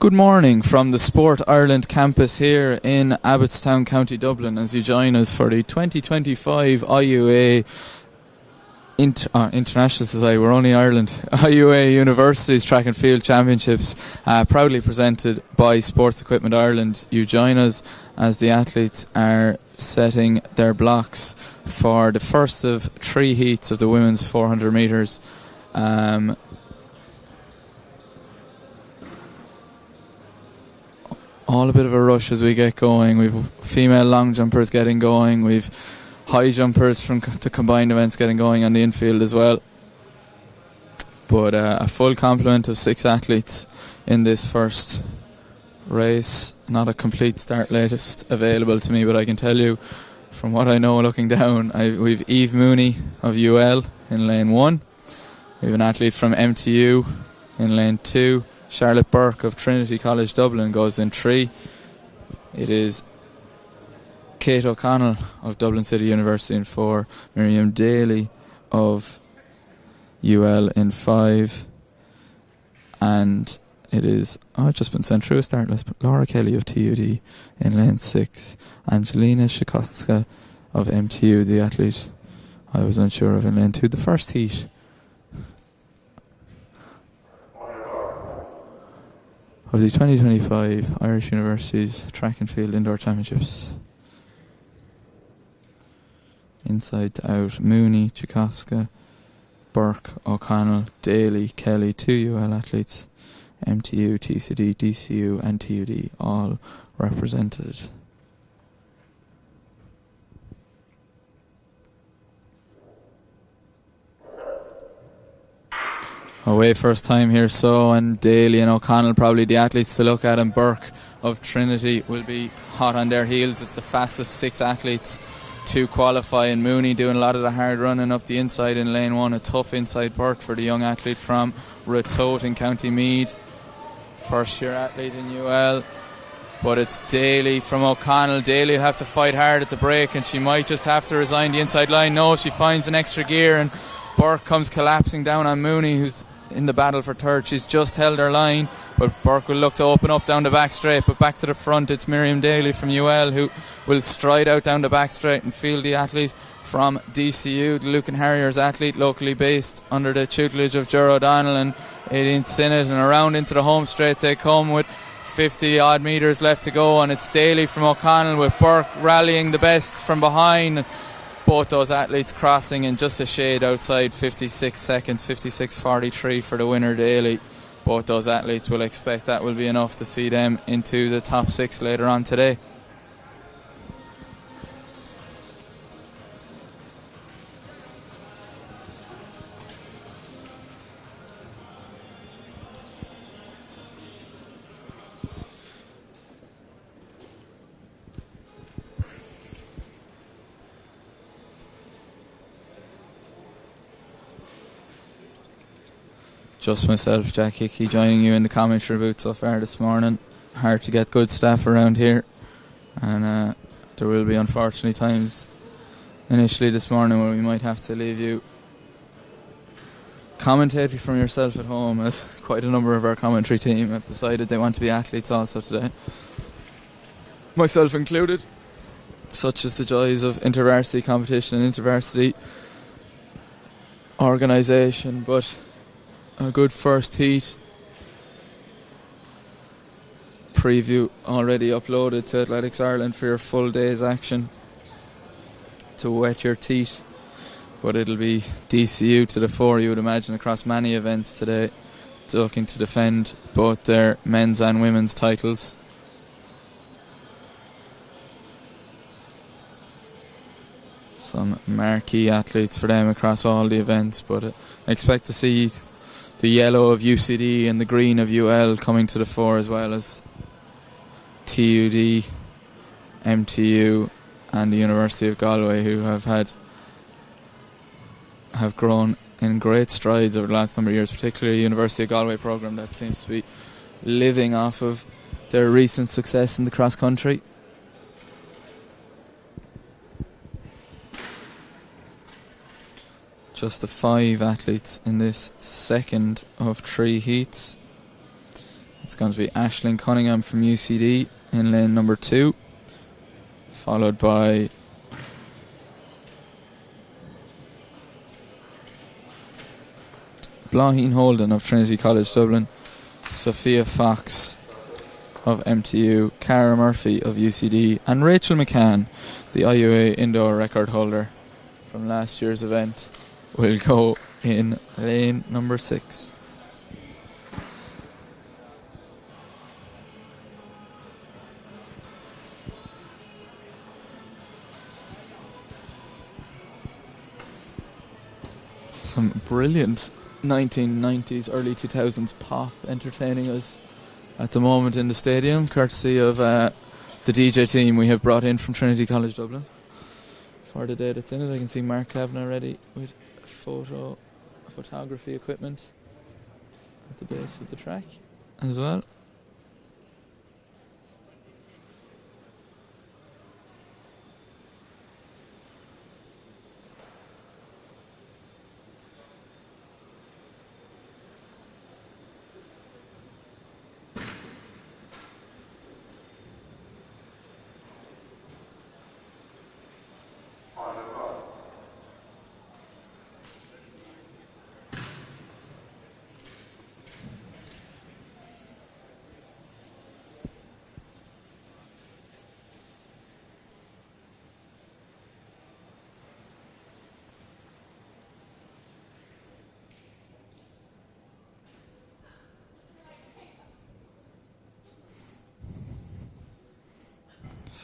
Good morning from the Sport Ireland campus here in Abbottstown, County Dublin, as you join us for the 2025 IUA International Society, we're only Ireland, IUA Universities Track and Field Championships, proudly presented by Sports Equipment Ireland. You join us as the athletes are setting their blocks for the first of three heats of the women's 400 metres. All a bit of a rush as we get going. We've female long jumpers getting going. We've high jumpers from the combined events getting going on the infield as well. But a full complement of 6 athletes in this first race. Not a complete start latest available to me, but I can tell you from what I know looking down, we've Eve Mooney of UL in lane 1. We have an athlete from MTU in lane 2. Charlotte Burke of Trinity College Dublin goes in 3. It is Kate O'Connell of Dublin City University in 4. Miriam Daly of UL in 5. And it is, it's just been sent through a start list, but Laura Kelly of TUD in lane 6. Angelina Shikotska of MTU, the athlete I was unsure of, in lane 2. The first heat of the 2025 Irish Universities Track and Field Indoor Championships. Inside to out, Mooney, Tchaikovsky, Burke, O'Connell, Daly, Kelly, 2 UL athletes, MTU, TCD, DCU and TUD all represented. Away first time here, and Daly and O'Connell probably the athletes to look at, and Burke of Trinity will be hot on their heels. It's the fastest 6 athletes to qualify, and Mooney doing a lot of the hard running up the inside in lane 1. A tough inside Burke for the young athlete from Ratoath in County Meath, first year athlete in UL. But it's Daly from O'Connell. Daly will have to fight hard at the break, and she might just have to resign the inside line. No, she finds an extra gear, and Burke comes collapsing down on Mooney, who's in the battle for third. She's just held her line, but Burke will look to open up down the back straight. But back to the front, it's Miriam Daly from UL who will stride out down the back straight and field the athlete from DCU, the Lucan Harriers athlete, locally based under the tutelage of Ger O'Donnell and Aileen Sinnott. And around into the home straight they come with 50 odd metres left to go, and it's Daly from O'Connell with Burke rallying the best from behind. Both those athletes crossing in just a shade outside 56 seconds, 56.43 for the winner Daly. Both those athletes will expect that will be enough to see them into the top 6 later on today. Just myself, Jack Hickey, joining you in the commentary booth so far this morning. Hard to get good staff around here, and there will be unfortunately times initially this morning where we might have to leave you commentary from yourself at home, as quite a number of our commentary team have decided they want to be athletes also today, myself included. Such is the joys of intervarsity competition and intervarsity organisation. But a good first heat preview already uploaded to Athletics Ireland for your full day's action to wet your teeth. But it'll be DCU to the fore, you would imagine, across many events today, looking to defend both their men's and women's titles. Some marquee athletes for them across all the events, but I expect to see the yellow of UCD and the green of UL coming to the fore, as well as TUD, MTU and the University of Galway, who have grown in great strides over the last number of years, particularly the University of Galway programme that seems to be living off of their recent success in the cross country. Just the 5 athletes in this second of 3 heats. It's going to be Aisling Cunningham from UCD in lane number 2, followed by Blaheen Holden of Trinity College Dublin, Sophia Fox of MTU, Cara Murphy of UCD, and Rachel McCann, the IUA indoor record holder from last year's event, will go in lane number 6. Some brilliant 1990s, early 2000s pop entertaining us at the moment in the stadium, courtesy of the DJ team we have brought in from Trinity College Dublin for the day that's in it. I can see Mark Kavanagh ready with photography equipment at the base of the track as well.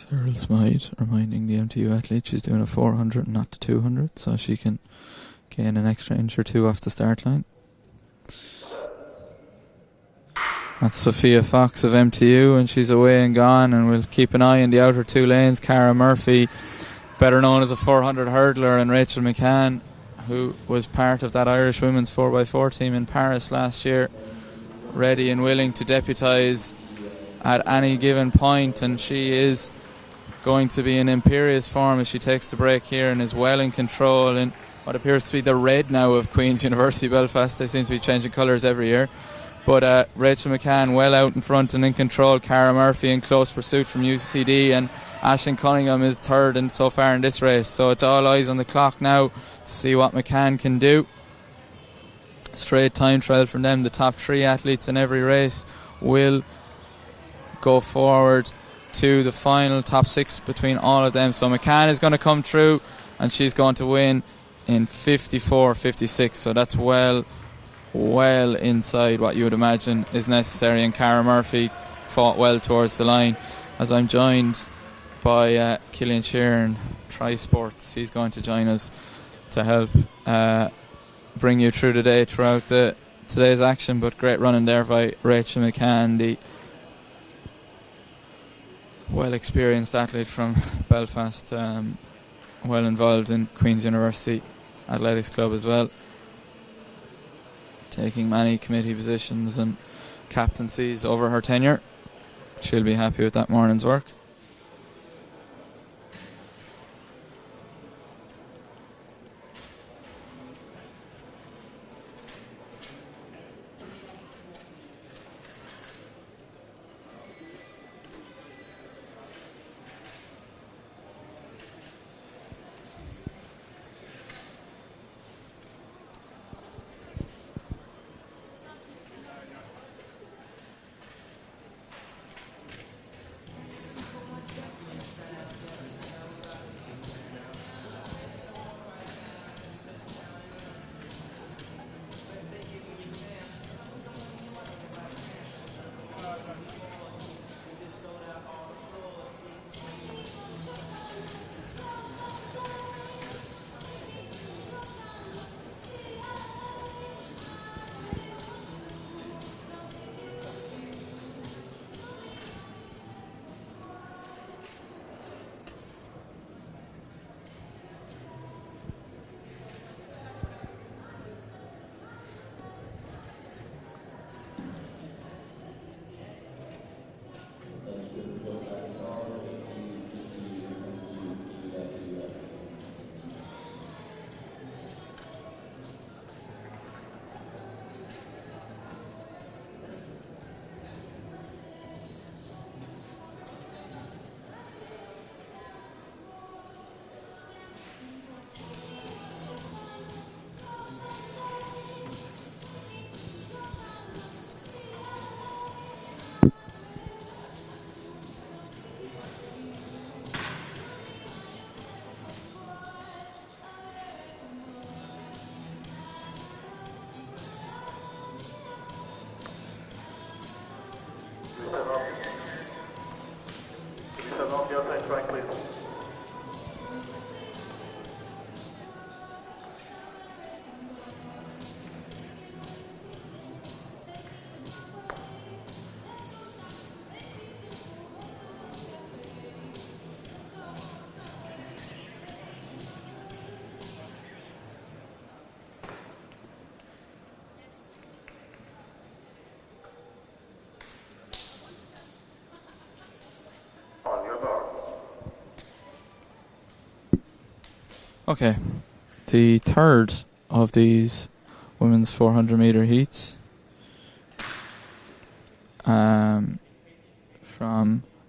Cyril Smythe reminding the MTU athlete she's doing a 400 and not the 200, so she can gain an extra inch or two off the start line. That's Sophia Fox of MTU, and she's away and gone, and we'll keep an eye in the outer 2 lanes. Cara Murphy, better known as a 400 hurdler, and Rachel McCann, who was part of that Irish women's 4x4 team in Paris last year, ready and willing to deputise at any given point, and she is going to be in imperious form as she takes the break here and is well in control in what appears to be the red now of Queen's University Belfast. They seem to be changing colours every year. But Rachel McCann well out in front and in control. Cara Murphy in close pursuit from UCD, and Aisling Cunningham is third and so far in this race. So it's all eyes on the clock now to see what McCann can do. Straight time trial from them. The top 3 athletes in every race will go forward to the final top 6 between all of them. So McCann is going to come through, and she's going to win in 54.56. So that's well inside what you would imagine is necessary. And Cara Murphy fought well towards the line, as I'm joined by Killian Sheeran, Tri Sports. He's going to join us to help bring you through the day throughout today's action. But great running there by Rachel McCann, the well experienced athlete from Belfast, well involved in Queen's University Athletics Club as well, taking many committee positions and captaincies over her tenure. She'll be happy with that morning's work. track, please. On your mark. Okay, the third of these women's 400 metre heats, from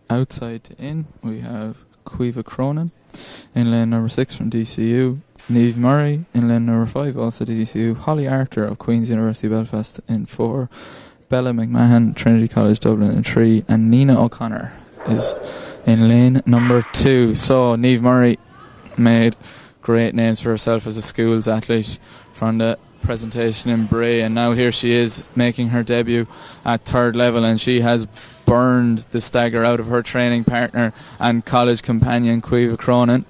outside to in, we have Caoimhe Cronin in lane number 6 from DCU, Niamh Murray in lane number 5, also DCU, Holly Arter of Queen's University Belfast in 4, Bella McMahon, Trinity College Dublin in 3, and Nina O'Connor is in lane number 2. So Niamh Murray made great names for herself as a schools athlete from the presentation in Bray, and now here she is making her debut at third level, and she has burned the stagger out of her training partner and college companion Caoimhe Cronin.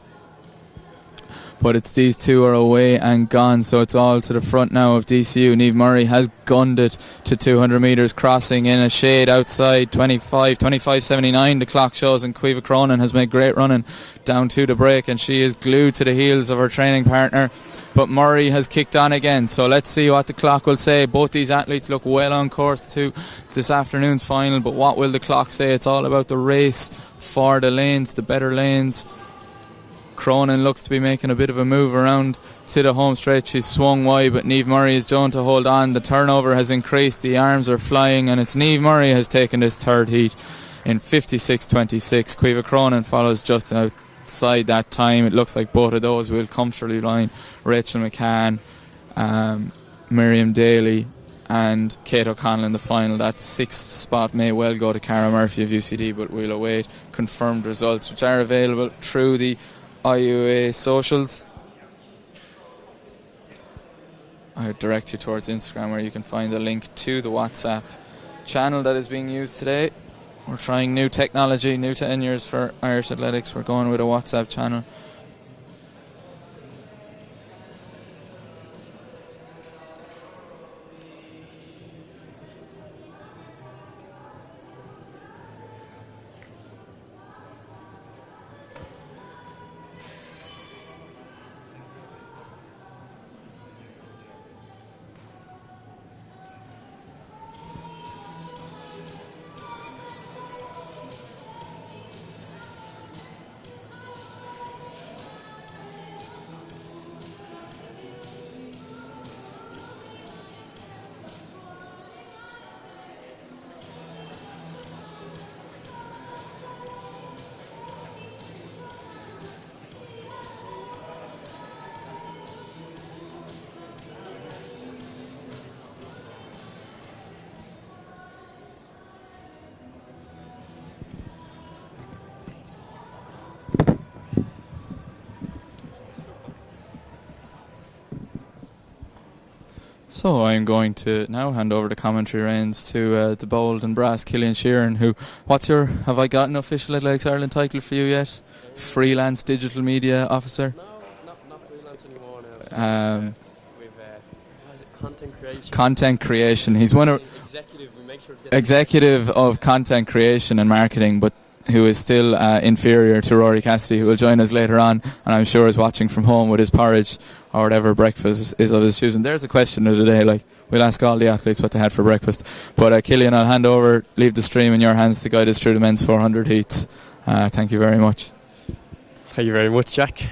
But it's these two are away and gone, so it's all to the front now of DCU. Niamh Murray has gunned it to 200 metres, crossing in a shade outside 25.79 the clock shows, and Caoimhe Cronin has made great running down to the break, and she is glued to the heels of her training partner. But Murray has kicked on again, so let's see what the clock will say. Both these athletes look well on course to this afternoon's final, but what will the clock say? It's all about the race for the lanes, the better lanes. Cronin looks to be making a bit of a move around to the home straight. She's swung wide, but Niamh Murray is done to hold on. The turnover has increased, the arms are flying, and it's Niamh Murray has taken this third heat in 56.26. Caoimhe Cronin follows just outside that time. It looks like both of those will comfortably line Rachel McCann, Miriam Daly and Kate O'Connell in the final. That sixth spot may well go to Cara Murphy of UCD, but we'll await confirmed results, which are available through the IUA socials. I would direct you towards Instagram, where you can find a link to the WhatsApp channel that is being used today. We're trying new technology, new 10 years for Irish athletics. We're going with a WhatsApp channel. So I'm going to now hand over the commentary reins to the bold and brass Killian Sheeran, who, have I got an official Athletics Ireland title for you yet? Freelance digital media officer? No, not freelance anymore now. We've content creation. Content creation. He's one of executive of content creation and marketing, but who is still inferior to Rory Cassidy, who will join us later on, and I'm sure is watching from home with his porridge or whatever breakfast is of his choosing. There's a question of the day, like, we'll ask all the athletes what they had for breakfast. But Killian, I'll hand over, leave the stream in your hands to guide us through the men's 400 heats. Thank you very much. Thank you very much, Jack.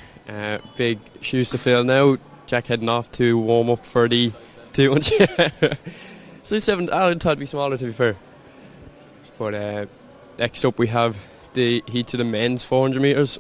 Big shoes to fill now. Jack heading off to warm up for the 200. So 7, I thought it'd be smaller, to be fair. But next up we have the heat to the men's 400 metres.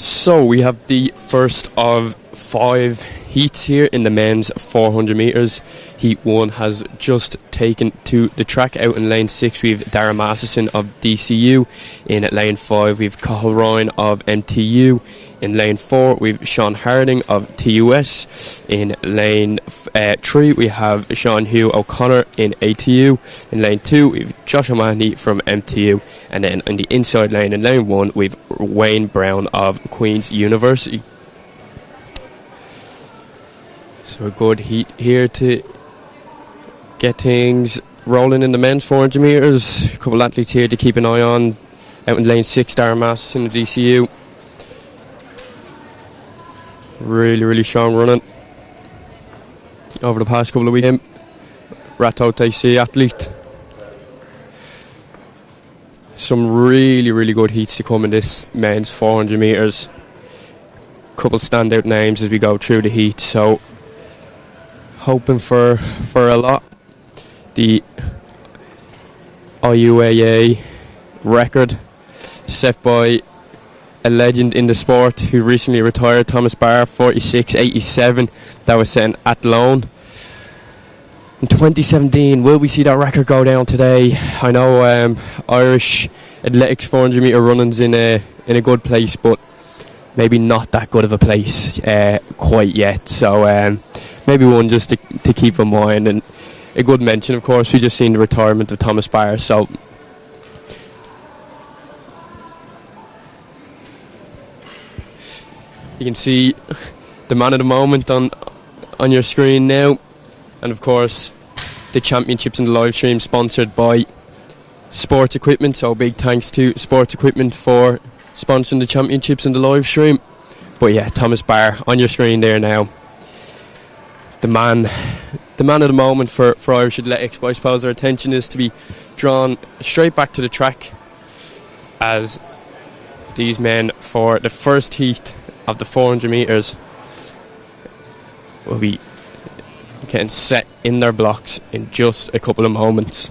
So we have the first of 5 heats here in the men's 400 metres. Heat 1 has just taken to the track. Out in lane 6 we have Dara Masterson of DCU. In lane 5 we have Cathal Ryan of MTU. In lane 4 we have Sean Harding of TUS. In lane 3 we have Sean Hugh O'Connor in ATU. In lane 2 we have Josh O'Mahony from MTU. And then in the inside lane in lane 1 we have Wayne Brown of Queen's University. So a good heat here to get things rolling in the men's 400 metres. A couple of athletes here to keep an eye on. Out in lane 6, Dara Masterson of DCU. Really strong running over the past couple of weekends. Ratot AC athlete. Some really good heats to come in this men's 400 metres. Couple standout names as we go through the heat, so hoping for a lot. The IUAA record set by a legend in the sport who recently retired, Thomas Barr, 46.87. That was set in Athlone in 2017. Will we see that record go down today? I know Irish athletics 400 metre running's in a good place, but maybe not that good of a place quite yet. So maybe one just to keep in mind. And a good mention, of course, we just seen the retirement of Thomas Barr. So you can see the man of the moment on your screen now. And of course, the championships and the live stream sponsored by Sports Equipment. So big thanks to Sports Equipment for sponsoring the championships and the live stream. But yeah, Thomas Barr on your screen there now. The man of the moment for Irish athletics. But I suppose our attention is to be drawn straight back to the track as these men for the first heat of the 400 metres will be getting set in their blocks in just a couple of moments.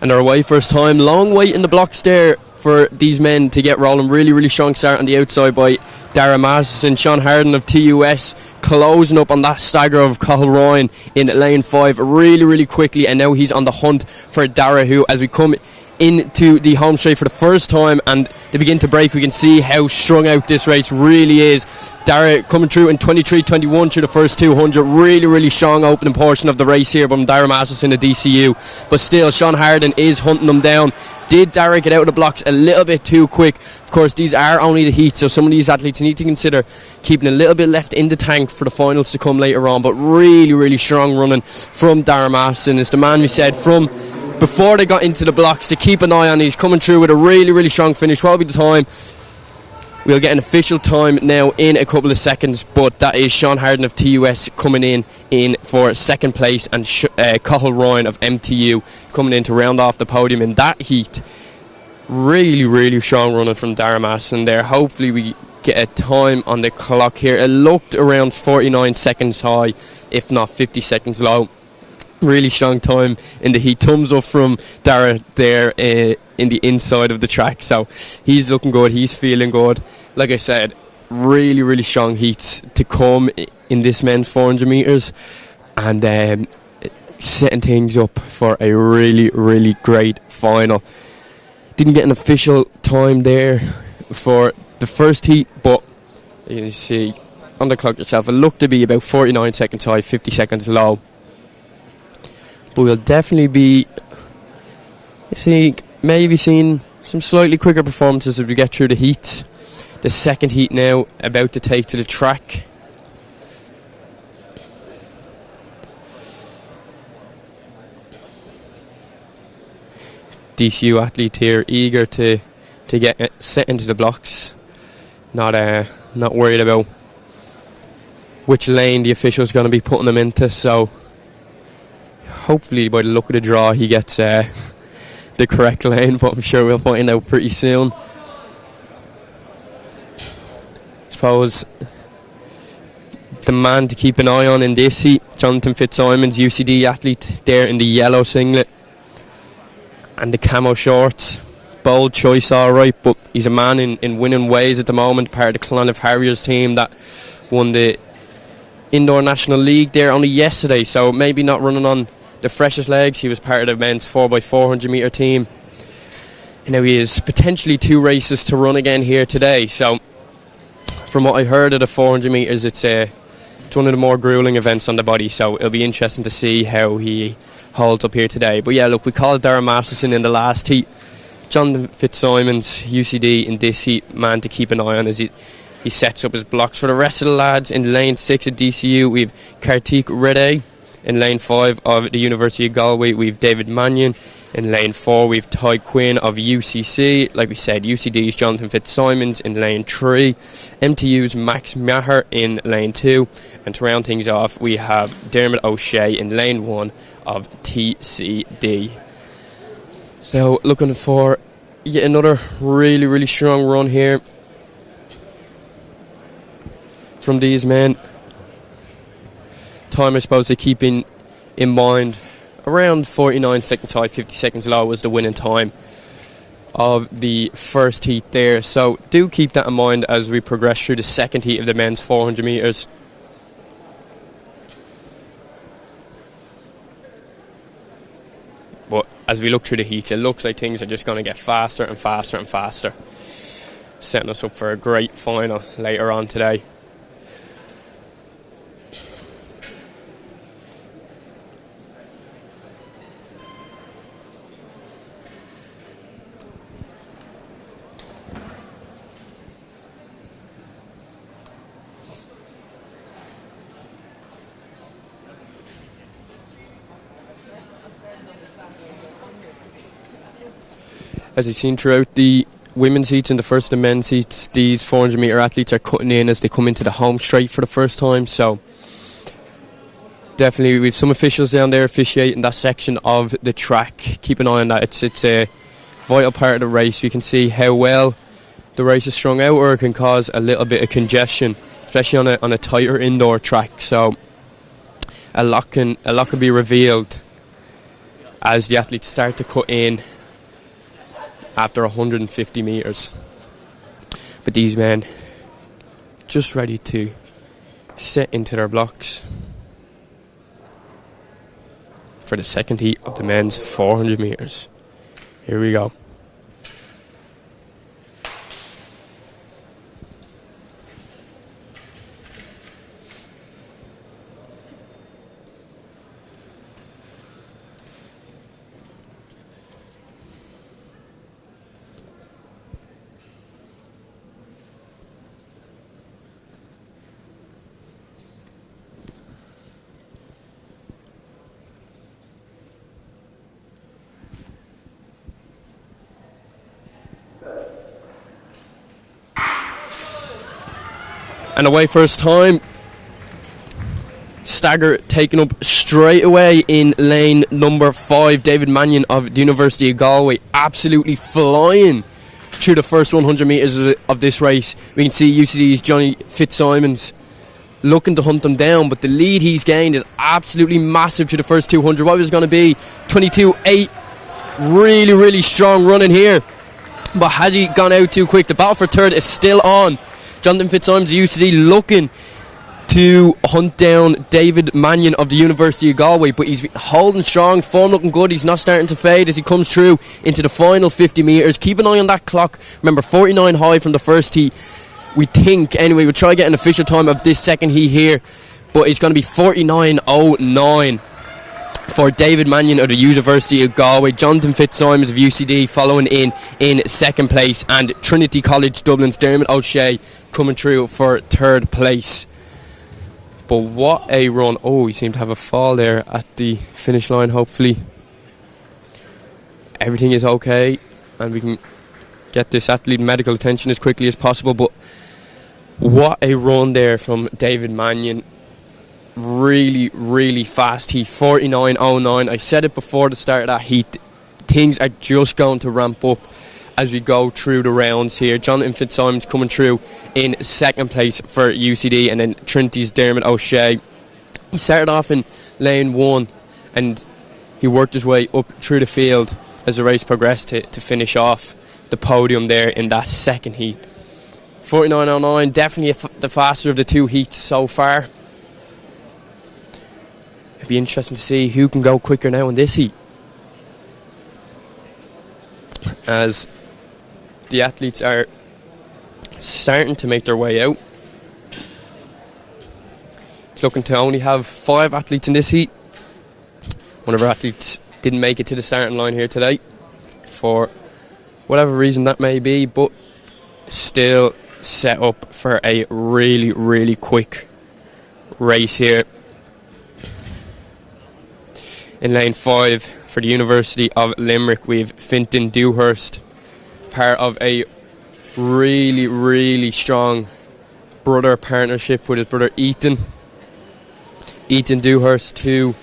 And they're away first time. Long wait in the blocks there for these men to get rolling. Really strong start on the outside by Dara Masterson. Sean Harden of TUS closing up on that stagger of Cathal Ryan in lane 5 really quickly. And now he's on the hunt for Dara, who, as we come into the home straight for the first time and they begin to break, we can see how strung out this race really is. Dara coming through in 23.21 through the first 200. Really strong opening portion of the race here from Dara Masterson of DCU. But still, Sean Harden is hunting them down. Did Dara get out of the blocks a little bit too quick? Of course, these are only the heats, so some of these athletes need to consider keeping a little bit left in the tank for the finals to come later on. But really strong running from Dara Masterson. It's the man we said from before they got into the blocks to keep an eye on. He's coming through with a really strong finish. What will be the time? We'll get an official time now in a couple of seconds, but that is Sean Harden of TUS coming in for second place, and Cathal Ryan of MTU coming in to round off the podium in that heat. Really strong running from Dara Masterson there. Hopefully we get a time on the clock here. It looked around 49 seconds high, if not 50 seconds low. Really strong time in the heat. Thumbs up from Dara there in the inside of the track. So he's looking good. He's feeling good. Like I said, really strong heats to come in this men's 400 metres. And setting things up for a really great final. Didn't get an official time there for the first heat, but you can see on the clock itself, it looked to be about 49 seconds high, 50 seconds low. But we'll definitely be maybe seeing some slightly quicker performances as we get through the heats. The second heat now about to take to the track. DCU athlete here, eager to get set into the blocks. Not worried about which lane the official's going to be putting him into. So hopefully, by the look of the draw, he gets the correct lane. But I'm sure we'll find out pretty soon. Suppose the man to keep an eye on in this heat, Jonathan Fitzsimons, UCD athlete, there in the yellow singlet and the camo shorts. Bold choice, alright, but he's a man in winning ways at the moment, part of the Clonif Harriers team that won the Indoor National League there only yesterday, so maybe not running on the freshest legs. He was part of the men's 4x400 metre team. And now he is potentially 2 races to run again here today, so from what I heard of the 400 metres, it's one of the more gruelling events on the body, so it'll be interesting to see how he holds up here today. But yeah, look, we called Darren Masterson in the last heat. Jonathan Fitzsimons, UCD, in this heat, man to keep an eye on as he sets up his blocks. For the rest of the lads, in lane 6 at DCU, we've Kartik Reddy. In lane 5 of the University of Galway, we've David Mannion. In lane 4, we've Ty Quinn of UCC. Like we said, UCD's Jonathan Fitzsimons in lane 3. MTU's Max Maher in lane 2. And to round things off, we have Dermot O'Shea in lane 1 of TCD. So looking for yet another really, really strong run here from these men. Time, I suppose, to keep in mind, around 49 seconds high, 50 seconds low was the winning time of the first heat there. So do keep that in mind as we progress through the second heat of the men's 400 metres. But as we look through the heats, it looks like things are just going to get faster and faster and faster, setting us up for a great final later on today. As we've seen throughout the women's heats and the first and men's heats, these 400 metre athletes are cutting in as they come into the home straight for the first time. So definitely we have some officials down there officiating that section of the track. Keep an eye on that. It's a vital part of the race. You can see how well the race is strung out, or it can cause a little bit of congestion, especially on a tighter indoor track. So a lot can be revealed as the athletes start to cut in after 150 metres. But these men just ready to set into their blocks for the second heat of the men's 400 metres. Here we go. And away first time. Stagger taken up straight away in lane number 5. David Mannion of the University of Galway absolutely flying through the first 100 metres of this race. We can see UCD's Johnny Fitzsimons looking to hunt them down, but the lead he's gained is absolutely massive through the first 200. What was going to be 22.8. Really, really strong running here. But had he gone out too quick, the battle for third is still on. Jonathan Fitzsimons, UCD, looking to hunt down David Mannion of the University of Galway, but he's holding strong, form looking good. He's not starting to fade as he comes through into the final 50 metres. Keep an eye on that clock. Remember, 49 high from the first heat. We think, anyway, we'll try to get an official time of this second heat here, but it's going to be 49.09 for David Mannion of the University of Galway. Jonathan Fitzsimons of UCD following in second place, and Trinity College Dublin's Dermot O'Shea coming through for third place. But what a run. Oh, we seem to have a fall there at the finish line. Hopefully everything is okay and we can get this athlete medical attention as quickly as possible. But what a run there from David Mannion. Really, really fast heat. 49.09. I said it before the start of that heat. Things are just going to ramp up as we go through the rounds here. Jonathan Fitzsimons coming through in second place for UCD, and then Trinity's Dermot O'Shea. He started off in lane 1 and he worked his way up through the field as the race progressed to finish off the podium there in that second heat. 49.09, definitely the faster of the two heats so far. It'd be interesting to see who can go quicker now in this heat, as the athletes are starting to make their way out. It's looking to only have 5 athletes in this heat. One of our athletes didn't make it to the starting line here today for whatever reason that may be, but still set up for a really, really quick race here. In lane 5 for the University of Limerick, we have Fintan Dewhurst, part of a really, really strong brother partnership with his brother Ethan. Ethan Dewhurst, 2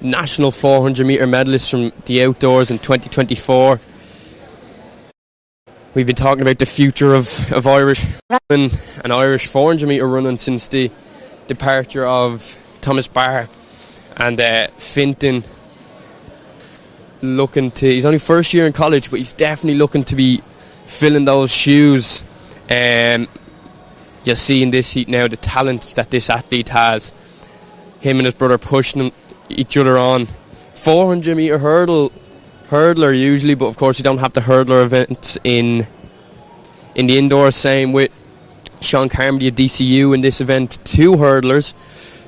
national 400 metre medalists from the outdoors in 2024. We've been talking about the future of Irish running and Irish 400 metre running since the departure of Thomas Barr, and Fintan he's only first year in college, but he's definitely looking to be filling those shoes. You'll see in this heat now the talent that this athlete has. Him and his brother pushing each other on. 400 metre hurdler usually, but of course you don't have the hurdler events in the indoors. Same with Sean Carmody of DCU in this event. 2 hurdlers.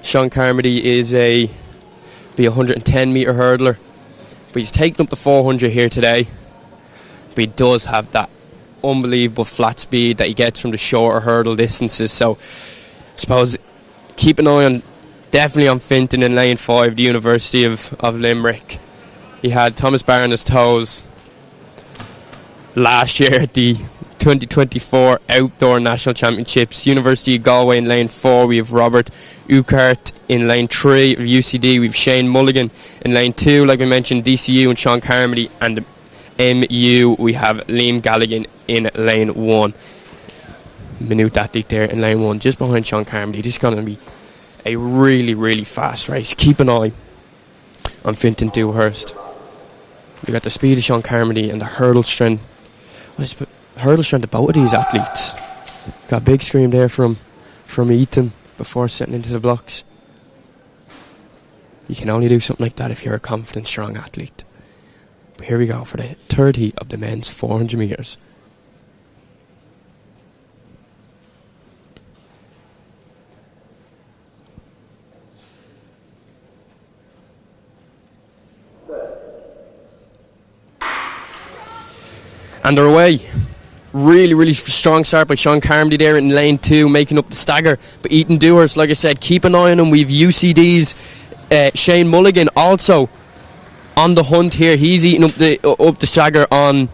Sean Carmody is a 110 metre hurdler, but he's taken up the 400 here today. But he does have that unbelievable flat speed that he gets from the shorter hurdle distances. So I suppose keep an eye definitely on Fintan in lane 5, the University of Limerick. He had Thomas Barr on his toes last year at the 2024 Outdoor National Championships. University of Galway in lane 4, we have Robert Ukart. In lane 3 of UCD, we have Shane Mulligan. In lane 2, like we mentioned, DCU and Sean Carmody. And MU, we have Liam Galligan in lane 1. Minute athlete there in lane 1, just behind Sean Carmody. This is going to be a really, really fast race. Keep an eye on Fintan Dewhurst. We got the speed of Sean Carmody and the hurdle strength. Hurdle strength of both of these athletes. Got a big scream there from Ethan before setting into the blocks. You can only do something like that if you're a confident, strong athlete. But here we go for the third heat of the men's 400 metres. And they're away. Really, really strong start by Sean Carmody there in lane 2, making up the stagger. But Ethan Dewhurst, like I said, keep an eye on him. We've UCD's Shane Mulligan also on the hunt here. He's eating up the stagger on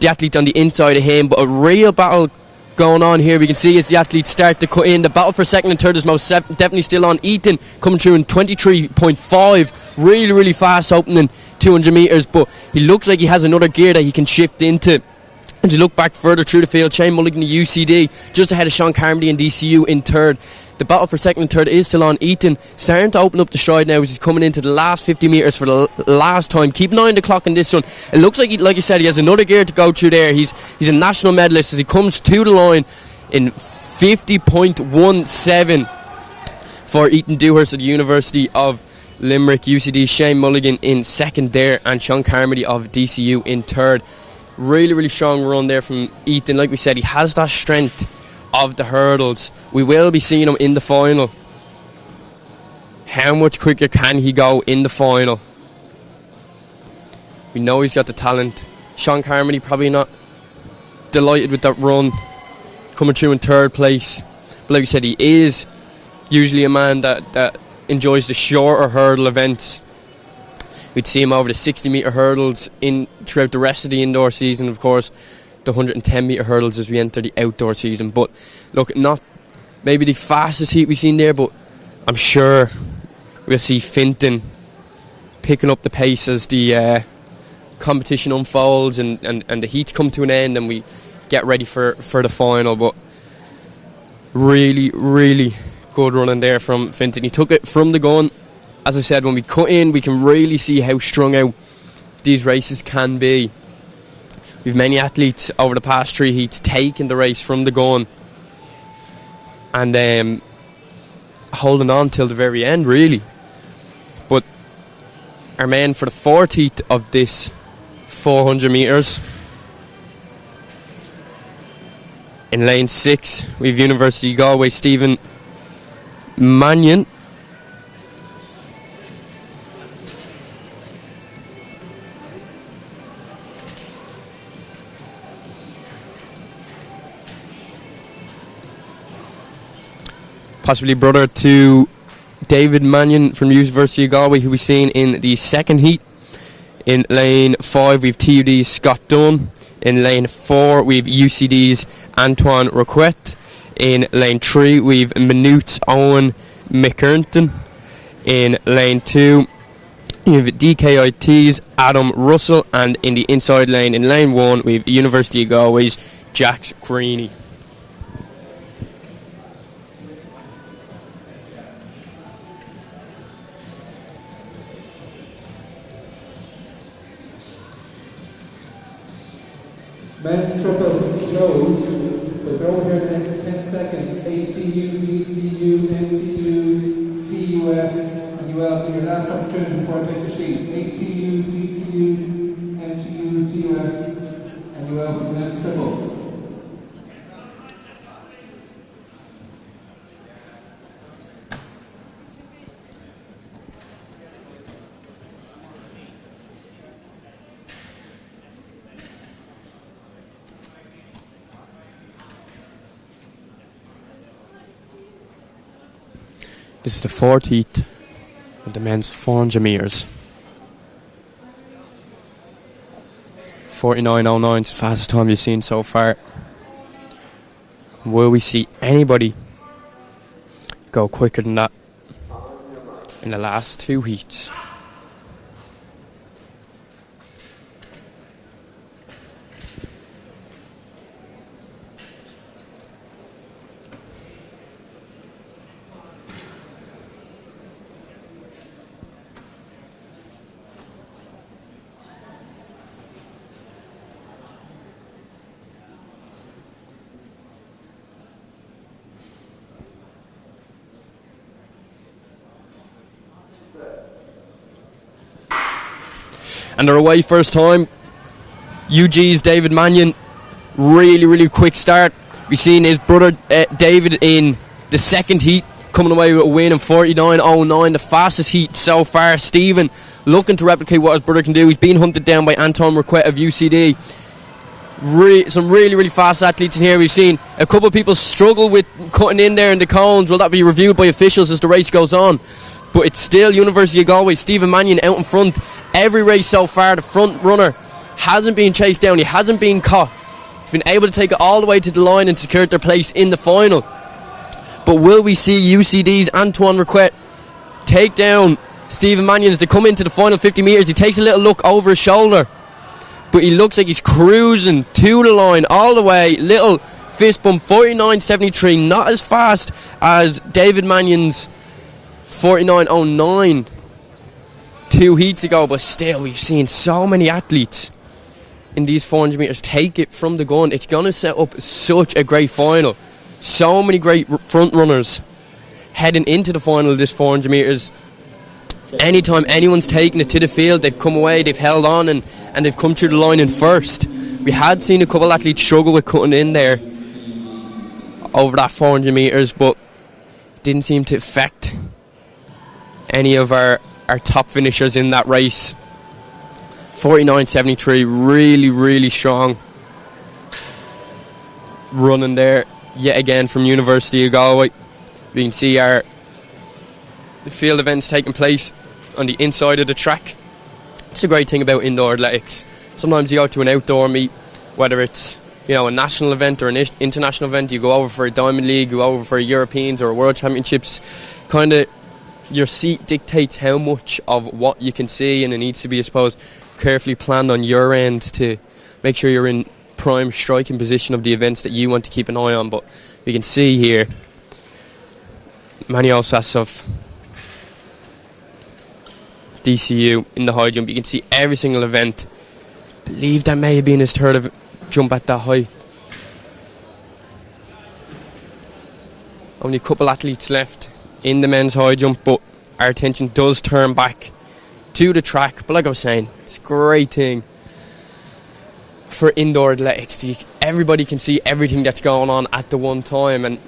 the athlete on the inside of him. But a real battle going on here. We can see as the athletes start to cut in. The battle for second and third is most definitely still on. Ethan coming through in 23.5. Really, really fast opening 200 metres. But he looks like he has another gear that he can shift into. And you look back further through the field, Shane Mulligan, the UCD, just ahead of Sean Carmody and DCU in third. The battle for second and third is still on. Ethan starting to open up the stride now as he's coming into the last 50 metres for the last time. Keep an eye on the clock in this one. It looks like, like you said, he has another gear to go through there. He's a national medalist as he comes to the line in 50.17. For Ethan Dewhurst at the University of Limerick, UCD, Shane Mulligan in second there, and Sean Carmody of DCU in third. Really, really strong run there from Ethan. Like we said, he has that strength of the hurdles. We will be seeing him in the final. How much quicker can he go in the final? We know he's got the talent. Sean Carmody probably not delighted with that run, coming through in third place. But like we said, he is usually a man that enjoys the shorter hurdle events. We'd see him over the 60 metre hurdles throughout the rest of the indoor season, of course, the 110 metre hurdles as we enter the outdoor season. But look, not maybe the fastest heat we've seen there, but I'm sure we'll see Finton picking up the pace as the competition unfolds and the heats come to an end and we get ready for the final. But really, really good running there from Finton. He took it from the gun. As I said, when we cut in, we can really see how strung out these races can be. We've many athletes over the past 3 heats taking the race from the gun and holding on till the very end, really. But our man for the 4th heat of this 400 metres, in lane 6, we have University of Galway Stephen Mannion. Possibly brother to David Mannion from University of Galway, who we've seen in the 2nd heat. In lane 5, we've TUD's Scott Dunn. In lane 4, we've UCD's Antoine Roquette. In lane 3, we've Maynooth's Owen McKernton. In lane 2, we've DKIT's Adam Russell. And in the inside lane, in lane 1, we've University of Galway's Jax Greeny. Men's triples closed. We'll go here the next 10 seconds. ATU, DCU, MTU, TUS, and UL. Your last opportunity before I take the sheet. ATU, DCU, MTU, TUS, and UL for the men's triple. This is the 4th heat of the men's 400 metres. 49.09 is the fastest time you've seen so far. Will we see anybody go quicker than that in the last 2 heats? And they're away first time. UG's David Mannion, really, really quick start. We've seen his brother David in the 2nd heat coming away with a win in 49.09, the fastest heat so far. Stephen looking to replicate what his brother can do. He's been hunted down by Anton Roquette of UCD. Some really, really fast athletes in here. We've seen a couple of people struggle with cutting in there in the cones. Will that be reviewed by officials as the race goes on? But it's still University of Galway, Stephen Mannion out in front. Every race so far, the front runner hasn't been chased down. He hasn't been caught. He's been able to take it all the way to the line and secured their place in the final. But will we see UCD's Antoine Roquette take down Stephen Mannion as they come into the final 50 metres? He takes a little look over his shoulder, but he looks like he's cruising to the line all the way. Little fist bump, 49.73, not as fast as David Mannion's 49.09 2 heats ago, but still we've seen so many athletes in these 400 metres take it from the gun. It's going to set up such a great final. So many great front runners heading into the final of this 400 metres. Anytime anyone's taken it to the field, they've come away, they've held on, and they've come through the line in first. We had seen a couple athletes struggle with cutting in there over that 400 metres, but didn't seem to affect any of our top finishers in that race. 49.73, really, really strong running there yet again from University of Galway. We can see our field events taking place on the inside of the track. It's a great thing about indoor athletics. Sometimes you go to an outdoor meet, whether it's a national event or an international event, you go over for a Diamond League, you go over for a Europeans or a World Championships. Kind of your seat dictates how much of what you can see, and it needs to be, I suppose, carefully planned on your end to make sure you're in prime striking position of the events that you want to keep an eye on. But we can see here Manuel Sassov, DCU in the high jump. You can see every single event. I believe that may have been his third jump at that height. Only a couple athletes left in the men's high jump, but our attention does turn back to the track. But like I was saying, it's a great thing for indoor athletics. Everybody can see everything that's going on at the one time, and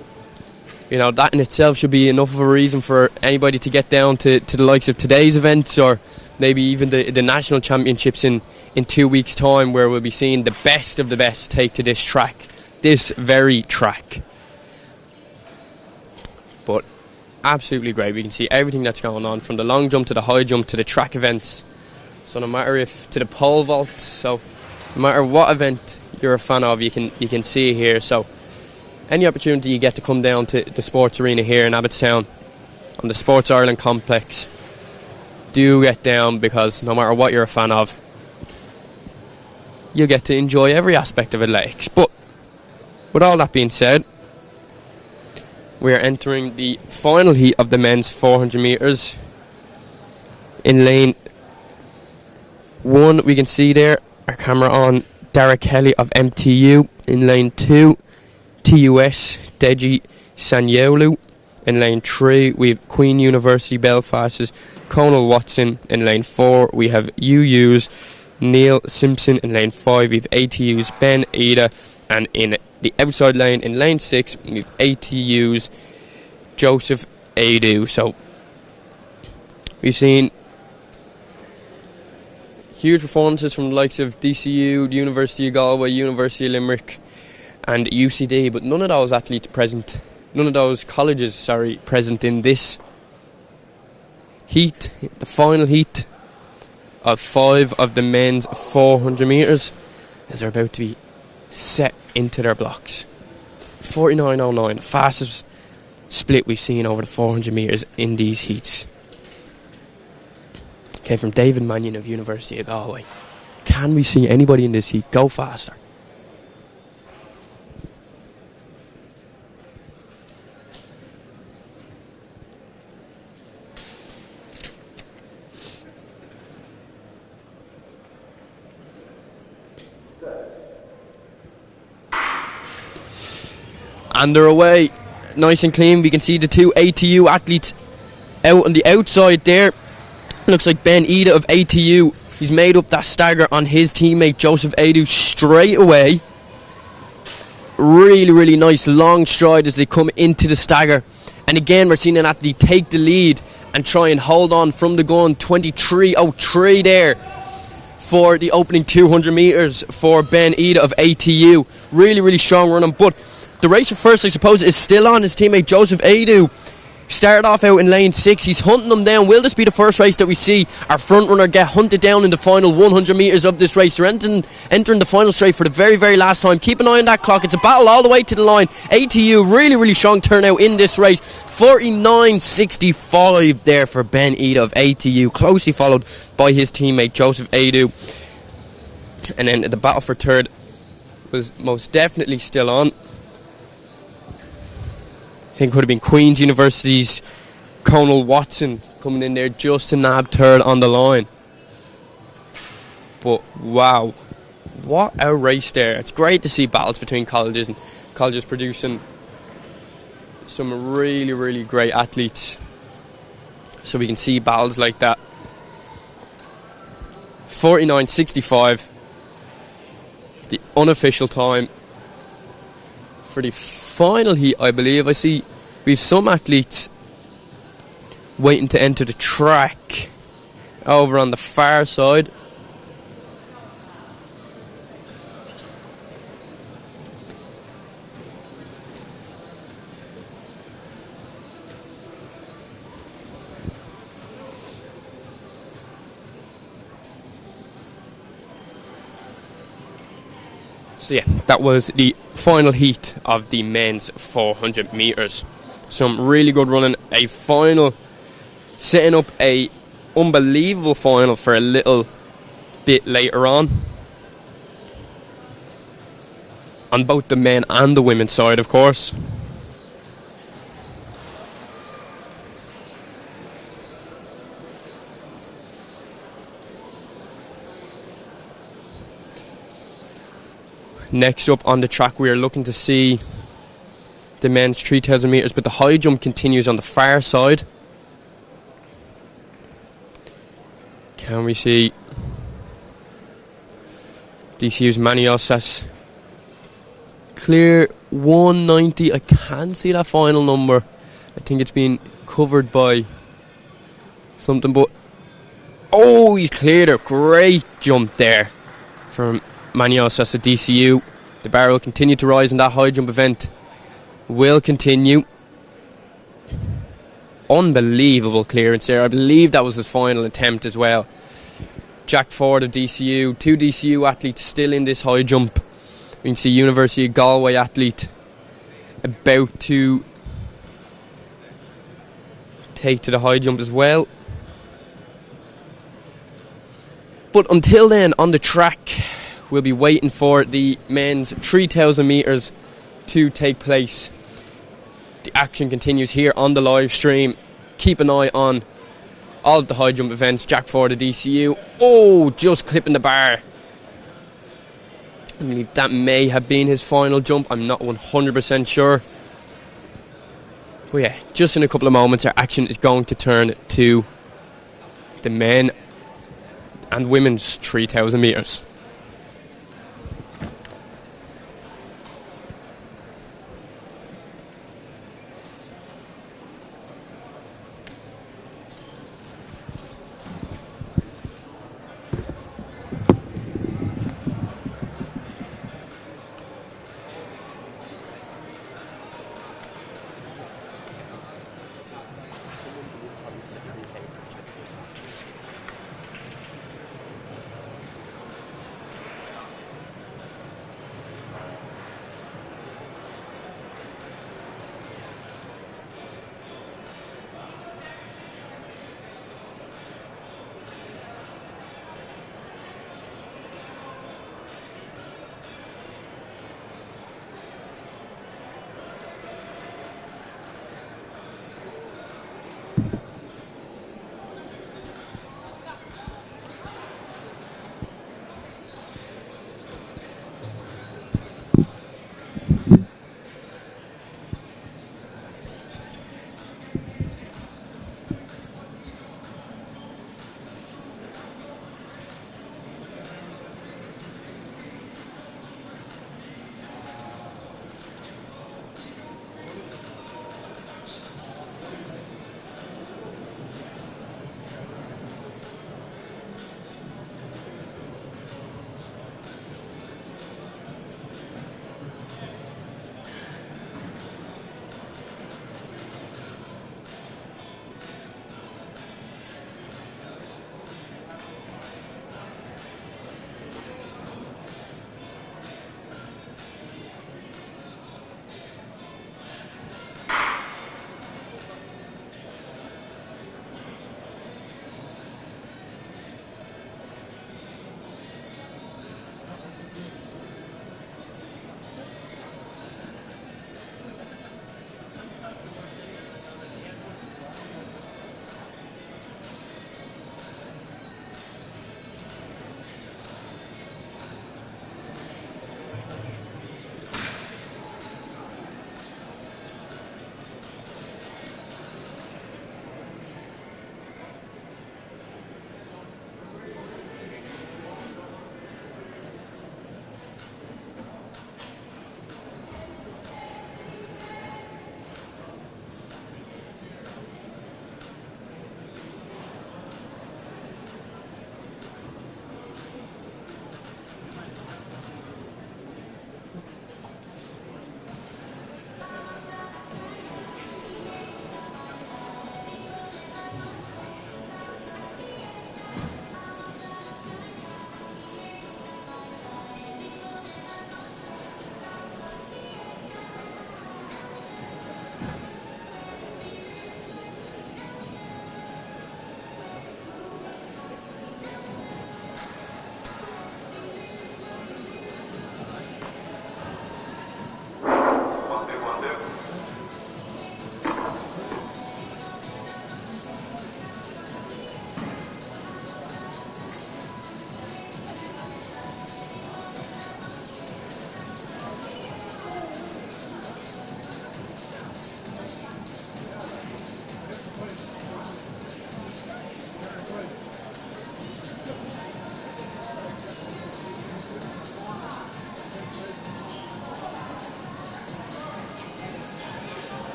that in itself should be enough of a reason for anybody to get down to the likes of today's events, or maybe even the national championships in 2 weeks' time, where we'll be seeing the best of the best take to this track, this very track. But absolutely great. We can see everything that's going on, from the long jump to the high jump to the track events. So no matter to the pole vault, so no matter what event you're a fan of, you can see here. So any opportunity you get to come down to the sports arena here in Abbottstown on the Sports Ireland complex, do get down, because no matter what you're a fan of, you get to enjoy every aspect of athletics. But with all that being said, we are entering the final heat of the men's 400 metres. In lane 1, we can see there, our camera on Derek Kelly of MTU. In lane 2, TUS Deji Sanyolu. In lane 3, we have Queen University Belfast's Conal Watson. In lane 4, we have UU's Neil Simpson. In lane 5, we have ATU's Ben Ida. And in the outside lane, in lane 6, we have ATU's Joseph Adu. So we've seen huge performances from the likes of DCU, University of Galway, University of Limerick and UCD, but none of those athletes present, none of those colleges, present in this heat, the final heat of 5 of the men's 400 metres, as they're about to be set into their blocks. 49.09, fastest split we've seen over the 400 metres in these heats. Came from David Mannion of University of Galway. Can we see anybody in this heat go faster? And they're away, nice and clean. We can see the two ATU athletes out on the outside there. Looks like Ben Ida of ATU. He's made up that stagger on his teammate Joseph Adu straight away. Really, really nice long stride as they come into the stagger. And again, we're seeing an athlete take the lead and try and hold on from the gun. 23.03 there for the opening 200 metres for Ben Ida of ATU. Really, really strong running. But the race for first, I suppose, is still on. His teammate Joseph Adu started off out in lane 6. He's hunting them down. Will this be the first race that we see our front runner get hunted down in the final 100 metres of this race? They're entering the final straight for the very, very last time. Keep an eye on that clock. It's a battle all the way to the line. ATU, really, really strong turnout in this race. 49.65 there for Ben Ida of ATU, closely followed by his teammate Joseph Adu. And then the battle for third was most definitely still on. I think it could have been Queen's University's Conal Watson coming in there just to nab third on the line. But wow, what a race there. It's great to see battles between colleges and colleges producing some really, really great athletes. So we can see battles like that. 49.65, the unofficial time for the final heat, I believe. I see we have some athletes waiting to enter the track over on the far side. So yeah, that was the final heat of the men's 400 metres. Some really good running. A final, setting up a unbelievable final for a little bit later on both the men and the women's side, of course. Next up on the track, we are looking to see the men's 3,000 metres, but the high jump continues on the far side. Can we see DCU's Maniosas clear 190? I can't see that final number. I think it's been covered by something, but oh, he cleared a great jump there from Maniosas at DCU. The bar will continue to rise in that high jump event. Will continue. Unbelievable clearance there. I believe that was his final attempt as well. Jack Ford of DCU. Two DCU athletes still in this high jump. You can see University of Galway athlete about to take to the high jump as well. But until then, on the track, we'll be waiting for the men's 3,000 metres to take place. The action continues here on the live stream. Keep an eye on all of the high jump events. Jack Ford of DCU. Oh, just clipping the bar. I believe that may have been his final jump. I'm not 100% sure. But yeah, just in a couple of moments, our action is going to turn to the men and women's 3,000 metres.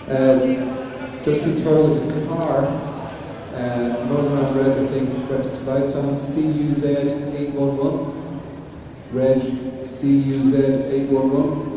Just be told there's a car, Northern Ireland Reg, I think, registered outside on CUZ 811. Reg CUZ 811.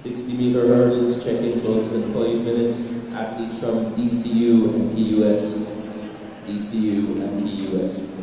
60-meter hurdles, check-in closes in 5 minutes. Athletes from DCU and TUS. DCU and TUS.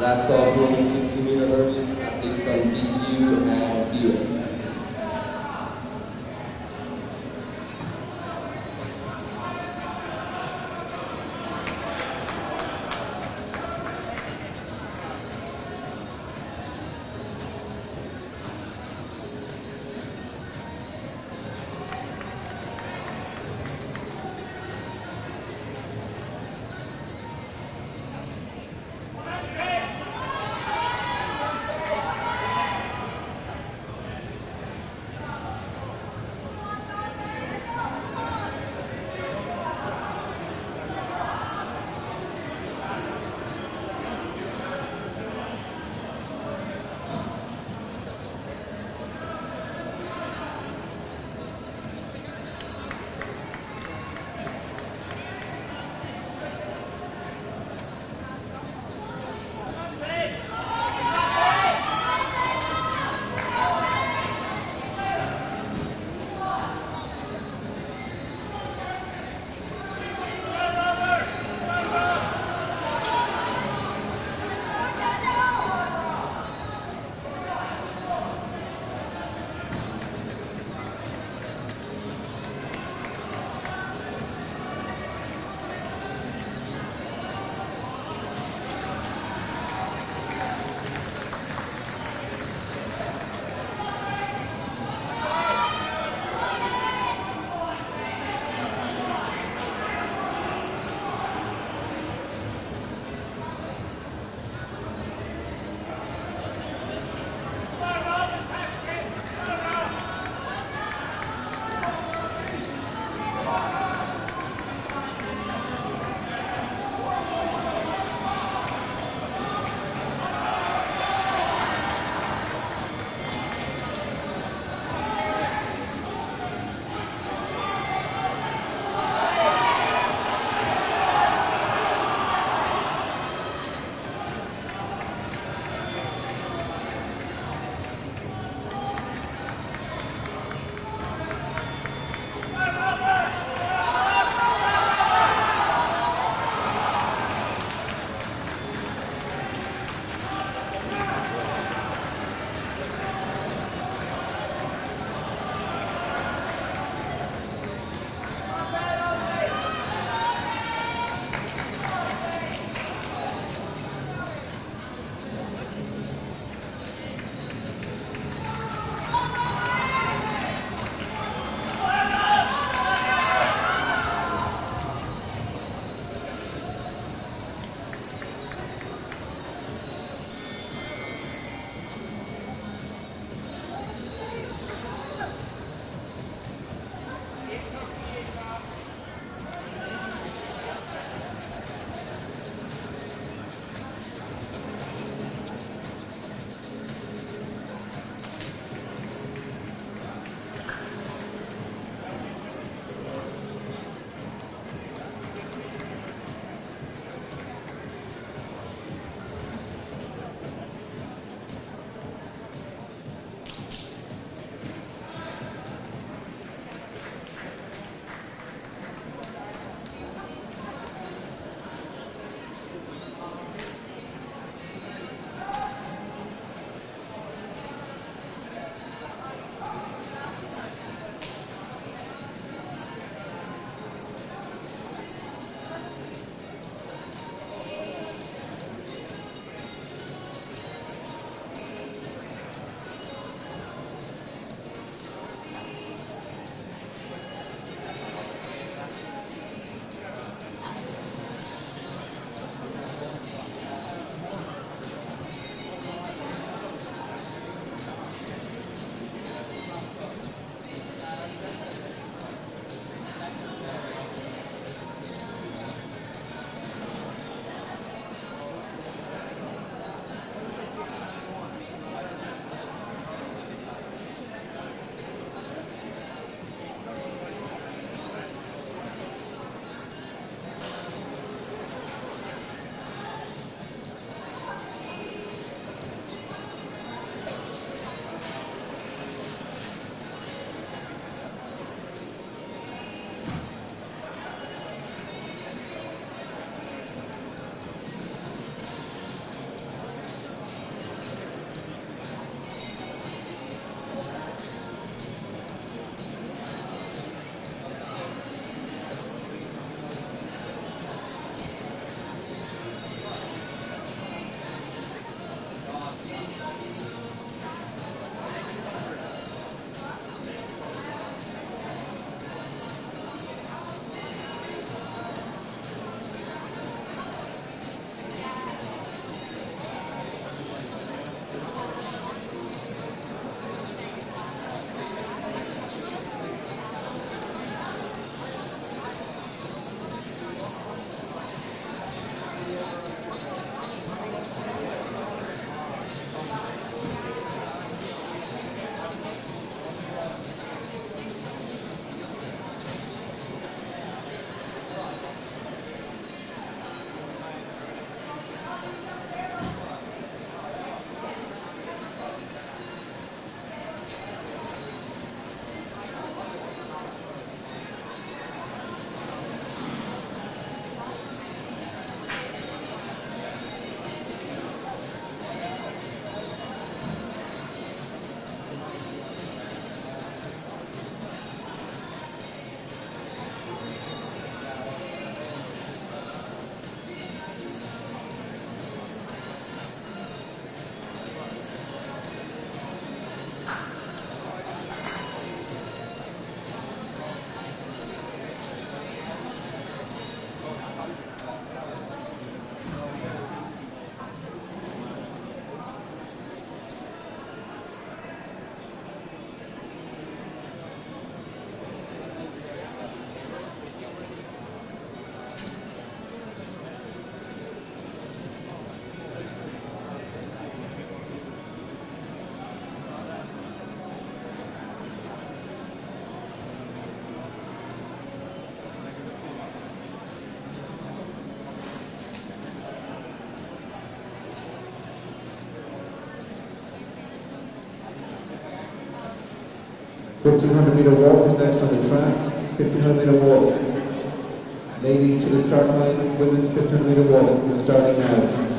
Last call for 60-meter hurdles, athletes from DCU and TUS. 1500 meter walk is next on the track. 1500 meter walk. Ladies to the start line. Women's 1500 meter walk is starting now.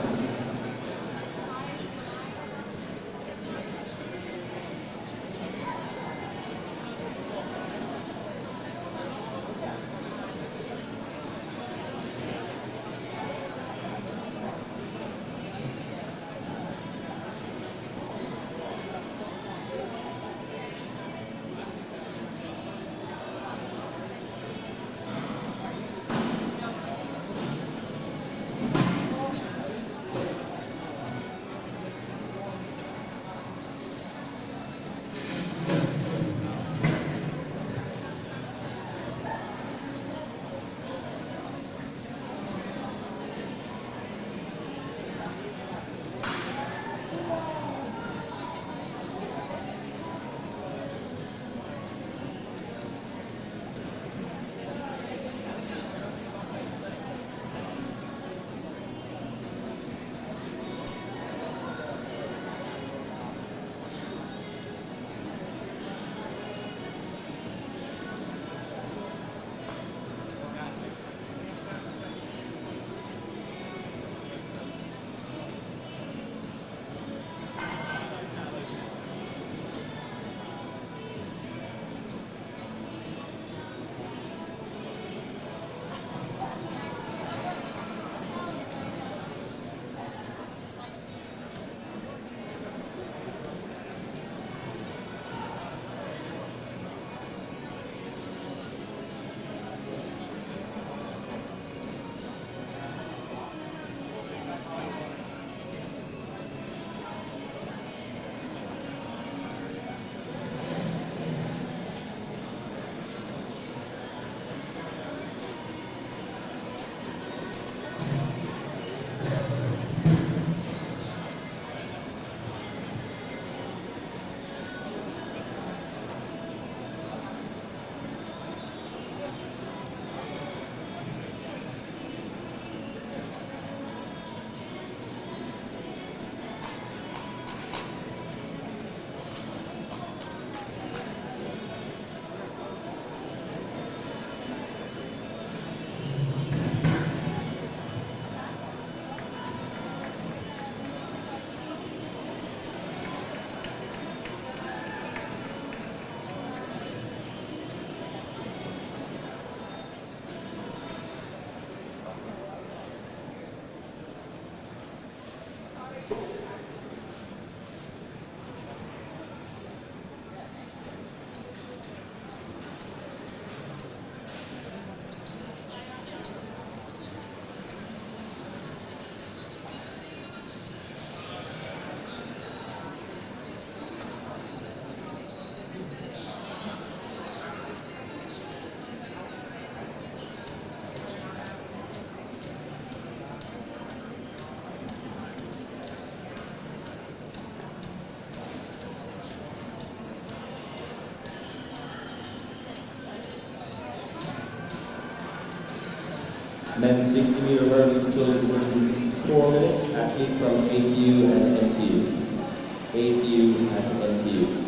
Men's 60 meter hurdles closes in 4 minutes. Athletes from ATU and NTU. ATU and NTU.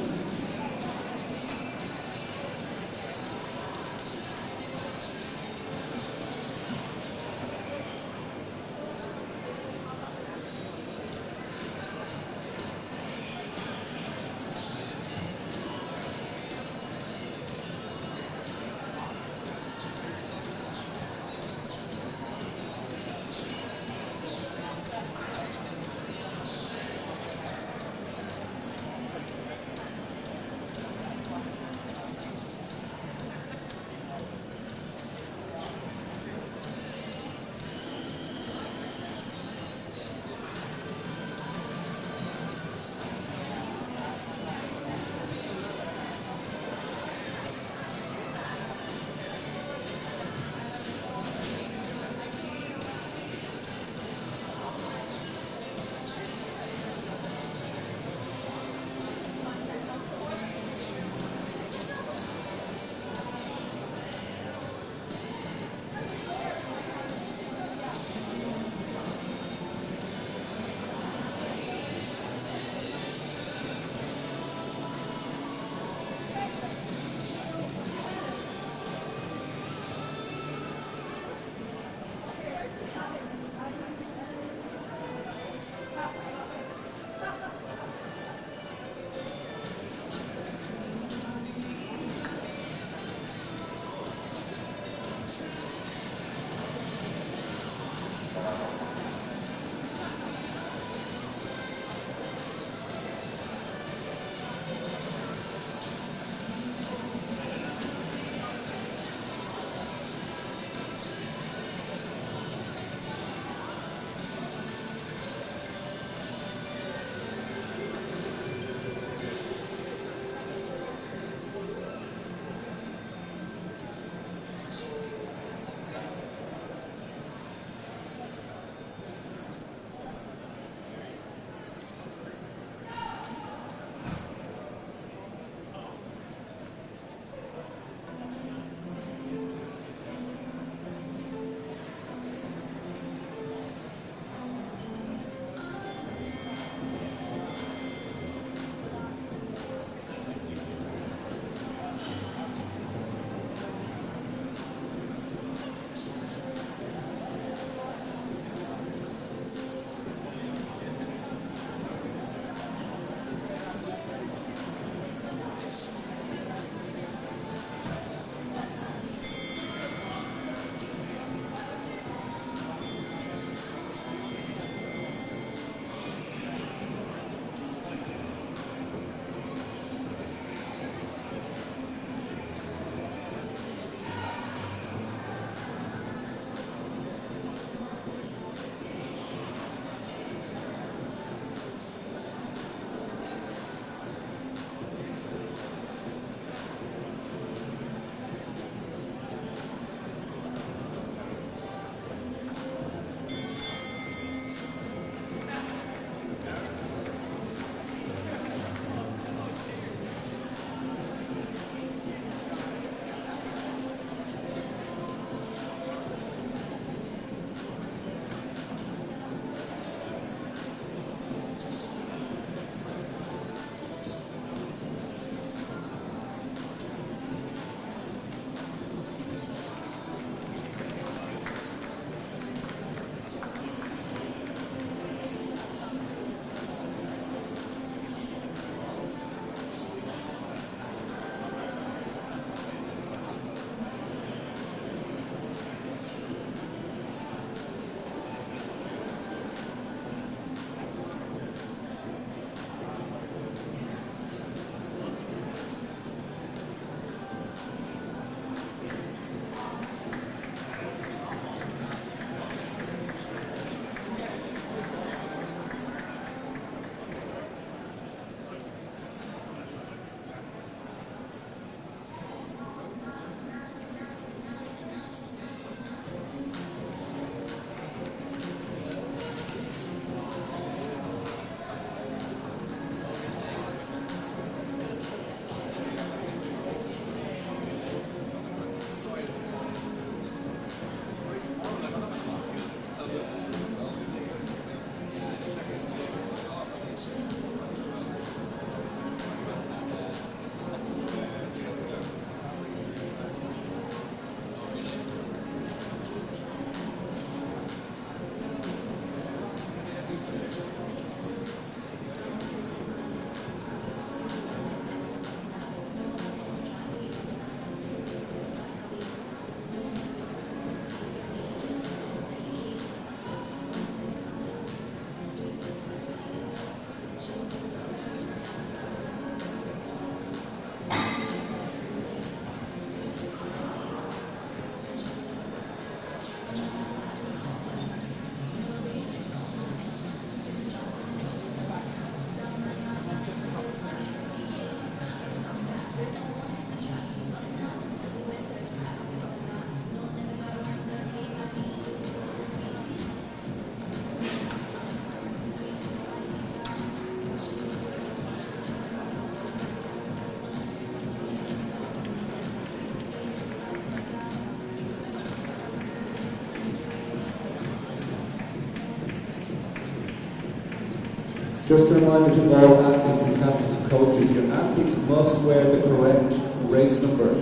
Just a reminder to all athletes and captains and coaches, your athletes must wear the correct race number.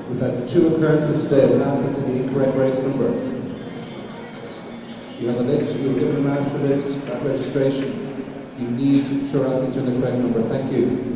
We've had 2 occurrences today of athletes in the incorrect race number. You have a list, you'll give a master list at registration. You need to ensure athletes are in the correct number. Thank you.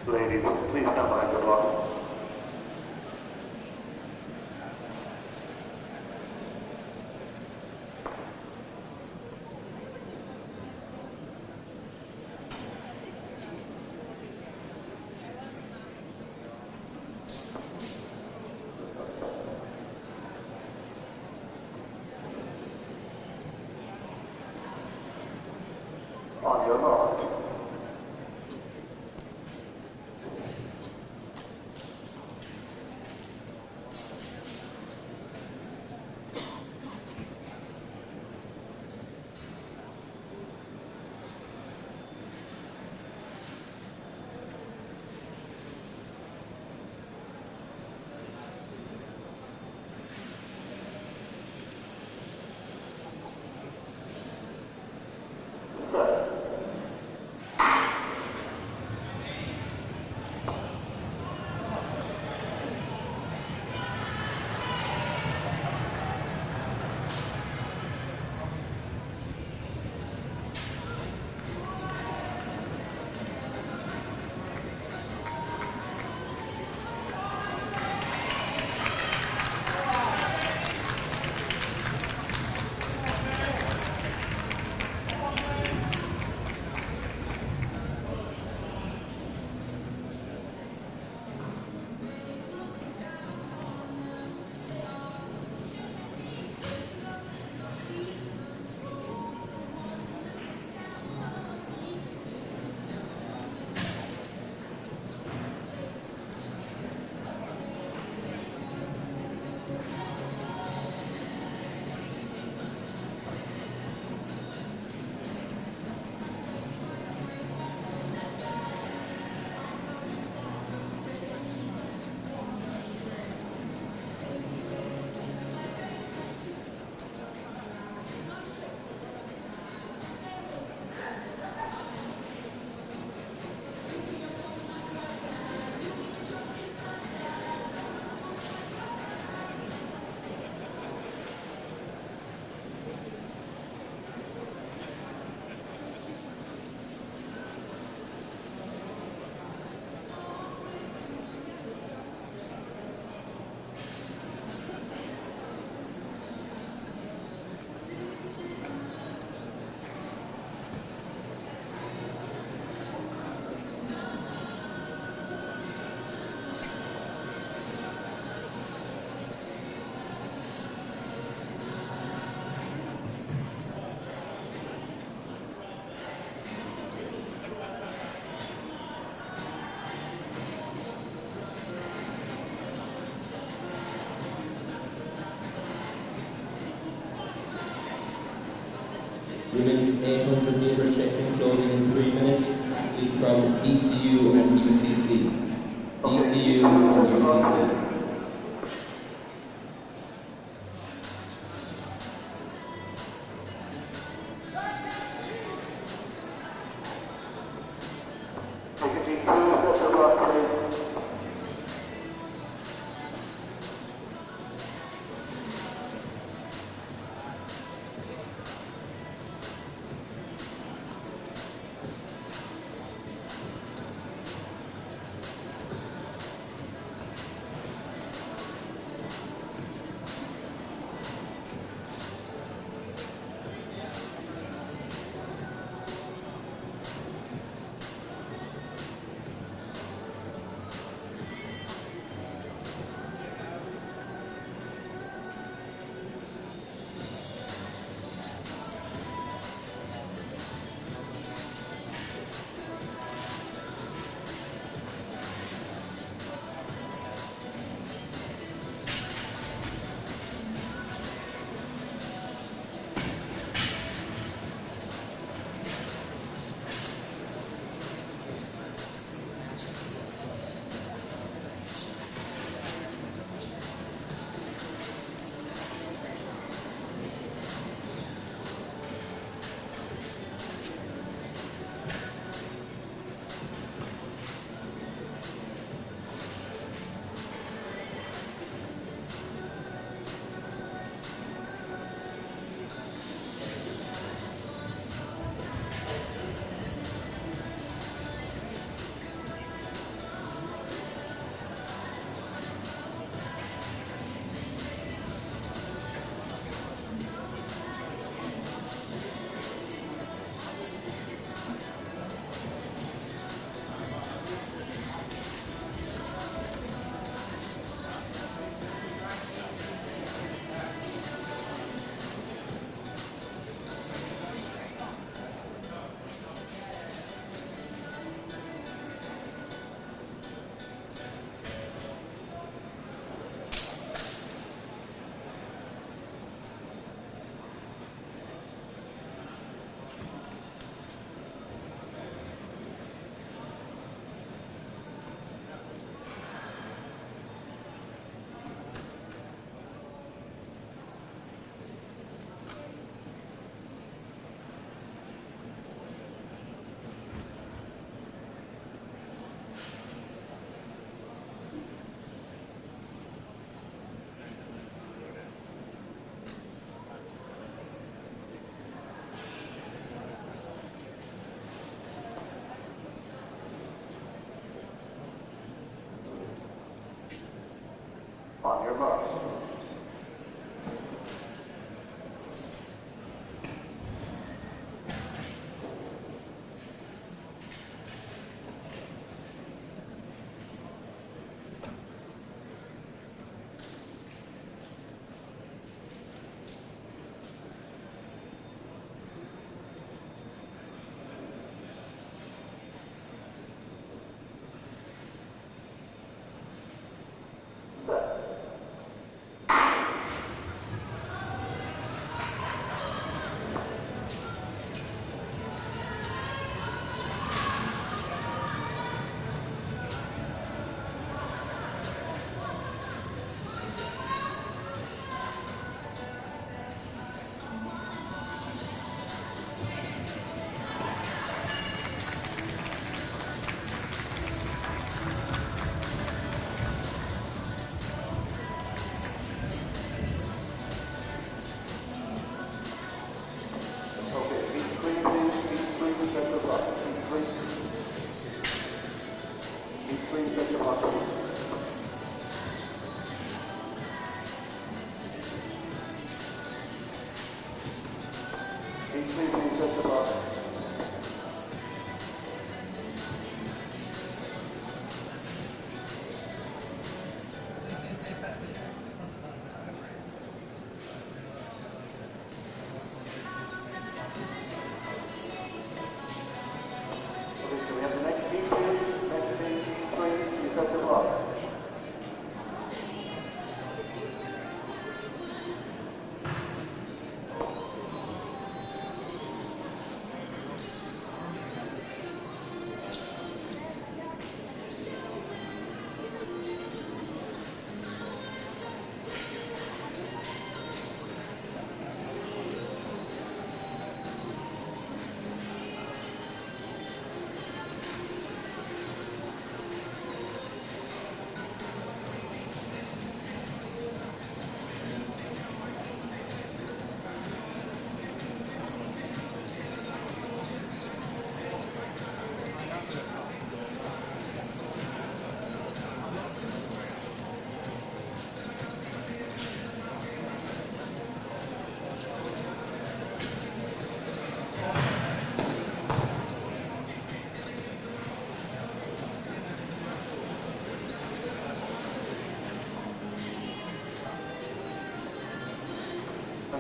Ladies, please come behind the block. On your mark. Women's 800 meter check-in closing in 3 minutes. Athletes from DCU and UCC. DCU and UCC. Take a deep breath, set the rock, please.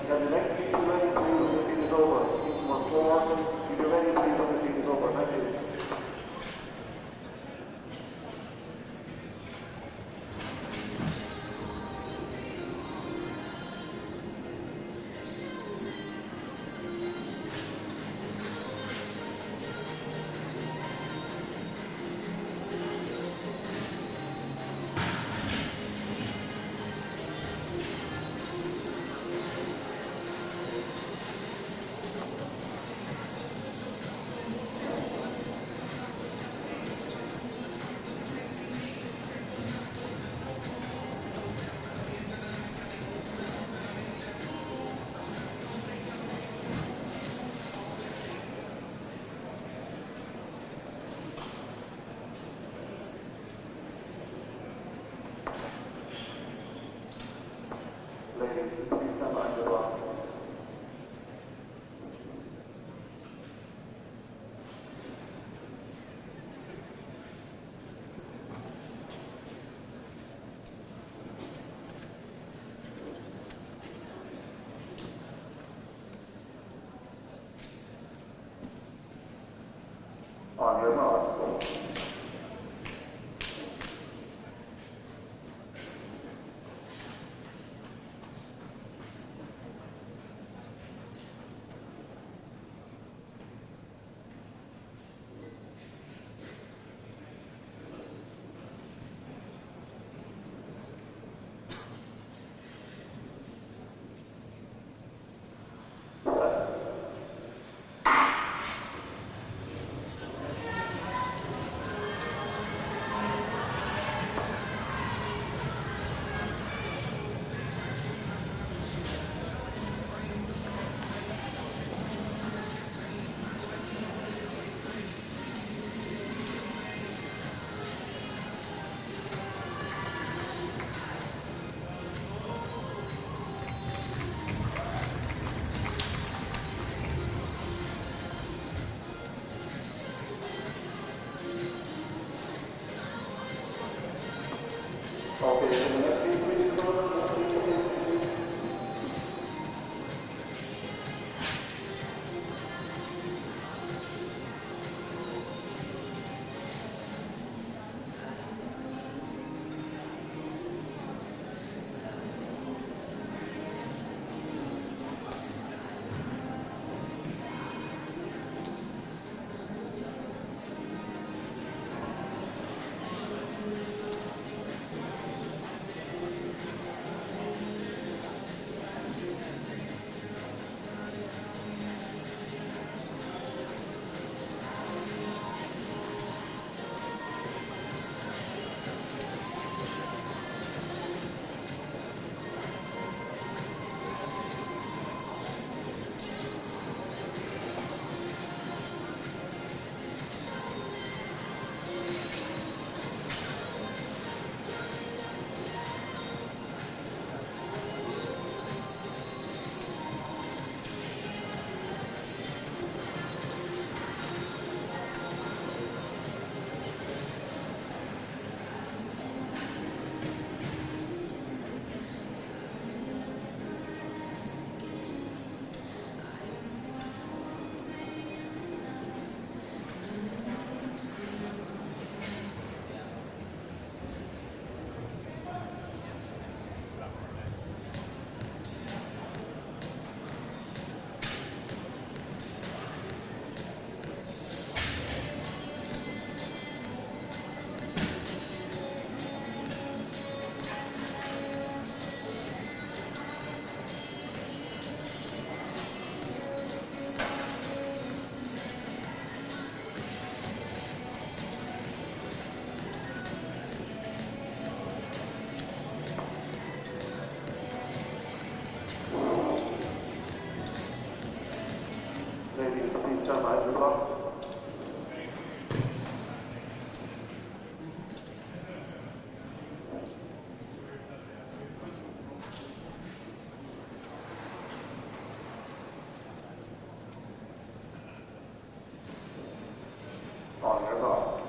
Then the next heat is ready, please, when the heat is over. Heat number 4, if you're ready, please, when the heat is over. Thank you. Ladies, please stand behind your box. On your mark. Okay, so the next heat, please, stand behind your box. On your box.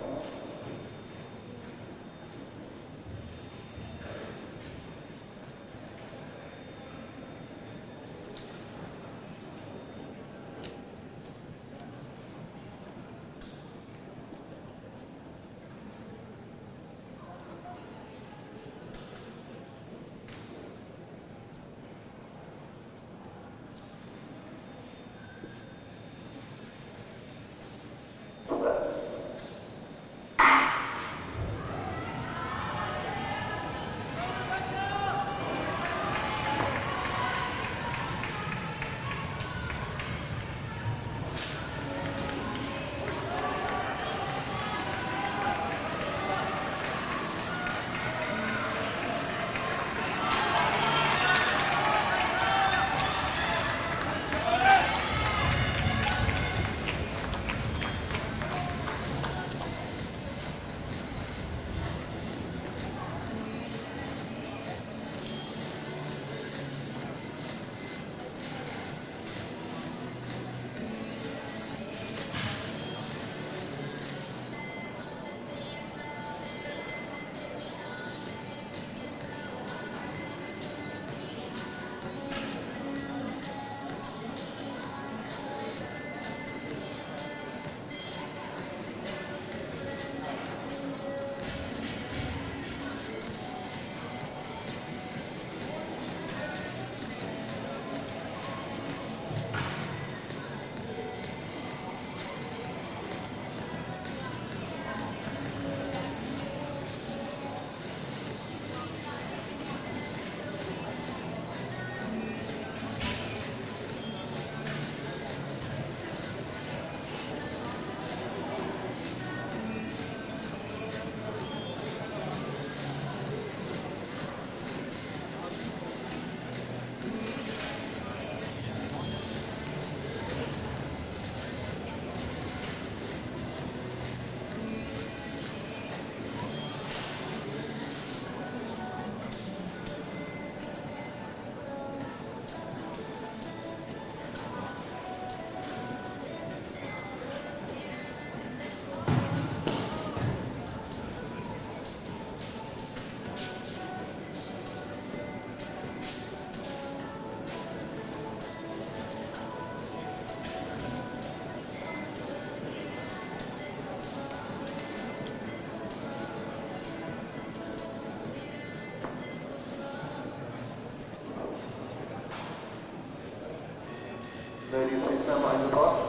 stand behind the bus.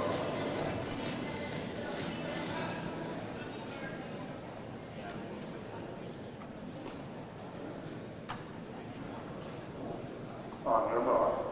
On your mark.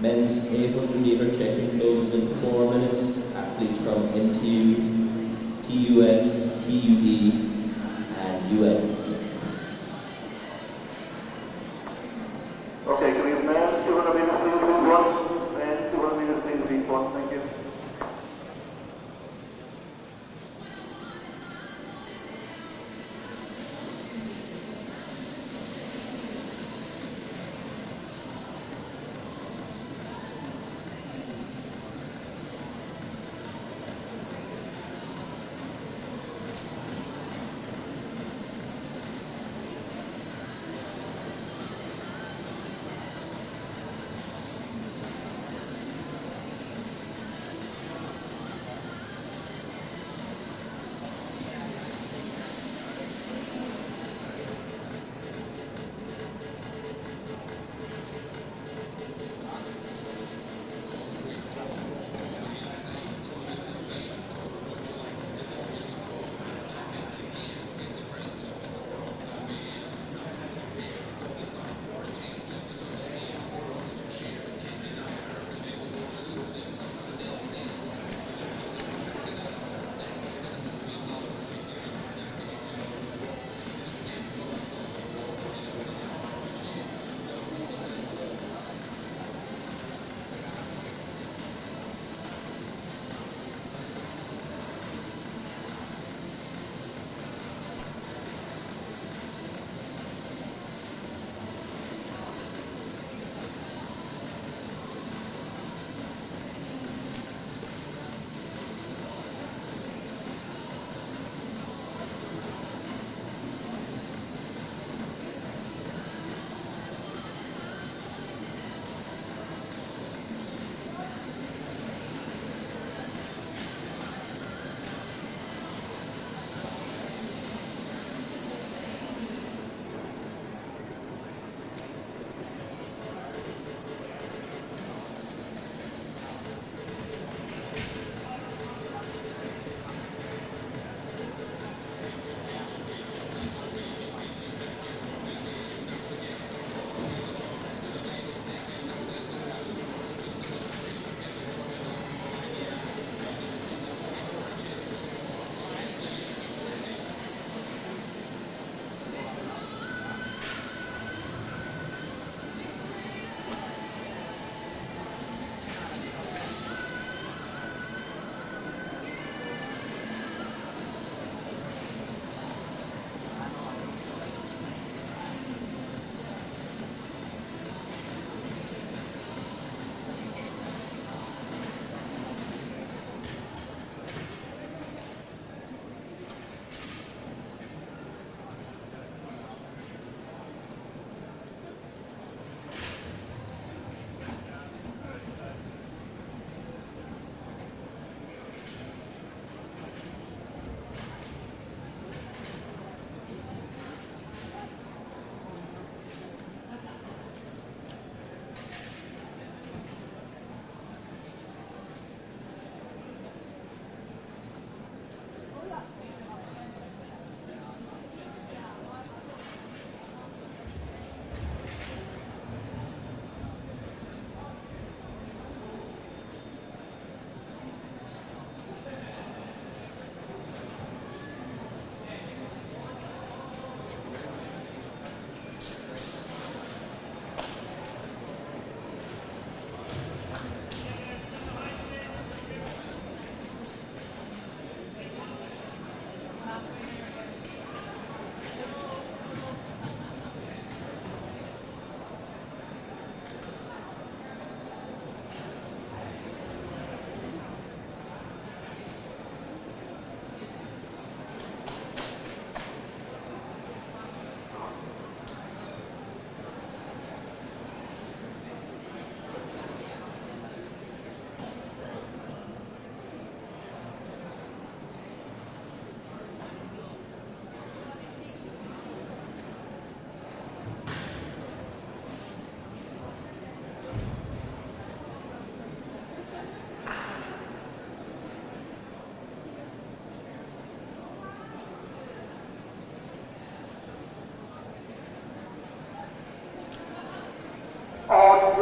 Men's 800 meter check-in closes in 4 minutes. Athletes from MTU, TUS, TUD, and UN. Okay, can we have men 200 meters please, lead one? Men 200 meters please, lead one, thank you.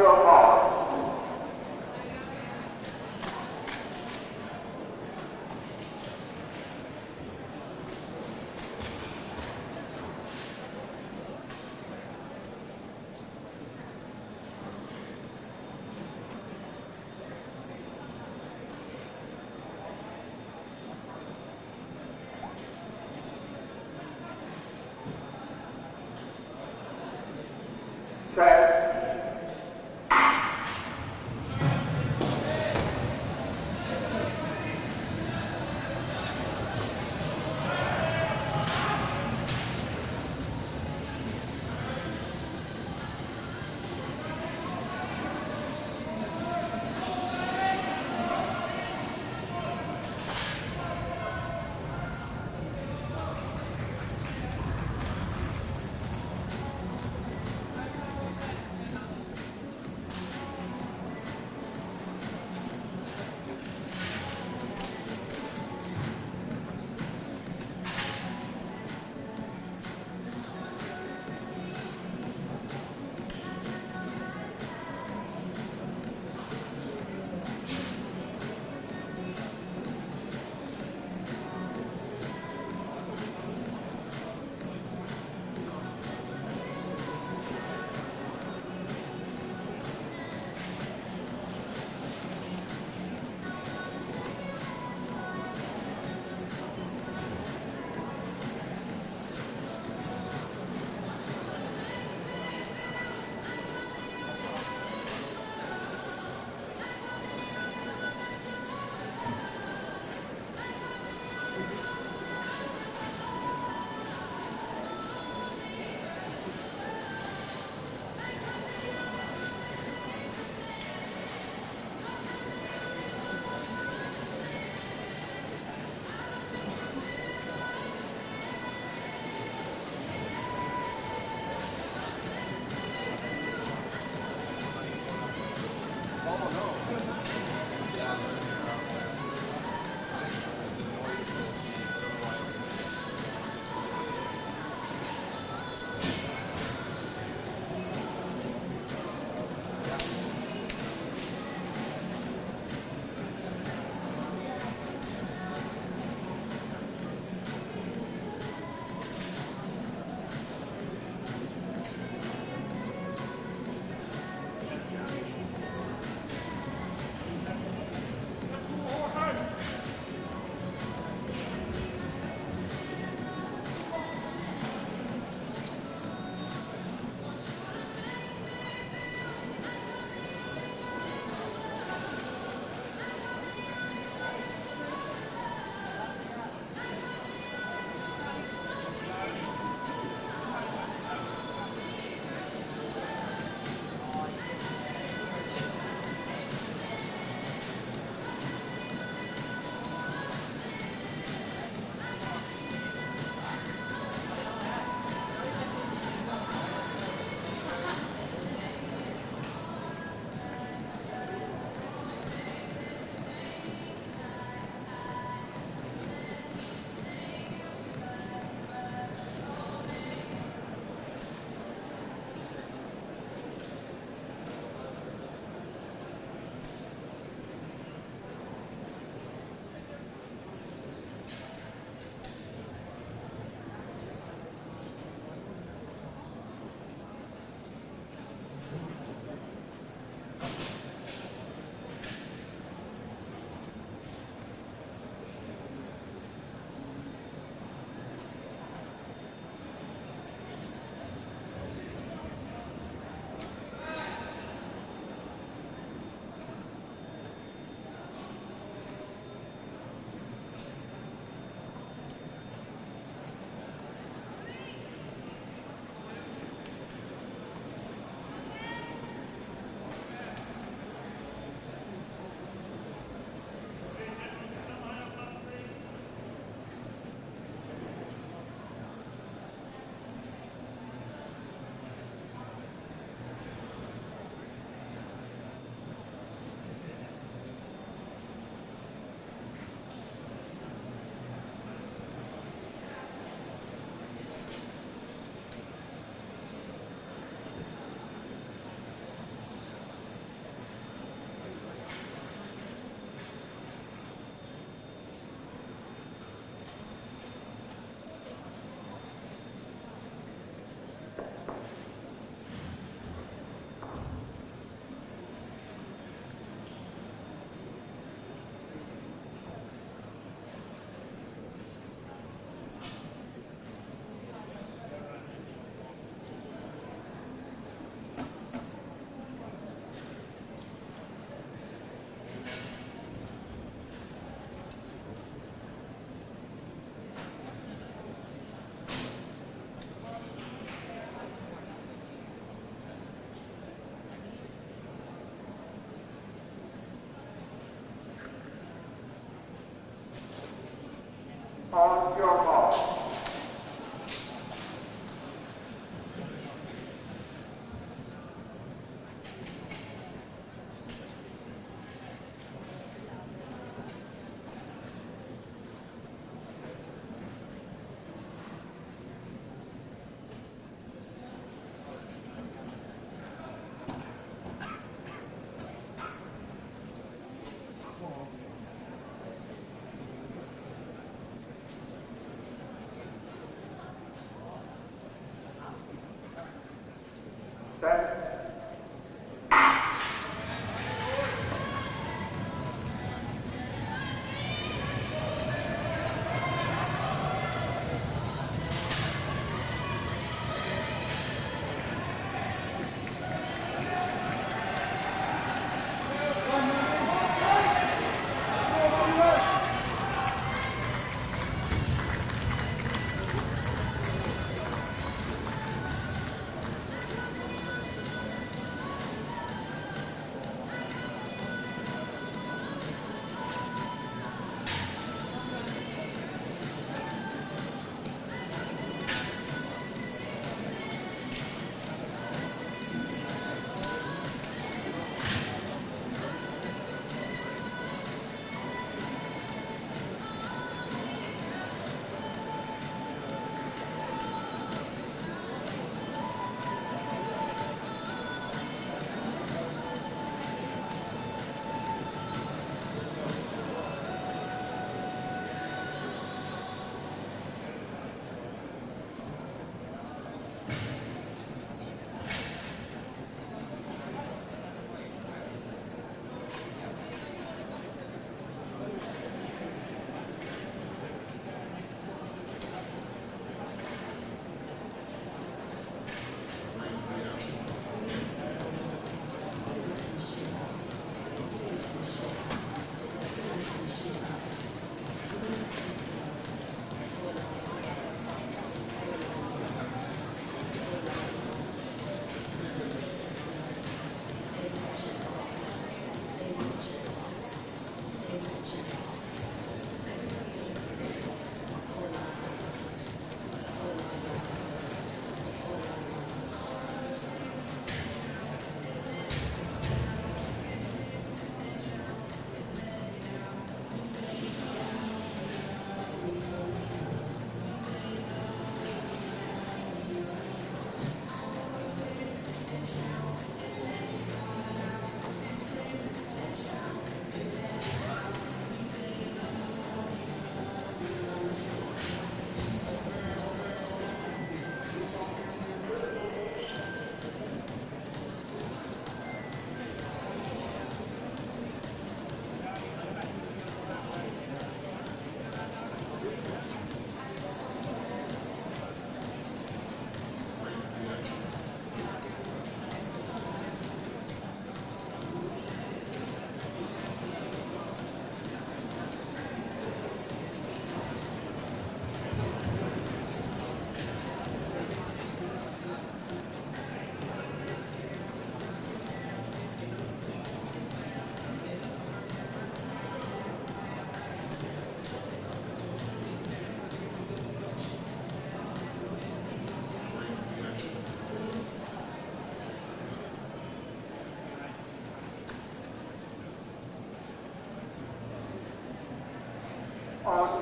your call. Set.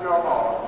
On your mark.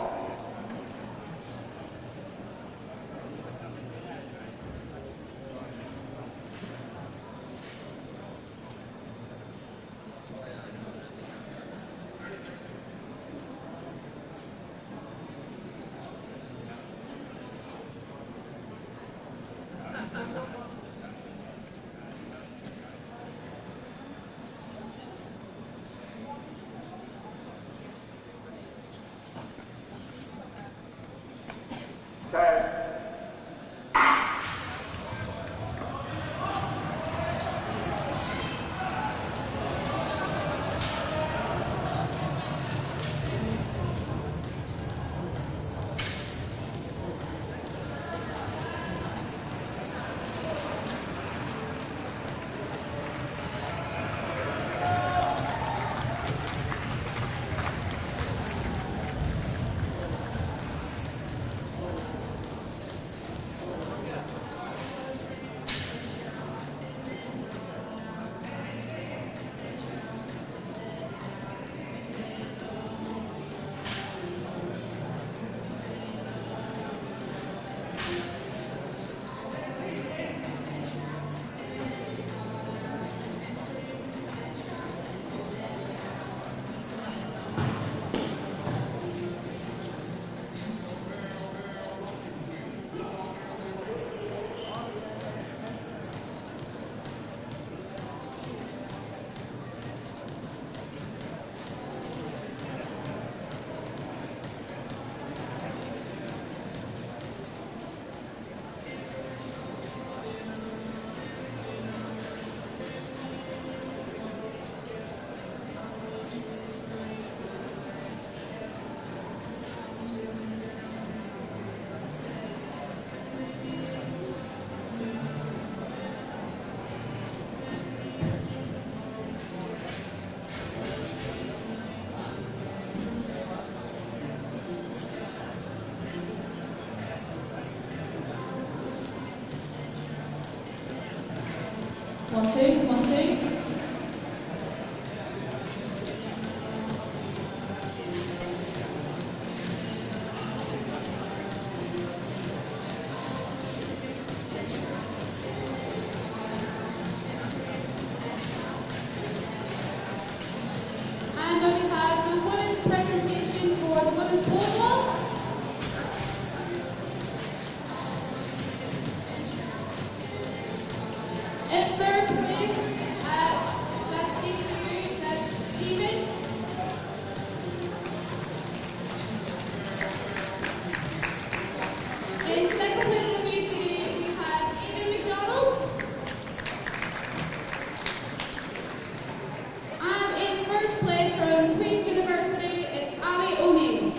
One, two, one, two. And now we have the women's presentation for the women's pole vault. In third place, that's DCU, that's Stephen. In second place from UCD, we have Amy McDonald. And in first place from Queen's University, it's Abby O'Neill.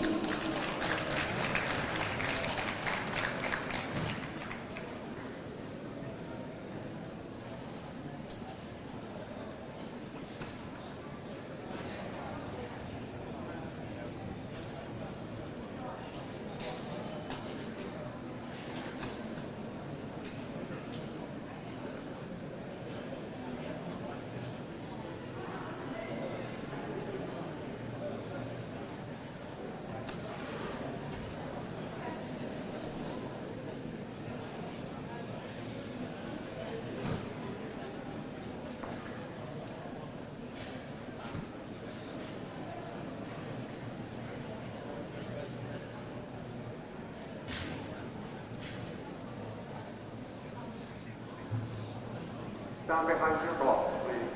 Stand behind your block, please.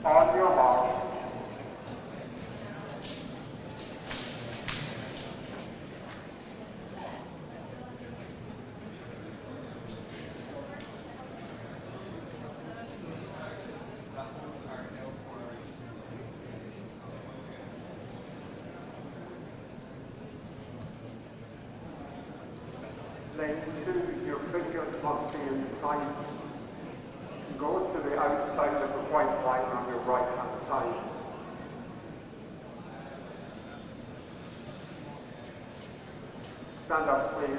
On your mark. Lane 2, your fingers must be in sight. Go to the outside of the white line on your right-hand side. Stand up, please.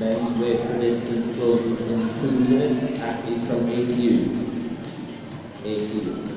Men's weight for distance closes in 2 minutes. Athletes from ATU. ATU.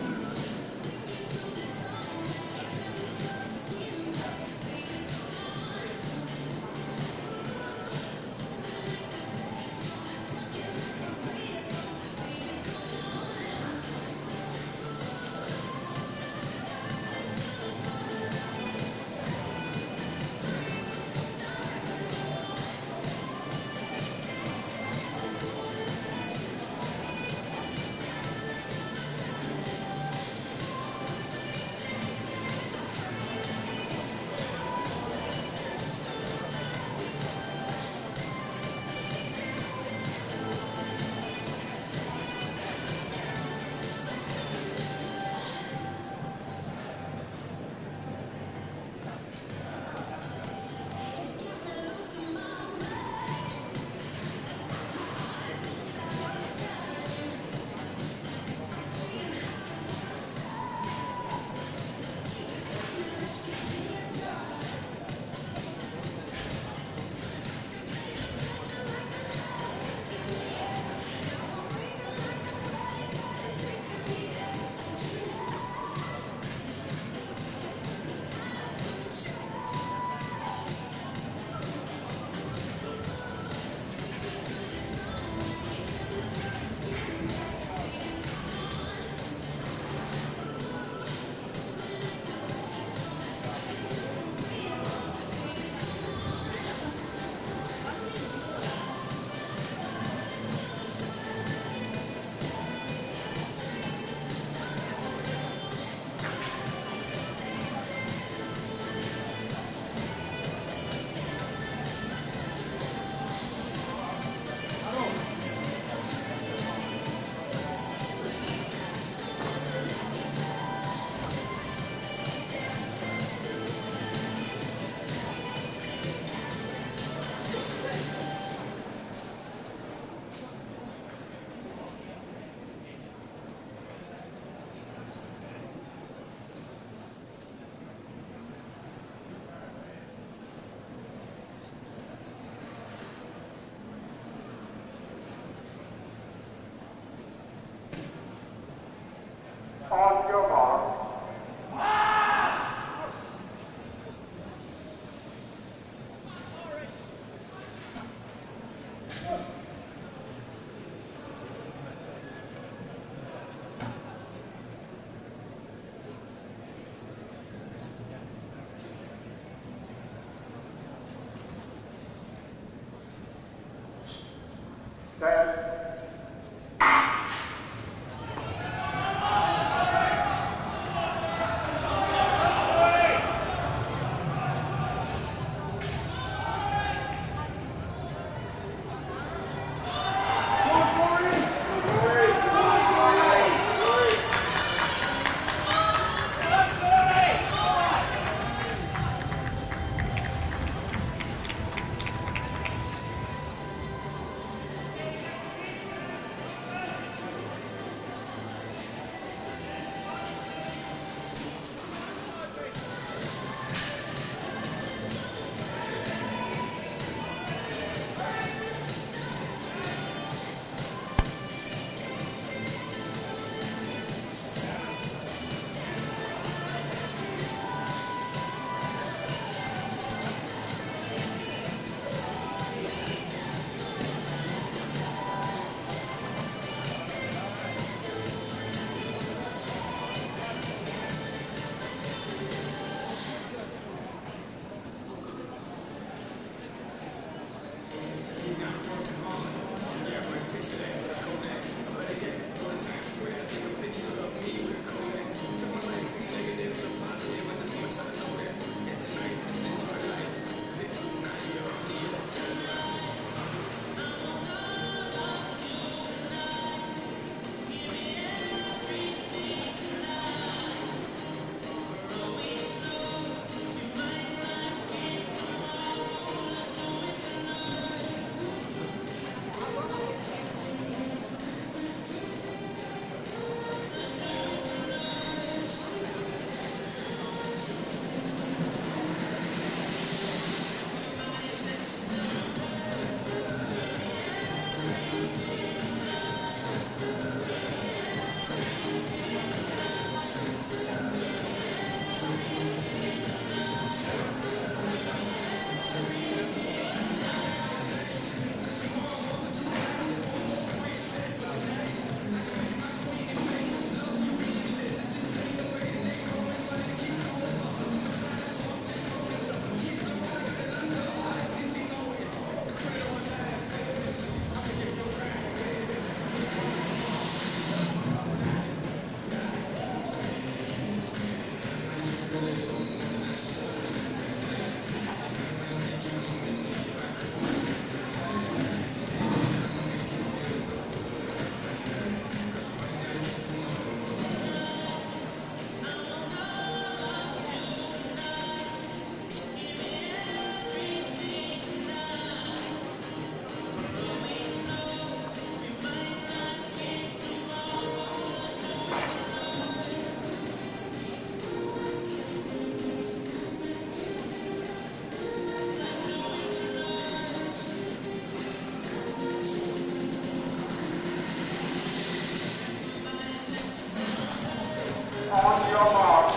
On your mark.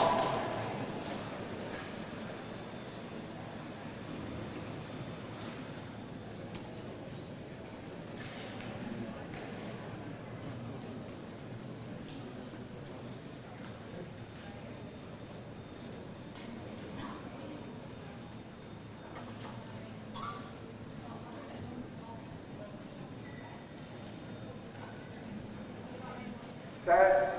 Set.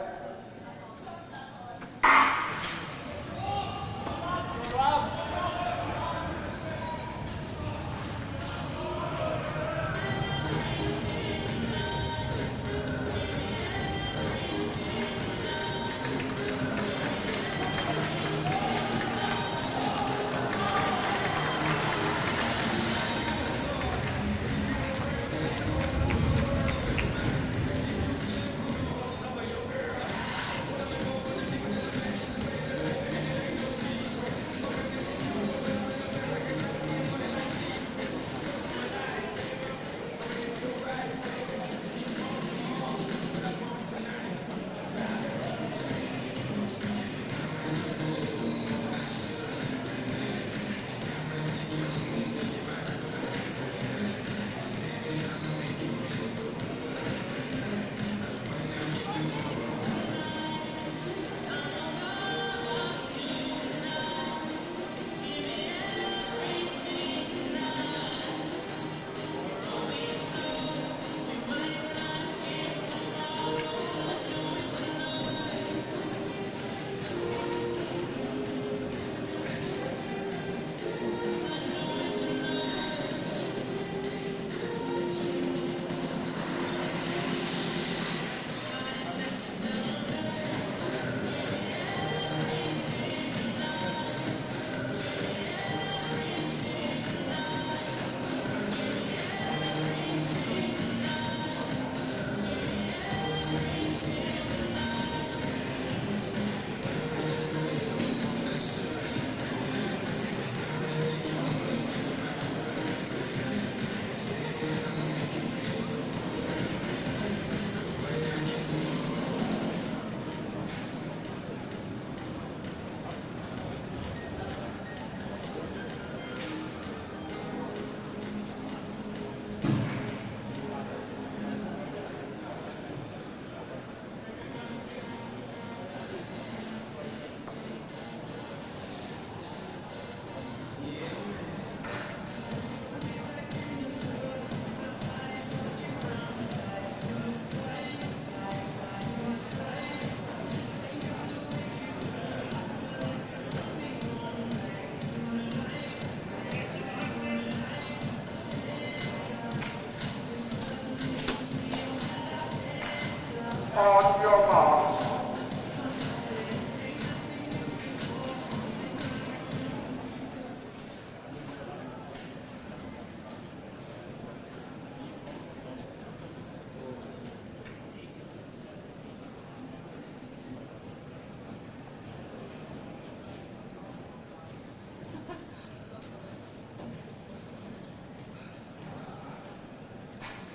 On your mark.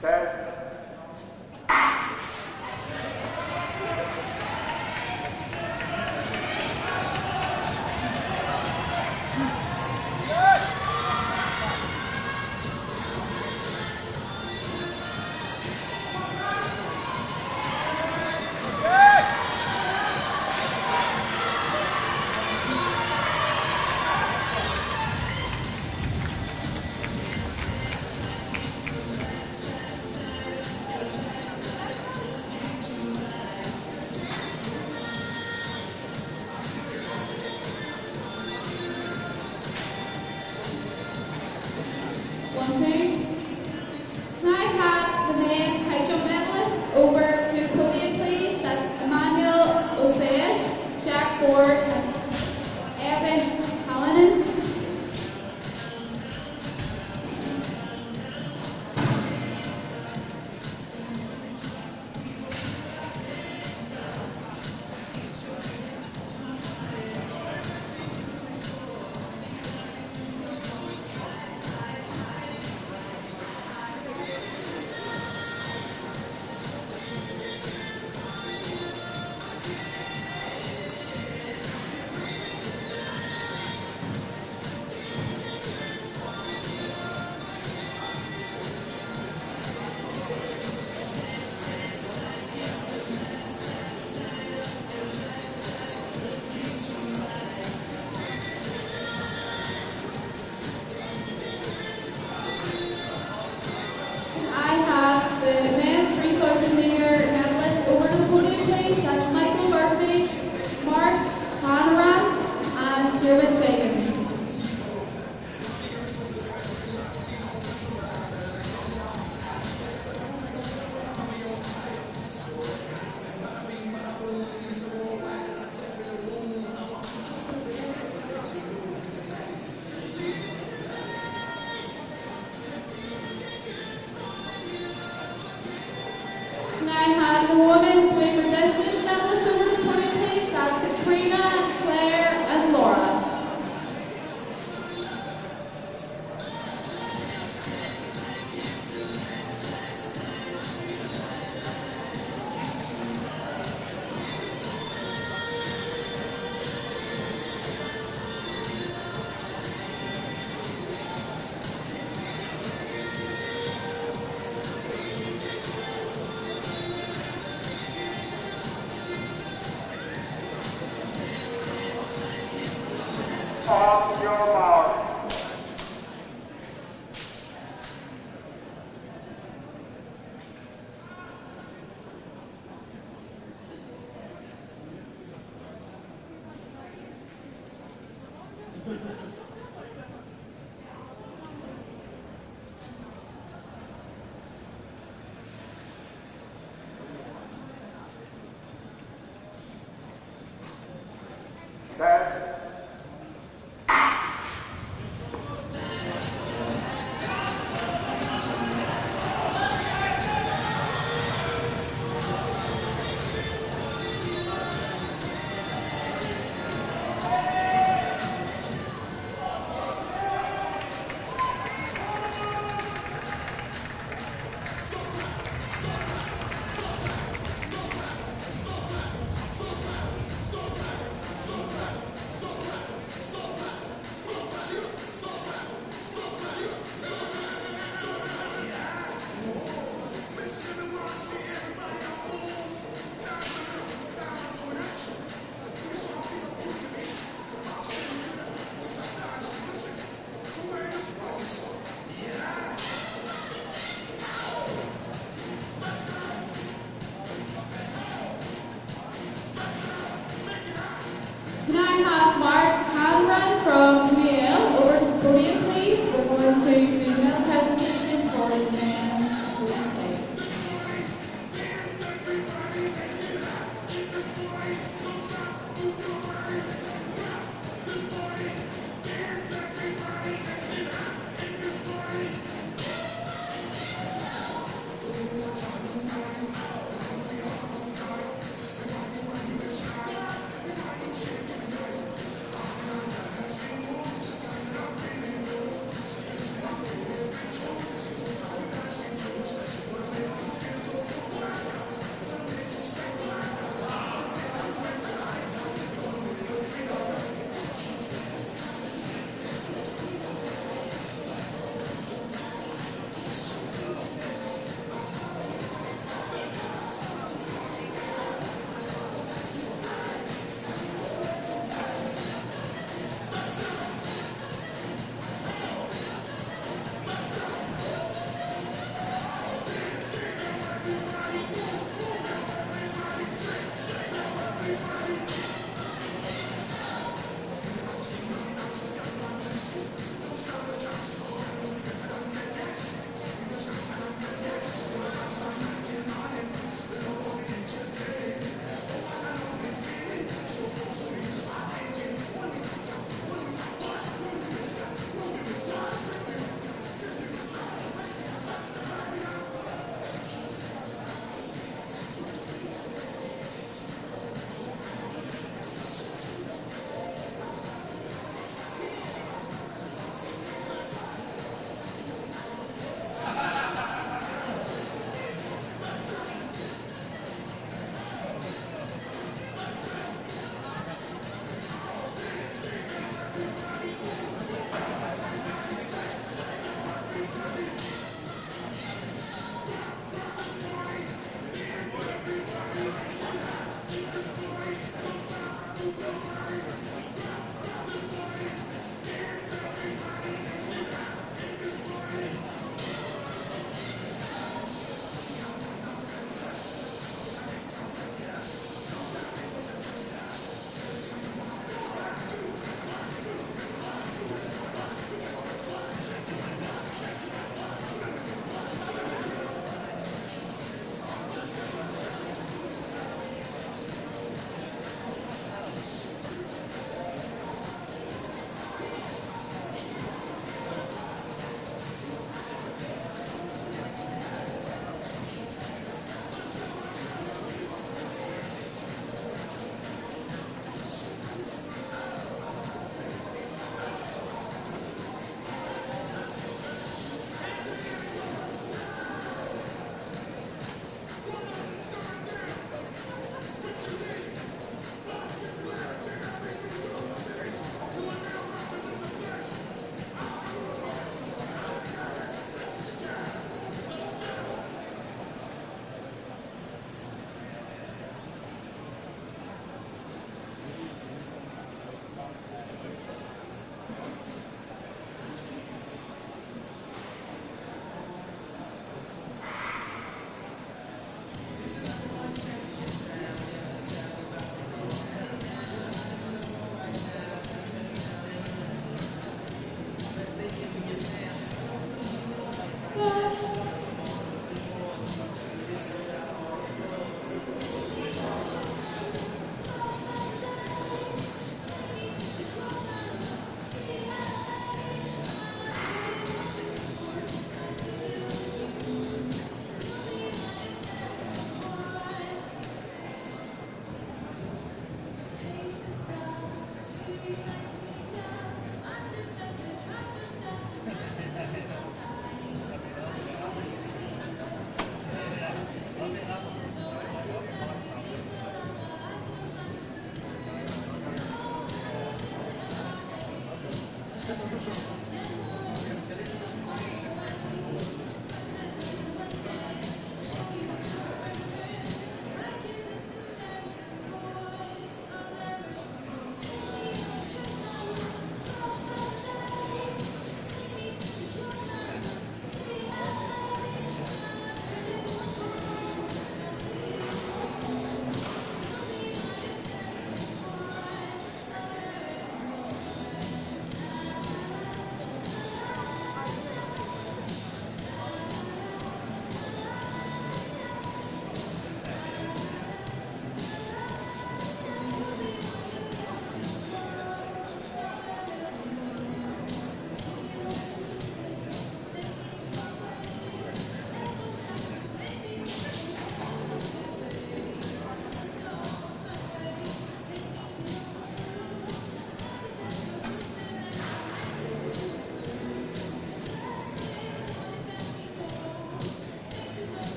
Set. Can I have the men's high jump medalists over to the podium, please? That's Emmanuel Osais, Jack Ford, and Evan Hallinan. You're mistaken. Can I have the women's weight for distance medalists over to the podium, please? That's Katrina, Claire, and Laura. On your mark. Set. Can I have Mark Hanran from Camille over to the podium, please? We're going to do the medal presentation for the men's relay.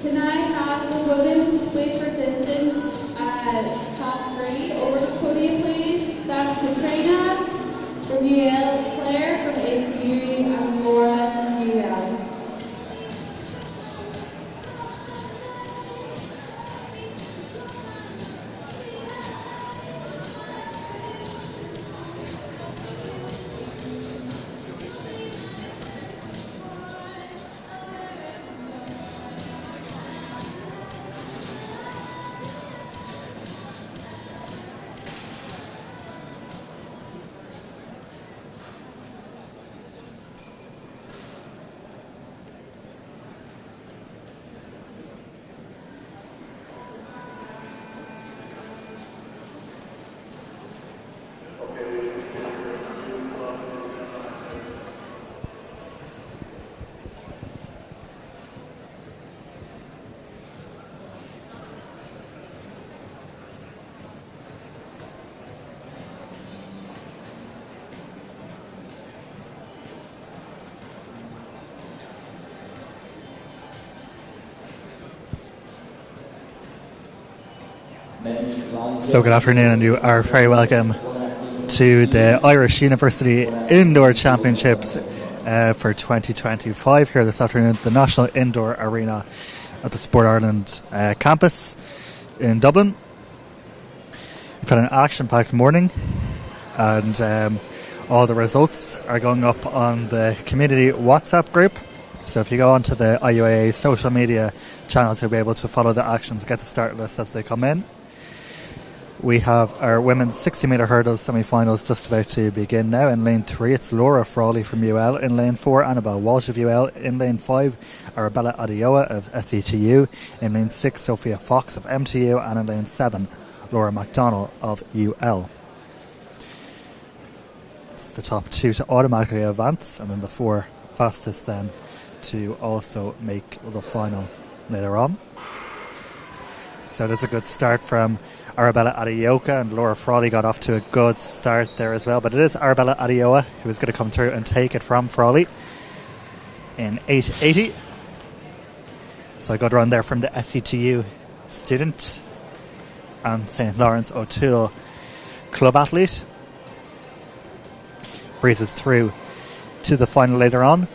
Can I have the women's weight for distance top three over the podium, please? That's Katrina from UL, Claire from ATU, and Laura from UL. So good afternoon, and you are very welcome to the Irish University Indoor Championships for 2025 here this afternoon at the National Indoor Arena at the Sport Ireland campus in Dublin. We've had an action-packed morning, and all the results are going up on the community WhatsApp group. So if you go onto the IUAA social media channels, you'll be able to follow the actions, get the start list as they come in. We have our women's 60-metre hurdles semi-finals just about to begin now. In lane 3, it's Laura Frawley from UL. In lane 4, Annabelle Walsh of UL. In lane 5, Arabella Adeola of SETU. In lane 6, Sophia Fox of MTU. And in lane 7, Laura MacDonald of UL. It's the top 2 to automatically advance, and then the 4 fastest then to also make the final later on. So there's a good start from Arabella Adeoka, and Laura Frawley got off to a good start there as well. But it is Arabella Adeola who is going to come through and take it from Frawley in 8:80. So a good run there from the SCTU student and St. Lawrence O'Toole club athlete. Breezes through to the final later on.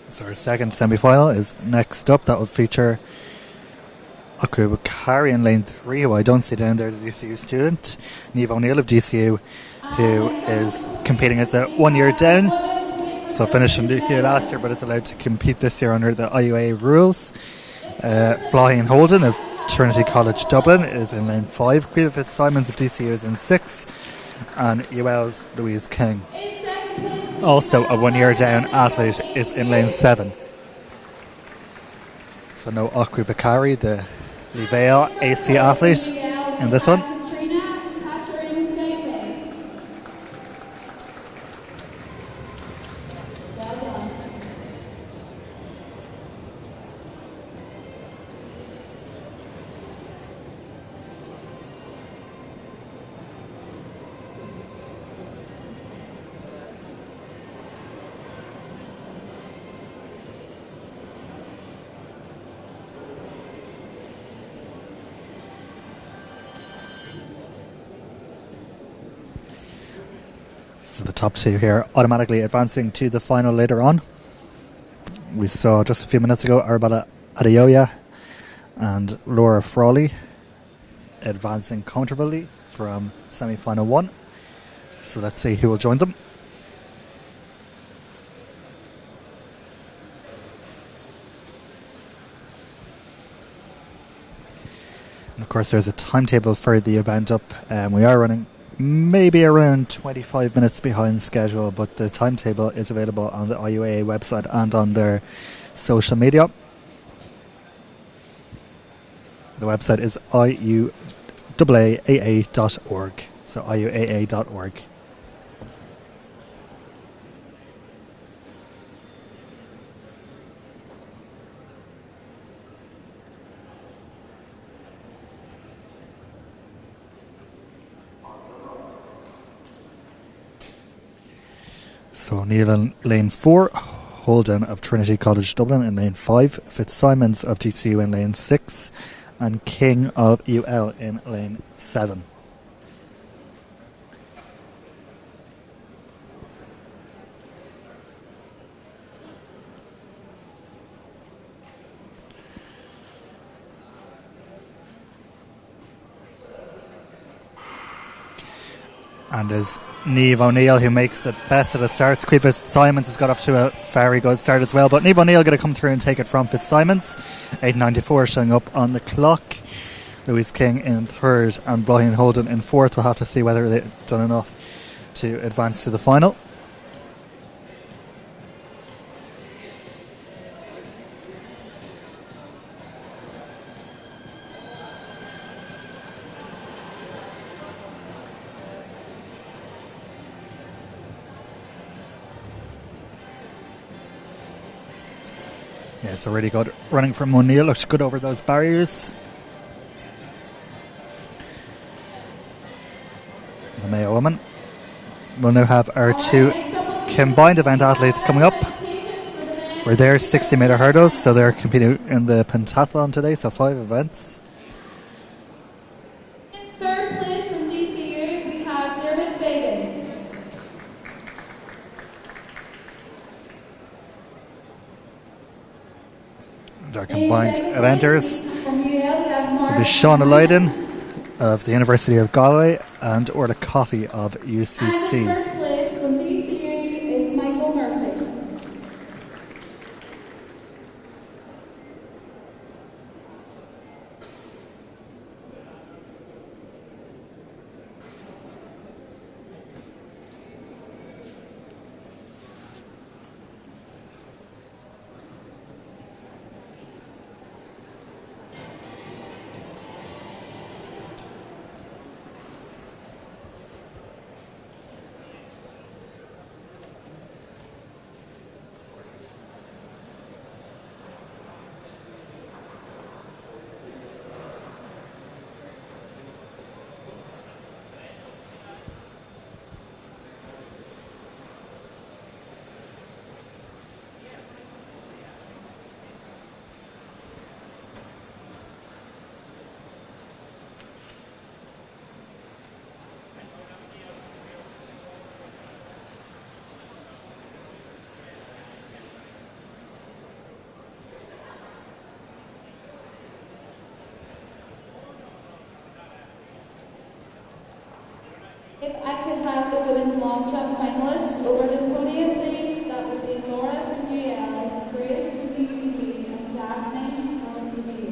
So our second semi-final is next up. That will feature Akru Bakari in lane 3, who I don't see down there, the DCU student. Niamh O'Neill of DCU, who is competing as a 1 year down. So finished in DCU last year, but is allowed to compete this year under the IUA rules. Blaine Holden of Trinity College Dublin is in lane 5. Quiva Fitzsimons of DCU is in 6. And UL's Louise King, also a 1 year down athlete, is in lane 7. So no Akru Bakari, the Leavale AC athlete, in this one. So the top 2 here automatically advancing to the final later on. We saw just a few minutes ago Arabella Adeoya and Laura Frawley advancing comfortably from semi-final 1. So let's see who will join them. And of course there's a timetable for the event up. We are running maybe around 25 minutes behind schedule, but the timetable is available on the IUAA website and on their social media. The website is iuaa.org, so iuaa.org. So O'Neill in lane 4, Holden of Trinity College Dublin in lane 5, Fitzsimons of TCU in lane 6, and King of UL in lane 7. And there's Niamh O'Neill who makes the best of the starts. Fitzsimons has got off to a very good start as well, but Niamh O'Neill going to come through and take it from Fitzsimons. 8:94 showing up on the clock. Louise King in 3rd and Blaine Holden in 4th. We'll have to see whether they've done enough to advance to the final. Yeah, so really good running from O'Neill. Looks good over those barriers. The Mayo women. We'll now have our two combined event athletes coming up. We're there 60 metre hurdles, so they're competing in the pentathlon today, so 5 events. In third place from DCU, we have Dermot Fagan. Our combined eventers From UL, we have Mark will be Shauna Lydon of the University of Galway and Orla Coffey of UCC. And in first place from DCU, it's Michael Murphy. If I could have the women's long jump finalists over to the podium, please, that would be Laura from UL, Grace from UCC, and Daphne from DCU.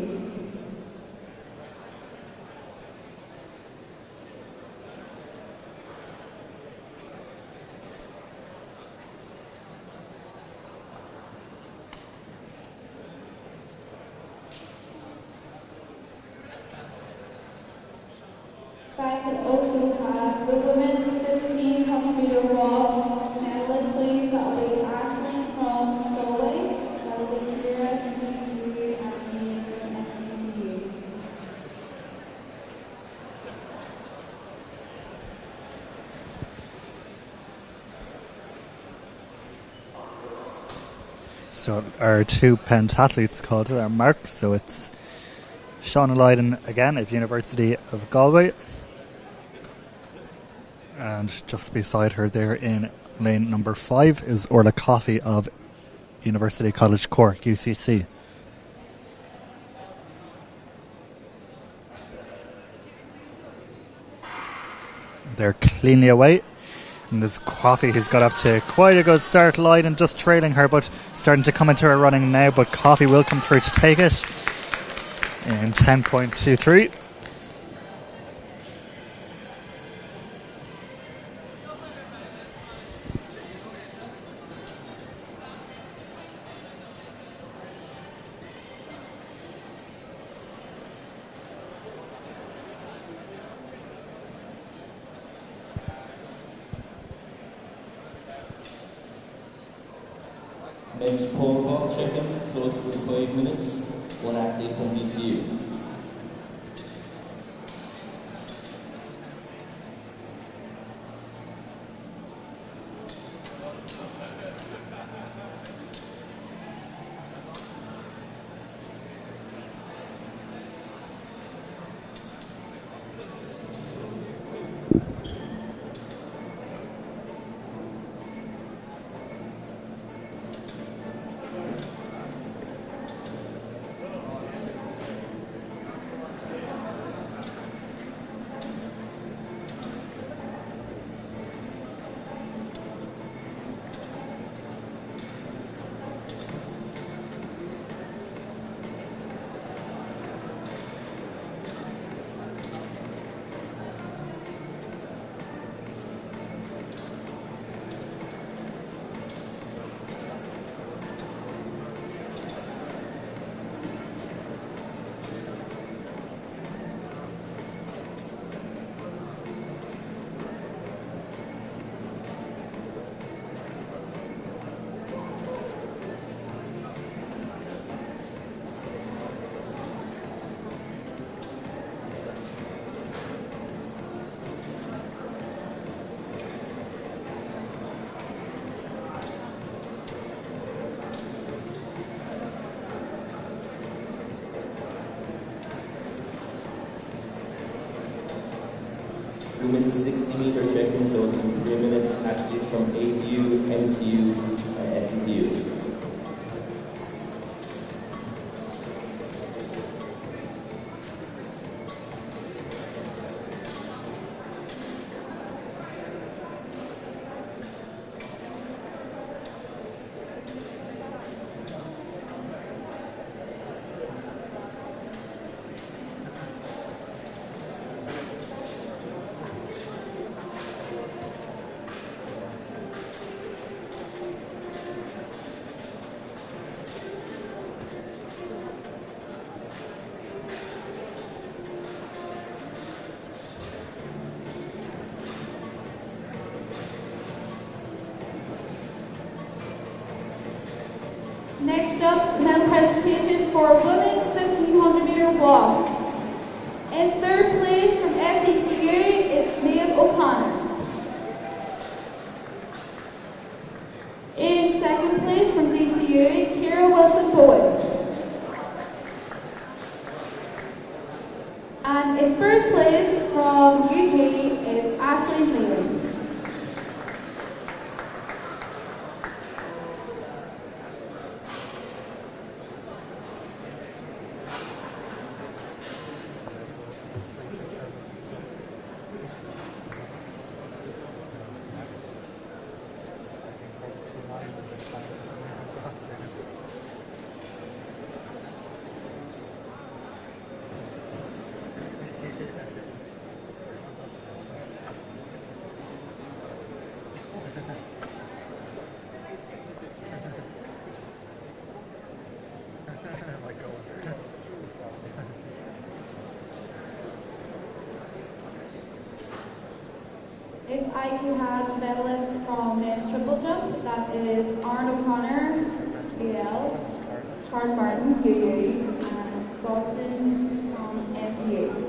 If I could also have the women's 1500 meter wall medalist, please. That will be Ashley from Galway. That will be Kira from DCU and me from XCTU. So our two pentathletes called to their mark. So it's Shauna Lydon again of University of Galway. And just beside her there in lane number 5 is Orla Coffey of University College Cork, UCC. They're cleanly away. And there's Coffey who's got up to quite a good start. Lydon just trailing her, but starting to come into her running now. But Coffey will come through to take it in 10.23. Men's pole vault check-in, closes in 5 minutes. One athlete from DCU. women's 60-meter check-in closes in 3 minutes. Athletes from ATU, MTU, and SETU. Next up, medal presentations for women's 1500-meter walk. In third place from SETU, it's Niamh O'Connor. In second place from DCU, Ciara Wilson-Boyd. And in first place from UG, it's Ashley Nealon. If I could have medalists from men's triple jump, that is Aaron O'Connor, UL, Charles Martin, UU, and Boston from NTU.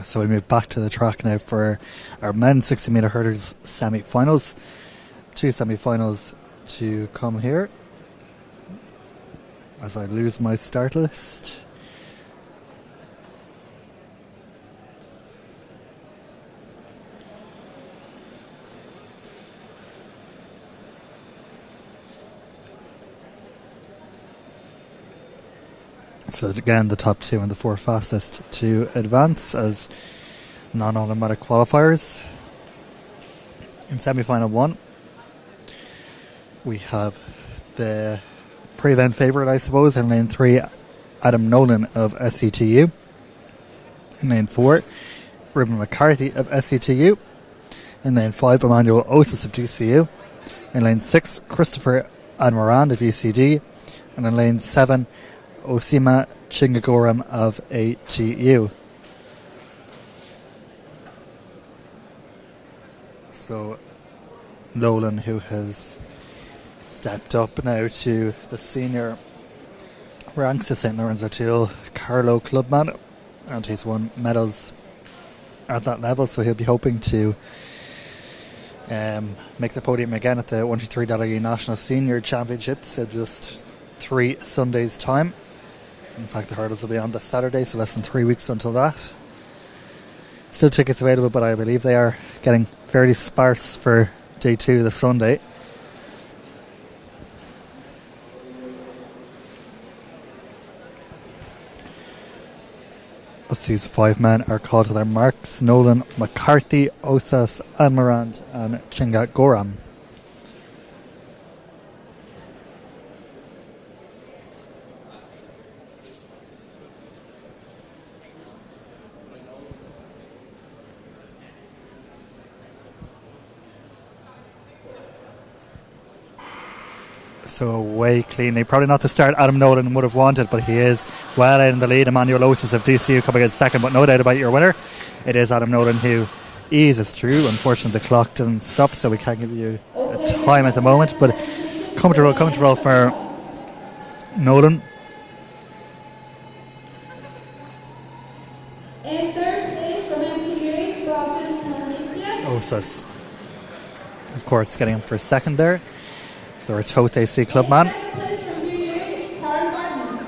So we move back to the track now for our men's 60-meter hurdles semi-finals. 2 semi-finals to come here. As I lose my start list. So again, the top 2 and the 4 fastest to advance as non-automatic qualifiers. In semi-final 1, we have the pre-event favourite, I suppose, in lane 3, Adam Nolan of SETU. In lane 4, Ruben McCarthy of SETU. In lane 5, Emmanuel Osis of DCU. In lane 6, Christopher Admirand of UCD. And in lane 7, Osima Chingagoram of ATU. So Nolan, who has stepped up now to the senior ranks of St. Lawrence O'Toole, Carlow clubman, and he's won medals at that level, so he'll be hoping to make the podium again at the 123 National Senior Championships in just 3 Sundays' time. In fact, the hurdles will be on this Saturday, so less than 3 weeks until that. Still tickets available, but I believe they are getting fairly sparse for day 2 this Sunday. These 5 men are called to their marks: Nolan, McCarthy, Osas, Almirand and Chinga Goram. So away cleanly. Probably not the start Adam Nolan would have wanted, but he is well out in the lead. Emmanuel Osas of DCU coming in second, but no doubt about your winner. It is Adam Nolan who eases through. Unfortunately, the clock didn't stop, so we can't give you a time at the moment, but comfortable for Nolan. In third place from MTU, Brogdon Valencia. Osas, of course, getting him for second there. The Ratoath AC clubman. In second place from UU, Karen Barton.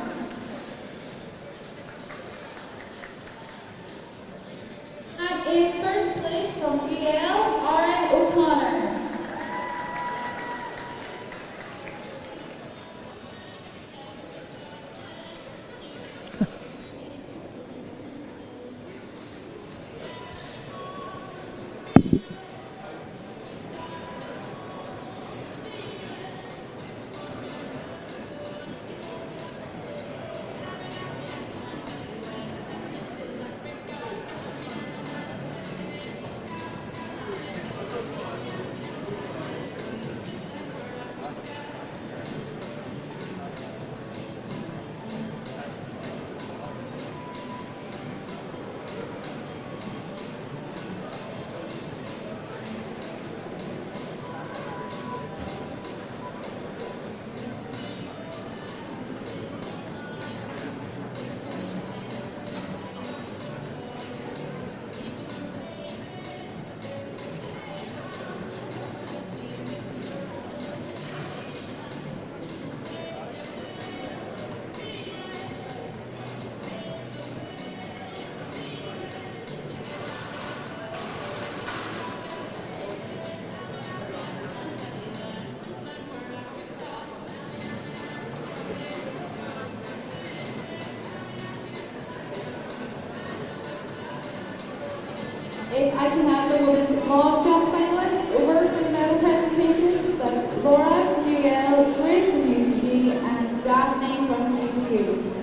And in first place from VL, Aaron O'Connor. If I can have the women's long jump finalists over for the medal presentations, that's Laura Muriel, Grace from UCD, and Daphne from UCU.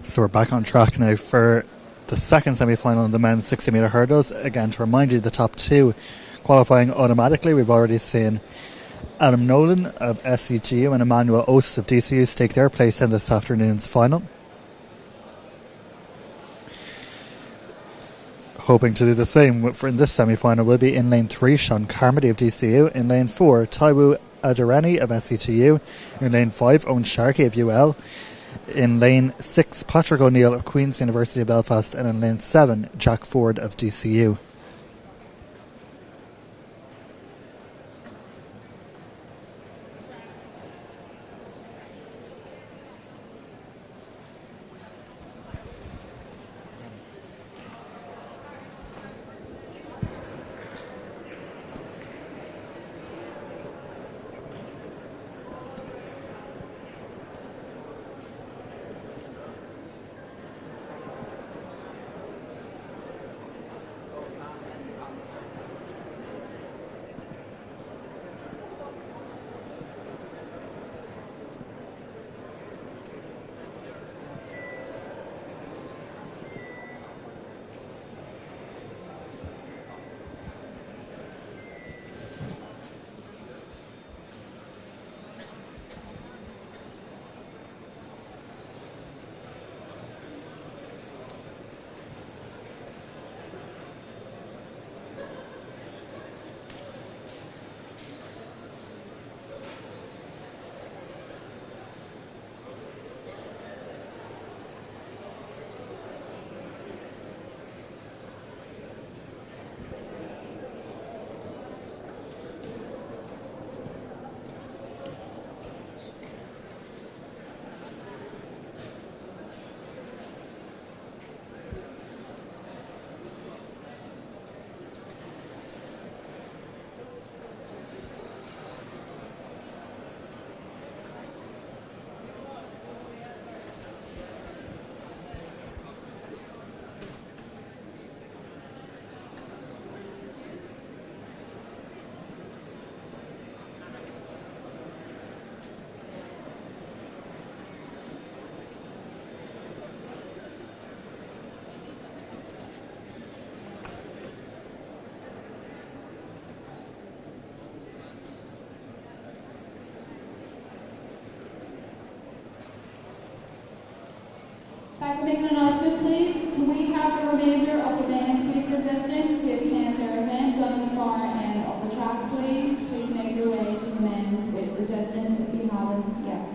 So we're back on track now for the second semi-final in the men's 60-metre hurdles. Again, to remind you, the top 2 qualifying automatically. We've already seen Adam Nolan of SCTU and Emmanuel Osas of DCU stake their place in this afternoon's final. Hoping to do the same in this semi-final will be in lane 3, Sean Carmody of DCU. In lane 4, Taiwo Adirani of SCTU. In lane 5, Owen Sharkey of UL. In lane 6, Patrick O'Neill of Queen's University of Belfast. And in lane 7, Jack Ford of DCU. to make an announcement, please. Can we have the remainder of the men's weight resistance to attend their event down the far end of the track, please? Please make your way to the men's weight resistance if you haven't yet.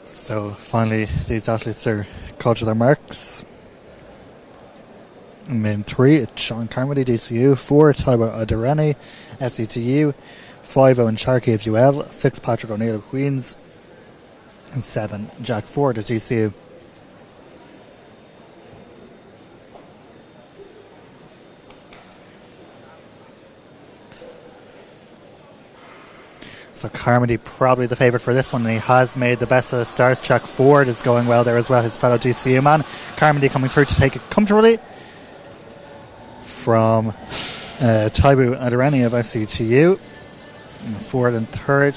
So finally, these athletes are called to their marks. In 3, it's Sean Carmody, DCU. 4, Taiwo Adireni, SETU. 5, Owen Sharkey of UL. 6, Patrick O'Neill of Queen's. And 7, Jack Ford of DCU. So Carmody probably the favourite for this one, and he has made the best of the stars. Jack Ford is going well there as well, his fellow DCU man. Carmody coming through to take it comfortably from Taiwo Adireni of SETU. And Ford in third.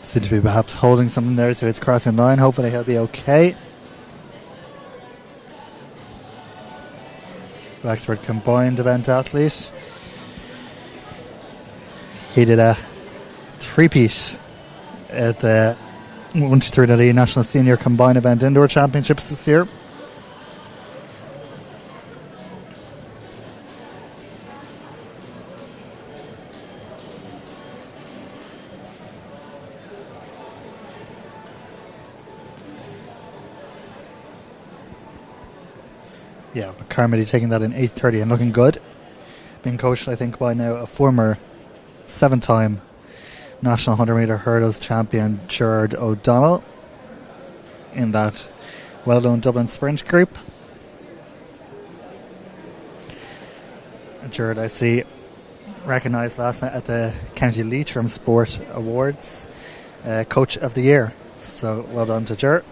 Seems to be perhaps holding something there to his crossing line. Hopefully he'll be okay. Wexford combined event athlete. He did a three-piece at the 123 National Senior Combined Event Indoor Championships this year. Yeah, but Carmody taking that in 8:30 and looking good. Being coached, I think, by now a former 7-time National 100 metre hurdles champion Gerard O'Donnell in that well-known Dublin sprint group. Gerard, I see, recognised last night at the County Leitrim Sport Awards Coach of the Year. So well done to Gerard.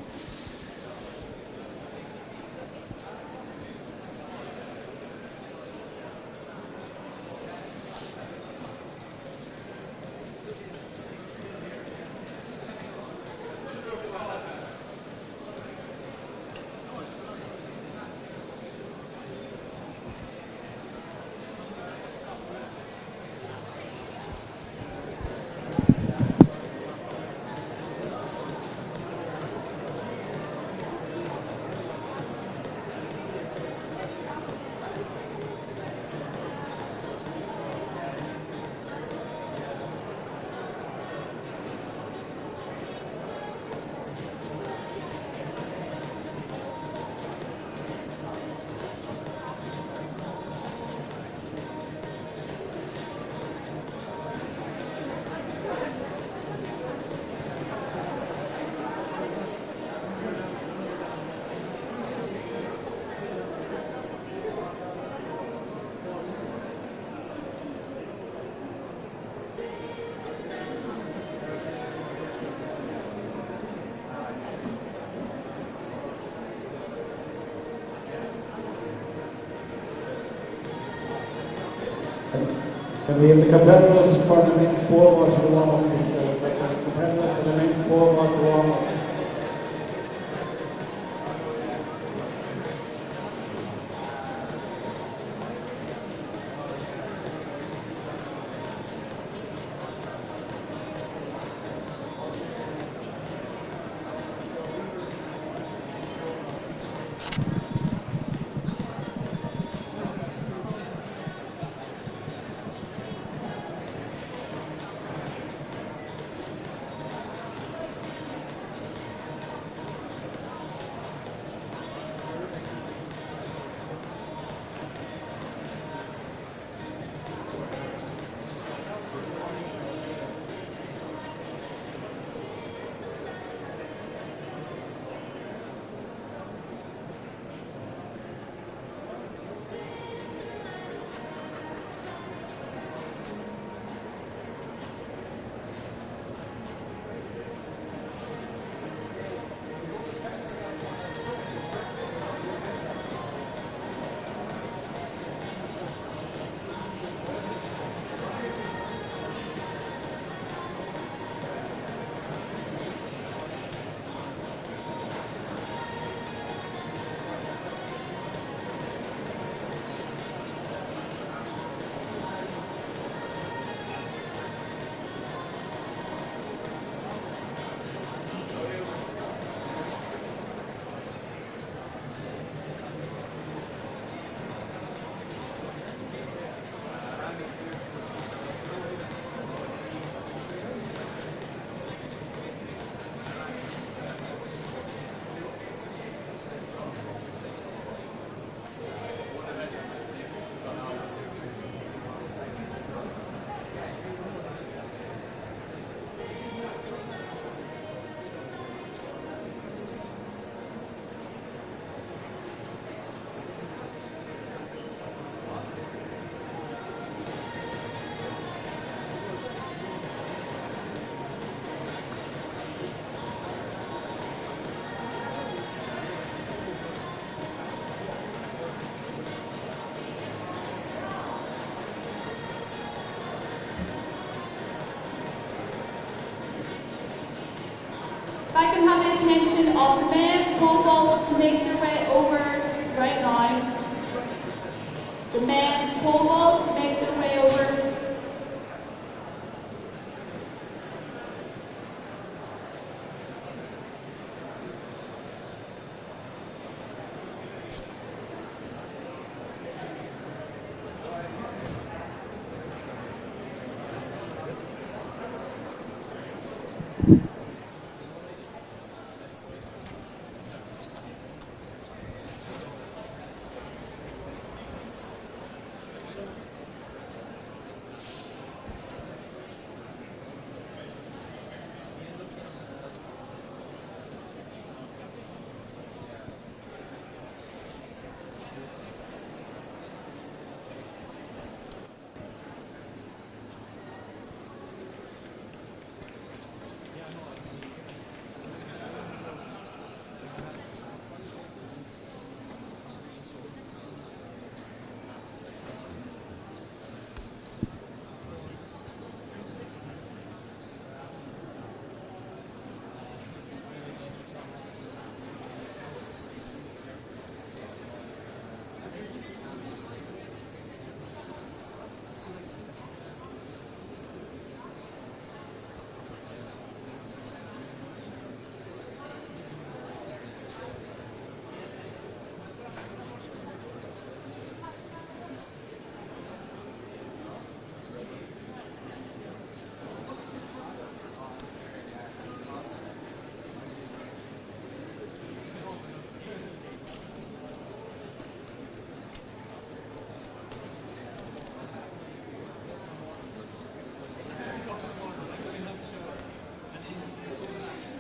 Can we have the competitors for the next 4 watch to warm up, please? Competitors for the next 4 watch to warm up. If I can have the attention of the men's pole vault to make their way over right now. The men's pole vault to make their way over.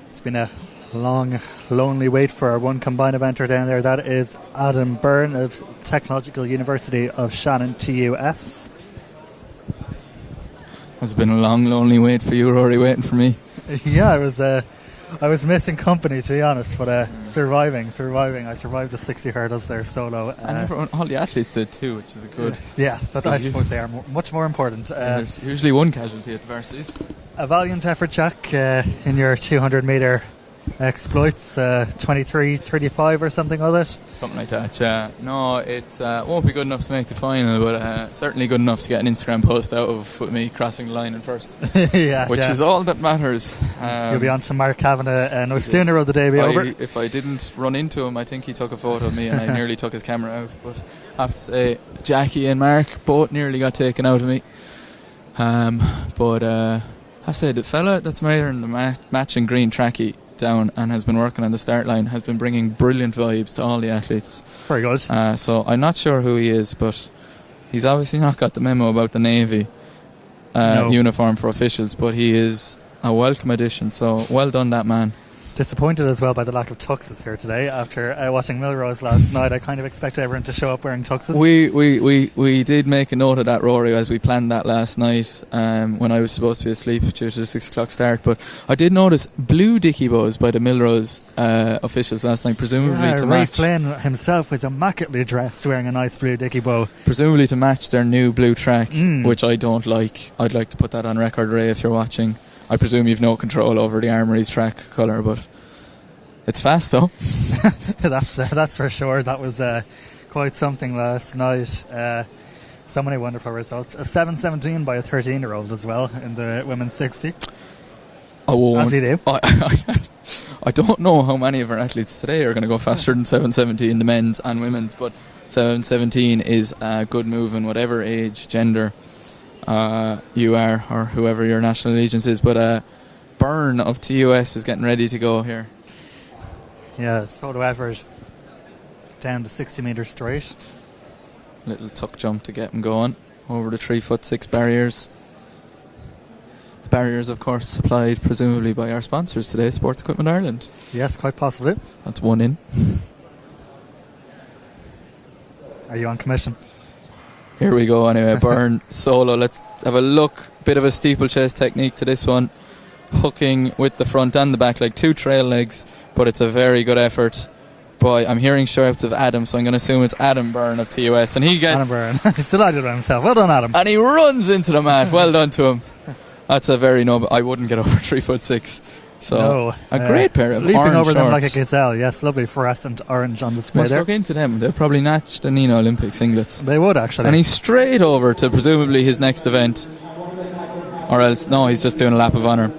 It's been a long, lonely wait for our one combined eventer down there. That is Adam Byrne of Technological University of Shannon, TUS. It's been a long, lonely wait for you, Rory, waiting for me. Yeah, I was missing company, to be honest, but surviving. I survived the 60 hurdles there solo. And everyone, all the athletes did too, which is good. Yeah, I suppose they are much more important. There's usually one casualty at the varsities. A valiant effort, Jack, in your 200 metre exploits, 23:35 or something like that. Something like that, yeah. No, it won't be good enough to make the final, but certainly good enough to get an Instagram post out of with me crossing the line in first. Which is all that matters. You'll be on to Mark Kavanagh no sooner will the day be over. If I didn't run into him, I think he took a photo of me and I nearly took his camera out. But I have to say, Jackie and Mark both nearly got taken out of me. But I have to say, the fella that's wearing the matching green trackie down and has been working on the start line has been bringing brilliant vibes to all the athletes. Very good. So I'm not sure who he is, but he's obviously not got the memo about the Navy uniform for officials, but he is a welcome addition, so well done that man. Disappointed as well by the lack of tuxes here today. After watching Milrose last night, I kind of expected everyone to show up wearing tuxes. We did make a note of that, Rory, as we planned that last night when I was supposed to be asleep due to the 6 o'clock start. But I did notice blue dicky bows by the Milrose officials last night, presumably to Ray match. Flynn himself was immaculately dressed, wearing a nice blue dicky bow. Presumably to match their new blue track, which I don't like. I'd like to put that on record, Ray, if you're watching. I presume you've no control over the Armoury's track colour, but it's fast though. That's for sure. That was quite something last night. So many wonderful results. A 7:17 by a 13-year-old as well in the women's 60. As you do. I don't know how many of our athletes today are going to go faster than 7:17, the men's and women's, but 7:17 is a good move in whatever age, gender you are, or whoever your national allegiance is. But Byrne of TUS is getting ready to go here. Yeah, solo effort down the 60 metre straight. Little tuck jump to get him going over the 3'6" barriers. The barriers, of course, supplied presumably by our sponsors today, Sports Equipment Ireland. Yes, quite possibly. That's one in. Are you on commission? Here we go anyway, Byrne solo. Let's have a look. Bit of a steeplechase technique to this one. Hooking with the front and the back leg, 2 trail legs, but it's a very good effort. Boy, I'm hearing shouts of Adam, so I'm going to assume it's Adam Byrne of TUS, and he gets... Adam Byrne. He's delighted with himself. Well done, Adam. And he runs into the mat. Well done to him. That's a very noble... I wouldn't get over 3'6". So a great pair of leaping orange over them shorts. like a gazelle. Yes, lovely fluorescent orange on display Must there. look into them. They'll probably match the Nino Olympic singlets. They would actually. And he's straight over to presumably his next event. Or else, no, he's just doing a lap of honour.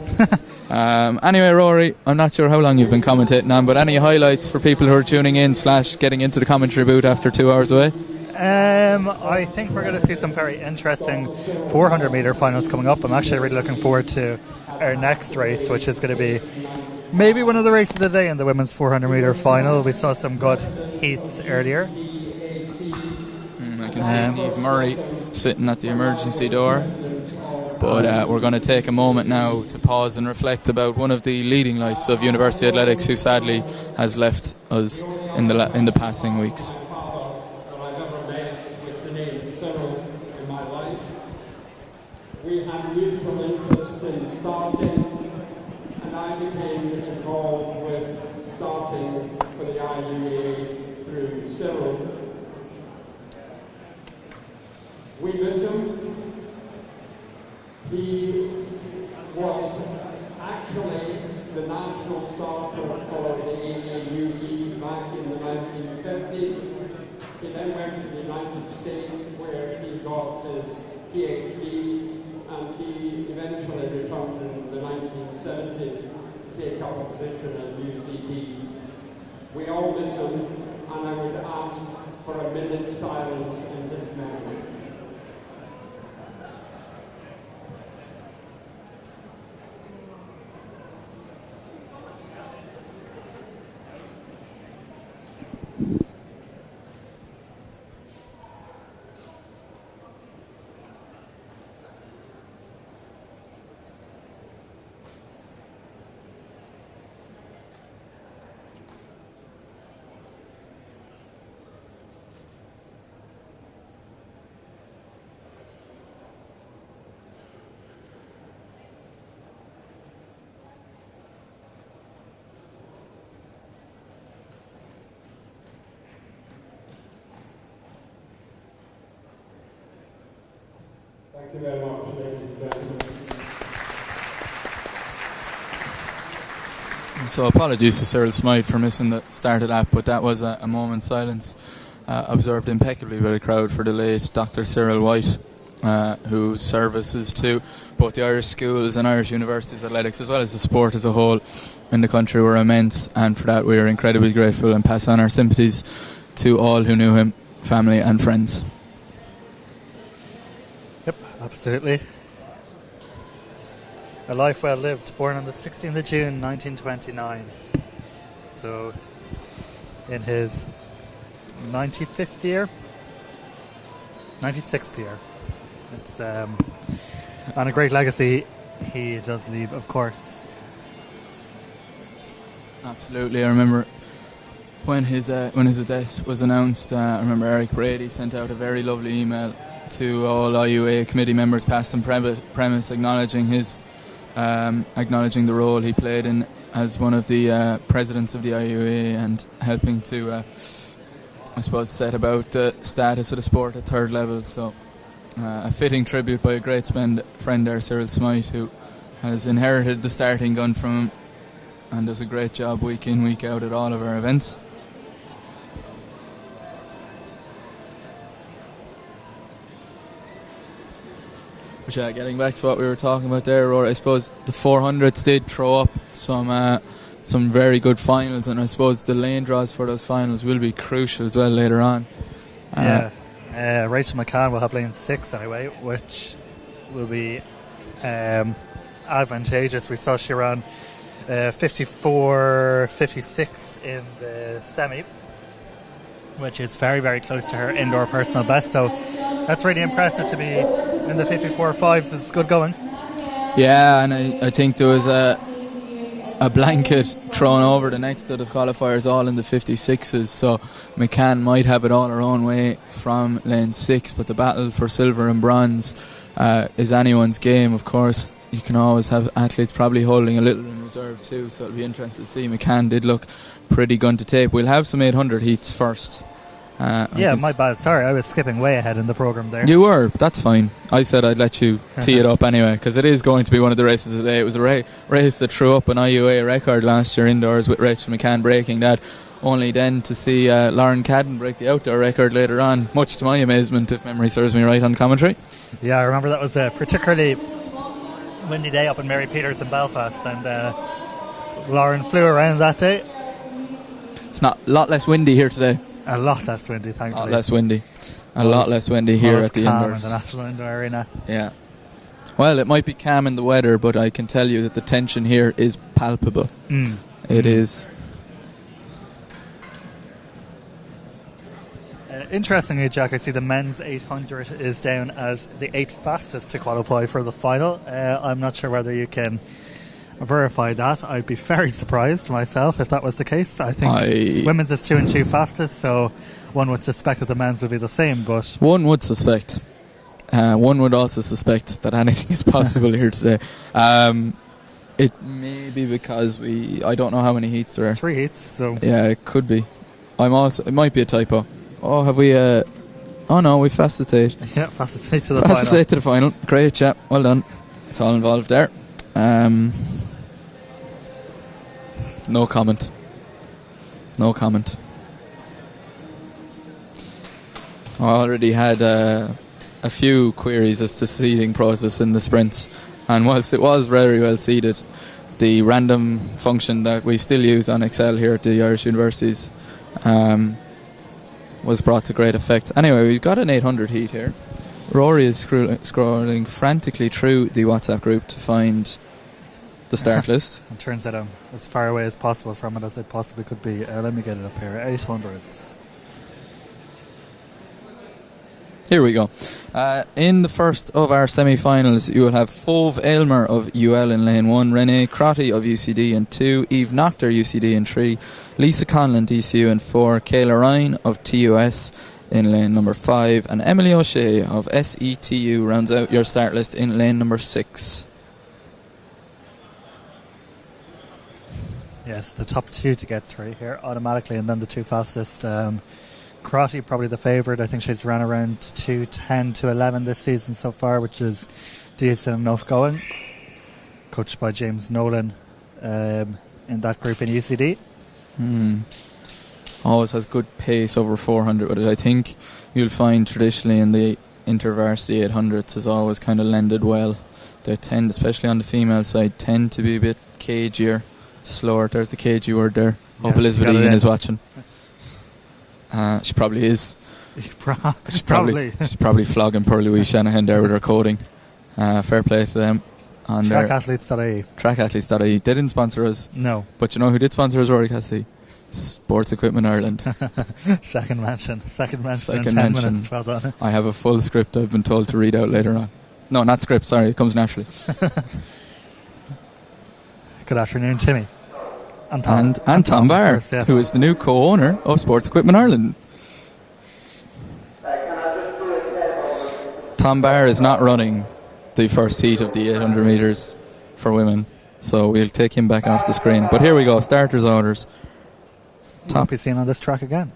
Anyway, Rory, I'm not sure how long you've been commentating on, but any highlights for people who are tuning in / getting into the commentary booth after 2 hours away? I think we're going to see some very interesting 400 metre finals coming up. I'm actually really looking forward to our next race, which is going to be maybe one of the races of the day in the women's 400 metre final. We saw some good heats earlier. I can see Eve Murray sitting at the emergency door. But we're going to take a moment now to pause and reflect about one of the leading lights of university athletics who sadly has left us in the passing weeks. We had mutual interest in starting, and I became involved with starting for the IUA through Cyril. We miss him. He was actually the national starter for the AAUE back in the 1950s. He then went to the United States where he got his PhD, and he eventually returned in the 1970s to take up a position at UCD. We all miss him, and I would ask for a minute's silence in his memory. Thank you very much, ladies and gentlemen. So apologies to Cyril Smythe for missing the start of that, but that was a moment's silence observed impeccably by the crowd for the late Dr. Cyril White, whose services to both the Irish schools and Irish universities athletics as well as the sport as a whole in the country were immense, and for that we are incredibly grateful and pass on our sympathies to all who knew him, family and friends. Yep, absolutely. A life well lived, born on the 16th of June 1929. So, in his 95th year? 96th year. It's on a great legacy he does leave, of course. Absolutely, I remember when his death was announced, I remember Eric Brady sent out a very lovely email to all IUA committee members past and premise acknowledging the role he played in as one of the presidents of the IUA and helping to I suppose set about the status of the sport at third level. So a fitting tribute by a great friend there, Cyril Smythe, who has inherited the starting gun from him and does a great job week in, week out at all of our events. But getting back to what we were talking about there, Rory, I suppose the 400s did throw up some very good finals, and I suppose the lane draws for those finals will be crucial as well later on. Rachel McCann will have lane 6 anyway, which will be advantageous. We saw she ran 54.56 in the semi, which is very, very close to her indoor personal best. So that's really impressive to be in the 54.5s. It's good going. Yeah, and I think there was a blanket thrown over the next to the qualifiers all in the 56s, so McCann might have it all her own way from lane 6, but the battle for silver and bronze is anyone's game. Of course, you can always have athletes probably holding a little in reserve too, so it'll be interesting to see. McCann did look pretty gun to tape. We'll have some 800 heats first, Yeah, my bad. Sorry, I was skipping way ahead in the programme there. You were. That's fine. I said I'd let you tee it up anyway, because it is going to be one of the races today. It was a race that threw up an IUA record last year indoors with Rachel McCann breaking that, only then to see Lauren Cadden break the outdoor record later on, much to my amazement, if memory serves me right on commentary. Yeah, I remember that was a particularly windy day up in Mary Peters in Belfast, and Lauren flew around that day. It's not a lot less windy here today. A lot less windy, thankfully. A lot less windy here at the indoors. In the National Indoor Arena. Yeah. Well, it might be calm in the weather, but I can tell you that the tension here is palpable. It is. Interestingly, Jack, I see the men's 800 is down as the 8th fastest to qualify for the final. I'm not sure whether you can verify that. I'd be very surprised myself if that was the case. I think women's is 2 and 2 fastest, so one would suspect that the men's would be the same. But one would suspect. One would also suspect that anything is possible here today. It may be because I don't know how many heats there are. 3 heats, so yeah, it could be. It might be a typo. Oh, have we? Oh no, we fastest 8. Yeah, fastest 8 to the final. Fastest 8 to the final. Great, chap. Well done. It's all involved there. No comment. I already had a few queries as to seeding process in the sprints, and whilst it was very well seeded, the random function that we still use on Excel here at the Irish universities was brought to great effect. Anyway, we've got an 800 heat here. Rory is scrolling frantically through the WhatsApp group to find the start list. It turns out I'm as far away as possible from it as I possibly could be. Let me get it up here. 800s. Here we go. In the first of our semi-finals, you will have Fove Aylmer of UL in lane 1, Renee Crotty of UCD in 2, Eve Noctor UCD in 3, Lisa Conlon DCU in 4, Kayla Ryan of TUS in lane number 5, and Emily O'Shea of SETU rounds out your start list in lane number 6. Yes, the top 2 to get 3 here automatically, and then the 2 fastest. Crotty probably the favourite. I think she's ran around 2:10 to 11 this season so far, which is decent enough going. Coached by James Nolan in that group in UCD. Always has good pace over 400 with it. I think you'll find traditionally in the intervarsity 800s is always kind of lended well. They tend, especially on the female side, tend to be a bit cagier, slower. There's the cagey word there. Hope Yes, Elizabeth Ian is watching. She probably is. She's probably flogging poor Louise Shanahan there with her coding. Fair play to them. Trackathletes.ie. Trackathletes.ie. They didn't sponsor us. No. But you know who did sponsor us, Rory Cassidy? Sports Equipment Ireland. Second mention in 10 minutes. Well done. I have a full script I've been told to read out later on. No, not script, sorry, it comes naturally. Good afternoon, Timmy. And Tom Barr, course, yes. who is the new co-owner of Sports Equipment Ireland. Tom Barr is not running the first heat of the 800 metres for women, so we'll take him back off the screen. But here we go, starters orders. Top be seen on this track again.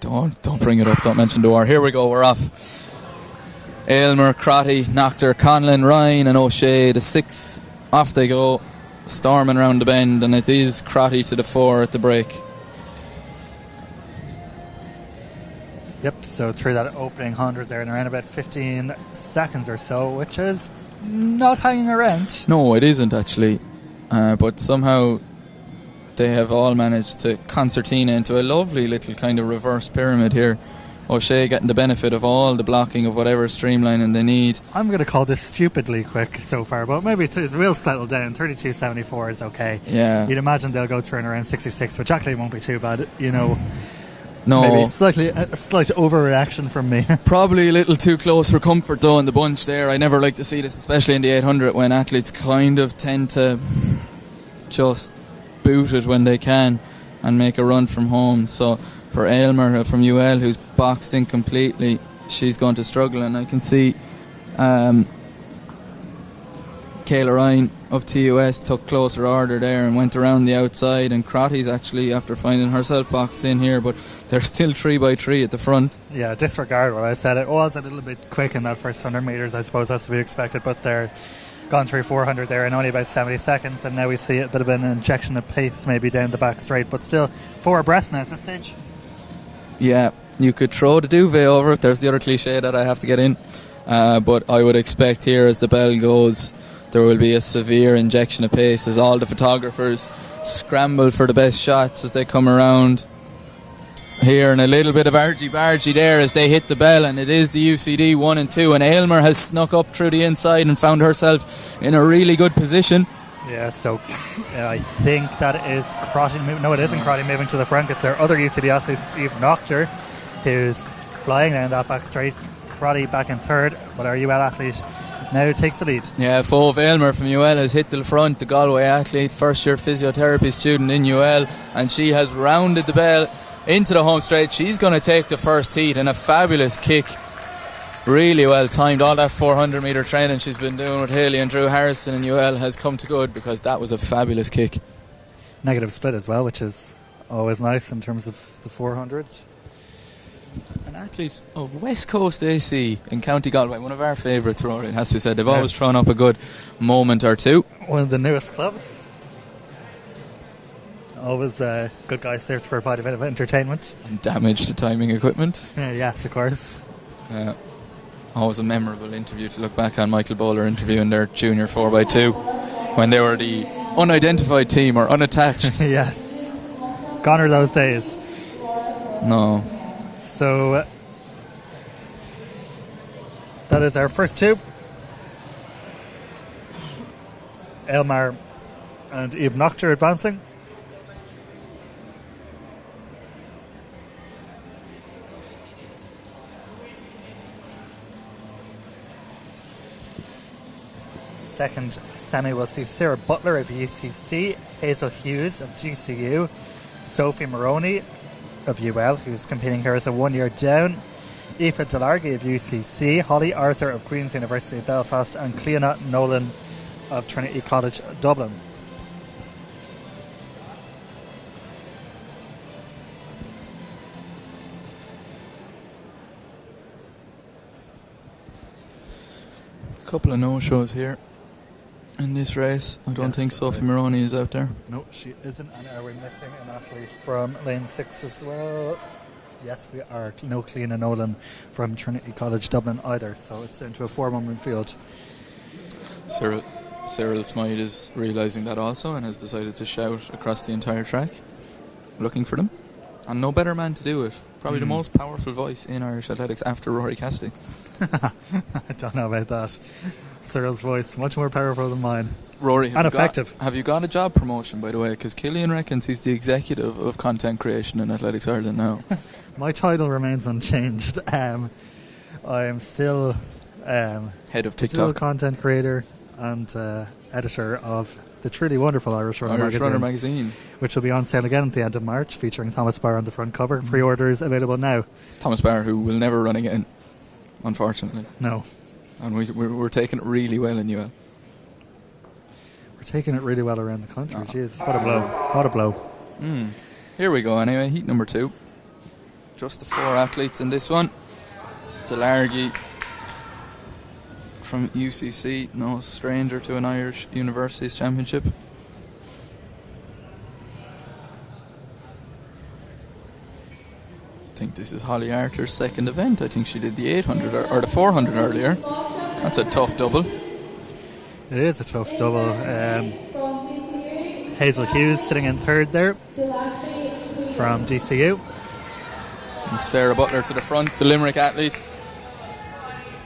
Don't bring it up, don't mention the war. Here we go, we're off. Aylmer, Crotty, Noctor, Conlon, Ryan and O'Shea, the 6. Off they go, storming round the bend, and it is Crotty to the 4 at the break. Yep, so through that opening 100 there in around about 15 seconds or so, which is not hanging around. No, it isn't actually, but somehow they have all managed to concertina into a lovely little kind of reverse pyramid here. O'Shea getting the benefit of all the blocking of whatever streamlining they need. I'm going to call this stupidly quick so far, but maybe it will settle down. 32.74 is okay. Yeah. You'd imagine they'll go through in around 66, which actually won't be too bad, you know. No. Maybe a slight overreaction from me. Probably a little too close for comfort though in the bunch there. I never like to see this, especially in the 800 when athletes kind of tend to just boot it when they can and make a run from home. So for Aylmer from UL, who's boxed in completely, she's going to struggle, and I can see Kayla Ryan of TUS took closer order there and went around the outside, and Crotty's actually, after finding herself boxed in here, but they're still 3x3 at the front. Yeah, disregard what I said. It was a little bit quick in that first 100 metres, I suppose, as to be expected, but they're gone through 400 there in only about 70 seconds, and now we see a bit of an injection of pace maybe down the back straight, but still 4 abreast now at this stage. Yeah, you could throw the duvet over it. There's the other cliche that I have to get in. But I would expect here, as the bell goes, there will be a severe injection of pace as all the photographers scramble for the best shots as they come around here, and a little bit of argy-bargy there as they hit the bell, and it is the UCD 1 and 2, and Aylmer has snuck up through the inside and found herself in a really good position. Yeah, so I think that is Crotty. No, it isn't Crotty moving to the front. It's their other UCD athlete, Steve Noctor, who's flying down that back straight. Crotty back in third, but our UL athlete now takes the lead. Yeah, Fove Aylmer from UL has hit the front, the Galway athlete, first year physiotherapy student in UL, and she has rounded the bell into the home straight. She's going to take the first heat, and a fabulous kick, really well timed. All that 400 metre training she's been doing with Haley and Drew Harrison in UL has come to good, because that was a fabulous kick. Negative split as well, which is always nice in terms of the 400. An athlete of West Coast AC in County Galway, one of our favourites, Rory, it has to be said. They've always thrown up a good moment or two. One of the newest clubs. Always good guys there to provide a bit of entertainment. And damage to timing equipment. Yes, of course. Always a memorable interview to look back on. Michael Bowler interviewing their junior 4x2 when they were the unidentified team or unattached. Yes. Gone are those days. No. So that is our first two. Elmar and Eve Noctor advancing. Second semi will see Sarah Butler of UCC, Hazel Hughes of GCU, Sophie Maroney of UL, who's competing here as a 1 year down, Aoife Delargy of UCC, Holly Arthur of Queen's University Belfast, and Cleona Nolan of Trinity College Dublin. Couple of no-shows here in this race. I don't think Sophie Maroney is out there. No, she isn't. And are we missing an athlete from lane 6 as well? Yes, we are. No Cleona Nolan from Trinity College Dublin either. So it's into a 4-woman field. Cyril Smythe is realising that also and has decided to shout across the entire track, looking for them. And no better man to do it. Probably the most powerful voice in Irish athletics after Rory Cassidy. I don't know about that. Cyril's voice, much more powerful than mine. Rory, and effective. Have you got a job promotion, by the way? Because Killian reckons he's the executive of content creation in Athletics Ireland now. My title remains unchanged. I am still head of TikTok, digital content creator and editor of the truly wonderful Irish Runner magazine, which will be on sale again at the end of March, featuring Thomas Barr on the front cover. Pre-orders available now. Thomas Barr, who will never run again, unfortunately. No. And we're taking it really well in UL. We're taking it really well around the country. Jesus, what a blow. What a blow. Here we go anyway, heat number 2. Just the 4 athletes in this one. Delargy from UCC, no stranger to an Irish Universities Championship. I think this is Holly Arthur's second event. I think she did the 800 or the 400 earlier. That's a tough double. It is a tough double. Hazel Hughes sitting in third there from DCU. And Sarah Butler to the front, the Limerick athlete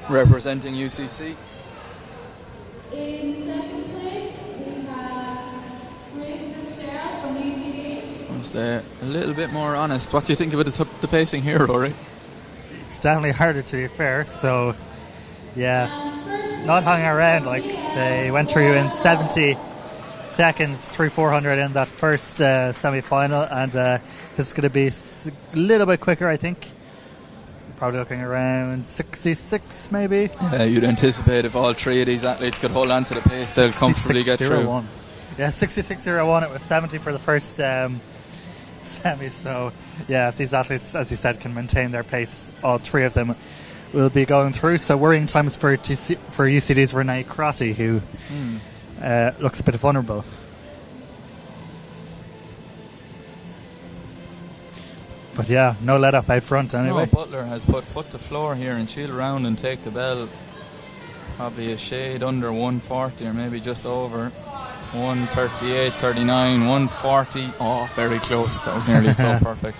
representing UCC. In second place, we have Grace Fitzgerald from UCD. Just a little bit more honest. What do you think about the pacing here, Rory? It's definitely harder, to be fair. So, yeah, not hanging around. Like, they went through in 70 seconds through 400 in that first semi-final, and this is going to be a little bit quicker, I think. Probably looking around 66 maybe. You'd anticipate if all three of these athletes could hold on to the pace, they'll comfortably get through. 66.01. Yeah, 66.01. It was 70 for the first semi. So, yeah, if these athletes, as you said, can maintain their pace, all three of them will be going through. So, worrying times for UCD's Renee Crotty, who looks a bit vulnerable. But yeah, no let up out front anyway. No, Butler has put foot to floor here and she'll round and take the bell. Probably a shade under 140 or maybe just over. 138, 39, 140. Oh, very close. That was nearly so perfect.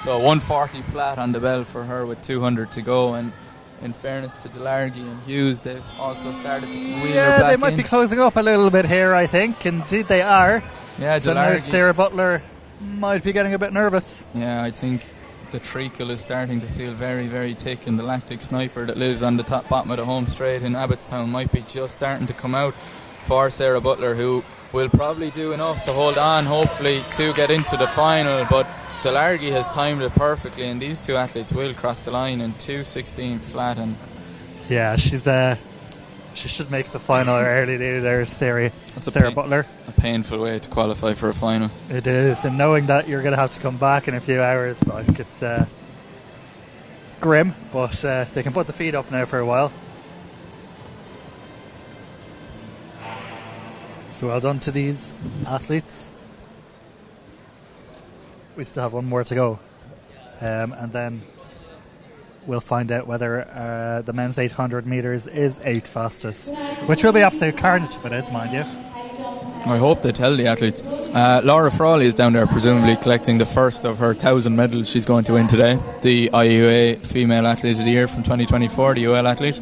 So 140 flat on the bell for her with 200 to go. And in fairness to Delargy and Hughes, they've also started to wheel her back in. They might be closing up a little bit here, I think. Indeed they are. Yeah, so now Sarah Butler might be getting a bit nervous. Yeah, I think the treacle is starting to feel very, very thick, and the lactic sniper that lives on the top bottom of the home straight in Abbottstown might be just starting to come out for Sarah Butler, who will probably do enough to hold on, hopefully, to get into the final. But Delargy has timed it perfectly, and these two athletes will cross the line in 2:16 flat. And yeah, she should make the final early there, Sarah Butler. A painful way to qualify for a final. It is, and knowing that you're going to have to come back in a few hours, like, it's grim, but they can put the feet up now for a while. So well done to these athletes. We still have one more to go, and then we'll find out whether the men's 800 metres is 8th fastest, which will be absolute carnage if it is, mind you. I hope they tell the athletes. Laura Frawley is down there presumably collecting the first of her 1,000 medals she's going to win today. The IUA Female Athlete of the Year from 2024, the UL athlete.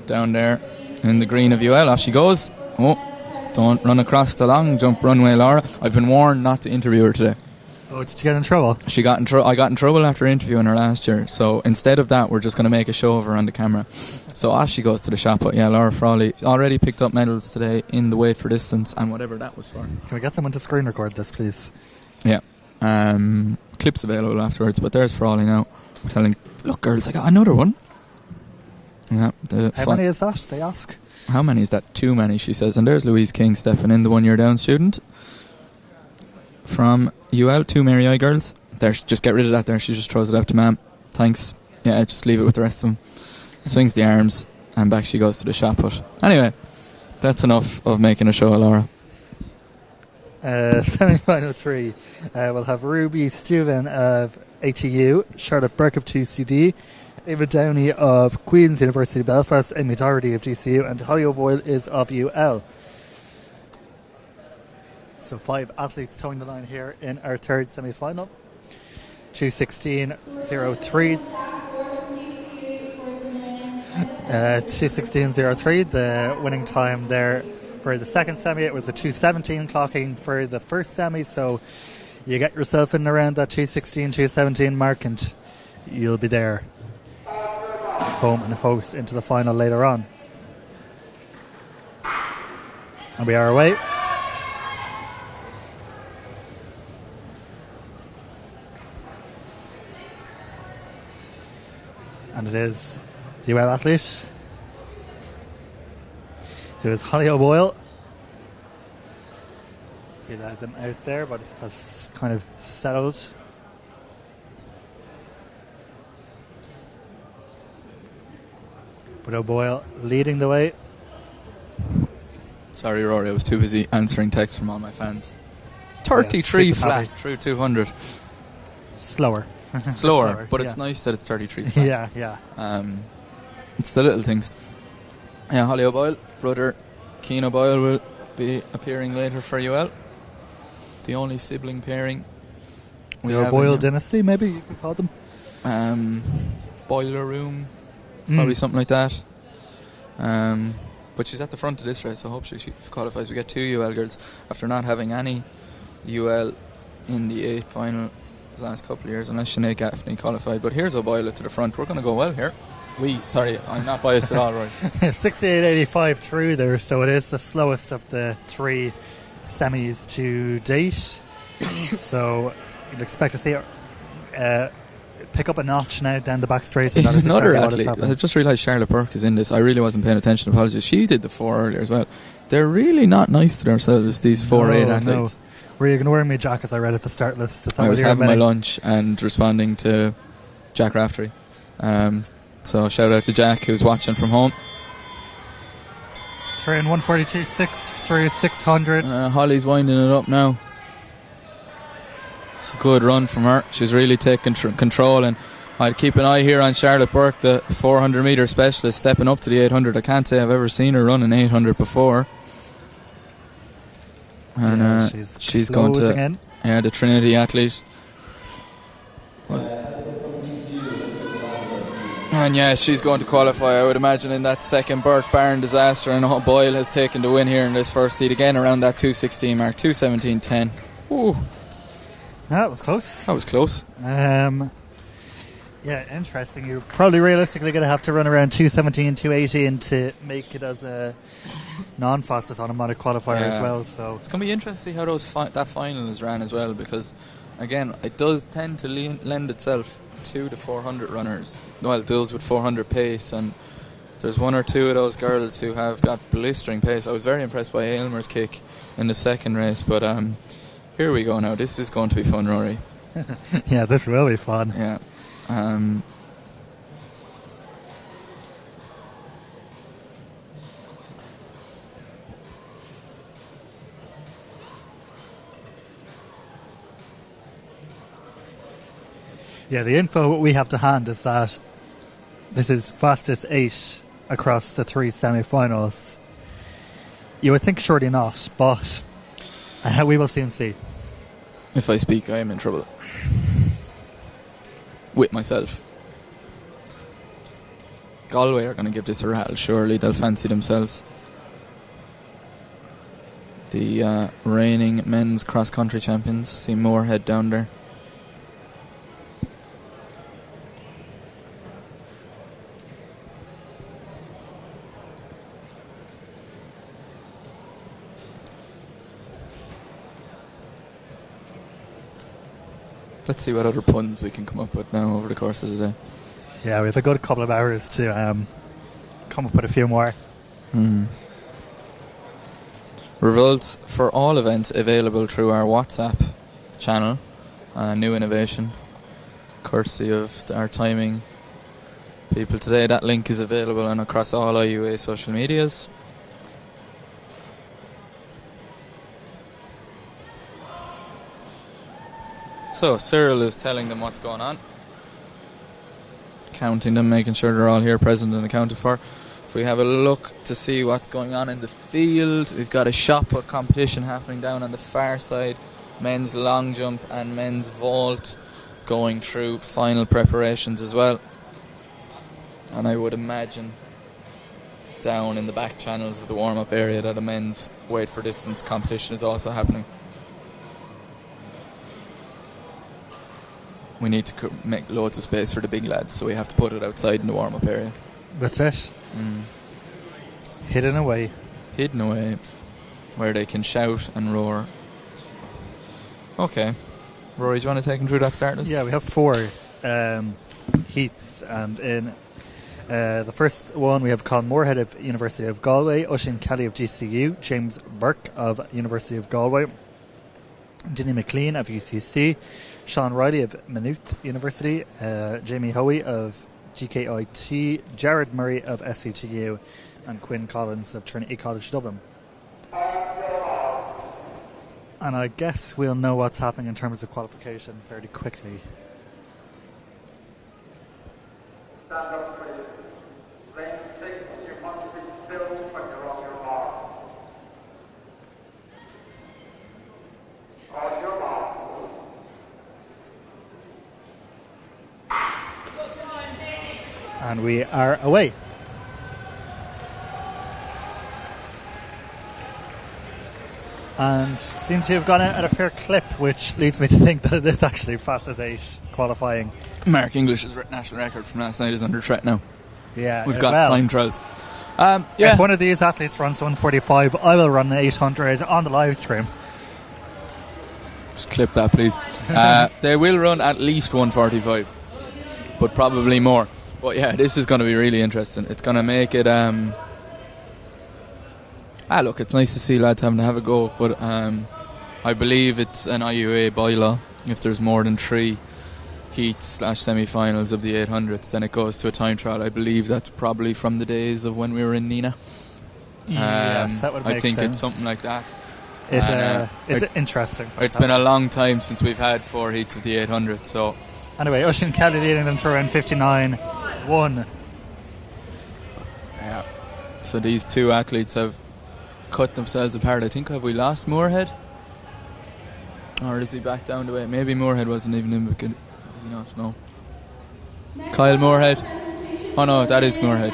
Down there in the green of UL. Off she goes. Oh, don't run across the long jump runway, Laura. I've been warned not to interview her today. Oh, did you get in trouble? I got in trouble after interviewing her last year. So instead of that, we're just going to make a show of her on the camera. So off she goes to the shot. But yeah, Laura Frawley already picked up medals today in the weight for distance and whatever that was for. Can we get someone to screen record this, please? Yeah. Clips available afterwards. But there's Frawley now telling, look girls, I got another one. Yeah. How many is that, they ask? How many is that? Too many, she says. And there's Louise King stepping in, the 1 year down student from UL, 2 Mary I girls. There, just get rid of that there. She just throws it up to ma'am. Thanks. Yeah, just leave it with the rest of them. Swings the arms and back she goes to the shot put. Anyway, that's enough of making a show of Laura. Semi-final 3. We'll have Ruby Steuven of ATU, Charlotte Burke of TCD, Ava Downey of Queen's University Belfast, Amy Doherty of DCU, and Holly O'Boyle is of UL. So 5 athletes towing the line here in our third semi-final. 2:16.03. 2:16.03, the winning time there for the second semi. It was a 2:17 clocking for the first semi, so you get yourself in around that 2:16, 2:17 mark, and you'll be there, home and host into the final later on. And we are away. And it is the UL athlete, who is Holly O'Boyle. He led them out there, but has kind of settled. But O'Boyle leading the way. Sorry, Rory, I was too busy answering texts from all my fans. 33 flat through 200. Slower. Slower, but it's nice that it's 33 flat. Yeah. It's the little things. Yeah, Holly O'Boyle, brother Keane O'Boyle will be appearing later for UL. The only sibling pairing we the have. O'Boyle dynasty, maybe you could call them. Boiler room, probably something like that. But she's at the front of this race, so I hope she qualifies. We get 2 UL girls after not having any UL in the 8th final the last couple of years, unless Sinead Gaffney qualified. But here's O'Boyle to the front. We're going to go well here. Sorry, I'm not biased at all, right? 68.85 through there, so it is the slowest of the 3 semis to date. So you'd expect to see pick up a notch now down the back straight. And that is Another exactly what has athlete. I happened. just realised Charlotte Burke is in this. I really wasn't paying attention. Apologies. She did the 4 earlier as well. They're really not nice to themselves, these 4'8" athletes. No. Were you ignoring me, Jack, as I read at the start list? Is that I what was you're having my admitting? lunch and responding to Jack Raftery. So shout out to Jack, who's watching from home. Turn 142.6 through 600. Holly's winding it up now. It's a good run from her. She's really taken control, and I'd keep an eye here on Charlotte Burke, the 400 metre specialist, stepping up to the 800. I can't say I've ever seen her run an 800 before. And she's going to in. the Trinity athlete. And she's going to qualify, I would imagine, in that second Burke Barron disaster. And Boyle has taken the win here in this first heat again around that 2:16 mark, 2:17.10. Ooh, That was close. that was close. Interesting. You're probably realistically going to have to run around 2:17, 2:18 to make it as a non-fastest automatic qualifier as well. So it's going to be interesting to see how that final is ran as well, because again, it does tend to lend itself to the 400 runners. Well, those with 400 pace, and there's one or two of those girls who have got blistering pace. I was very impressed by Aylmer's kick in the second race, but here we go now. This is going to be fun, Rory. yeah, this will be fun. Yeah. Yeah, the info we have to hand is that this is fastest 8 across the 3 semi-finals. You would think surely not, but we will soon see. If I speak, I am in trouble. With myself. Galway are going to give this a rattle, surely. They'll fancy themselves. The reigning men's cross-country champions. See Moorhead down there. Let's see what other puns we can come up with now over the course of the day. Yeah, we have a good couple of hours to come up with a few more. Results for all events available through our WhatsApp channel. New innovation, courtesy of our timing people today. That link is available and across all IUA social medias. So Cyril is telling them what's going on, counting them, making sure they're all here, present and accounted for. If we have a look to see what's going on in the field, we've got a shot put competition happening down on the far side, men's long jump and men's vault going through final preparations as well. And I would imagine down in the back channels of the warm-up area that a men's weight for distance competition is also happening. We need to make loads of space for the big lads, so we have to put it outside in the warm-up area. That's it. Hidden away, where they can shout and roar. Okay, Rory, do you want to take them through that start list? Yeah, we have 4 heats, and in the first one we have Colin Moorhead of University of Galway, Oisin Kelly of GCU, James Burke of University of Galway, Ginny McLean of UCC, Sean Riley of Maynooth University, Jamie Hoey of GKIT, Jared Murray of SCTU, and Quinn Collins of Trinity College Dublin. And I guess we'll know what's happening in terms of qualification fairly quickly. Stand up, please. Lane 6, you must be still when you're on your mark. On your mark. And we are away. And seem to have gone out at a fair clip, which leads me to think that it is actually fastest 8 qualifying. Mark English's national record from last night is under threat now. Yeah, We've got time trials. If one of these athletes runs 145, I will run 800 on the live stream. Just clip that, please. They will run at least 145. but probably more. But yeah, this is going to be really interesting. It's going to make it... look, it's nice to see lads having to have a go, but I believe it's an IUA bylaw. If there's more than 3 heats / semi-finals of the 800s, then it goes to a time trial. I believe that's probably from the days of when we were in Nina. Yes, that would make I think sense. It's something like that. It's interesting. It's been a long time since we've had 4 heats of the 800, so... Anyway, Oisin Kelly leading them to around 59-1. Yeah. So these 2 athletes have cut themselves apart. I think, have we lost Moorhead? Or is he back down the way? Maybe Moorhead wasn't even in. Is he not? No. Kyle Moorhead. Oh no, that is Moorhead.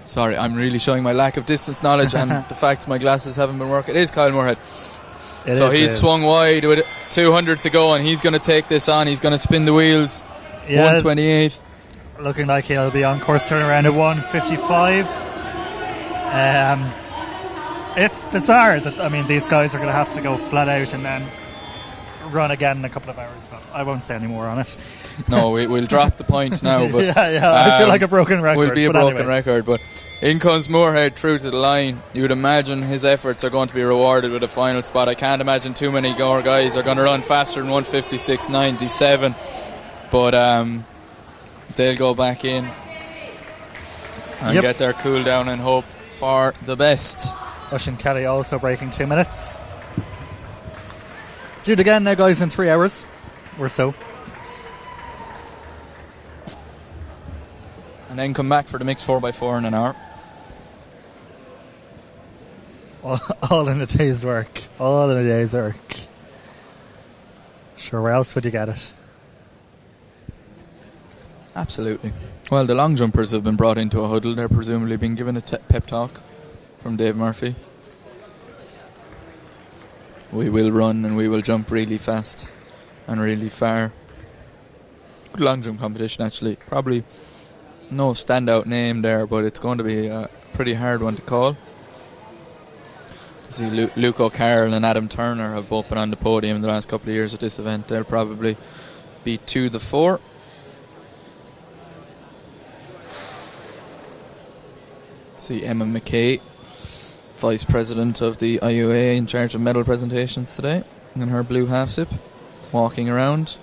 Sorry, I'm really showing my lack of distance knowledge and the fact my glasses haven't been working. It is Kyle Moorhead. He's swung wide with 200 to go, and he's going to take this on. He's going to spin the wheels. 128. Looking like he'll be on course turnaround at 155. It's bizarre that, these guys are going to have to go flat out and then run again in a couple of hours, but I won't say any more on it. No, we'll drop the point now. But I feel like a broken record. Will be a broken record, but in comes Moorhead through to the line. You would imagine his efforts are going to be rewarded with a final spot. I can't imagine too many more guys are going to run faster than 156.97, but they'll go back in and get their cool down and hope for the best. Oisin Kelly also breaking 2 minutes. Do it again now, guys, in 3 hours or so. And then come back for the mixed 4x4 in an hour. All in a day's work. All in a day's work. Sure, where else would you get it? Absolutely. Well, the long jumpers have been brought into a huddle. They're presumably being given a pep talk from Dave Murphy. We will run and we will jump really fast and really far. Good long jump competition, actually. Probably no standout name there, but it's going to be a pretty hard one to call. See, Luke O'Carroll and Adam Turner have both been on the podium in the last couple of years at this event. They'll probably be 2 the 4. See Emma McKay, Vice President of the IUA in charge of medal presentations today, in her blue half zip, walking around.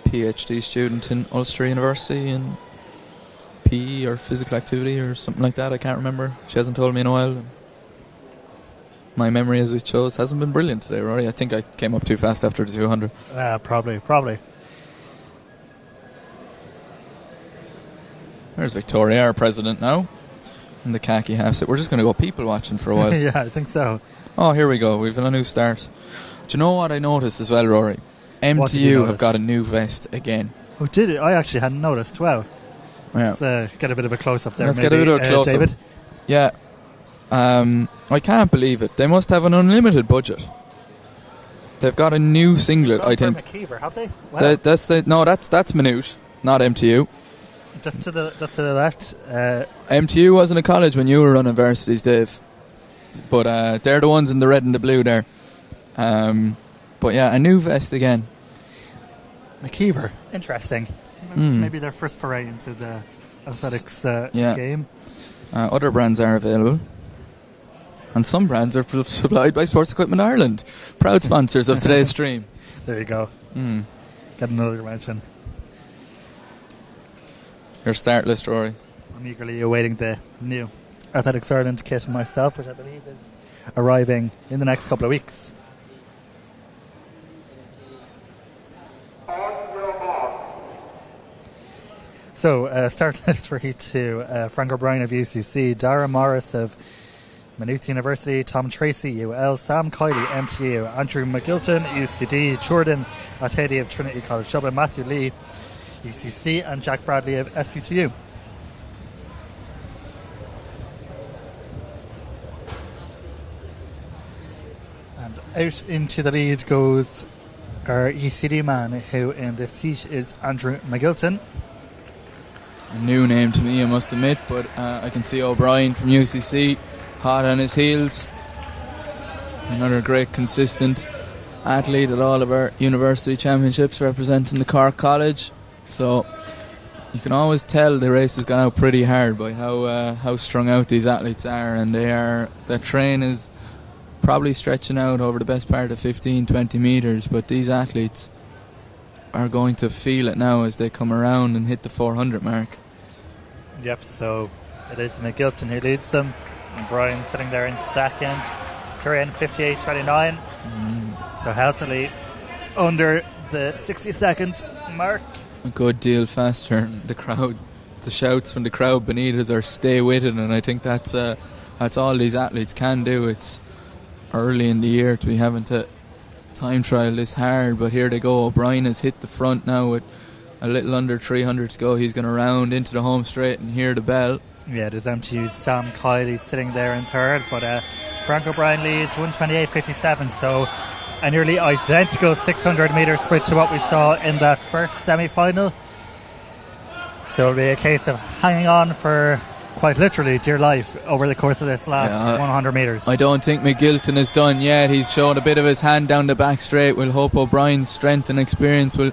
PhD student in Ulster University in PE or physical activity or something like that. I can't remember. She hasn't told me in a while. My memory, as it shows, hasn't been brilliant today, Rory. I think I came up too fast after the 200. Probably. There's Victoria, our president now, in the khaki half zip. We're just going to go people watching for a while. Yeah, I think so. Oh, here we go. We've a new start. Do you know what I noticed as well, Rory? MTU have got a new vest again. Oh, did it? I actually hadn't noticed. Wow. Yeah. Let's get a bit of a close-up there. Let's get a bit of a close-up. David? Yeah. I can't believe it. They must have an unlimited budget. They've got a new singlet, I think. McKeever, have they? Wow. That's Minute, not MTU. Just to the left. MTU wasn't a college when you were running varsities, Dave. But they're the ones in the red and the blue there. But yeah, a new vest again. McKeever, interesting. Maybe their first foray into the athletics game. Other brands are available. And some brands are supplied by Sports Equipment Ireland, proud sponsors of today's stream. There you go. Get another mention. Your start list, Rory. I'm eagerly awaiting the new Athletics Ireland kit myself, which I believe is arriving in the next couple of weeks. So, start list for Heat 2. Frank O'Brien of UCC, Dara Morris of Maynooth University, Tom Tracy, UL, Sam Kiley, MTU, Andrew McGilton, UCD, Jordan Atedi of Trinity College Dublin, Matthew Lee, UCC, and Jack Bradley of SUTU. And out into the lead goes our UCD man, who in this heat is Andrew McGilton. A new name to me, I must admit, but I can see O'Brien from UCC hot on his heels. Another great consistent athlete at all of our university championships, representing the Cork College. So you can always tell the race has gone out pretty hard by how strung out these athletes are, and their train is probably stretching out over the best part of 15-20 metres, but these athletes are going to feel it now as they come around and hit the 400 mark. Yep, so it is McGilton who leads them, and Brian sitting there in second, Korean 58.29, so healthily under the 60-second mark. A good deal faster. The shouts from the crowd beneath us are "stay with it," and I think that's all these athletes can do. It's early in the year to be having to time trial this hard, but here they go. O'Brien has hit the front now with a little under 300 to go. He's going to round into the home straight and hear the bell. Yeah, there's MTU's Sam Kiley sitting there in third, but Frank O'Brien leads 128.57, so a nearly identical 600 metre sprint to what we saw in that first semi-final. So it'll be a case of hanging on for quite literally dear life over the course of this last 100 metres. I don't think McGilton is done yet. He's shown a bit of his hand down the back straight. We'll hope O'Brien's strength and experience will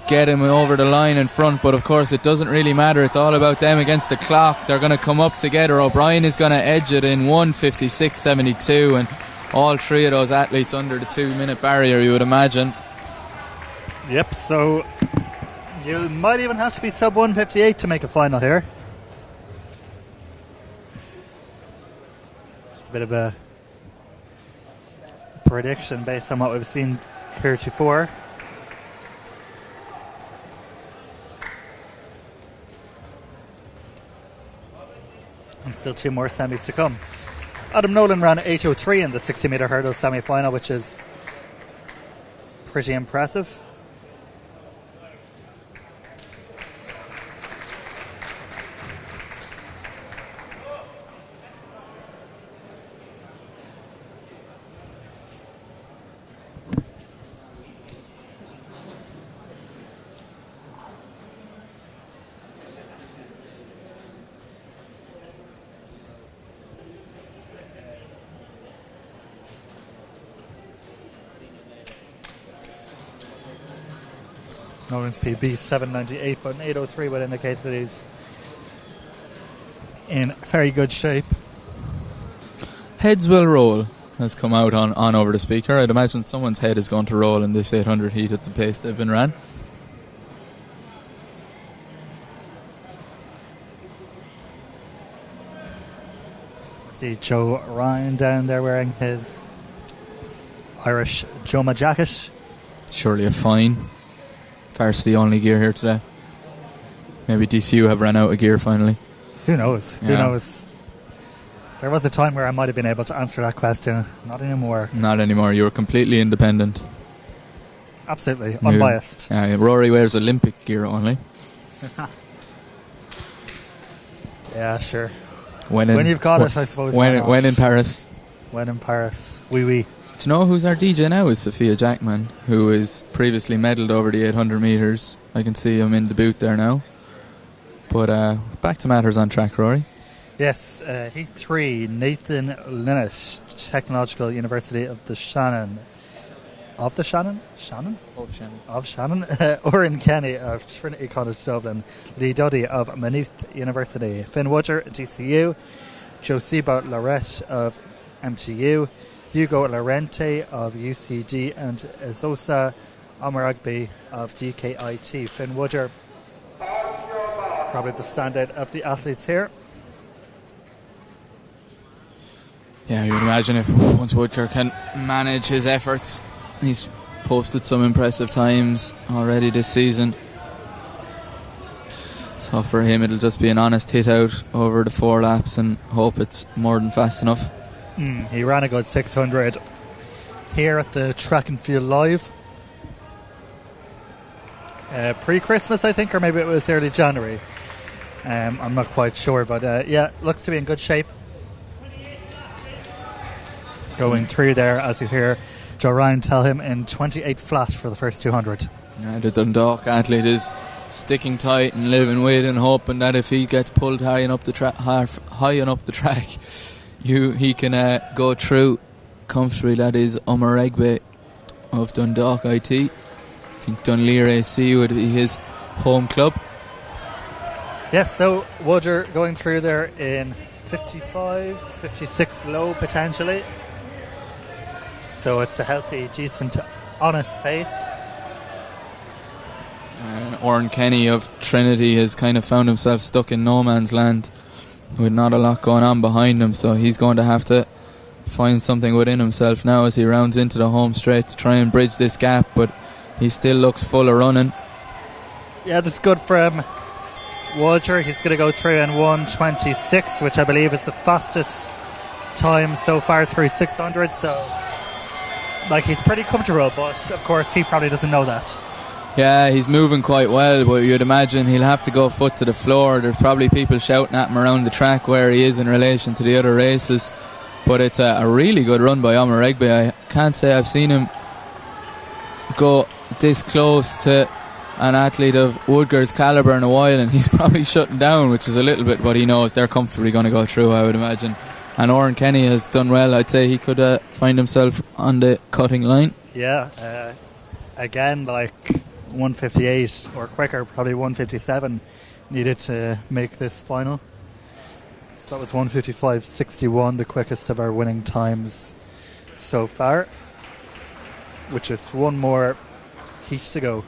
get him over the line in front, but of course it doesn't really matter. It's all about them against the clock. They're going to come up together. O'Brien is going to edge it in 1:56.72, and all three of those athletes under the 2-minute barrier, you would imagine. Yep, so you might even have to be sub 158 to make a final here. It's a bit of a prediction based on what we've seen heretofore. And still two more semis to come. Adam Nolan ran 8:03 in the 60-metre hurdle semi-final, which is pretty impressive. Nolan's PB 7.98, but an 8:03 would indicate that he's in very good shape. Heads will roll has come out on over the speaker. I'd imagine someone's head is going to roll in this 800 heat at the pace they've been ran. See Joe Ryan down there wearing his Irish Joma jacket. Surely a fine. Varsity only gear here today. Maybe DCU have run out of gear finally. Who knows? Yeah. Who knows? There was a time where I might have been able to answer that question. Not anymore. Not anymore. You were completely independent. Absolutely. Unbiased. Yeah, Rory wears Olympic gear only. Yeah, sure. When you've got it, I suppose. When in Paris. When in Paris. Oui, oui. Do you know who's our DJ now is Sophia Jackman, who is previously medalled over the 800 metres. I can see him in the boot there now. But back to matters on track, Rory. Yes, Heat 3, Nathan Linnish, Technological University of the Shannon. Of the Shannon? Shannon? Of Shannon. Of Shannon. Oren Kenny of Trinity College Dublin. Lee Duddy of Maynooth University. Finn Woodger, DCU. Josiba Lorette of MTU. Hugo Lorente of UCD and Ezosa Amaragbe of DKIT. Finn Woodger, probably the standout of the athletes here. Yeah, you would imagine if once Woodker can manage his efforts. He's posted some impressive times already this season. So for him it'll just be an honest hit out over the 4 laps and hope it's more than fast enough. He ran a good 600 here at the Track and Field Live. Pre-Christmas, I think, or maybe it was early January. I'm not quite sure, but yeah, looks to be in good shape. Going through there, as you hear Joe Ryan tell him, in 28 flat for the first 200. Yeah, the Dundalk athlete is sticking tight and living with and hoping that if he gets pulled high enough the track, he can go through comfortably. That is Omaregbe of Dundalk IT. I think Dunleer AC would be his home club. Yes, so Wooder going through there in 55, 56 low potentially. So it's a healthy, decent, honest pace. Oren Kenny of Trinity has kind of found himself stuck in no man's land with not a lot going on behind him, so he's going to have to find something within himself now as he rounds into the home straight to try and bridge this gap, but he still looks full of running. Yeah, that's good for him. Walter, he's going to go through in 1:26, which I believe is the fastest time so far through 600, so like he's pretty comfortable, but of course he probably doesn't know that. Yeah, he's moving quite well, but you'd imagine he'll have to go foot to the floor. There's probably people shouting at him around the track where he is in relation to the other races, but it's a really good run by Omaregbe. I can't say I've seen him go this close to an athlete of Woodger's calibre in a while, and he's probably shutting down, which is a little bit what he knows they're comfortably going to go through, I would imagine. And Oren Kenny has done well. I'd say he could find himself on the cutting line. Yeah, again, like 158 or quicker, probably 157 needed to make this final. So that was 155.61, the quickest of our winning times so far, which is one more heat to go.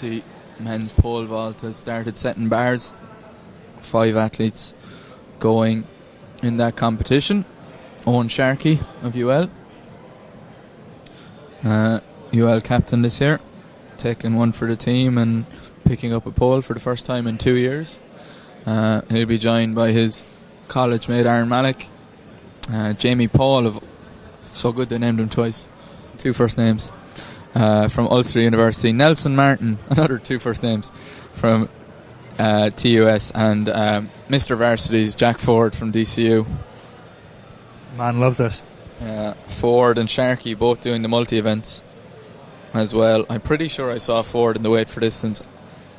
The men's pole vault has started setting bars. 5 athletes going in that competition. Owen Sharkey of UL. UL captain this year, taking one for the team and picking up a pole for the first time in 2 years. He'll be joined by his college mate Aaron Malik, Jamie Paul of, so good they named him twice, 2 first names, from Ulster University, Nelson Martin, another 2 first names from TUS, and Mr. Varsity's Jack Ford from DCU. Man loves it. Ford and Sharkey both doing the multi-events as well. I'm pretty sure I saw Ford in the weight for distance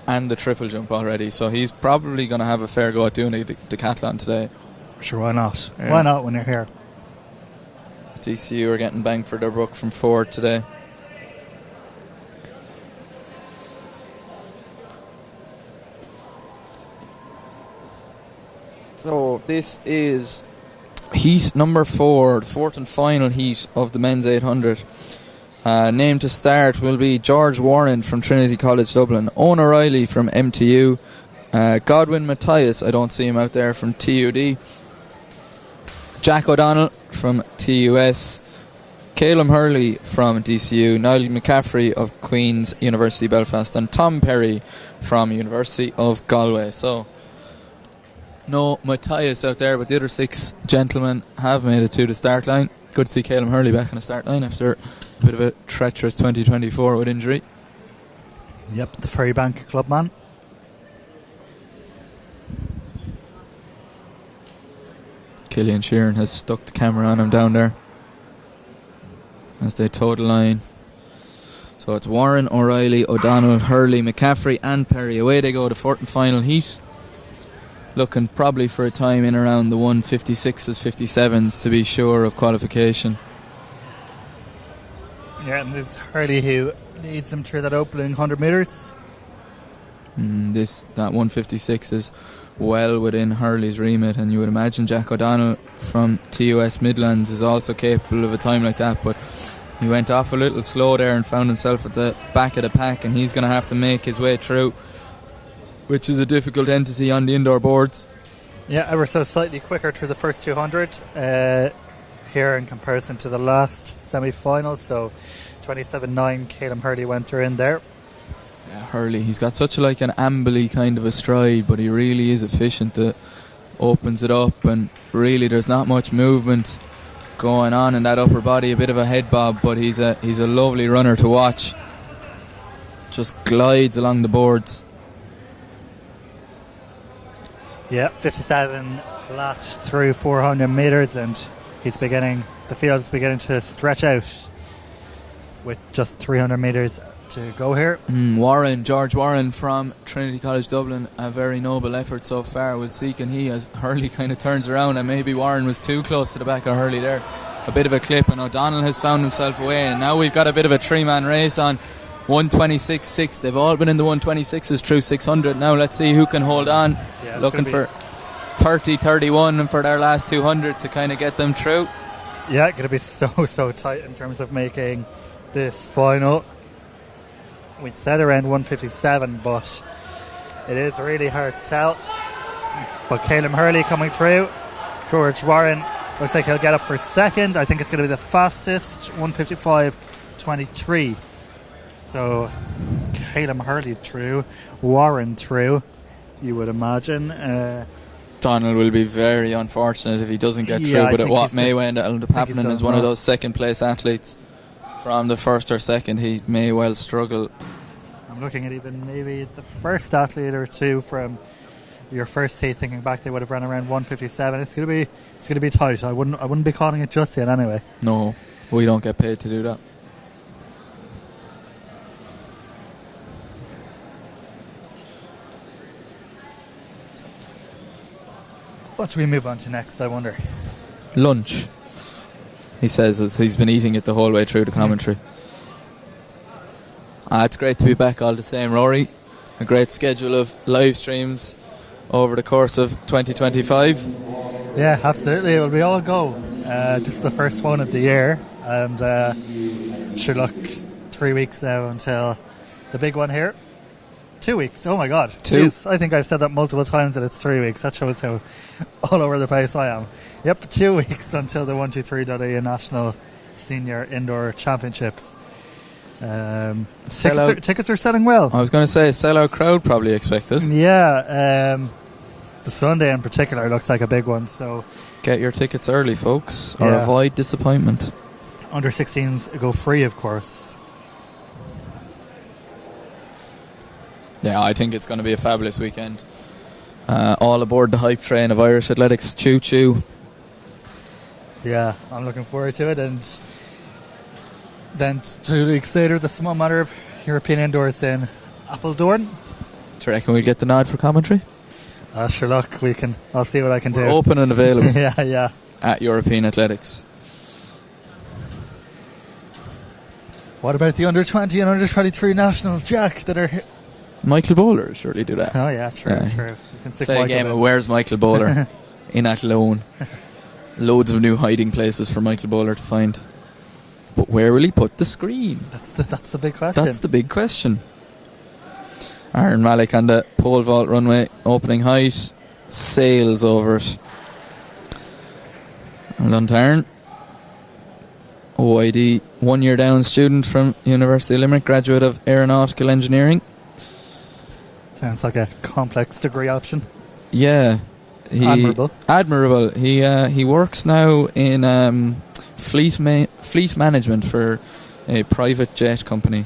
and the triple jump already, so he's probably going to have a fair go at doing the decathlon today. Sure, why not? Yeah. Why not when you're here? DCU are getting bang for their buck from Ford today. So this is heat number 4, the 4th and final heat of the men's 800. Name to start will be George Warren from Trinity College Dublin, Owen O'Reilly from MTU, Godwin Matthias, I don't see him out there, from TUD, Jack O'Donnell from TUS, Calum Hurley from DCU, Niall McCaffrey of Queen's University Belfast, and Tom Perry from University of Galway. So no Matthias out there, but the other 6 gentlemen have made it to the start line. Good to see Calum Hurley back on the start line after a bit of a treacherous 2024 with injury. Yep, the Ferrybank clubman. Killian Sheeran has stuck the camera on him down there as they toe the line. So it's Warren, O'Reilly, O'Donnell, Hurley, McCaffrey and Perry. Away they go, the 4th and final heat. Looking probably for a time in around the 156s, 57s to be sure of qualification. Yeah, and there's Hurley who leads them through that opening 100 metres. That 156 is well within Hurley's remit, and you would imagine Jack O'Donnell from TUS Midlands is also capable of a time like that, but he went off a little slow there and found himself at the back of the pack, and he's going to have to make his way through, which is a difficult entity on the indoor boards. Yeah, ever so slightly quicker through the first 200 here in comparison to the last semi-final. So 27.9 Calum Hurley went through in there. Yeah, Hurley, he's got such like an ambly kind of a stride, but he really is efficient. That opens it up, and really there's not much movement going on in that upper body, a bit of a head bob, but he's a lovely runner to watch. Just glides along the boards. Yeah, 57 flat through 400 metres, and the field is beginning to stretch out with just 300 metres to go here. George Warren from Trinity College Dublin, a very noble effort so far. We'll see can he, as Hurley kind of turns around, and maybe Warren was too close to the back of Hurley there. A bit of a clip, and O'Donnell has found himself away, and now we've got a bit of a three-man race on 126.6. They've all been in the 126s through 600. Now let's see who can hold on. Yeah, looking for 30-31 and for their last 200 to kind of get them through. Yeah, going to be so tight in terms of making this final. We'd said around 157, but it is really hard to tell. But Caleb Hurley coming through. George Warren looks like he'll get up for second. I think it's going to be the fastest, 155.23. So Caleb Hurley through, Warren through, you would imagine. Donald will be very unfortunate if he doesn't get through, but what may end up happening is one of those second place athletes from the first or second, he may well struggle. I'm looking at even maybe the first athlete or two from your first heat, thinking back they would have run around 157. It's going to be tight. I wouldn't be calling it just yet anyway. No, we don't get paid to do that. What do we move on to next, I wonder? Lunch, he says, as he's been eating it the whole way through the commentary. It's great to be back all the same, Rory. A great schedule of live streams over the course of 2025. Yeah, absolutely. Well, we all go. This is the first one of the year, and sure, look, 3 weeks now until the big one here. 2 weeks. Oh my God. 2. Jeez, I think I've said that multiple times that it's 3 weeks. That shows how all over the place I am. Yep, 2 weeks until the 123.ie National Senior Indoor Championships. Tickets are selling well. I was going to say sellout crowd probably expected. Yeah, the Sunday in particular looks like a big one. So get your tickets early, folks, or avoid disappointment. Under 16s go free, of course. Yeah, I think it's going to be a fabulous weekend. All aboard the hype train of Irish athletics. Choo choo. Yeah, I'm looking forward to it. And then 2 weeks later, the small matter of European indoors in Appledorn. Do you reckon we'd get the nod for commentary? Sure, look, I'll see what I can do. We're open and available. yeah. At European Athletics. What about the under 20 and under 23 nationals, Jack, that are here? Michael Bowler will surely do that. Oh yeah, true. You can play a game of Where's Michael Bowler in Athlone. Loads of new hiding places for Michael Bowler to find. But where will he put the screen? That's the big question. That's the big question. Aaron Malik on the pole vault runway, opening height, sails over it. Well done to Aaron. OID, 1 year down student from University of Limerick, graduate of aeronautical engineering. Sounds like a complex degree option. Yeah. Admirable. He works now in fleet management for a private jet company.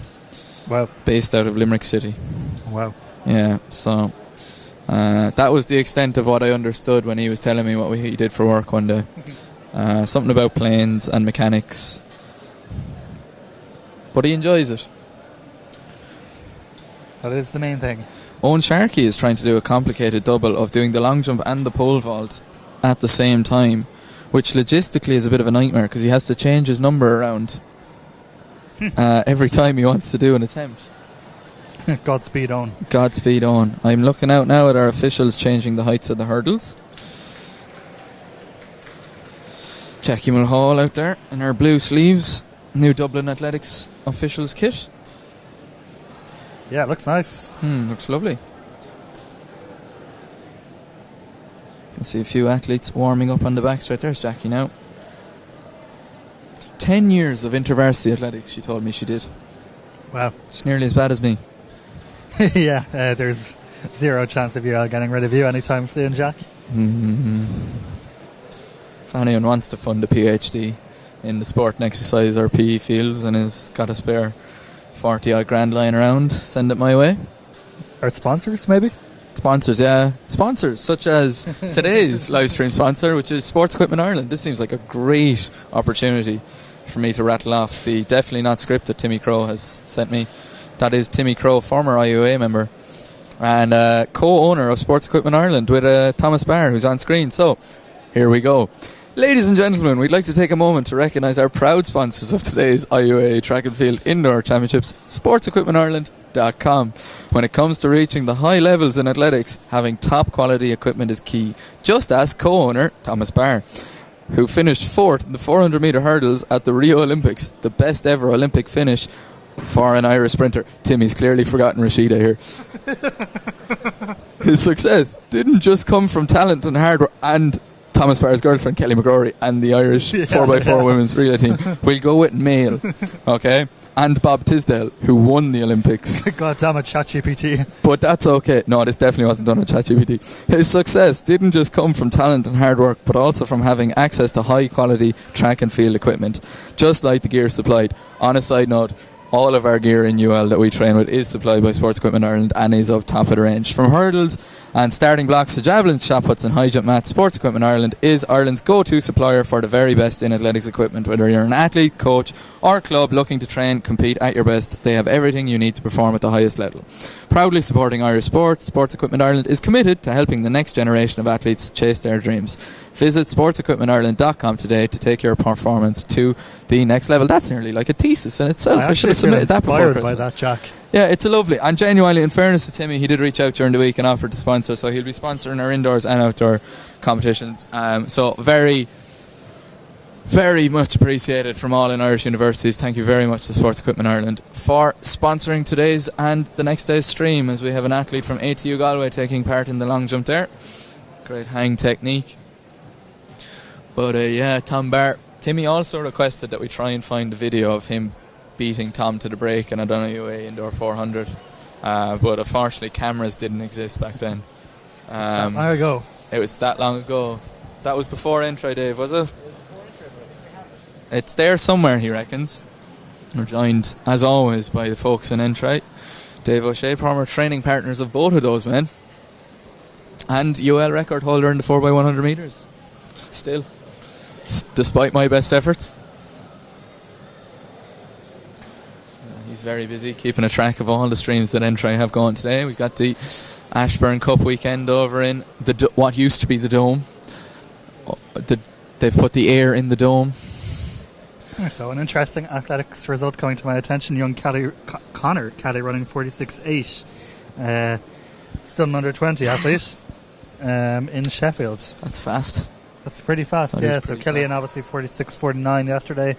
Wow. Based out of Limerick City. Wow. Yeah, so that was the extent of what I understood when he was telling me what he did for work one day. Something about planes and mechanics. But he enjoys it. That is the main thing. Owen Sharkey is trying to do a complicated double of doing the long jump and the pole vault at the same time, which logistically is a bit of a nightmare because he has to change his number around every time he wants to do an attempt. Godspeed on. Godspeed on. I'm looking out now at our officials changing the heights of the hurdles. Jackie Mulhall out there in her blue sleeves. New Dublin Athletics officials kit. Yeah, it looks nice. Looks lovely. You can see a few athletes warming up on the backstretch. There's Jackie now. 10 years of intervarsity athletics, she told me she did. Wow. She's nearly as bad as me. Yeah, there's zero chance of you getting rid of you anytime soon, Jack. if anyone wants to fund a PhD in the sport and exercise or PE fields and has got a spare 40 odd grand lying around, send it my way. Our sponsors, maybe? Sponsors, yeah. Sponsors, such as today's live stream sponsor, which is Sports Equipment Ireland. This seems like a great opportunity for me to rattle off the definitely not script that Timmy Crow has sent me. That is Timmy Crow, former IUA member and co-owner of Sports Equipment Ireland with Thomas Barr, who's on screen. So, here we go. Ladies and gentlemen, we'd like to take a moment to recognise our proud sponsors of today's IUA Track and Field Indoor Championships, SportsEquipmentIreland.com. When it comes to reaching the high levels in athletics, having top quality equipment is key. Just ask co-owner Thomas Barr, who finished 4th in the 400 metre hurdles at the Rio Olympics, the best ever Olympic finish for an Irish sprinter. Timmy's clearly forgotten Rashida here. His success didn't just come from talent and hard work, and Thomas Barr's girlfriend Kelly McGrory and the Irish 4x4 women's relay team. We'll go with male, okay? And Bob Tisdale, who won the Olympics. God damn it, ChatGPT. But that's okay. No, this definitely wasn't done on ChatGPT. His success didn't just come from talent and hard work, but also from having access to high quality track and field equipment, just like the gear supplied. On a side note, all of our gear in UL that we train with is supplied by Sports Equipment Ireland and is of top of the range. From hurdles and starting blocks to javelins, shot puts and high jump mats, Sports Equipment Ireland is Ireland's go-to supplier for the very best in athletics equipment. Whether you're an athlete, coach or club looking to train, compete at your best, they have everything you need to perform at the highest level. Proudly supporting Irish sport, Sports Equipment Ireland is committed to helping the next generation of athletes chase their dreams. Visit sportsequipmentireland.com today to take your performance to the next level. That's nearly like a thesis in itself. I should have submitted that before Christmas. By that, Jack. Yeah, it's a lovely, and genuinely, in fairness to Timmy, he did reach out during the week and offered to sponsor, so he'll be sponsoring our indoors and outdoor competitions. So very, very much appreciated from all in Irish universities. Thank you very much to Sports Equipment Ireland for sponsoring today's and the next day's stream, as we have an athlete from ATU Galway taking part in the long jump there. Great hang technique. But yeah, Tom Barr. Timmy also requested that we try and find a video of him beating Tom to the break in a WA Indoor 400. But unfortunately, cameras didn't exist back then. There we go. It was that long ago. That was before Entry, Dave, was it? It's there somewhere, he reckons. We're joined, as always, by the folks in Entry. Dave O'Shea, former training partners of both of those men. And UL record holder in the 4x100 metres. Still. Despite my best efforts. He's very busy keeping a track of all the streams that Entry have gone today. We've got the Ashburn Cup weekend over in the what used to be the Dome. They've put the air in the Dome. So an interesting athletics result coming to my attention. Young Connor Caddy running 46.8. Still an under 20 athlete in Sheffield. That's fast. That's pretty fast, yeah. So Killian obviously 46.49 yesterday,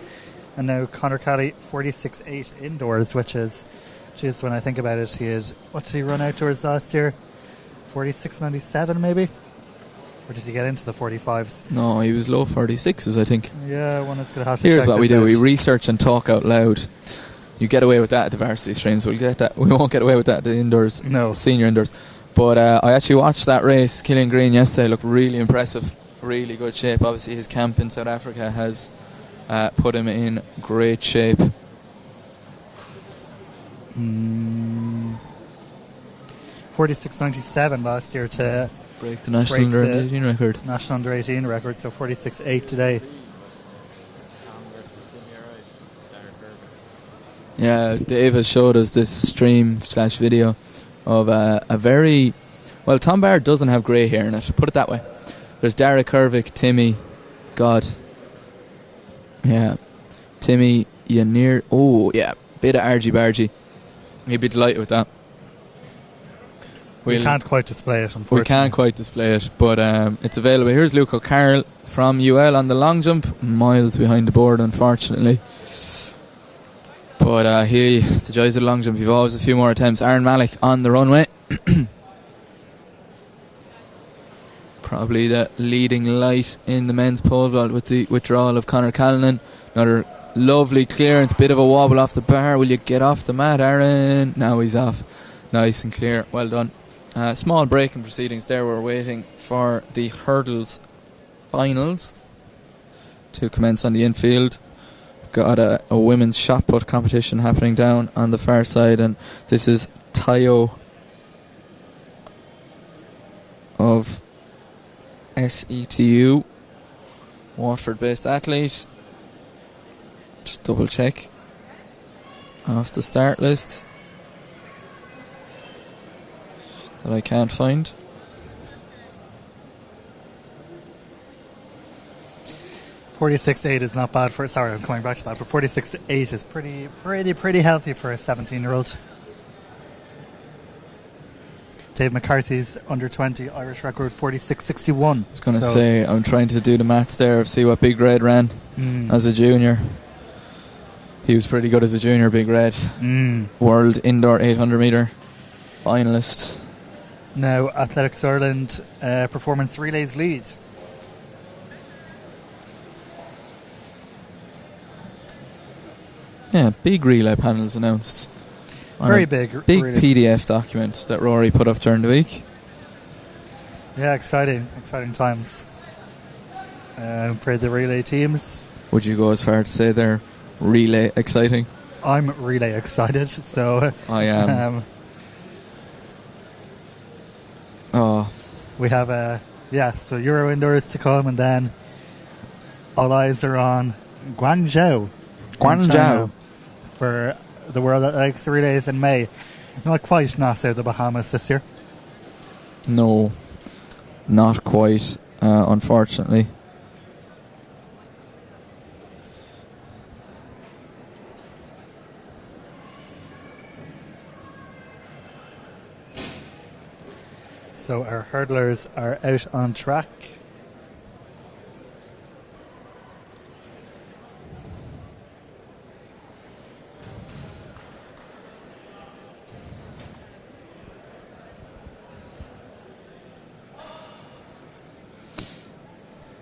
and now Connor Caddy 46.8 indoors, which is, geez, when I think about it, he had, what did he run outdoors last year? 46.97 maybe? Or did he get into the 45s? No, he was low 46s, I think. Yeah, one is going to have to Here's check what we do. out. We research and talk out loud. You get away with that at the varsity streams. We won't get away with that at the indoors. No. Senior indoors. But I actually watched that race. Killian Green yesterday looked really impressive. Really good shape. Obviously his camp in South Africa has put him in great shape. 46.97 last year to break the national under 18 record. National under 18 record, so 46.8 today. Yeah, Dave has showed us this stream/video of a very, well, Tom Barr doesn't have grey hair in it, put it that way. There's Dara Kervick, Timmy, God. Yeah. Timmy, Yanir. Oh, yeah. Bit of argy bargy. He'd be delighted with that. We can't quite display it, unfortunately. We can't quite display it, but it's available. Here's Luke O'Carroll from UL on the long jump. Miles behind the board, unfortunately. But the joys of the long jump, you've always a few more attempts. Aaron Malik on the runway. Probably the leading light in the men's pole vault with the withdrawal of Conor Callanan. Another lovely clearance, bit of a wobble off the bar. Will you get off the mat, Aaron? Now he's off. Nice and clear. Well done. Small break in proceedings there. We're waiting for the hurdles finals. to commence on the infield. Got a women's shot put competition happening down on the far side, and this is Tayo of SETU, Watford-based athlete. Just double check off the start list that I can't find. 46-8 is not bad for. Sorry, I'm coming back to that, but 46-8 is pretty healthy for a 17-year-old. Dave McCarthy's under 20 Irish record 46-61. I was going to say, I'm trying to do the maths there of see what Big Red ran as a junior. He was pretty good as a junior, Big Red. World indoor 800 metre finalist. Now, Athletics Ireland performance relays lead. Yeah, big relay panels announced. Very big really. PDF document that Rory put up during the week. Yeah, exciting times for the relay teams. Would you go as far to say they're relay exciting? I'm relay excited, so I am. We have so Euro indoors to come, and then all eyes are on Guangzhou for the World Athletics relays in May. Not quite NASA, the Bahamas this year. No, not quite, unfortunately. So our hurdlers are out on track.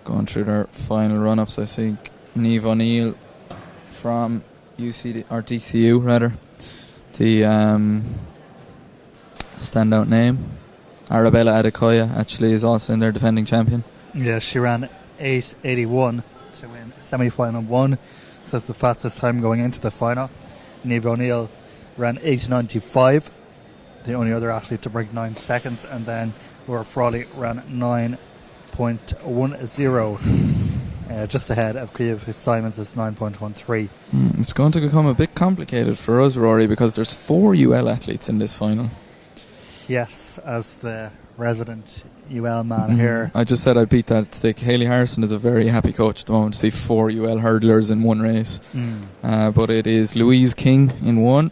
Going through their final run-ups, I think Niamh O'Neill from DCU rather, the standout name. Arabella Adekoya actually is also in their defending champion. Yeah, she ran 8:81 to win semi-final 1, so that's the fastest time going into the final. Niamh O'Neill ran 8:95, the only other athlete to break 9 seconds, and then Laura Frawley ran 9.10, just ahead of Cueva Simons' 9.13. It's going to become a bit complicated for us, Rory, because there's 4 UL athletes in this final. Yes, as the resident UL man here. I just said I'd beat that stick. Hayley Harrison is a very happy coach at the moment to see 4 UL hurdlers in one race. But it is Louise King in 1,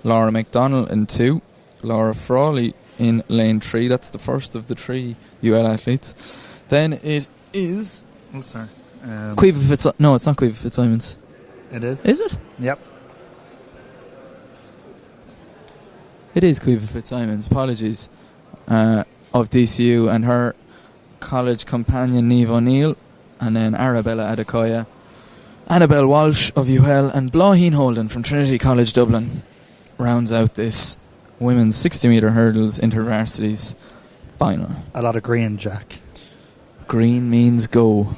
Laura McDonnell in 2, Laura Frawley in lane 3. That's the first of the 3 UL athletes. Then it is... Oh, sorry. Cueva Fitzsimons. No, it's not Cueva Fitzsimons. It is. Is it? Yep. It is Cueva Fitzsimons, apologies, of DCU, and her college companion Niamh O'Neill, and then Arabella Adekoya, Annabelle Walsh of UL, and Bláithín Holden from Trinity College Dublin rounds out this women's 60 metre hurdles intervarsities final. A lot of green, Jack. Green means go.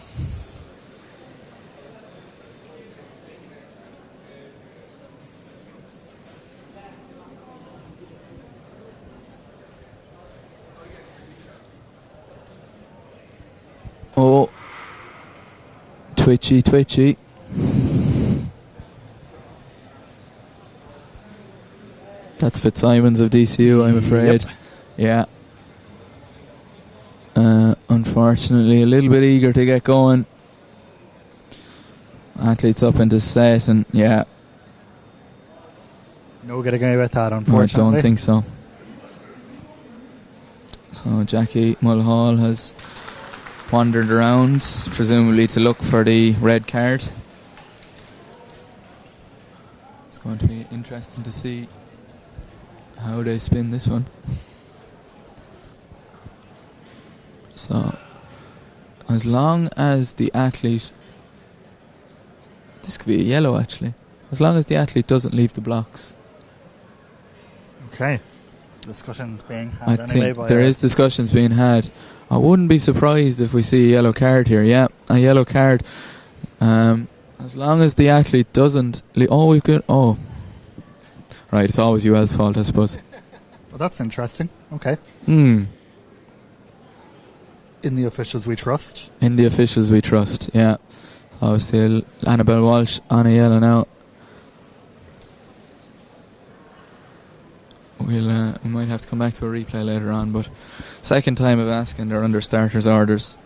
Oh, twitchy. That's Fitzsimons of DCU, I'm afraid. Yep. Yeah. Unfortunately, a little bit eager to get going. Athletes up into set, and yeah. No getting away with that, unfortunately. I don't think so. So Jackie Mulhall has wandered around, presumably to look for the red card. It's going to be interesting to see how they spin this one. So, as long as the athlete... This could be a yellow, actually. As long as the athlete doesn't leave the blocks. Okay. Discussions being had. I think there is discussions being had. I wouldn't be surprised if we see a yellow card here. Yeah, a yellow card. As long as the athlete doesn't... we've got... Oh. Right, it's always UL's fault, I suppose. Well, that's interesting. Okay. Hmm. In the officials we trust. In the officials we trust, yeah. Obviously, Annabelle Walsh on a yellow now. We might have to come back to a replay later on, but second time of asking, they're under starters' orders.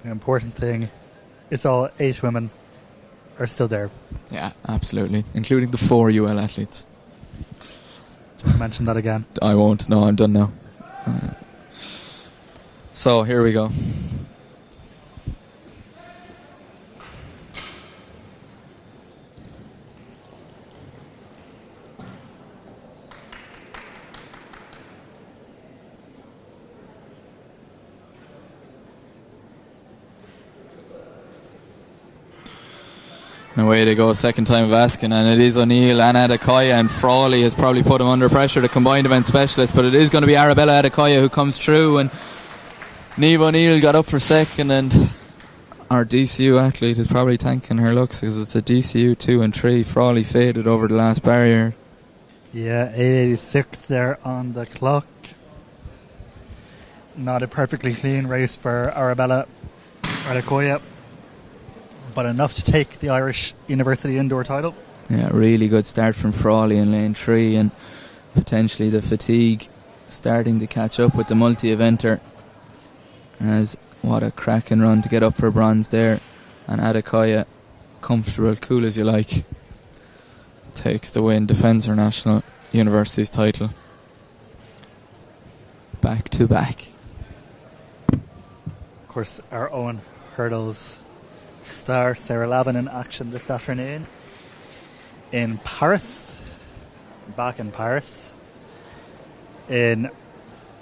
The important thing is all 8 women are still there. Yeah, absolutely. Including the 4 UL athletes. Don't mention that again. I won't. No, I'm done now. So, here we go. And away they go, second time of asking, and it is O'Neill and Adekoya, and Frawley has probably put him under pressure, the combined event specialist, but it is going to be Arabella Adekoya who comes through, and Niamh O'Neill got up for second, and our DCU athlete is probably thanking her looks because it's a DCU 2 and 3. Frawley faded over the last barrier. Yeah, 8:86 there on the clock. Not a perfectly clean race for Arabella Adekoya, but enough to take the Irish University Indoor title. Yeah, really good start from Frawley in lane 3, and potentially the fatigue starting to catch up with the multi-eventer, as what a cracking run to get up for bronze there. And Adekoya, comfortable, cool as you like, takes the win, defends her national university's title. Back to back. Of course, our own hurdles star Sarah Lavin in action this afternoon in Paris, back in Paris, in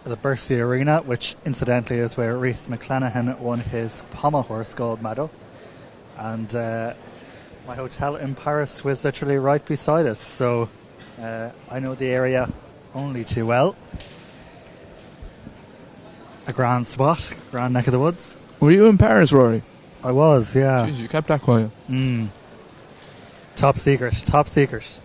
the Bercy Arena, which incidentally is where Rhys McClanahan won his pommel horse gold medal, and my hotel in Paris was literally right beside it, so I know the area only too well. A grand spot, grand neck of the woods. Were you in Paris, Rory? I was, yeah. Jeez, you kept that quiet. Top secret, top secret.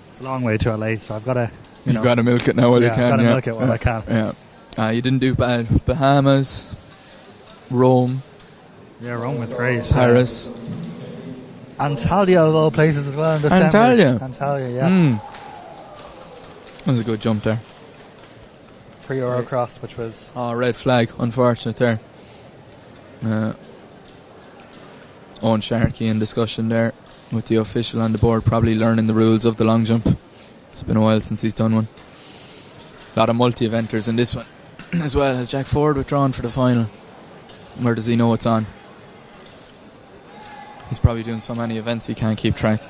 It's a long way to LA, so I've got to... You've got to milk it now while you can. I've got to milk it while I can. Yeah. You didn't do bad. Bahamas, Rome. Yeah, Rome was great. Paris. Antalya, of all places, as well in December. Antalya, yeah. That was a good jump there. For Eurocross, which was... Oh, red flag. Unfortunate there. Owen Sharkey in discussion there with the official on the board, probably learning the rules of the long jump. It's been a while since he's done one. A lot of multi-eventers in this one as well. Has Jack Ford withdrawn for the final? Where does he know it's on? He's probably doing so many events he can't keep track.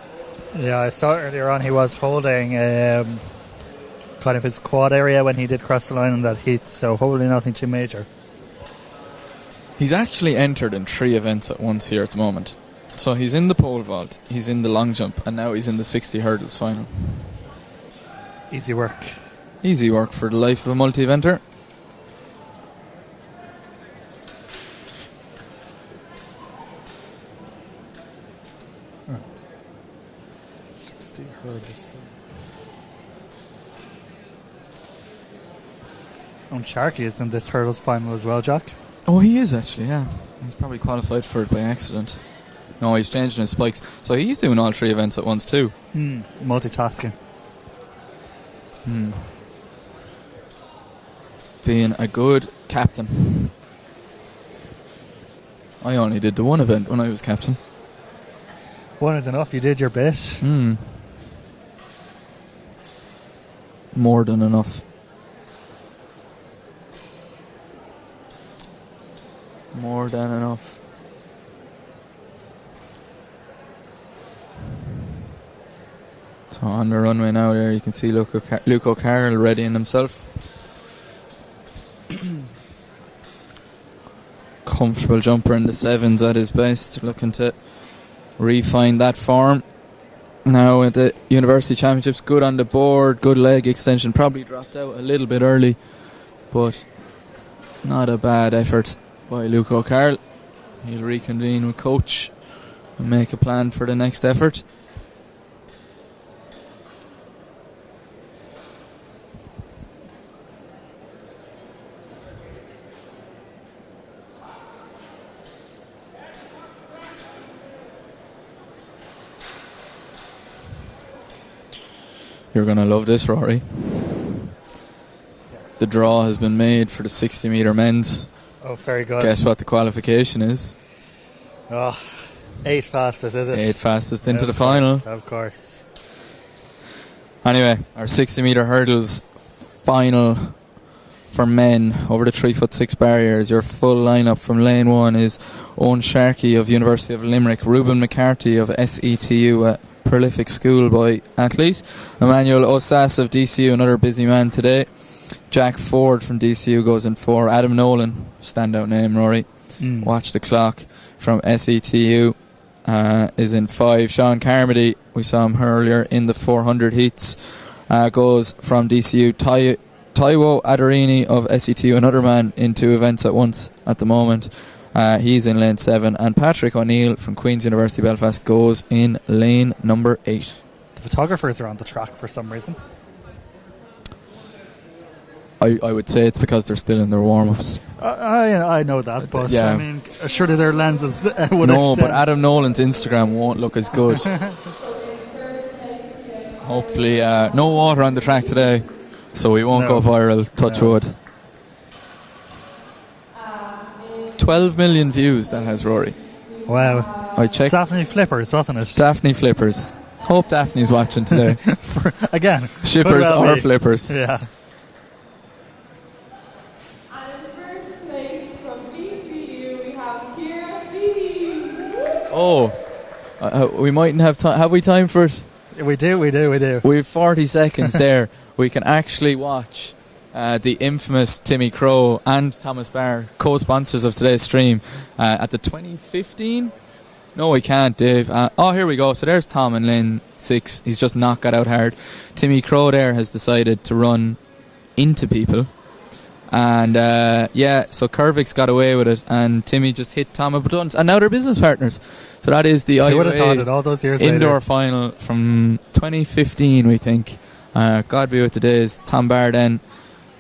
Yeah, I saw earlier on he was holding kind of his quad area when he did cross the line in that heat, so hopefully nothing too major. He's actually entered in 3 events at once here at the moment. So he's in the pole vault, he's in the long jump, and now he's in the 60 hurdles final. Easy work. Easy work for the life of a multi-eventer. Oh. 60 hurdles. Sharkey is in this hurdles final as well, Jack. Oh, he is actually, yeah. He's probably qualified for it by accident. No, he's changing his spikes. So he's doing all 3 events at once too. Multitasking. Being a good captain. I only did the 1 event when I was captain. 1 is enough, you did your bit. More than enough. More than enough. So on the runway now there you can see Luke O'Carroll readying himself. Comfortable jumper in the 7s at his best, looking to refine that form. Now at the University Championships, good on the board, good leg extension. Probably dropped out a little bit early, but not a bad effort by Luke O'Carroll. He'll reconvene with coach and make a plan for the next effort. You're going to love this, Rory. The draw has been made for the 60 metre men's. Oh, very good. Guess what the qualification is? Oh, 8 fastest, is it? 8 fastest into the final. Of course. Anyway, our 60 metre hurdles final for men over the 3'6" barriers. Your full lineup from lane 1 is Owen Sharkey of University of Limerick, Ruben McCarthy of SETU, prolific schoolboy athlete, Emmanuel Osas of DCU, another busy man today. Jack Ford from DCU goes in 4. Adam Nolan, standout name, Rory. Watch the clock, from SETU, is in 5. Sean Carmody, we saw him earlier in the 400 heats, goes from DCU. Taiwo Adorini of SETU, another man in 2 events at once at the moment. He's in lane 7, and Patrick O'Neill from Queen's University Belfast goes in lane number 8. The photographers are on the track for some reason. I would say it's because they're still in their warm-ups. I know that, but yeah. I mean, surely their lenses would No, extend. but Adam Nolan's Instagram won't look as good. Hopefully, no water on the track today, so we won't go viral, touch wood. 12 million views that has, Rory. Wow. I checked. Daphne Flippers, wasn't it? Daphne Flippers. Hope Daphne's watching today. Again. Shippers well or be. flippers. Yeah. And in first place from DCU, we have Kira Sheedy. Oh, we mightn't have time. Have we time for it? We do. We have 40 seconds there. We can actually watch the infamous Timmy Crow and Thomas Barr, co-sponsors of today's stream, at the 2015. No, we can't, Dave. Here we go. So there's Tom in lane 6. He's just not got out hard. Timmy Crow there has decided to run into people. And so Kervick's got away with it, and Timmy just hit Tom a blunt, and now they're business partners. So that is the Who would have thought it all those years indoor later? final from 2015, we think. God be with the days. Tom Barr then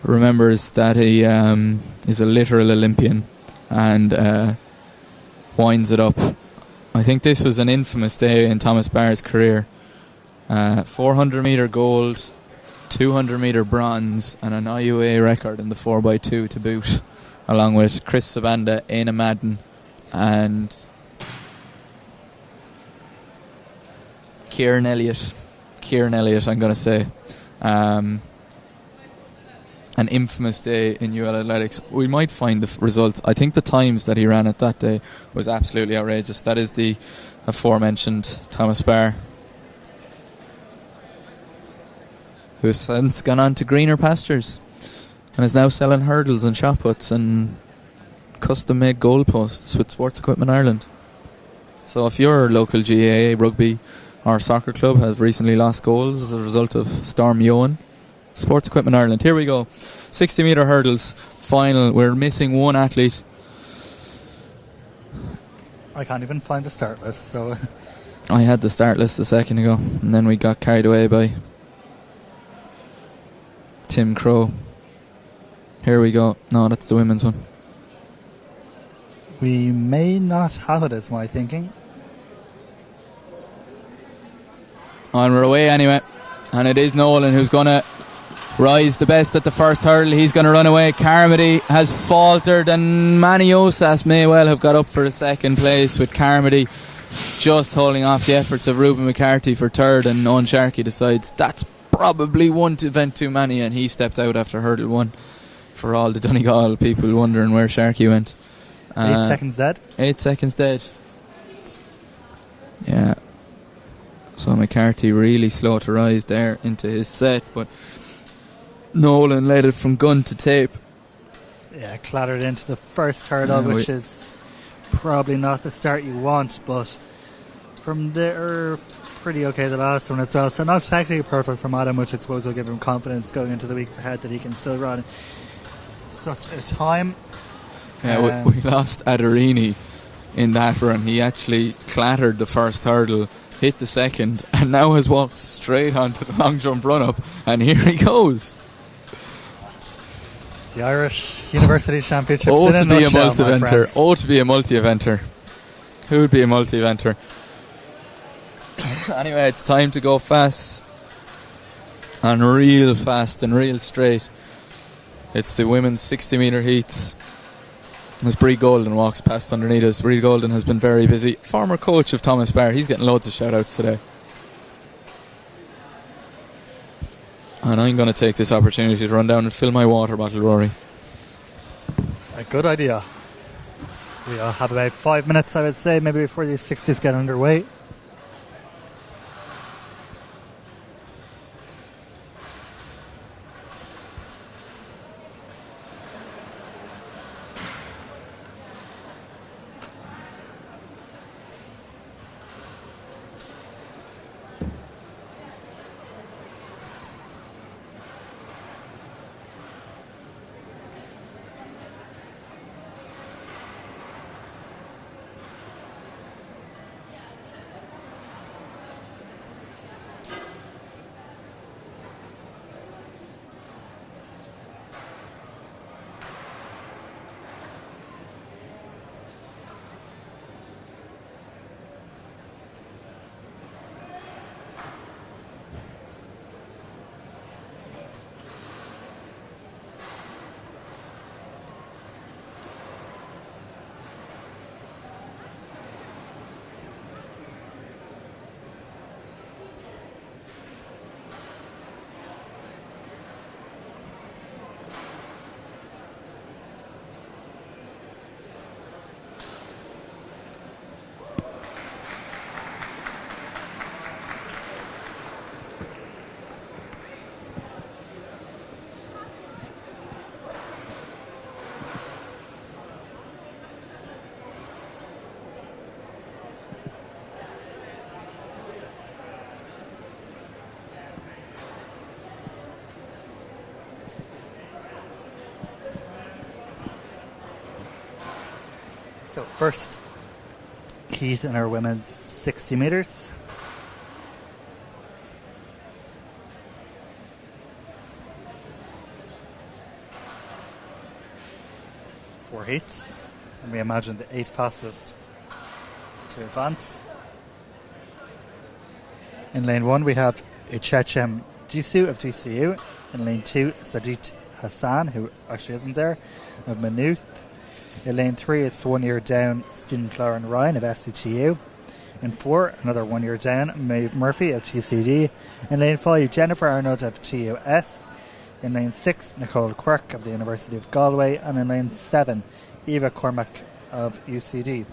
remembers that he is a literal Olympian and winds it up. I think this was an infamous day in Thomas Barr's career. 400 metre gold, 200 metre bronze, and an IUA record in the 4x2 to boot, along with Chris Sabanda, Aina Madden, and Kieran Elliott, I'm going to say. An infamous day in UL Athletics. We might find the results. I think the times that he ran at that day was absolutely outrageous. That is the aforementioned Thomas Barr, who has since gone on to greener pastures and is now selling hurdles and shot puts and custom-made goalposts with Sports Equipment Ireland. So if your local GAA rugby or soccer club has recently lost goals as a result of Storm Yoan, Sports Equipment Ireland. Here we go. 60 metre hurdles final. We're missing one athlete. I can't even find the start list, so I had the start list a second ago, and then we got carried away by Tim Crow. Here we go. No, that's the women's one. we may not have it, is my thinking. And we're away anyway. And it is Nolan who's going to rise the best at the first hurdle. He's going to run away. Carmody has faltered, and Manny Osas may well have got up for the second place, with Carmody just holding off the efforts of Ruben McCarthy for third, and Owen Sharkey decides that's probably one event too many, and he stepped out after hurdle one, for all the Donegal people wondering where Sharkey went. 8 seconds dead. 8 seconds dead. Yeah. So McCarthy really slow to rise there into his set, but Nolan led it from gun to tape. Yeah, clattered into the first hurdle, which is probably not the start you want, but from there, pretty okay the last one as well. So not technically perfect from Adam, which I suppose will give him confidence going into the weeks ahead that he can still run such a time. Yeah, we lost Aderini in that run. He actually clattered the first hurdle, hit the second, and now has walked straight onto the long jump run up, and here he goes. The Irish University Championships Oh, in to a be a nutshell, my multi-eventer. friends. Oh, to be a multi-eventer. Who would be a multi-eventer? Anyway, it's time to go fast. And real fast and real straight. It's the women's 60-metre heats. As Brie Golden walks past underneath us. Brie Golden has been very busy. Former coach of Thomas Barr. He's getting loads of shout-outs today. And I'm going to take this opportunity to run down and fill my water bottle, Rory. A good idea. We'll have about 5 minutes, I would say, maybe before these 60s get underway. So first heat in our women's 60 metres. Four heats, and we imagine the 8 fastest to advance. In lane 1 we have Ichechem Jisoo of DCU. In lane 2 Sadit Hassan, who actually isn't there, of Maynooth. In lane 3, it's 1 year down, student Lauren Ryan of SCTU. In 4, another 1 year down, Maeve Murphy of TCD. In lane 5, Jennifer Arnold of TUS. In lane 6, Nicole Quirk of the University of Galway. And in lane 7, Eva Cormack of UCD.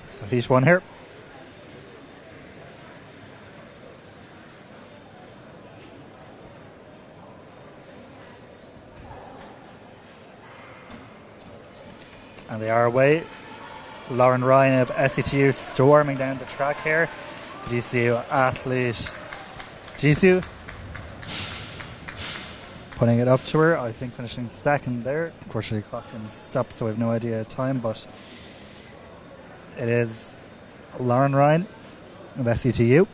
So he's one here. And they are away. Lauren Ryan of SETU storming down the track here. The DCU athlete Jisoo putting it up to her. I think finishing second there. Unfortunately, clock didn't stop, so I have no idea of time, but it is Lauren Ryan of SETU.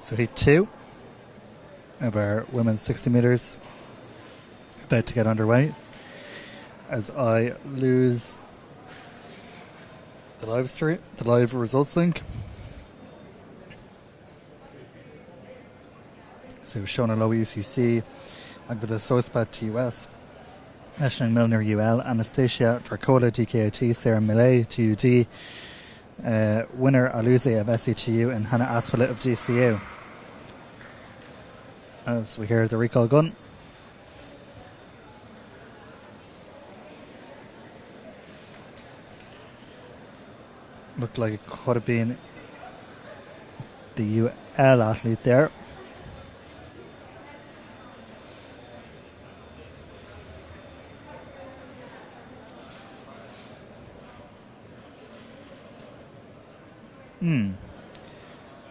So heat 2 of our women's 60 metres about to get underway as I lose the live results link. So Shona Lowe UCC, Agvita Sospat TUS, Ashling Milner UL, Anastasia Dracola DKIT, Sarah Millay TUD, winner Aluze of SETU, and Hannah Aspilett of GCU. As we hear the recall gun. Looked like it could have been the UL athlete there.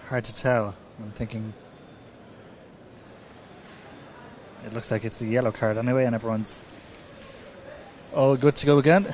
Hard to tell. I'm thinking it looks like it's a yellow card anyway, and everyone's all good to go again.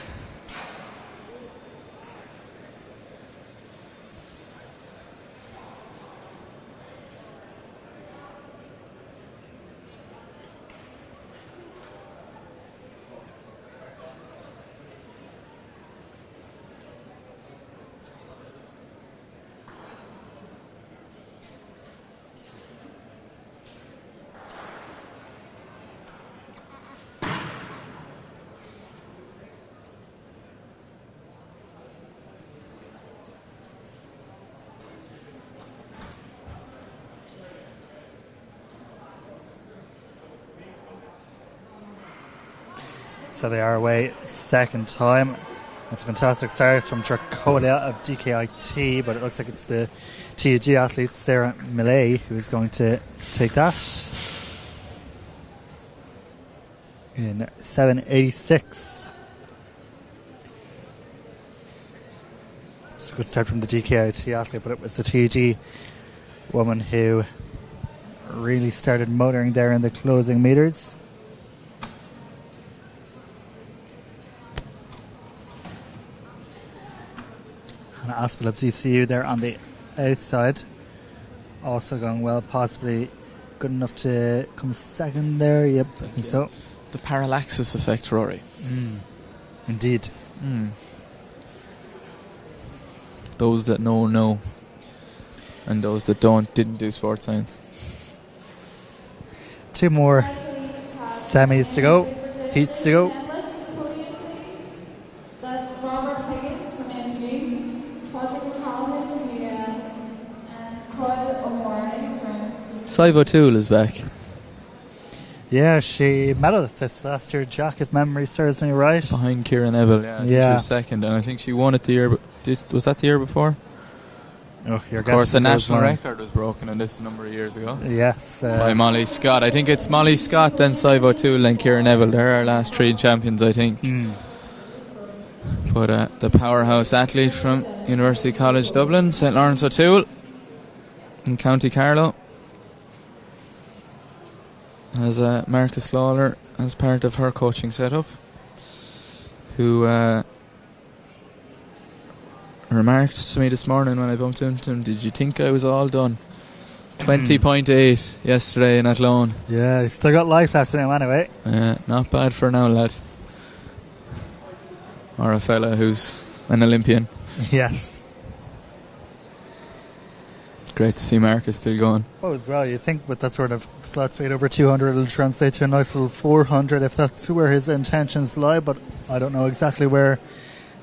So they are away second time. That's a fantastic start from Dracolia of DKIT, but it looks like it's the TUG athlete Sarah Millay who is going to take that in 7:86. It's a good start from the DKIT athlete, but it was the TUG woman who really started motoring there in the closing meters. Aspel of DCU there on the outside, also going well, possibly good enough to come second there. Yep, I think so. The parallaxis effect, Rory. Indeed. Those that know, and those that didn't do sports science. 2 more semis to go, heats to go. Sive O'Toole is back. Yeah, she medalled this last year, Jack, if memory serves me right. Behind Kira Neville, yeah. She was second, and I think she won it the year. Was that the year before? Oh, of course, the national record was broken on this a number of years ago. Yes. By Molly Scott. I think it's Molly Scott, then Sive O'Toole, then Kira Neville. They're our last 3 champions, I think. But the powerhouse athlete from University College Dublin, St. Lawrence O'Toole, in County Carlow, has Marcus Lawler as part of her coaching setup, who remarked to me this morning when I bumped into him, did you think I was all done? 20.8 yesterday in Athlone. Yeah, he's still got life left in him anyway. Not bad for now, lad. Or a fella who's an Olympian. Yes. Great to see Marcus still going. Oh, well, you think with that sort of flat speed over 200 it'll translate to a nice little 400 if that's where his intentions lie, but I don't know exactly where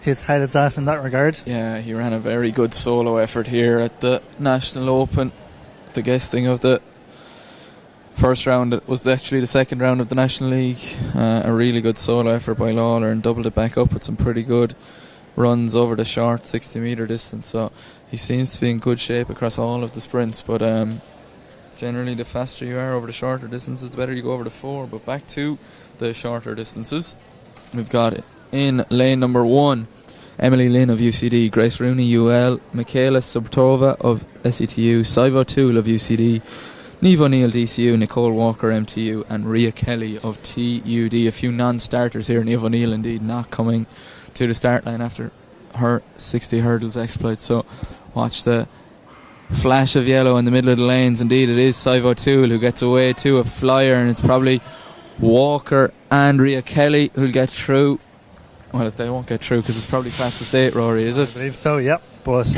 his head is at in that regard. Yeah, he ran a very good solo effort here at the National Open. The guesting of the first round, it was actually the second round of the National League. A really good solo effort by Lawler, and doubled it back up with some pretty good runs over the short 60 metre distance, so he seems to be in good shape across all of the sprints, but generally the faster you are over the shorter distances, the better you go over the 4. But back to the shorter distances, we've got in lane number 1 Emily Lynn of UCD, Grace Rooney UL, Michaela Subtova of SETU, Sive O'Toole of UCD, Niamh O'Neill DCU, Nicole Walker MTU, and Ria Kelly of TUD. A few non-starters here. Niamh O'Neill indeed not coming to the start line after her 60 hurdles exploit, so watch the flash of yellow in the middle of the lanes. Indeed, it is Sive O'Toole who gets away to a flyer, and it's probably Walker and Rhea Kelly who'll get through. Well, they won't get through because it's probably fastest 8, Rory, is it? I believe so, yep. But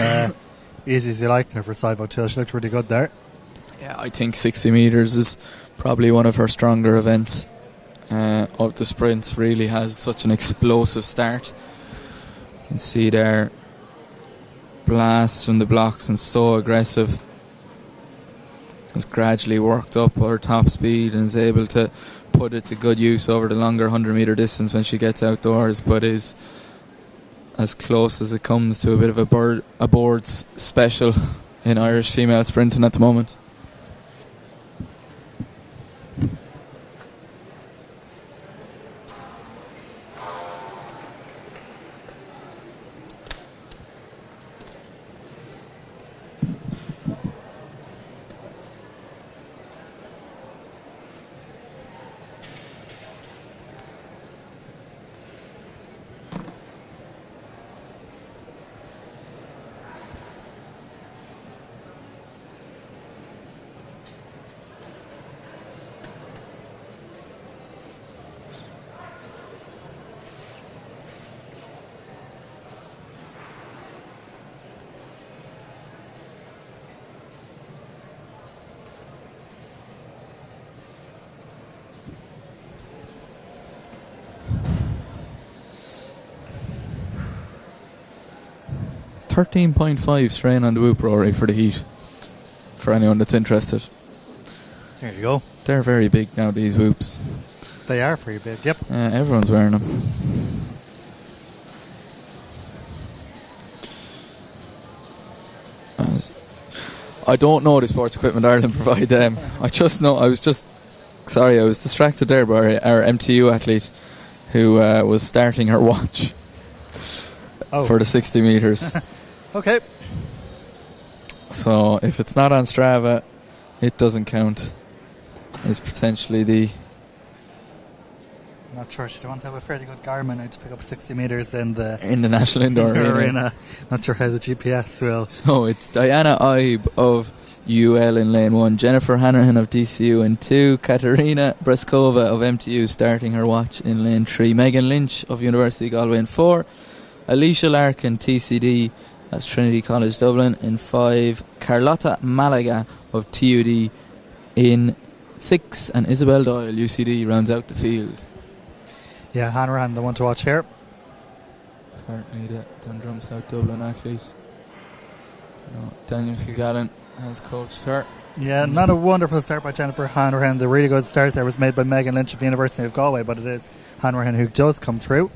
easy as you like there for Sive O'Toole. She looked really good there. Yeah, I think 60 metres is probably one of her stronger events of the sprints. Really has such an explosive start. You can see there blasts from the blocks and so aggressive. Has gradually worked up her top speed and is able to put it to good use over the longer 100 metre distance when she gets outdoors, but is as close as it comes to a bit of a boards special in Irish female sprinting at the moment. .5 strain on the whoop, Rory, for the heat, for anyone that's interested. There you go. They're very big now, these whoops. They are pretty big, yep. Everyone's wearing them. I don't know the Sports Equipment Ireland provide them. I just know, I was distracted there by our MTU athlete who was starting her watch for the 60 metres. Okay. So if it's not on Strava, it doesn't count. Is potentially the... Not sure. She'd want to have a fairly good Garmin now to pick up 60 metres in the National Indoor Arena. Not sure how the GPS will. So it's Diana Ibe of UL in lane 1, Jennifer Hanrahan of DCU in 2, Katerina Breskova of MTU starting her watch in lane 3, Megan Lynch of University of Galway in 4, Alicia Larkin TCD, that's Trinity College Dublin in 5, Carlotta Malaga of TUD in 6, and Isabel Doyle UCD rounds out the field. Yeah, Hanrahan, the one to watch here. Certainly the Dundrum South Dublin athlete. Daniel Kilgallen has coached her. Yeah, not a wonderful start by Jennifer Hanrahan. The really good start there was made by Megan Lynch of the University of Galway, but it is Hanrahan who does come through.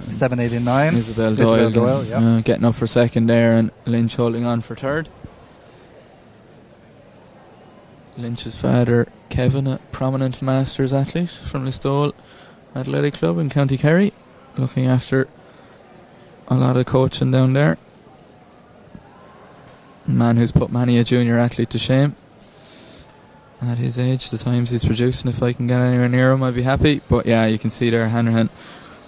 7.89. Isabel Doyle yeah. Getting up for second there, and Lynch holding on for third. Lynch's father, Kevin, a prominent Masters athlete from Listowel Athletic Club in County Kerry, looking after a lot of coaching down there. A man who's put many a junior athlete to shame at his age. The times he's producing, if I can get anywhere near him, I'd be happy. But yeah, you can see there Hanrahan,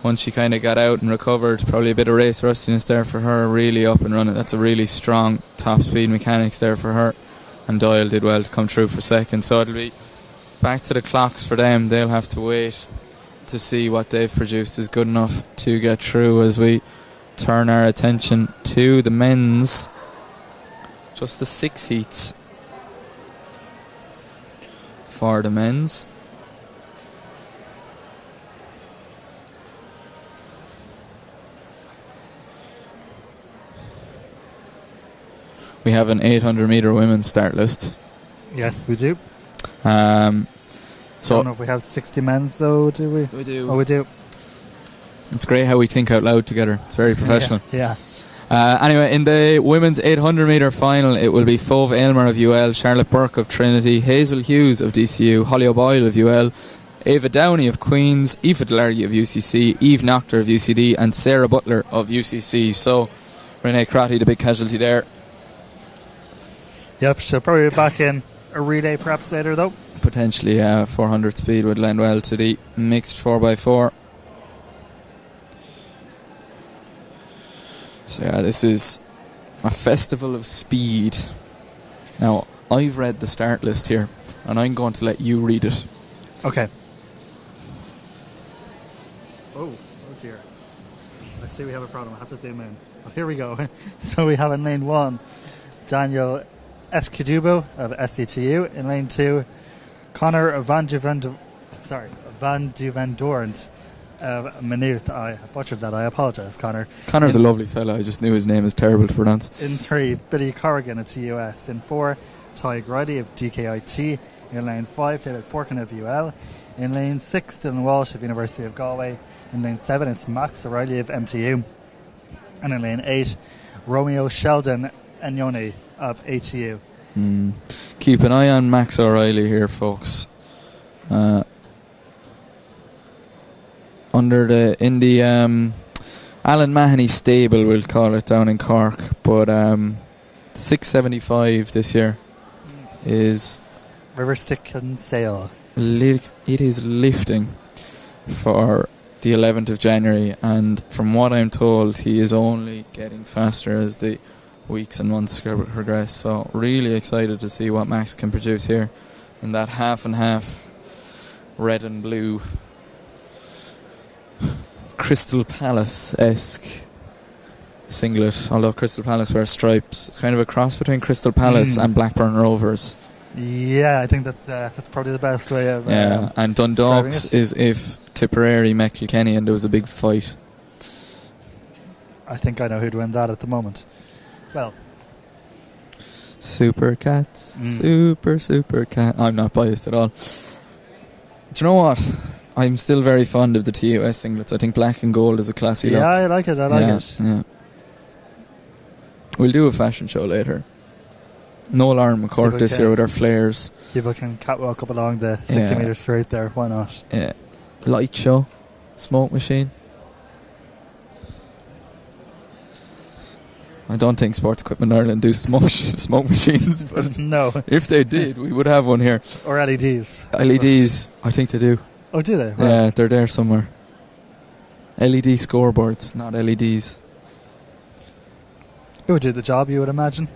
once she kind of got out and recovered, probably a bit of race rustiness there for her, really up and running. That's a really strong top speed mechanics there for her, and Doyle did well to come through for second. So it'll be back to the clocks for them. They'll have to wait to see what they've produced is good enough to get through as we turn our attention to the men's. Just the 6 heats for the men's. We have an 800 metre women's start list. Yes, we do. So I don't know if we have 60 men's though, do we? We do. Oh, we do. It's great how we think out loud together. It's very professional. Yeah. Anyway, in the women's 800 metre final, it will be Fove Aylmer of UL, Charlotte Burke of Trinity, Hazel Hughes of DCU, Holly O'Boyle of UL, Ava Downey of Queen's, Aoife Delargy of UCC, Eve Noctor of UCD, and Sarah Butler of UCC. So Renee Crotty, the big casualty there. Yep, she'll probably be back in a relay perhaps later though. Potentially 400 speed would lend well to the mixed 4x4. So yeah, this is a festival of speed Now, I've read the start list here, and I'm going to let you read it. Okay. Oh dear. I see we have a problem. I have to zoom in. Oh, here we go. So we have in lane 1, Daniel Escudubo of SCTU. In lane 2, Connor Van Duvendorent of Maynooth. I butchered that. I apologise, Connor. Connor's a lovely fella. I just knew his name is terrible to pronounce. In 3, Billy Corrigan of TUS. In 4, Ty Grady of DKIT. In lane 5, David Forkin of UL. In lane 6, Dylan Walsh of University of Galway. In lane 7, it's Max O'Reilly of MTU. And in lane 8, Romeo Sheldon Agnoni of ATU. Keep an eye on Max O'Reilly here, folks. In the Alan Mahoney stable, we'll call it, down in Cork. But 675 this year is River Stick and Sail. It is lifting for the 11th of January, and from what I'm told, he is only getting faster as the weeks and months progress. So really excited to see what Max can produce here in that half and half red and blue Crystal Palace-esque singlet, although Crystal Palace wear stripes. It's kind of a cross between Crystal Palace and Blackburn Rovers. Yeah, I think that's probably the best way of and Dundalk's is if Tipperary met Kilkenny and there was a big fight. I think I know who'd win that at the moment. Well, Super Cats, Super Cat. I'm not biased at all. Do you know what? I'm still very fond of the TUS singlets. I think black and gold is a classy look. Yeah, I like it. Yeah. We'll do a fashion show later. No Lauren McCourt this year with our flares. People can catwalk up along the 60 metre straight there. Why not? Yeah. Light show. Smoke machine. I don't think Sports Equipment Ireland do smoke machines, but no. If they did, we would have one here. Or LEDs. LEDs, I think they do. Oh, do they? Right. Yeah, they're there somewhere. LED scoreboards, not LEDs. It would do the job, you would imagine.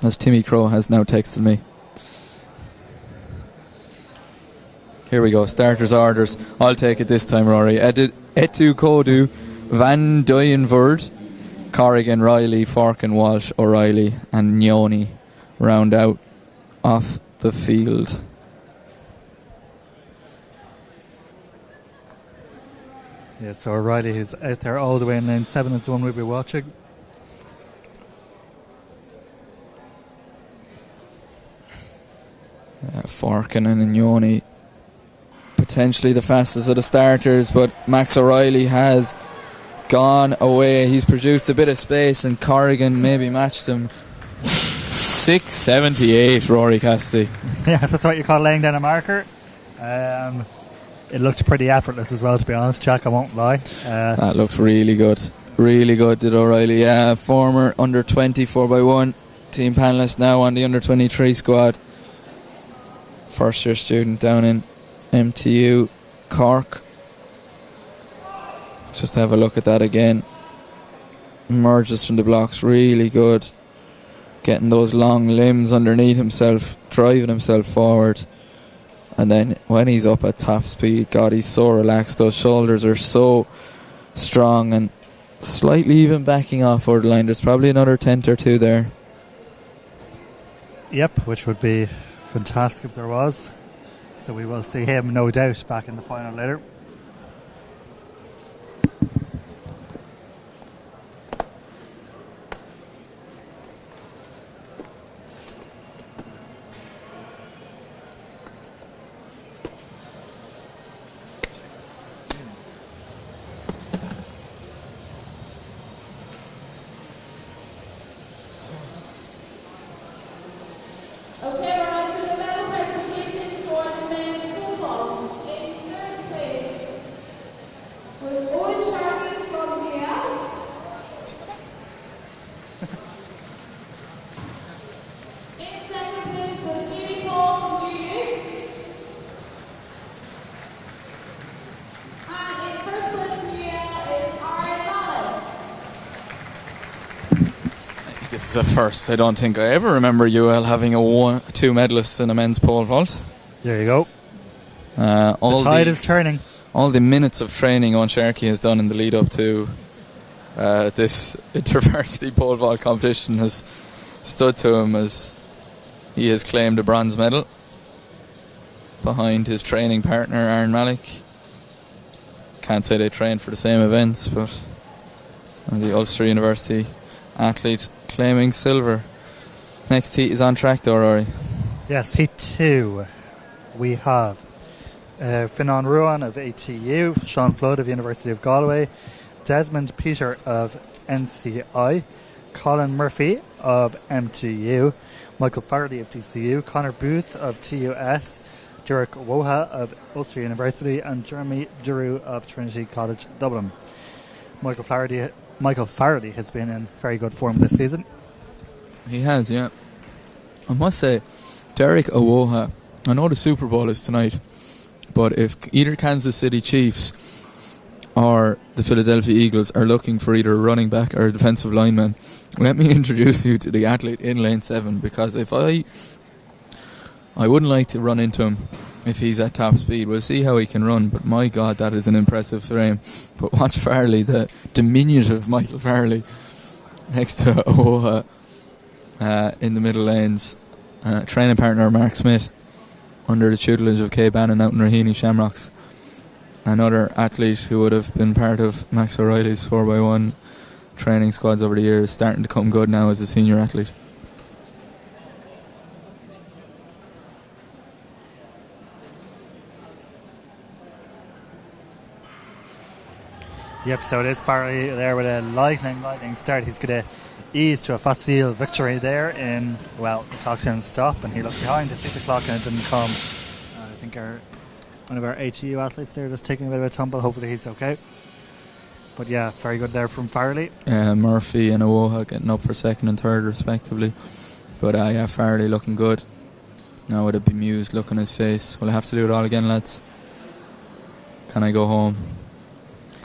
As Timmy Crow has now texted me. Here we go, starters orders. I'll take it this time, Rory. Etu Kodu, Van Duyenverd, Corrigan, Riley, Forkin, Walsh, O'Reilly and Nyoni round out off the field. Yeah, so O'Reilly, who's out there all the way in lane 7, is the one we'll be watching. Forkin and Nyoni potentially the fastest of the starters, but Max O'Reilly has gone away. He's produced a bit of space and Corrigan maybe matched him. 6:78, Rory Cassidy. Yeah, that's what you call laying down a marker. It looked pretty effortless as well, to be honest, Jack, I won't lie. That looked really good. Really good, did O'Reilly. Former under 20 4x1 team panelist, now on the under 23 squad. First year student down in MTU Cork. Just have a look at that again. Emerges from the blocks really good. Getting those long limbs underneath himself, driving himself forward. And then when he's up at top speed, God, he's so relaxed. Those shoulders are so strong and slightly even backing off over the line. There's probably another tent or two there. Yep, which would be fantastic if there was. So we will see him, no doubt, back in the final later. Okay, we're on to the medal presentations for the men's pole vault. In third place, this is a first. I don't think I ever remember UL having two medalists in a men's pole vault. There you go. All the tide is turning. All the minutes of training Owen Sharkey has done in the lead up to this intervarsity pole vault competition has stood to him as he has claimed a bronze medal behind his training partner Aaron Malik. Can't say they trained for the same events, but the Ulster University athlete claiming silver. Next heat is on track though, Rory. Yes, heat 2. We have Finan Ruan of ATU, Sean Flood of University of Galway, Desmond Peter of NCI, Colin Murphy of MTU, Michael Farley of DCU, Connor Booth of TUS, Derek Woha of Ulster University, and Jeremy Duru of Trinity College Dublin. Michael Farley has been in very good form this season. He has, yeah. I must say, Derek Owoha, I know the Super Bowl is tonight, but if either Kansas City Chiefs or the Philadelphia Eagles are looking for either a running back or a defensive lineman, let me introduce you to the athlete in lane 7, because if I wouldn't like to run into him if he's at top speed. We'll see how he can run, but my God, that is an impressive frame. But watch Farley, the diminutive Michael Farley, next to Owoha in the middle lanes. Training partner Mark Smith, under the tutelage of Kay Bannon out in Raheny Shamrocks. Another athlete who would have been part of Max O'Reilly's 4x1 training squads over the years, starting to come good now as a senior athlete. Yep, so it is Farley there with a lightning start. He's going to ease to a facile victory there in, well, the clock didn't stop and he looked behind to see the clock and it didn't come. I think one of our ATU athletes there just taking a bit of a tumble. Hopefully he's okay. But yeah, very good there from Farley. Murphy and Owoha getting up for second and third respectively. But yeah, Farley looking good. Now with a bemused look on his face. Will I have to do it all again, lads? Can I go home?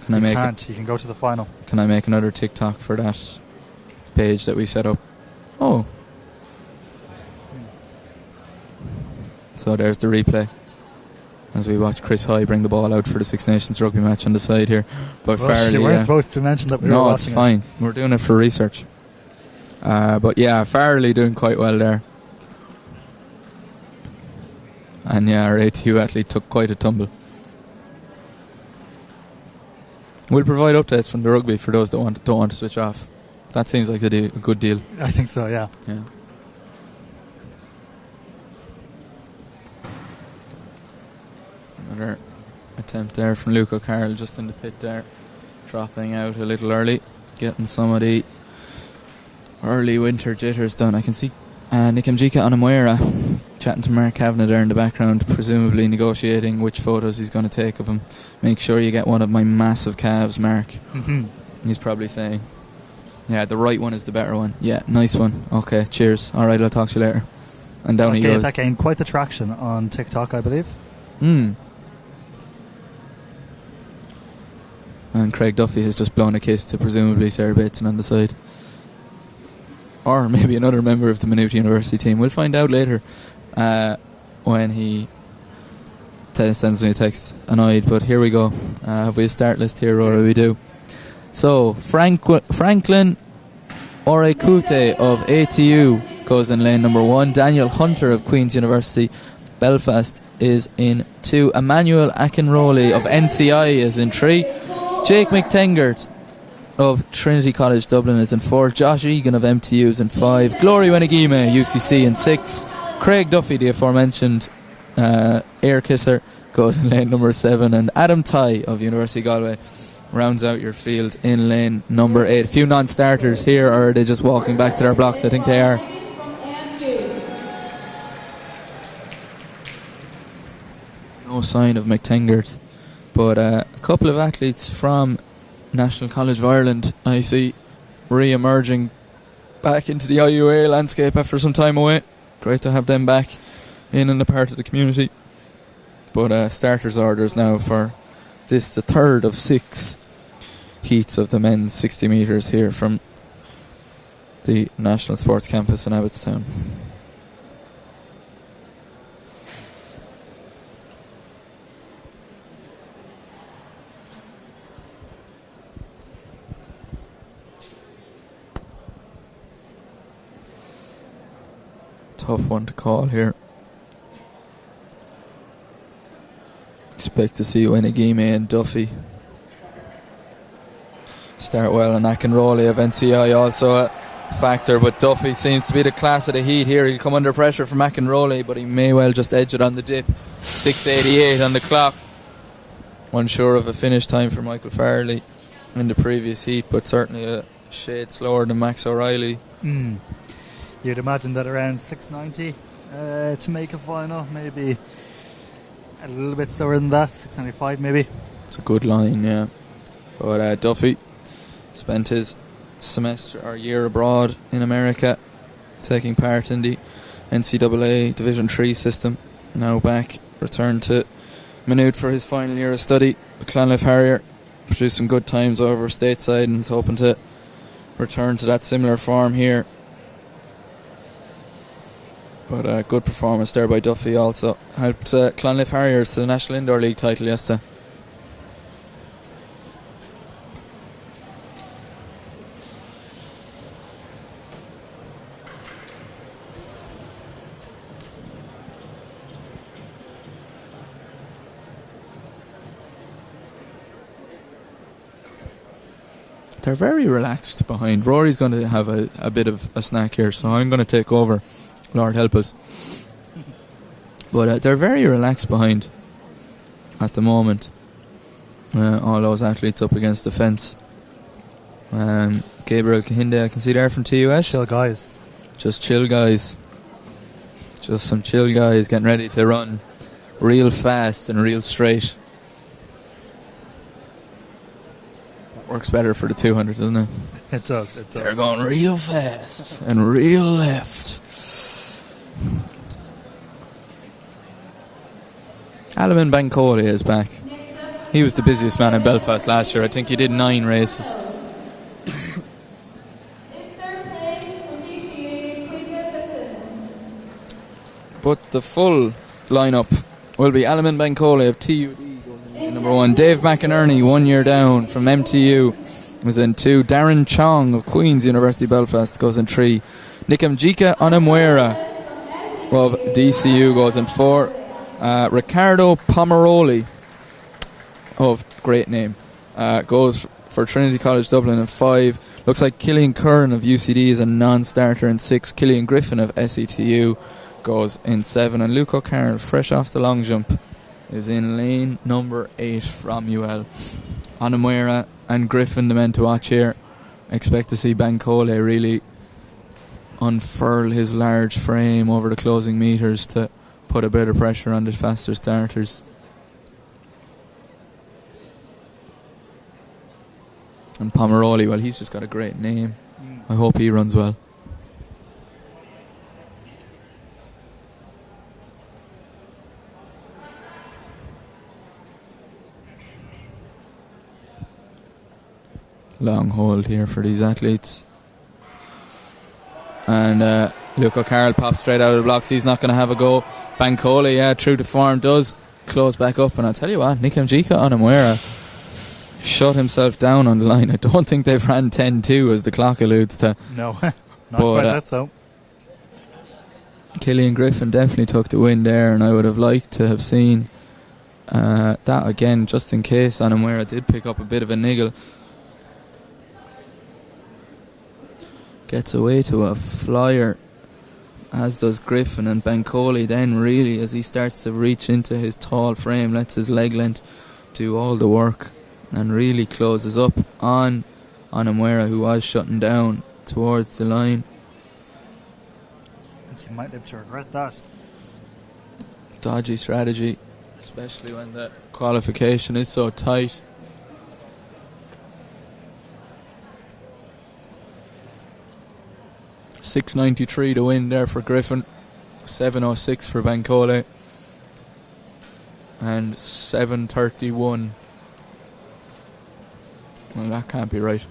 You can't. You can go to the final. Can I make another TikTok for that page that we set up? Oh. So there's the replay as we watch Chris Hoy bring the ball out for the Six Nations rugby match on the side here. But Farley, you weren't supposed to mention that we were watching. No, it's fine. We're doing it for research. But yeah, Farley doing quite well there. And yeah, our ATU athlete took quite a tumble. We'll provide updates from the rugby for those that don't want to switch off. That seems like a good deal. I think so, yeah. Another attempt there from Luke O'Carroll just in the pit there. Dropping out a little early. Getting some of the early winter jitters done. I can see Nick Mjika Onamwera chatting to Mark Kavanagh there in the background, presumably negotiating which photos he's going to take of him. Make sure you get one of my massive calves, Mark. Mm-hmm. He's probably saying, yeah, the right one is the better one. Yeah, nice one. Okay, cheers. Alright, I'll talk to you later. And down he goes. That gained quite the traction on TikTok, I believe. And Craig Duffy has just blown a kiss to presumably Sarah Bateson on the side. Or maybe another member of the Maynooth University team. We'll find out later when he sends me a text annoyed. But here we go. Have we a start list here, or we do? So Franklin Orekute of ATU goes in lane number 1. Daniel Hunter of Queen's University Belfast is in 2. Emmanuel Akinroley of NCI is in 3. Jake McTengert of Trinity College Dublin is in 4. Josh Egan of MTU is in 5. Glory Wenigime, UCC, in 6. Craig Duffy, the aforementioned air kisser, goes in lane number 7. And Adam Tighe of University of Galway rounds out your field in lane number 8. A few non-starters here, or are they just walking back to their blocks? I think they are. No sign of McTengert, but a couple of athletes from National College of Ireland I see re-emerging back into the IUA landscape after some time away. Great to have them back in and a part of the community. But starters orders now for this, the third of 6 heats of the men's 60 metres here from the National Sports Campus in Abbottstown. Tough one to call here. Expect to see Winagime and Duffy start well, and Akinroley of NCI also a factor, but Duffy seems to be the class of the heat here. He'll come under pressure from Akinroley, but he may well just edge it on the dip. 6:88 on the clock. Unsure of a finish time for Michael Farley in the previous heat, but certainly a shade slower than Max O'Reilly. You'd imagine that around 6:90 to make a final, maybe a little bit slower than that, 6:95 maybe. It's a good line, yeah. But Duffy spent his semester or year abroad in America, taking part in the NCAA Division 3 system. Now back, returned to Maynooth for his final year of study. Clonliffe Harrier produced some good times over stateside and is hoping to return to that similar form here. But a good performance there by Duffy also helped Clonliffe Harriers to the National Indoor League title yesterday. They're very relaxed behind. Rory's going to have a bit of a snack here, so I'm going to take over. Lord help us. But they're very relaxed behind at the moment. All those athletes up against the fence. Gabriel Kahinde, I can see there from TUS. Chill guys. Just chill guys. Just some chill guys getting ready to run real fast and real straight. Works better for the 200, doesn't it? It does. They're going real fast and real left. Alamin Bankole is back. He was the busiest man in Belfast last year. I think he did 9 races. But the full lineup will be Alamin Bankole of TUD in number 1. Dave McInerney, 1 year down from MTU, was in 2. Darren Chong of Queen's University Belfast goes in 3. Nikamjika Onamwera of DCU goes in 4. Ricardo Pomeroli of great name goes for Trinity College Dublin in 5. Looks like Killian Curran of UCD is a non-starter in 6. Killian Griffin of SETU goes in 7. And Luke O'Carroll, fresh off the long jump, is in lane number 8 from UL. Onamwera and Griffin, the men to watch here. Expect to see Bankole really unfurl his large frame over the closing metres to put a bit of pressure on the faster starters. And Pomeroli, well, he's just got a great name. I hope he runs well. Long hold here for these athletes. And Luke O'Carroll pops straight out of the blocks. He's not going to have a go. Bankole, yeah, true to form, does close back up. And I'll tell you what, Nikamjika Onamwera shut himself down on the line. I don't think they've ran 10-2 as the clock alludes to. No, not quite that so. Killian Griffin definitely took the win there, and I would have liked to have seen that again, just in case Onamwera did pick up a bit of a niggle. Gets away to a flyer, as does Griffin, and Bankole then really, as he starts to reach into his tall frame, lets his leg length do all the work and really closes up on Onamwera, who was shutting down towards the line. And you might live to regret that. Dodgy strategy, especially when the qualification is so tight. $6.93 to win there for Griffin, $7.06 for Bankole, and $7.31. Well, that can't be right.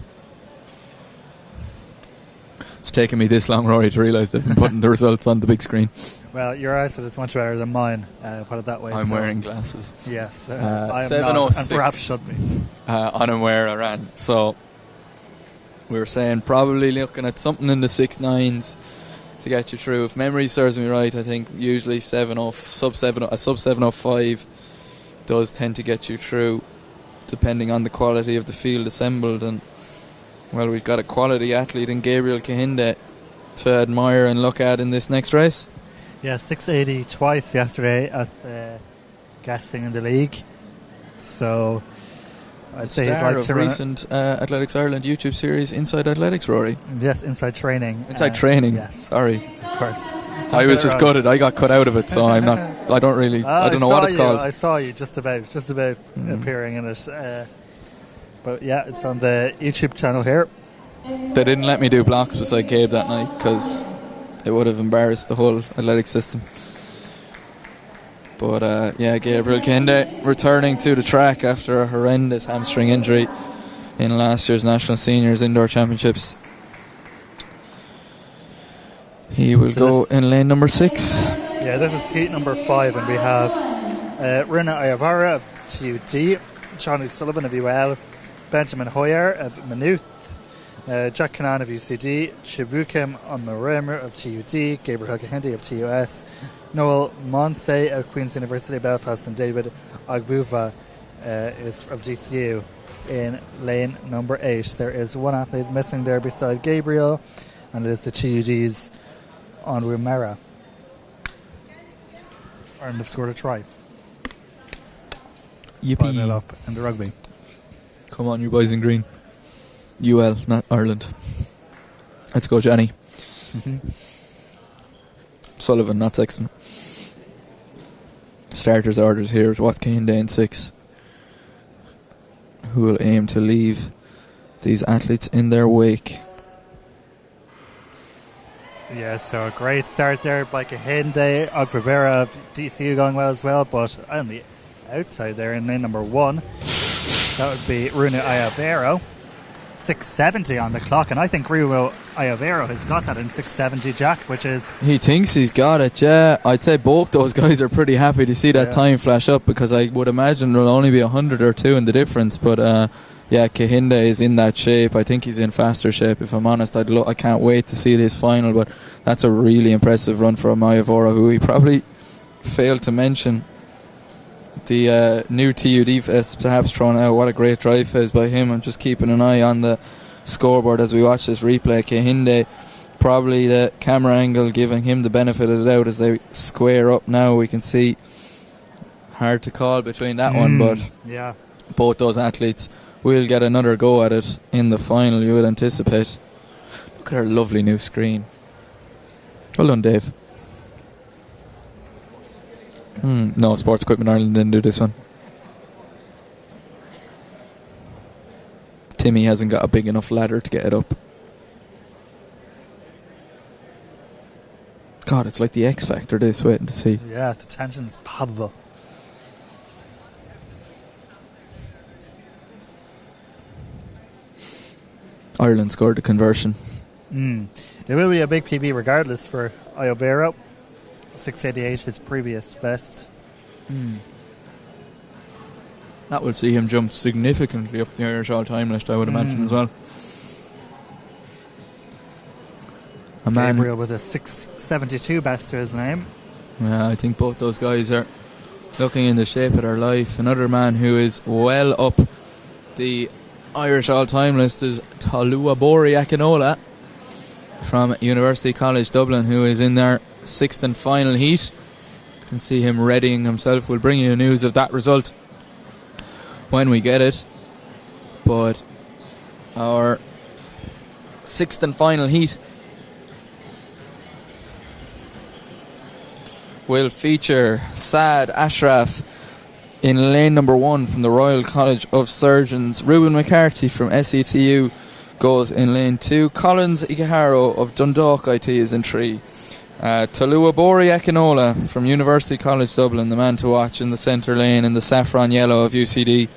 It's taken me this long, Rory, to realise they've been putting the results on the big screen. Well, your eyesight is much better than mine, put it that way. I'm wearing glasses. Yes, I am not, 7:06 and perhaps should be. Unaware I ran. So we were saying probably looking at something in the 6.9s to get you through. If memory serves me right, I think usually a sub 7:05 does tend to get you through, depending on the quality of the field assembled. And well, we've got a quality athlete in Gabriel Kahinde to admire and look at in this next race. Yeah, 680 twice yesterday at guesting in the league. So I'd say he'd Star like of to recent Athletics Ireland YouTube series, Inside Athletics, Rory. Yes, Inside Training. Inside Training. Yes, Sorry, of course. I was just gutted. I got cut out of it, so I'm not. I don't really. I don't know what it's called. I saw you just about appearing in it. But yeah, it's on the YouTube channel here. They didn't let me do blocks beside Gabe that night because it would have embarrassed the whole athletic system. But yeah, Gabriel Kahinde returning to the track after a horrendous hamstring injury in last year's National Seniors Indoor Championships. He will go in lane number 6. Yeah, this is heat number 5, and we have Runa Ayavara of TUD, Johnny Sullivan of UL, Benjamin Hoyer of Maynooth, Jack Canaan of UCD, Chibukem Onmaremer of TUD, Gabriel Kahinde of TUS, Noel Monsey of Queen's University Belfast, and David Agbuva is of DCU in lane number 8. There is one athlete missing there beside Gabriel, and it is the TUD's Onru Mera. Ireland have scored a try. Yippee. 5-0 up in the rugby. Come on, you boys in green. UL, not Ireland. Let's go, Johnny. Mm-hmm. Sullivan, not Sexton. Starters ordered here with Kahinde in 6, who will aim to leave these athletes in their wake. Yeah, so a great start there by Kahinde. Ogvabera of DCU going well as well, but on the outside there in lane number 1, that would be Runa Ayavero. 670 on the clock, and I think Runa Ayavero has got that in 670, Jack, which is... He thinks he's got it, yeah. I'd say both those guys are pretty happy to see that time flash up, because I would imagine there'll only be 100 or 2 in the difference, but yeah, Kahinde is in that shape. I think he's in faster shape, if I'm honest. I can't wait to see this final, but that's a really impressive run for Ayavero, who he probably failed to mention. The new TUD is perhaps thrown out. What a great drive phase by him. I'm just keeping an eye on the scoreboard as we watch this replay. Kahinde, probably the camera angle giving him the benefit of the doubt as they square up now. We can see, hard to call between that one, but yeah, both those athletes will get another go at it in the final, you would anticipate. Look at our lovely new screen. Well done, Dave. No, Sports Equipment Ireland didn't do this one. Timmy hasn't got a big enough ladder to get it up. God, it's like the X Factor this, waiting to see. Yeah, the tension's palpable. Ireland scored the conversion. It will be a big PB regardless for Ayovero. 688, his previous best. That will see him jump significantly up the Irish all-time list, I would imagine, as well. A man Gabriel with a 672 best to his name. Yeah, I think both those guys are looking in the shape of their life. Another man who is well up the Irish all-time list is Toluabori Akinola from University College Dublin, who is in their 6th and final heat. You can see him readying himself. We'll bring you news of that result when we get it. But our 6th and final heat will feature Saad Ashraf in lane number 1 from the Royal College of Surgeons. Reuben McCarthy from SETU goes in lane 2. Collins Igaharo of Dundalk IT is in 3. Toluabori Akinola from University College Dublin, the man to watch in the centre lane in the saffron yellow of UCD.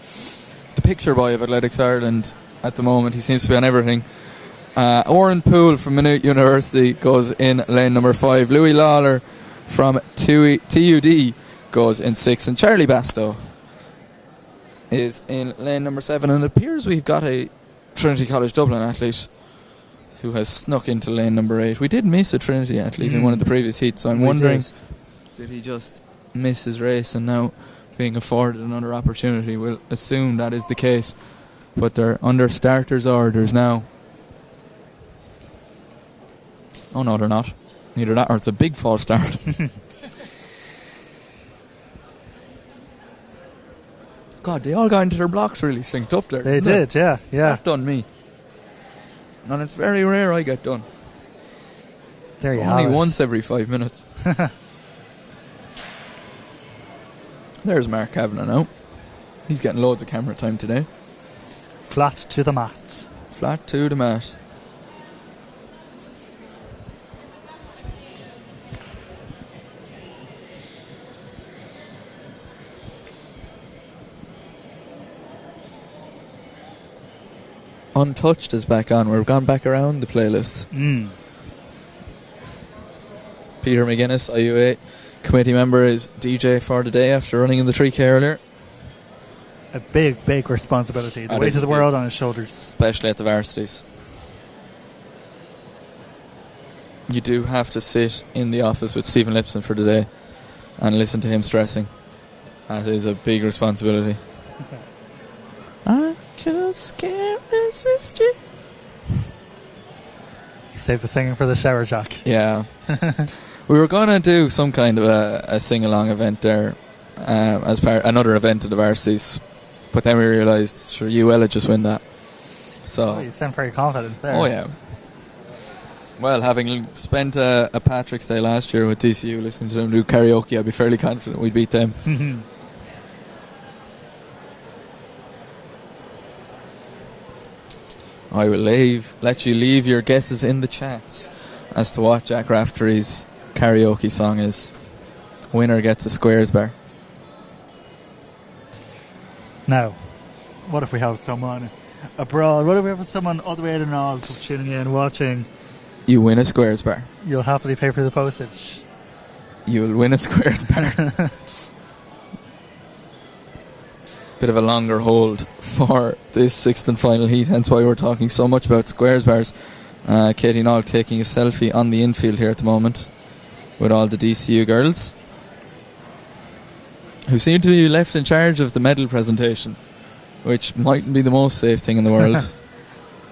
The picture boy of Athletics Ireland at the moment. He seems to be on everything. Oren Poole from Maynooth University goes in lane number 5. Louis Lawler from TUD goes in 6. And Charlie Bastow is in lane number 7. And it appears we've got a Trinity College Dublin athlete who has snuck into lane number 8. We did miss a Trinity athlete in one of the previous heats, so I'm wondering, did he just miss his race and now being afforded another opportunity? We'll assume that is the case, but they're under starters' orders now. Oh no, they're not. Either that or it's a big false start. God, they all got into their blocks really synced up there. They did, yeah. That done me. And it's very rare I get done. There you have it. Only once every 5 minutes. There's Mark Kavanagh now. He's getting loads of camera time today. Flat to the mats. Flat to the mat. Untouched is back on. We've gone back around the playlist. Peter McGuinness, IUA committee member, is DJ for the day after running in the 3K earlier. A big, big responsibility. The weight of the world on his shoulders. Especially at the varsities. You do have to sit in the office with Stephen Lipson for the day and listen to him stressing. That is a big responsibility. I just can't resist you. Save the singing for the shower, Jack. Yeah. We were going to do some kind of a sing-along event there as part another event of the varsities, but then we realised, sure, UL would just win that. So you sound very confident there. Oh yeah. Well, having spent a Patrick's Day last year with DCU listening to them do karaoke, I'd be fairly confident we'd beat them. I will let you leave your guesses in the chats as to what Jack Raftery's karaoke song is. Winner gets a squares bar. Now, what if we have someone abroad? What if we have someone all the way to Oz tuning in, watching? You win a squares bar. You'll happily pay for the postage. You'll win a squares bar. Bit of a longer hold for this 6th and final heat, hence why we're talking so much about squares bars. Katie Nall taking a selfie on the infield here at the moment with all the DCU girls, who seem to be left in charge of the medal presentation, which mightn't be the most safe thing in the world.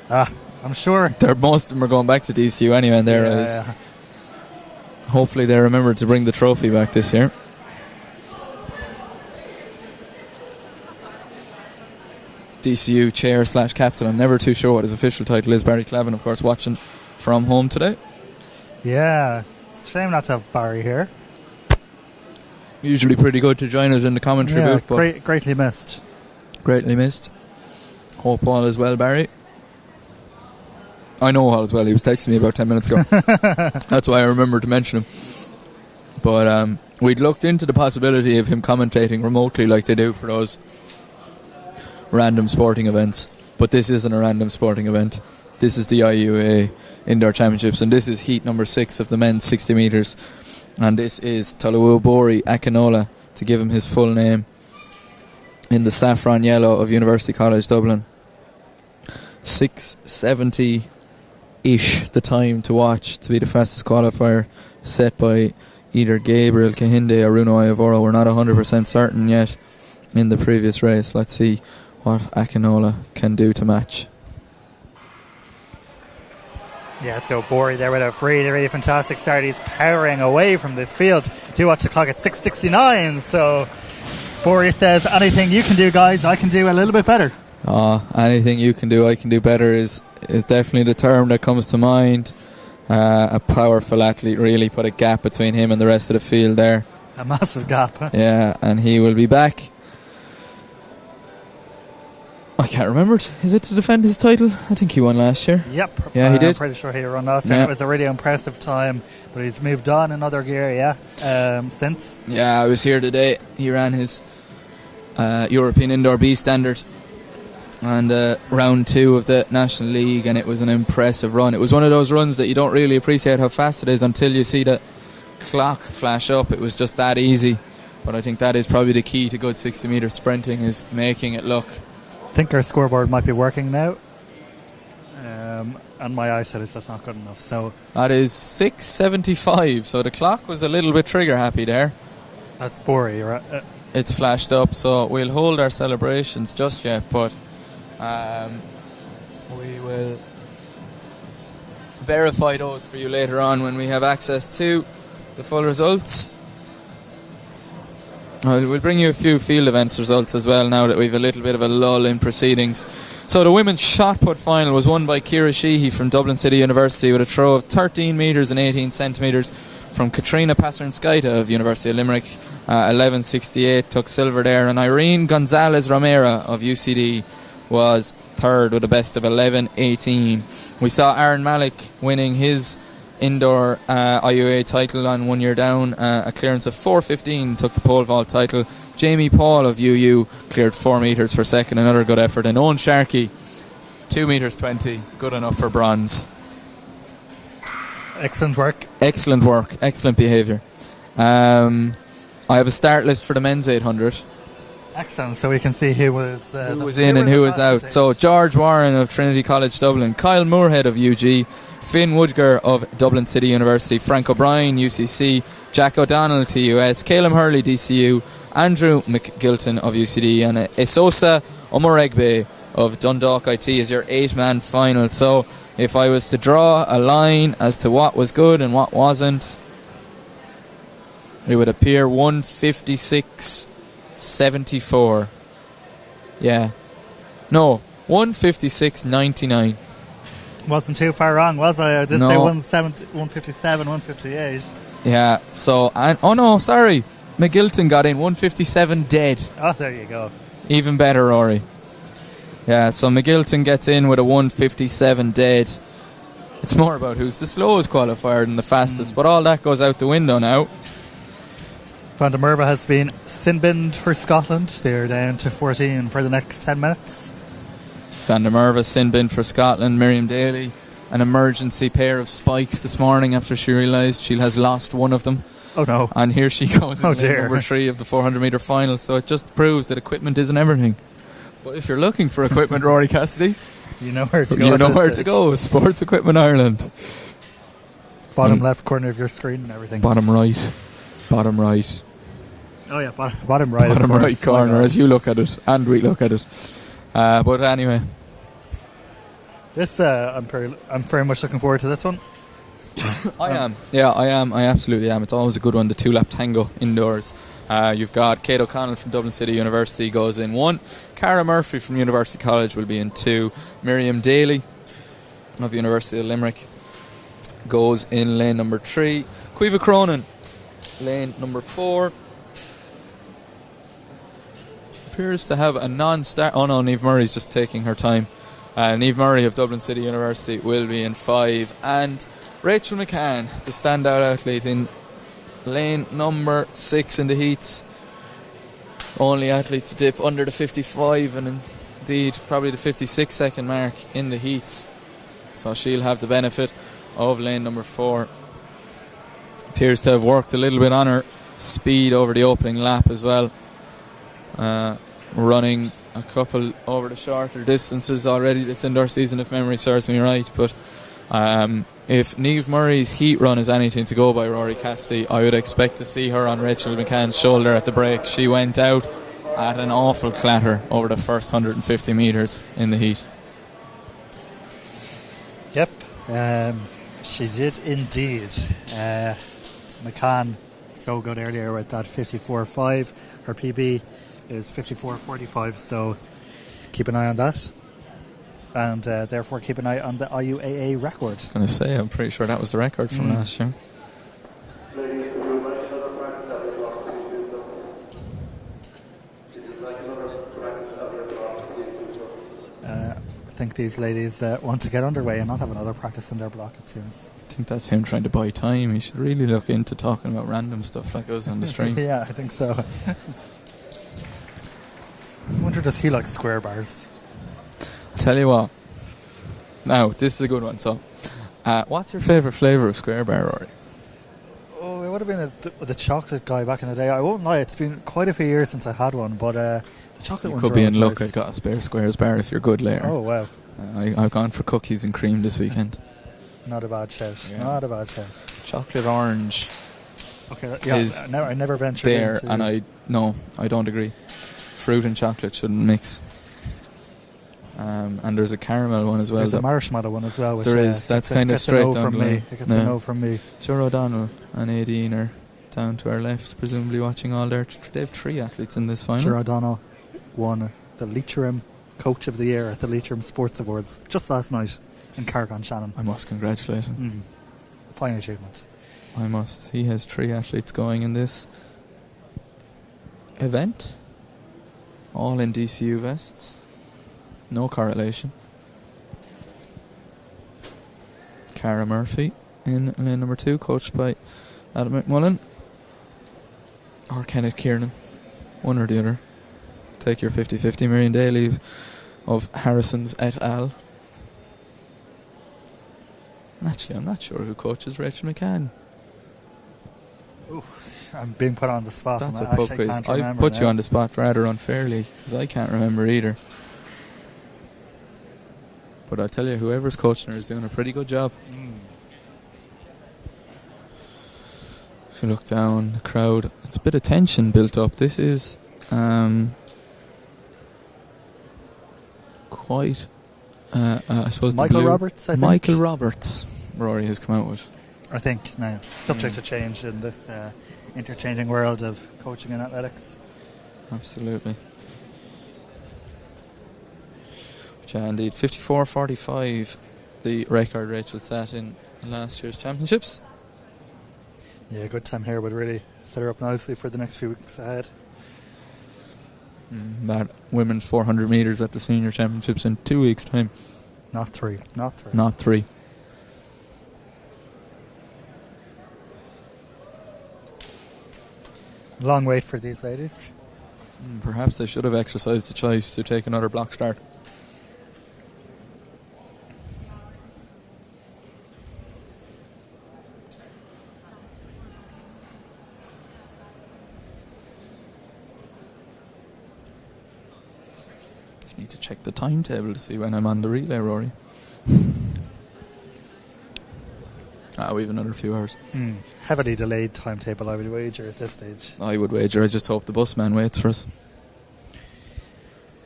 I'm sure most of them are going back to DCU anyway in their eyes. Yeah. Hopefully they remember to bring the trophy back this year. DCU chair / captain, I'm never too sure what his official title is. Barry Clavin, of course, watching from home today. Yeah, it's a shame not to have Barry here. Usually pretty good to join us in the commentary booth, but greatly missed. Greatly missed. Hope all is well, Barry. I know all is well. He was texting me about 10 minutes ago. That's why I remembered to mention him. But we'd looked into the possibility of him commentating remotely like they do for those random sporting events, but this isn't a random sporting event. This is the IUA Indoor Championships, and this is heat number 6 of the men's 60 metres, and this is Toluobori Akinola, to give him his full name, in the saffron yellow of University College Dublin. 6:70-ish the time to watch to be the fastest qualifier, set by either Gabriel Kahinde or Runo Iovoro. We're not 100% certain yet in the previous race. Let's see what Akinola can do to match. Yeah, so Bori there with a really, really fantastic start. He's powering away from this field. Do watch the clock at 6:69. So Bori says, anything you can do, guys, I can do a little bit better. Anything you can do, I can do better is definitely the term that comes to mind. A powerful athlete, really put a gap between him and the rest of the field there. A massive gap. Yeah, and he will be back. I can't remember. Is it to defend his title? I think he won last year. Yep. Yeah, he did. I'm pretty sure he won last year. Yeah. It was a really impressive time, but he's moved on another gear, since. Yeah, I was here today. He ran his European Indoor B standard and round 2 of the National League, and it was an impressive run. It was one of those runs that you don't really appreciate how fast it is until you see the clock flash up. It was just that easy, but I think that is probably the key to good 60 metre sprinting, is making it look. I think our scoreboard might be working now, and my eyesight is just not good enough. So that is 6:75, so the clock was a little bit trigger happy there. That's Bori, right? It's flashed up, so we'll hold our celebrations just yet, but we will verify those for you later on when we have access to the full results. We'll bring you a few field events results as well now that we've a little bit of a lull in proceedings. So the women's shot put final was won by Ciara Sheehy from Dublin City University with a throw of 13 metres and 18 centimetres from Katrina Pasernskaita of University of Limerick. 11.68 took silver there, and Irene Gonzalez Romero of UCD was third with a best of 11.18. We saw Aaron Malik winning his indoor IUA title on 1 year down. A clearance of 4.15 took the pole vault title. Jamie Paul of UU cleared 4 metres for second, another good effort. And Owen Sharkey, 2 metres 20, good enough for bronze. Excellent work. Excellent work, excellent behaviour. I have a start list for the men's 800. Excellent, so we can see who was in and who was out. So George Warren of Trinity College Dublin, Kyle Moorhead of UG, Finn Woodger of Dublin City University, Frank O'Brien UCC, Jack O'Donnell TUS, Caleb Hurley DCU, Andrew McGilton of UCD, and Esosa Omoregbe of Dundalk IT is your 8-man final. So if I was to draw a line as to what was good and what wasn't, it would appear 156.74. Yeah. No, 156.99. Wasn't too far wrong, was I? I did No. say 157, 158. Yeah, so... oh no, sorry. McGilton got in 157 dead. Oh, there you go. Even better, Rory. Yeah, so McGilton gets in with a 157 dead. It's more about who's the slowest qualifier than the fastest, but all that goes out the window now. Van der Merwe has been sin-binned for Scotland. They're down to 14 for the next 10 minutes. Van der Merwe sin-bin for Scotland. Miriam Daly, an emergency pair of spikes this morning after she realised she has lost one of them. Oh no. And here she goes in dear. number 3 of the 400 metre final. So it just proves that equipment isn't everything. But if you're looking for equipment, Rory Cassidy, you know where to go. You know where to go. Sports Equipment Ireland. Bottom left corner of your screen and everything. Bottom right. Oh yeah, bottom right. Bottom right corner as you look at it and we look at it. But anyway, this I'm very much looking forward to this one. I am. Yeah, I am. I absolutely am. It's always a good one. The 2-lap tango indoors. You've got Kate O'Connell from Dublin City University goes in 1. Cara Murphy from University College will be in 2. Miriam Daly of University of Limerick goes in lane number 3. Caoimhe Cronin, lane number 4. Appears to have a non-start. Oh no, Niamh Murray's just taking her time. Niamh Murray of Dublin City University will be in 5. And Rachel McCann, the standout athlete, in lane number 6 in the heats. Only athlete to dip under the 55 and indeed probably the 56 second mark in the heats. So she'll have the benefit of lane number 4. Appears to have worked a little bit on her speed over the opening lap as well. Running a couple over the shorter distances already this indoor season, if memory serves me right. But if Niamh Murray's heat run is anything to go by, Rory Cassidy, I would expect to see her on Rachel McCann's shoulder at the break. She went out at an awful clatter over the first 150 metres in the heat. Yep, she did indeed. McCann so good earlier with that 54.5. Her PB is 54.45, so keep an eye on that. And therefore keep an eye on the IUAA record. I was going to say, I'm pretty sure that was the record from last year. I think these ladies want to get underway and not have another practice in their block, it seems. I think that's him trying to buy time. He should really look into talking about random stuff like us on the stream. Yeah, I think so. I wonder, does he like square bars? Tell you what. Now, this is a good one. So, what's your favourite flavour of Square Bar, Rory? Oh, it would have been the chocolate guy back in the day. I won't lie, it's been quite a few years since I had one, but the chocolate ones could be in luck. nice. I got a spare Squares bar if you're good later. Oh, wow. I've gone for cookies and cream this weekend. Not a bad shout. Yeah. Not a bad shout. Chocolate orange Okay, yeah, is I never ventured there, into... and I don't agree. Fruit and chocolate shouldn't mix. And there's a caramel one as well. There's a marshmallow one as well. Which, there is. That's kind of straight no down from the me. line. It gets a no from me. Joe O'Donnell and Aideen are down to our left, presumably watching all their... They have 3 athletes in this final. Joe O'Donnell won the Leitrim Coach of the Year at the Leitrim Sports Awards just last night in Carrick Shannon. I must congratulate him. Fine achievement. I must. He has 3 athletes going in this event, all in DCU vests. No correlation. Cara Murphy in lane number 2, coached by Adam McMullen or Kenneth Kiernan, one or the other. Take your 50-50. Miriam Daly of Harrison's et al. Actually, I'm not sure who coaches Rachel McCann. I'm being put on the spot. That's and a I pub actually quiz. can't I've remember put now. you on the spot rather unfairly because I can't remember either. But I'll tell you, whoever's coaching her is doing a pretty good job. If you look down the crowd, it's a bit of tension built up. This is quite, I suppose, Michael Roberts, I think. Michael Roberts, Rory has come out with. I think now, subject to change in this interchanging world of coaching and athletics. Absolutely. Yeah, indeed. 54.45, the record Rachel set in last year's championships. Yeah, good time here would really set her up nicely for the next few weeks ahead. That women's 400 metres at the senior championships in 2 weeks' time. Not three. Not 3. Long wait for these ladies. Perhaps they should have exercised the choice to take another block start. Just need to check the timetable to see when I'm on the relay, Rory. We have another few hours. Heavily delayed timetable, I would wager, at this stage. I would wager. I just hope the bus man waits for us.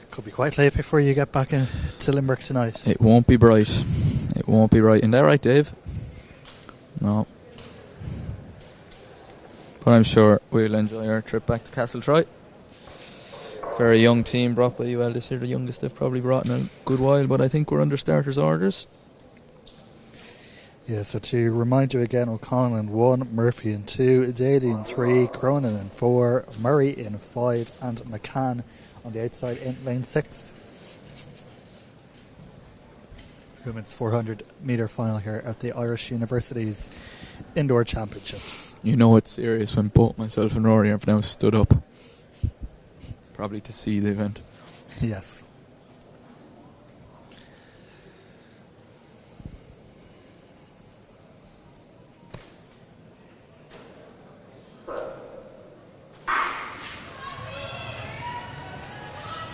Could be quite late before you get back to Limerick tonight. It won't be bright. It won't be right. Isn't that right, Dave? No. But I'm sure we'll enjoy our trip back to Castletroy. Very young team brought by UL this year. The youngest they've probably brought in a good while, but I think we're under starters' orders. Yeah, so to remind you again, O'Connell in 1, Murphy in 2, Daly in 3, Cronin in 4, Murray in 5, and McCann on the outside in lane 6. Women's 400 metre final here at the Irish University's Indoor Championships. You know it's serious when both myself and Rory have now stood up. Probably to see the event. Yes.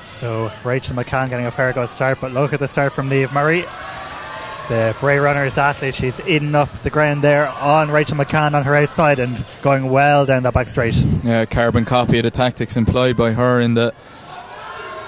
So Rachel McCann getting a fair good start, but look at the start from Niamh Murray. The Bray Runners athlete, she's eating up the ground there on Rachel McCann on her outside and going well down that back straight. Yeah, carbon copy of the tactics employed by her in the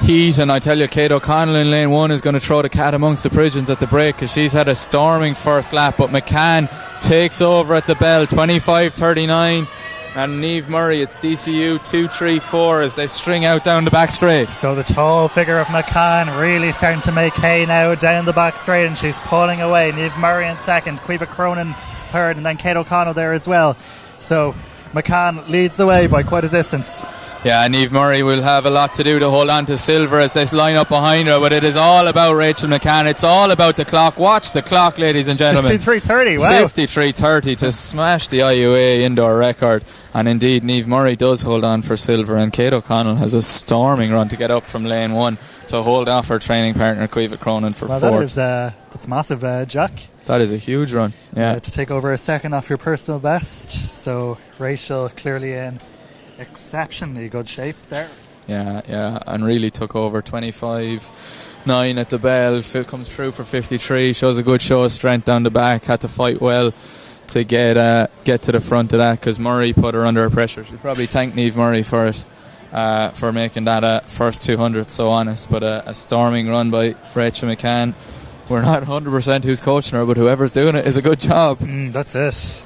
heat, and I tell you, Kate O'Connell in lane 1 is going to throw the cat amongst the pigeons at the break because she's had a storming first lap, but McCann takes over at the bell, 25.39. And Niamh Murray, it's DCU 2-3-4 as they string out down the back straight. So the tall figure of McCann really starting to make hay now down the back straight, and she's pulling away. Niamh Murray in second, Caoimhe Cronin third, and then Kate O'Connell there as well. So McCann leads the way by quite a distance. Yeah, Niamh Murray will have a lot to do to hold on to silver as they line up behind her, but it is all about Rachel McCann. It's all about the clock. Watch the clock, ladies and gentlemen. 53.30, wow. 53.30 to smash the IUA indoor record. And indeed, Niamh Murray does hold on for silver, and Kate O'Connell has a storming run to get up from lane 1 to hold off her training partner, Caoimhe Cronin, for fourth. That's massive, Jack. That is a huge run, yeah. To take over a second off your personal best. So Rachel clearly in exceptionally good shape there. Yeah, and really took over 25.9 at the bell. Phil comes through for 53, shows a good show of strength down the back, had to fight well to get to the front of that because Murray put her under pressure. She'll probably thank Niamh Murray for it, for making that first 200 so honest, but a storming run by Rachel McCann. We're not 100% who's coaching her, but whoever's doing it is a good job. That's it.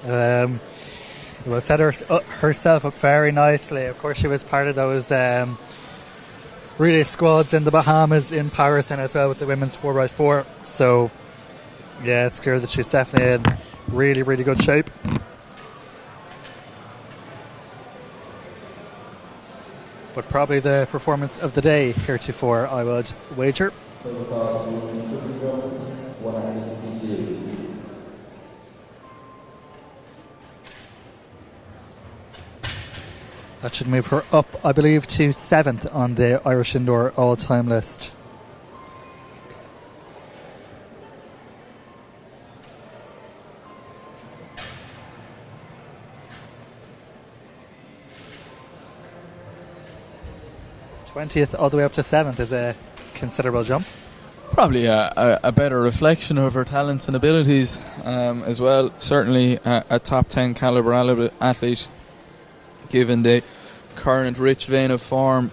Well, set herself up very nicely. Of course, she was part of those relay squads in the Bahamas, in Paris, and as well with the women's 4x4. So, yeah, it's clear that she's definitely in really, really good shape. But probably the performance of the day heretofore, I would wager. That should move her up, I believe, to 7th on the Irish Indoor all-time list. '20th all the way up to 7th is a considerable jump. Probably a better reflection of her talents and abilities as well. Certainly a top 10 calibre athlete, given the current rich vein of form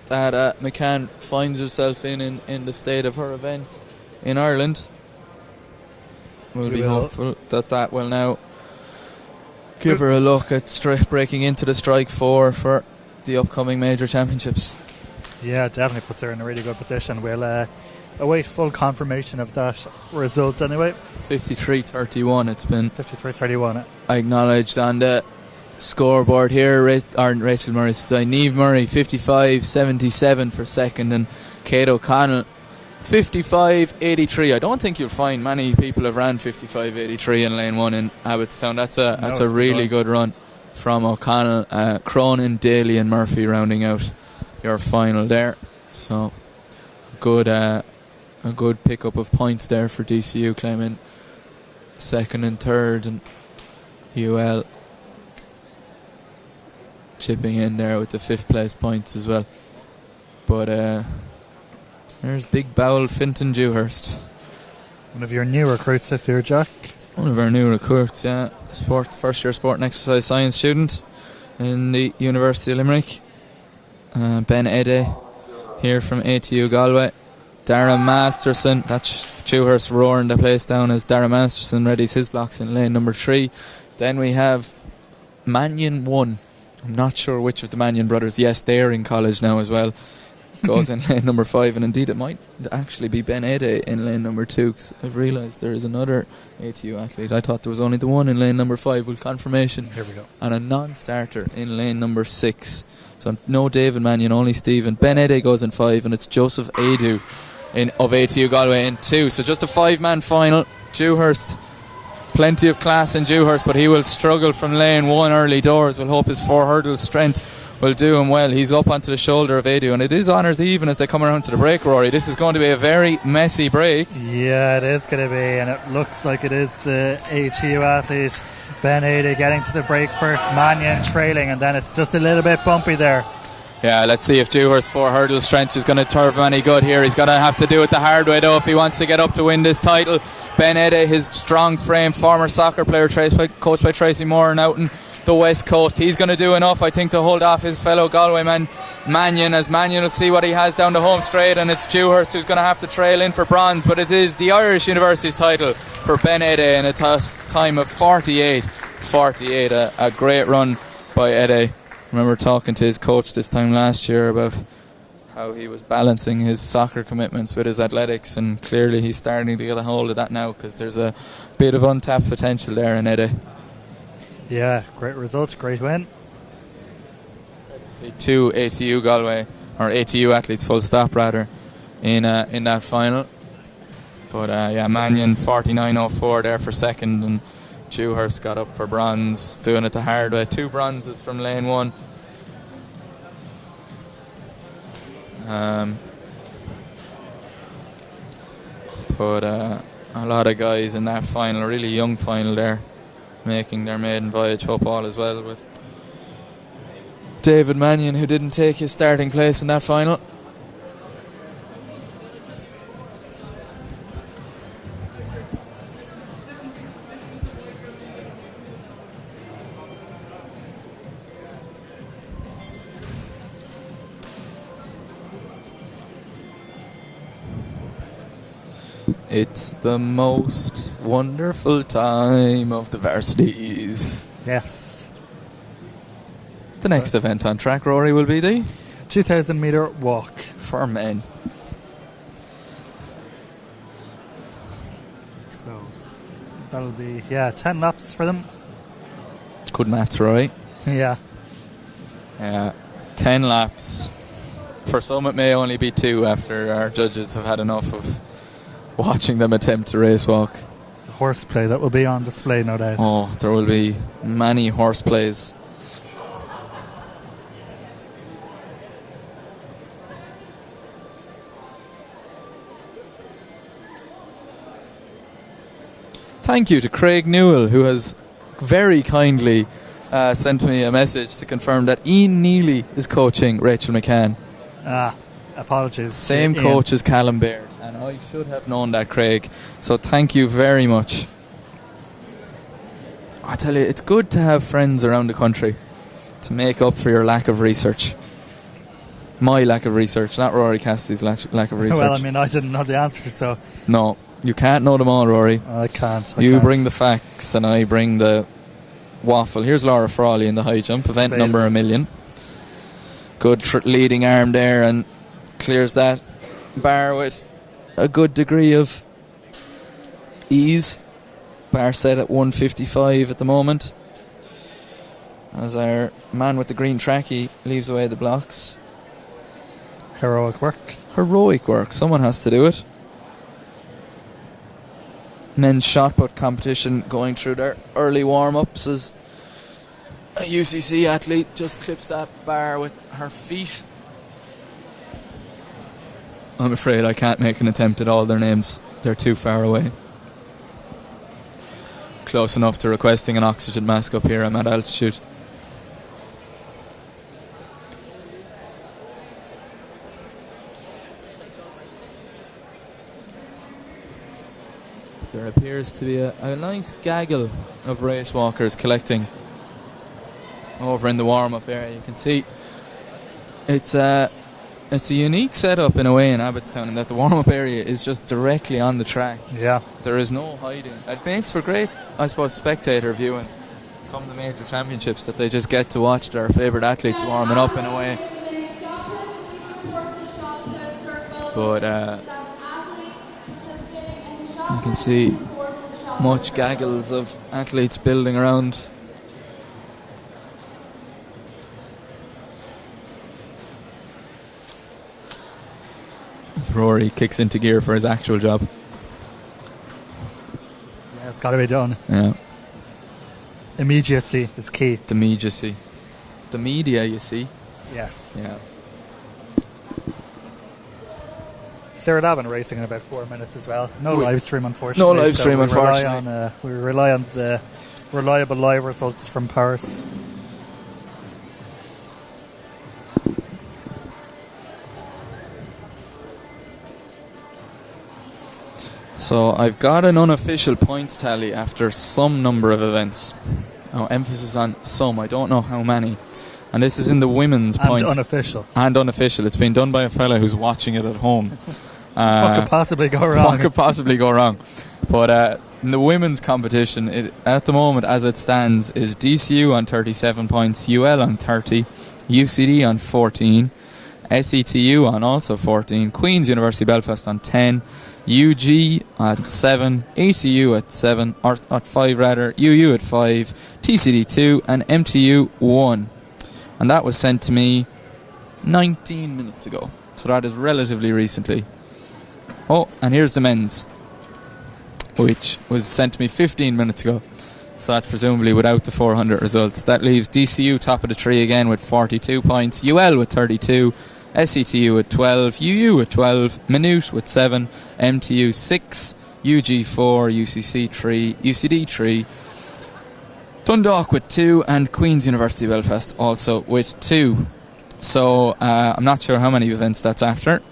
that McCann finds herself in the state of her event in Ireland. We'll be hopeful that will now give her a look at breaking into the strike for the upcoming major championships. Yeah, definitely puts her in a really good position. We'll await full confirmation of that result anyway. 53.31 it's been. 53.31. Acknowledged on the scoreboard here. Rachel Murray, Niamh Murray 55.77 for second, and Kate O'Connell 55.83. I don't think you'll find many people have ran 55.83 in lane 1 in Abbottstown. That's a really good run from O'Connell. Cronin, Daly and Murphy rounding out your final there. So a good pickup of points there for DCU, claiming second and third, and UL chipping in there with the 5th place points as well. But there's Big Bowel Finton Dewhurst, one of your new recruits this year, Jack. One of our new recruits, yeah. First year sport and exercise science student in the University of Limerick. Ben Ede here from ATU Galway. Dara Masterson, that's Dewhurst roaring the place down as Dara Masterson readies his blocks in lane number 3. Then we have Mannion 1. I'm not sure which of the Mannion brothers. Yes, they're in college now as well. Goes in lane number 5, and indeed it might actually be Ben Ede in lane number 2, because I've realised there is another ATU athlete. I thought there was only the one in lane number 5 with confirmation. Here we go. And a non-starter in lane number 6. So no David Mannion, only Stephen. Ben Ede goes in 5, and it's Joseph Adu of ATU Galway in 2. So just a 5-man final. Dewhurst, plenty of class in Dewhurst, but he will struggle from lane 1 early doors. We'll hope his 4 hurdle strength will do him well. He's up onto the shoulder of Adu, and it is honours even as they come around to the break, Rory. This is going to be a very messy break. Yeah, it is going to be, and it looks like it is the ATU athlete Ben Ede getting to the break first, Mannion trailing, and then it's just a little bit bumpy there. Yeah, let's see if Dewhurst's 4 hurdle strength is going to turn him any good here. He's going to have to do it the hard way though if he wants to get up to win this title. Ben Ede, his strong frame, former soccer player, coached by Tracy Moore and out in the West Coast. He's going to do enough, I think, to hold off his fellow Galway man Mannion, as Mannion will see what he has down the home straight, and it's Dewhurst who's going to have to trail in for bronze, but it is the Irish University's title for Ben Ede in a time of 48. A great run by Ede. I remember talking to his coach this time last year about how he was balancing his soccer commitments with his athletics, and clearly he's starting to get a hold of that now, because there's a bit of untapped potential there in Ede. Yeah, great results, great win. See 2 ATU Galway, or ATU athletes full stop rather, in that final. But Mannion 49.04 there for second, and Dewhurst got up for bronze, doing it the hard way. 2 bronzes from lane 1. But a lot of guys in that final, a really young final there, making their maiden voyage. Hope all as well with David Mannion, who didn't take his starting place in that final. It's the most wonderful time of the varsities. Yes. The next event on track, Rory, will be the 2,000 metre walk for men. So that'll be 10 laps for them. Good maths, Rory. Yeah. 10 laps. For some it may only be 2 after our judges have had enough of watching them attempt to race walk. The horseplay that will be on display, no doubt. Oh, there will be many horseplays. Thank you to Craig Newell, who has very kindly sent me a message to confirm that Ian Neely is coaching Rachel McCann. Apologies. Same Ian. coach as Callum Baird. And I should have known that, Craig. So thank you very much. I tell you, it's good to have friends around the country to make up for your lack of research. My lack of research, not Rory Cassidy's lack of research. Well, I mean, I didn't know the answer, so... No, you can't know them all, Rory. I can't. You bring the facts and I bring the waffle. Here's Laura Frawley in the high jump, event number 1,000,000. Good leading arm there, and clears that bar with a good degree of ease. Bar set at 155 at the moment, as our man with the green trackie leaves away the blocks. Heroic work. Heroic work. Someone has to do it. Men's shot put competition going through their early warm-ups as a UCC athlete just clips that bar with her feet. I'm afraid I can't make an attempt at all their names. They're too far away. Close enough to requesting an oxygen mask up here. I'm at altitude. There appears to be a nice gaggle of race walkers collecting over in the warm-up area. You can see it's a unique setup in a way in Abbottstown, in that the warm-up area is just directly on the track. Yeah. There is no hiding. It makes for great, I suppose, spectator viewing come the major championships, that they just get to watch their favourite athletes warming up in a way. But you can see much gaggles of athletes building around. As Rory kicks into gear for his actual job. Yeah, it's got to be done. Yeah. Immediacy is key. The immediacy. The media, you see. Yes. Yeah. Sarah Davin racing in about 4 minutes as well. No live stream, unfortunately. No live stream, unfortunately. We rely on the reliable live results from Paris. So I've got an unofficial points tally after some number of events. Now, emphasis on some, I don't know how many. And this is in the women's points. And unofficial. And unofficial. It's been done by a fella who's watching it at home. What could possibly go wrong? What could possibly go wrong? But in the women's competition, at the moment, as it stands, is DCU on 37 points, UL on 30, UCD on 14, SETU on also 14, Queen's University Belfast on 10, UG at 7, ATU at 7, or at 5 rather, UU at 5, TCD 2 and MTU 1. and that was sent to me 19 minutes ago. So that is relatively recently. Oh, and here's the men's, which was sent to me 15 minutes ago. So that's presumably without the 400 results. That leaves DCU top of the tree again with 42 points, UL with 32, SETU with 12, UU with 12, Maynooth with 7, MTU 6, UG 4, UCC 3, UCD 3, Dundalk with 2, and Queen's University Belfast also with 2. So I'm not sure how many events that's after,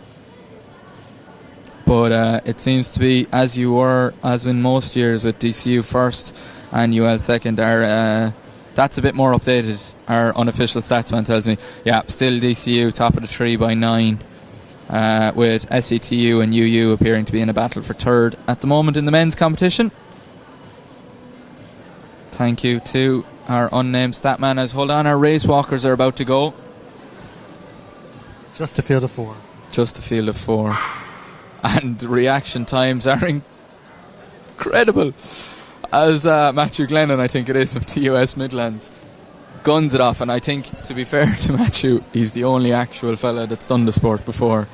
but it seems to be as in most years with DCU first and UL second. That's a bit more updated. Our unofficial stats man tells me, still DCU top of the tree by 9, with SETU and UU appearing to be in a battle for third at the moment in the men's competition. Thank you to our unnamed stat man. As hold on, our race walkers are about to go. Just a field of 4. Just a field of 4. And the reaction times are incredible. As Matthew Glennon, I think it is, of the US Midlands, guns it off. And I think, to be fair to Matthew, he's the only actual fella that's done the sport before.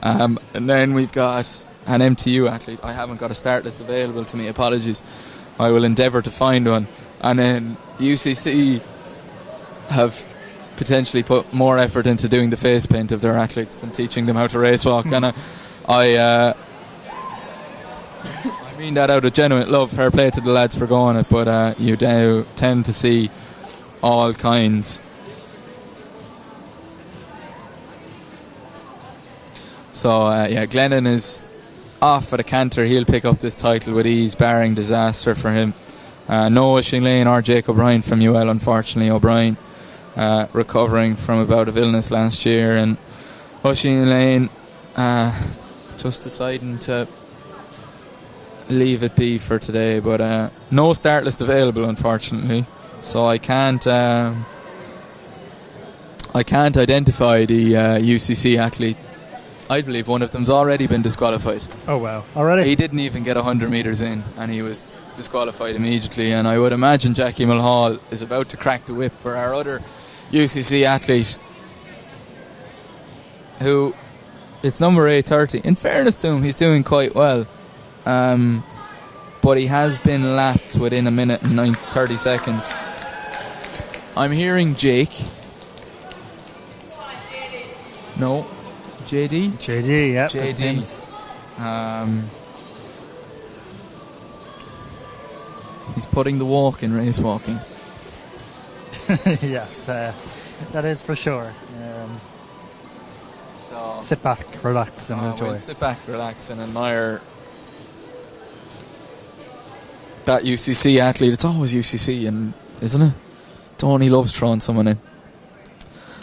And then we've got an MTU athlete. I haven't got a start list available to me, apologies. I will endeavour to find one. And then UCC have potentially put more effort into doing the face paint of their athletes than teaching them how to race walk. And I mean that out of genuine love. Fair play to the lads for going it, but you do tend to see all kinds. So Glennon is off at a canter. He'll pick up this title with ease, barring disaster for him. No Oisin Lane or Jake O'Brien from UL, unfortunately. O'Brien recovering from a bout of illness last year, and Oisin Lane just deciding to leave it be for today. But no start list available, unfortunately, so I can't identify the UCC athlete. I believe one of them's already been disqualified. Oh wow, already? He didn't even get 100 metres in and he was disqualified immediately, and I would imagine Jackie Mulhall is about to crack the whip for our other UCC athlete, who, it's number 830. In fairness to him, he's doing quite well, but he has been lapped within a minute and 30 seconds. I'm hearing Jake. No, JD? JD, yeah. JD. He's putting the walk in race walking. Yes, that is for sure. So sit back, relax, and enjoy. We'll sit back, relax, and admire that UCC athlete. It's always UCC, isn't it? Tony loves throwing someone in.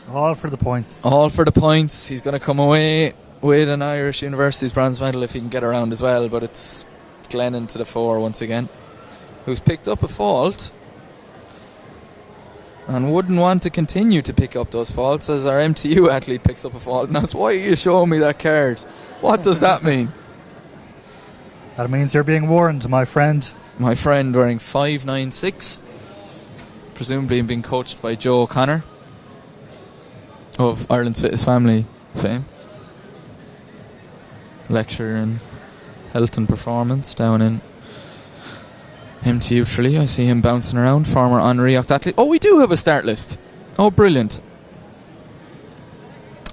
All for the points. All for the points. He's going to come away with an Irish University's bronze medal if he can get around as well, but it's Glennon to the fore once again, who's picked up a fault and wouldn't want to continue to pick up those faults as our MTU athlete picks up a fault. And that's why you show me that card. What does that mean? That means you're being warned, my friend. My friend wearing 596, presumably being coached by Joe O'Connor of Ireland's Fittest Family fame. Lecturer in health and performance down in MTU Tralee. I see him bouncing around. Former honorary athlete. Oh, we do have a start list. Oh, brilliant.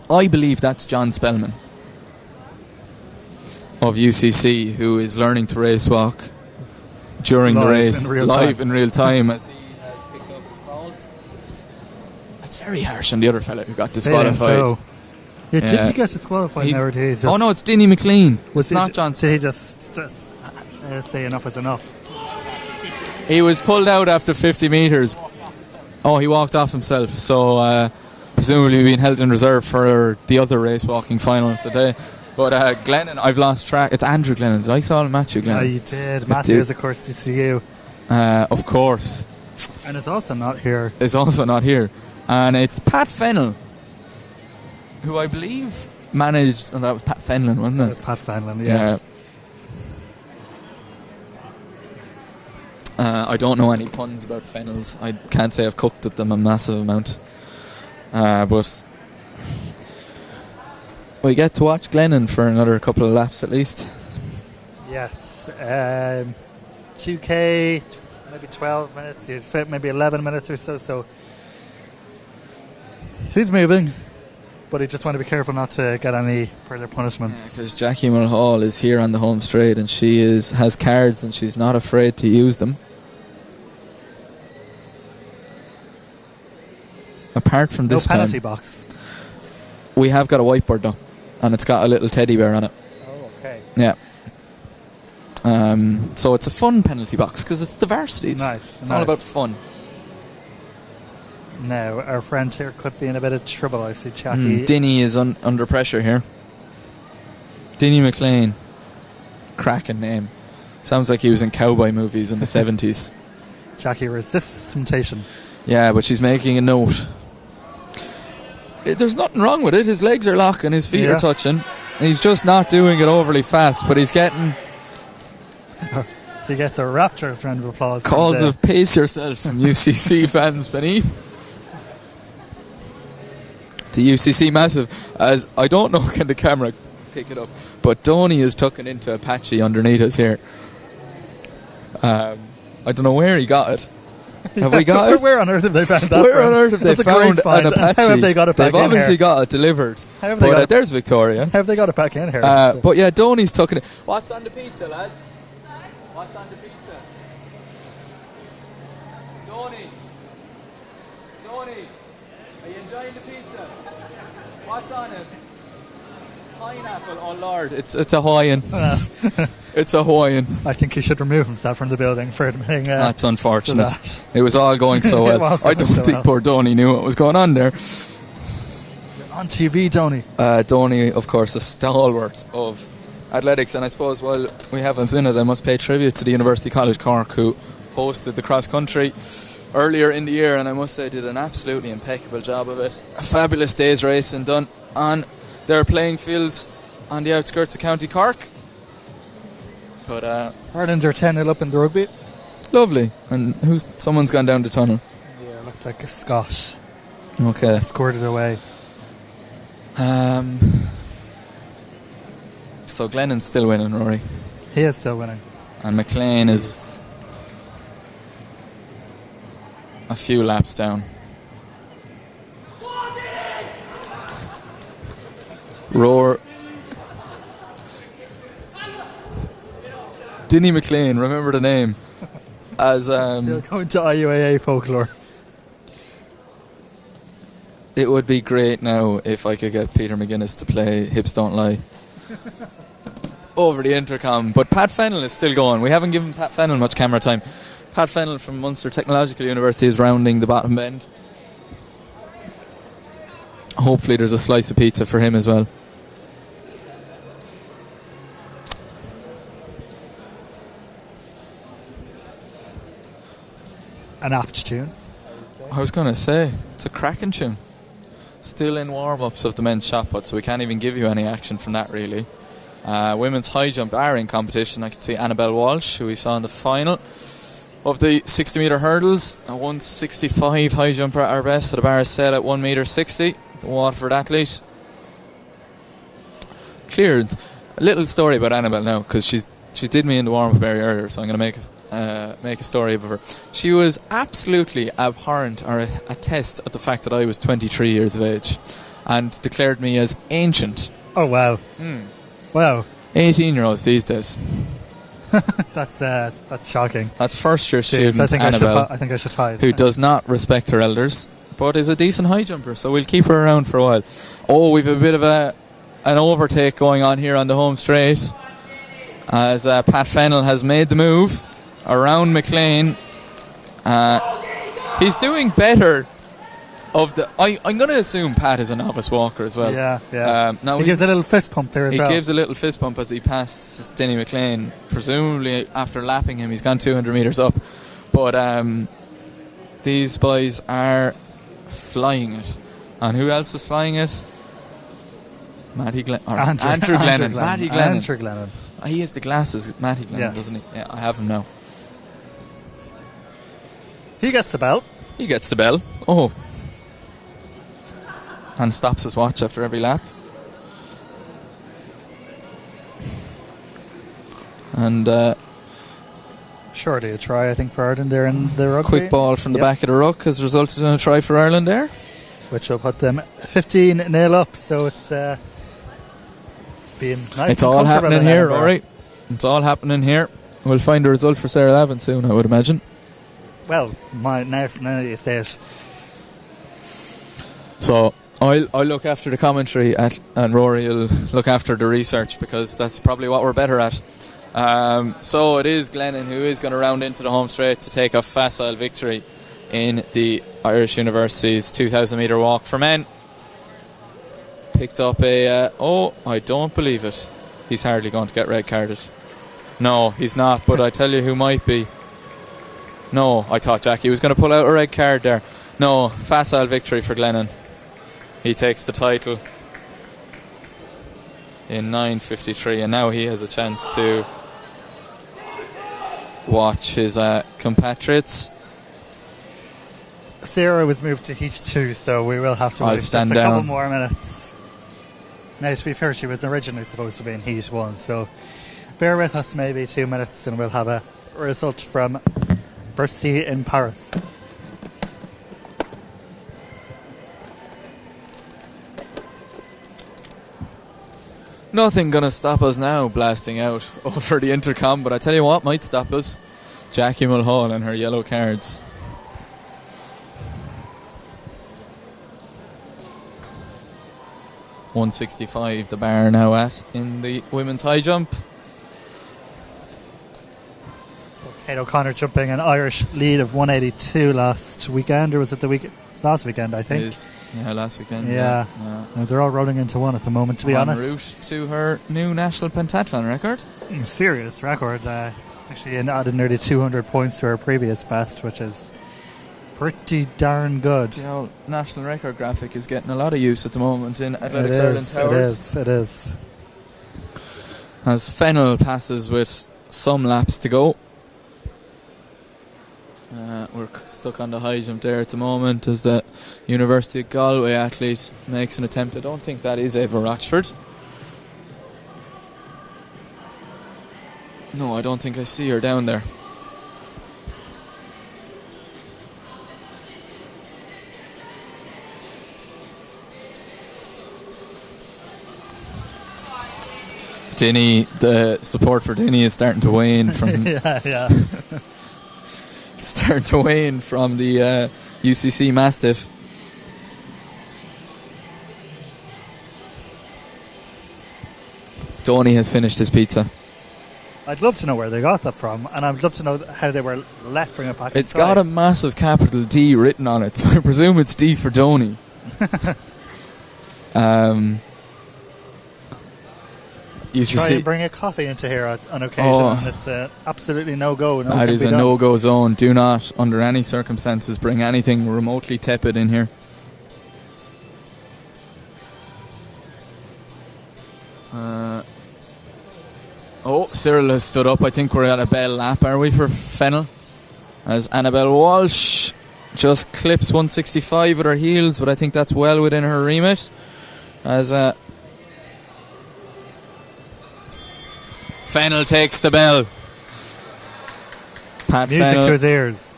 I believe that's John Spellman of UCC, who is learning to race walk during the race, live in real time. As he has picked up his fault. That's very harsh on the other fella who got disqualified. So. Yeah, did he get disqualified nowadays? Oh no, it's Denny McLean. It's not John. Did he just say enough is enough? He was pulled out after 50 metres. Oh, he walked off himself. So presumably being held in reserve for the other race walking final today. But Glennon, I've lost track. It's Andrew Glennon. Did I call him Matthew Glennon? Oh, you did. Matthew is, of course, DCU. Of course. And it's also not here. It's also not here. And it's Pat Fennell, who I believe managed... Oh, that was Pat Fenlon, wasn't it? That was Pat Fenlon, yes. I don't know any puns about Fennels. I can't say I've cooked at them a massive amount. But we get to watch Glennon for another couple of laps at least. Yes. 2K, maybe 12 minutes. You'd say maybe 11 minutes or so. So he's moving, but he just want to be careful not to get any further punishments. Because Jackie Mulhall is here on the home straight, and she has cards, and she's not afraid to use them. Apart from this no penalty time, box. We have got a whiteboard though, and it's got a little teddy bear on it. Oh, okay. Yeah. So it's a fun penalty box because it's the varsity. It's all about fun. Now, our friend here could be in a bit of trouble. I see Jackie. Dinny is under pressure here. Dinny McLean. Cracking name. Sounds like he was in cowboy movies in the 70s. Jackie resists temptation. Yeah, but she's making a note. There's nothing wrong with it. His legs are locking, his feet are touching. He's just not doing it overly fast, but he's getting... He gets a rapturous round of applause. Calls of pace yourself from UCC fans beneath. The UCC massive, as I don't know can the camera pick it up, but Donny is tucking into Apache underneath us here. I don't know where he got it. Have we got it? Where on earth have they found that? Where on earth have they found an Apache? How have they got it back in here? They've obviously got it delivered. How have they got it? There's Victoria. How have they got it back in here? But yeah, Donny's tucking it. What's on the pizza, lads? What's on the pizza? Donny, are you enjoying the pizza? What's on it? Pineapple. Oh Lord, it's a Hawaiian. It's a Hawaiian. I think he should remove himself from the building for admitting. That's unfortunate. It was all going so well. I don't think poor Donny knew what was going on there. You're on TV, Donny. Donny, of course, a stalwart of athletics, and I suppose while we haven't been it, I must pay tribute to the University College Cork, who hosted the cross country earlier in the year, and I must say did an absolutely impeccable job of it. A fabulous day's racing done on their playing fields on the outskirts of County Cork. But Ireland are 10-0 up in the rugby. Lovely. And someone's gone down the tunnel. Yeah, looks like a Scot. Okay. Scored it away. So Glennon's still winning, Rory. He is still winning. And McLean is a few laps down. Roar. Dinny McLean, remember the name. As You're going to IUAA folklore. It would be great now if I could get Peter McGuinness to play Hips Don't Lie over the intercom. But Pat Fennell is still going. We haven't given Pat Fennell much camera time. Pat Fennell from Munster Technological University is rounding the bottom bend. Hopefully there's a slice of pizza for him as well. An apt tune. I was going to say, it's a cracking tune. Still in warm-ups of the men's shot put, so we can't even give you any action from that really. Women's high jump are in competition. I can see Annabelle Walsh, who we saw in the final of the 60 metre hurdles. A 165 high jumper at our best. So the bar is set at 1 metre 60. The Waterford athlete. Cleared. A little story about Annabelle now, because she did me in the warm-up very earlier, so I'm going to make a story of her. She was absolutely abhorrent or attest at the fact that I was 23 years of age and declared me as ancient. Oh wow. Wow. 18-year-olds these days. That's shocking. That's first year student Annabelle, I think I should hide. Who does not respect her elders but is a decent high jumper, so we'll keep her around for a while. Oh, we've a bit of an overtake going on here on the home straight as Pat Fennell has made the move around McLean. He's doing better. I'm going to assume Pat is a novice walker as well. Yeah. Now he gives a little fist pump there as well. He gives a little fist pump as he passes Denny McLean. Presumably after lapping him, he's gone 200 metres up. But these boys are flying it. And who else is flying it? Andrew Glennon. Matty Glennon. Andrew Glennon. He has the glasses, Matty Glennon, yes. Doesn't he? Yeah, I have him now. He gets the bell. He gets the bell. Oh. and stops his watch after every lap. And Surely a try, I think, for Ireland there in the rugby. quick ball from the back of the ruck has resulted in a try for Ireland there. Which will put them 15-0 up, so it's being nice. It's and all comfortable happening in here, Edinburgh. Rory. It's all happening here. We'll find a result for Sarah Lavin soon, I would imagine. Well, now you say it. So I'll look after the commentary and Rory will look after the research, because that's probably what we're better at. So it is Glennon who is going to round into the home straight to take a facile victory in the Irish University's 2,000 metre walk for men. Picked up I don't believe it. He's hardly going to get red carded. No, he's not, but I tell you who might be. No, I thought Jackie was going to pull out a red card there. No, facile victory for Glennon. He takes the title in 9:53, and now he has a chance to watch his compatriots. Sarah was moved to Heat 2, so we will have to I'll wait just stand a couple down. more minutes. Now, to be fair, she was originally supposed to be in Heat 1, so bear with us maybe 2 minutes and we'll have a result from Bercy in Paris. Nothing gonna stop us now blasting out over the intercom, but I tell you what might stop us. Jackie Mulhall and her yellow cards. .165 the bar now at in the women's high jump. Kate O'Connor jumping an Irish lead of 182 last weekend, or was it last weekend, I think? It is. Yeah, last weekend. Yeah. They're all rolling into one at the moment, to be honest. En route to her new national pentathlon record. Serious record. Actually, added nearly 200 points to her previous best, which is pretty darn good. The old national record graphic is getting a lot of use at the moment in Athletics Ireland Towers. It is. As Fennell passes with some laps to go. We're stuck on the high jump there at the moment as the University of Galway athlete makes an attempt. I don't think that is Eva Rochford. No, I don't think I see her down there. Dinny, the support for Dinny is starting to wane from yeah. starting to wane from the UCC Mastiff. Donny has finished his pizza. I'd love to know where they got that from, and I'd love to know how they were let bring it back. It's inside. got a massive capital D written on it, so I presume it's D for Donny. Try and bring a coffee into here on occasion, and it's absolutely no-go. That is a no-go zone. Do not, under any circumstances, bring anything remotely tepid in here. Cyril has stood up. I think we're at a bell lap, are we, for Fennell? As Annabelle Walsh just clips 165 with her heels, but I think that's well within her remit. As Fennell takes the bell. Pat Music Fennell. to his ears.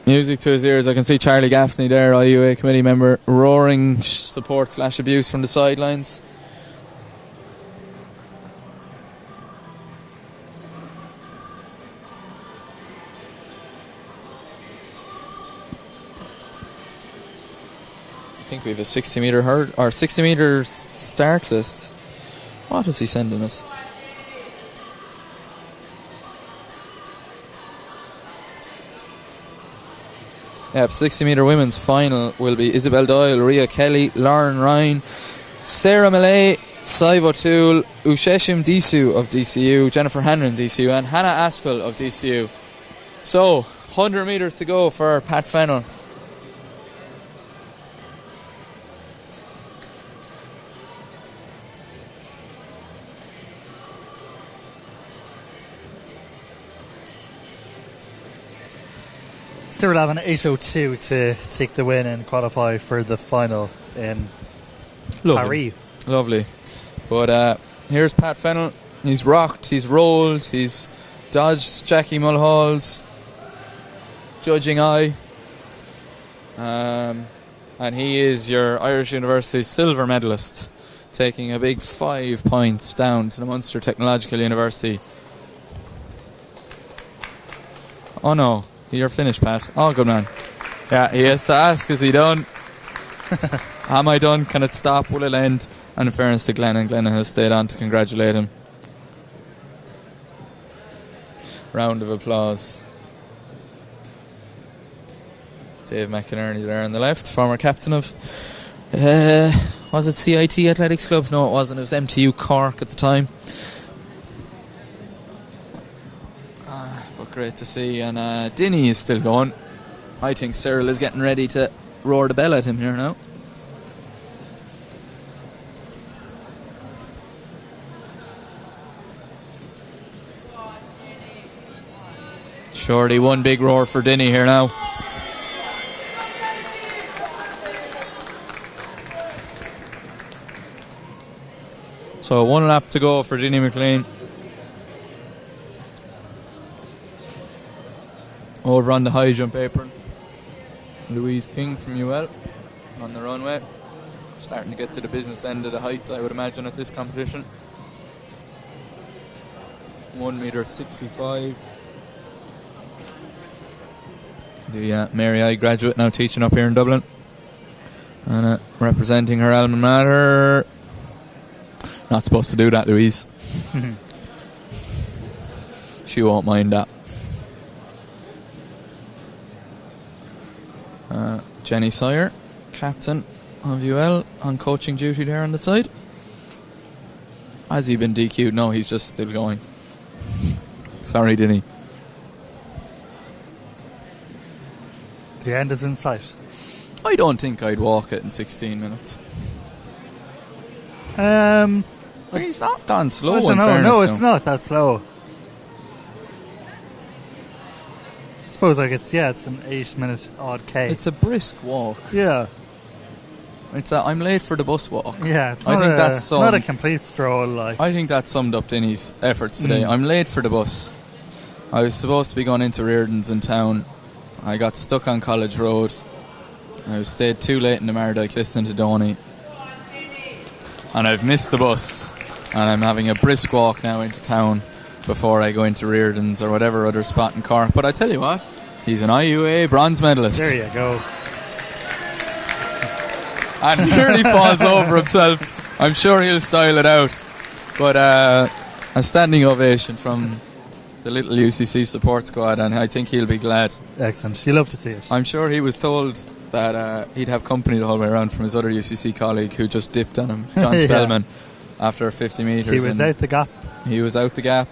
Music to his ears. I can see Charlie Gaffney there, IUA committee member, roaring support / abuse from the sidelines. I think we have a 60 metre hurdle or 60 metres start list. What is he sending us? Yep, 60 metre women's final will be Isabel Doyle, Ria Kelly, Lauren Ryan, Sarah Millay, Sive O'Toole, Usheshim Disu of DCU, Jennifer Hanron DCU, and Hannah Aspel of DCU. So, 100 metres to go for Pat Fennell. Cyril Lavin 8:02 to take the win and qualify for the final. in Lovely. Paris. Lovely. But here's Pat Fennell. He's rocked, he's rolled, he's dodged Jackie Mulhall's judging eye. And he is your Irish University silver medalist, taking a big 5 points down to the Munster Technological University. Oh no, you're finished, Pat. Oh, good man. Yeah, he has to ask, is he done? Am I done? Can it stop? Will it end? And in fairness to Glennon, Glennon has stayed on to congratulate him. Round of applause. Dave McInerney there on the left, former captain of, was it CIT Athletics Club? No, it wasn't. It was MTU Cork at the time. But great to see. And Dinny is still going. I think Cyril is getting ready to roar the bell at him here now. Shorty, one big roar for Dinny here now. So 1 lap to go for Dinny McLean. Over on the high jump apron, Louise King from UL on the runway. Starting to get to the business end of the heights, I would imagine, at this competition. 1.65 meters. The Mary I graduate now teaching up here in Dublin. And representing her alma mater. Not supposed to do that, Louise. She won't mind that. Jenny Sawyer, captain of UL, on coaching duty there on the side. Has he been DQ'd? No, he's just still going. Sorry, Dinny. The end is in sight. I don't think I'd walk it in 16 minutes. He's not gone slow. No, it's not that slow. I suppose it's an 8-minute odd K. It's a brisk walk. Yeah. I'm late for the bus walk. Yeah, it's that's not a complete stroll. I think that summed up Dinny's efforts today. I'm late for the bus. I was supposed to be going into Reardon's in town. I got stuck on College Road. I stayed too late in the Mardyke listening to Donny. And I've missed the bus. And I'm having a brisk walk now into town before I go into Reardon's or whatever other spot in Cork. But I tell you what, he's an IUA bronze medalist. There you go. And nearly falls over himself. I'm sure he'll style it out. But a standing ovation from the little UCC support squad, and I think he'll be glad. Excellent. You love to see it. I'm sure he was told that he'd have company the whole way around from his other UCC colleague who just dipped on him, John Spellman, after 50 metres. He was out the gap. He was out the gap.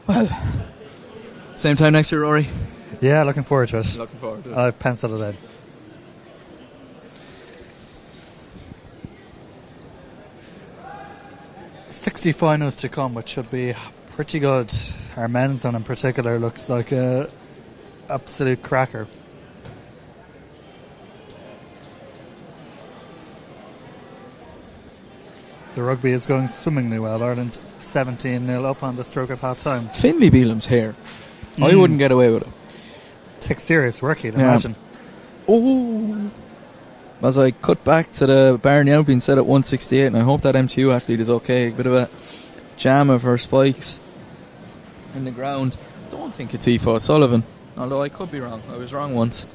Well, same time next year, Rory? Yeah, looking forward to it. Looking forward to it. I've penciled it in. $60 finals to come, which should be pretty good. Our men's one in particular looks like a absolute cracker. The rugby is going swimmingly well. Ireland 17-0 up on the stroke of half time. Finlay Beelam's here. I wouldn't get away with it. Takes serious work, you'd imagine. Oh, as I cut back to the bar now being set at 168, and I hope that MTU athlete is okay. A bit of a jam of her spikes in the ground. Don't think it's Aoife O'Sullivan, although I could be wrong. I was wrong once.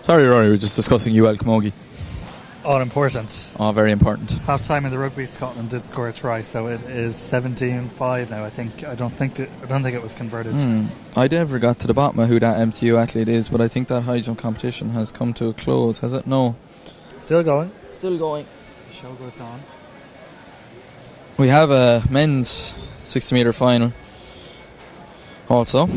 Sorry, Rory, we're just discussing UL Camogie. All important. Oh, very important. Half time in the rugby, Scotland did score a try, so it is 17-5 now. I don't think it was converted. I never got to the bottom of who that MTU athlete is, but I think that high jump competition has come to a close, has it? No. Still going. Still going. The show goes on. We have a men's 60 metre final also.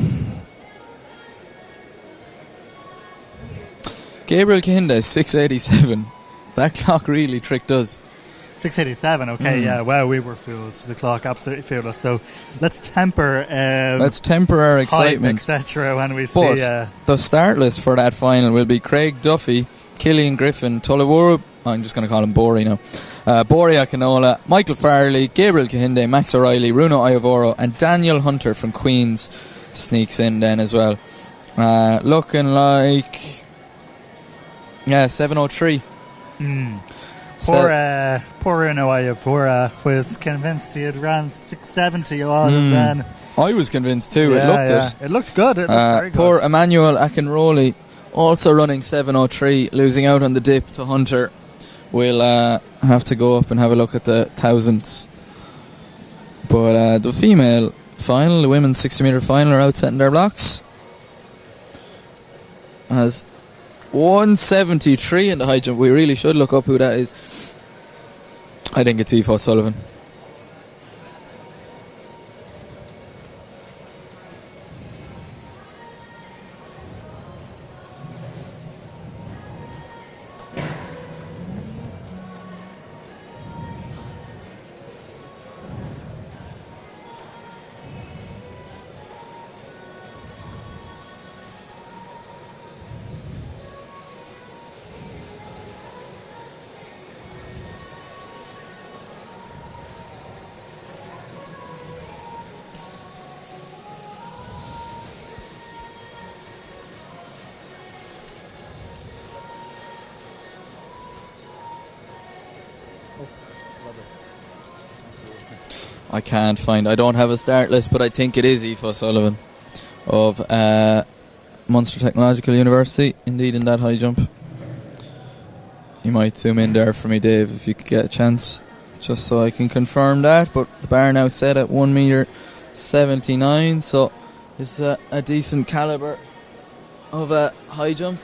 Gabriel Kahinde, 687. That clock really tricked us. 687, okay, yeah, well, we were fooled. The clock absolutely fooled us. So let's temper our excitement, etc. when we but see the start list for that final will be Craig Duffy, Killian Griffin, Tulawuru, I'm just going to call him Bori now, Bori Akinola, Michael Farley, Gabriel Kahinde, Max O'Reilly, Bruno Iovoro and Daniel Hunter from Queen's sneaks in then as well. Looking like 703. Poor Bruno Iovoro was convinced he had ran 670 odd and then I was convinced too. It looked good. It looked very good. Poor Emmanuel Akinrolli also running 703, losing out on the dip to Hunter. We'll have to go up and have a look at the thousands. But the female final, the women's 60 metre final, are out setting their blocks. Has 173 in the high jump. We really should look up who that is. I think it's Aoife O'Sullivan. I can't find. I don't have a start list, but I think it is Aoife O'Sullivan of Munster Technological University. Indeed, in that high jump. You might zoom in there for me, Dave, if you could get a chance, just so I can confirm that. But the bar now set at 1.79 m, so it's a decent calibre of a high jump.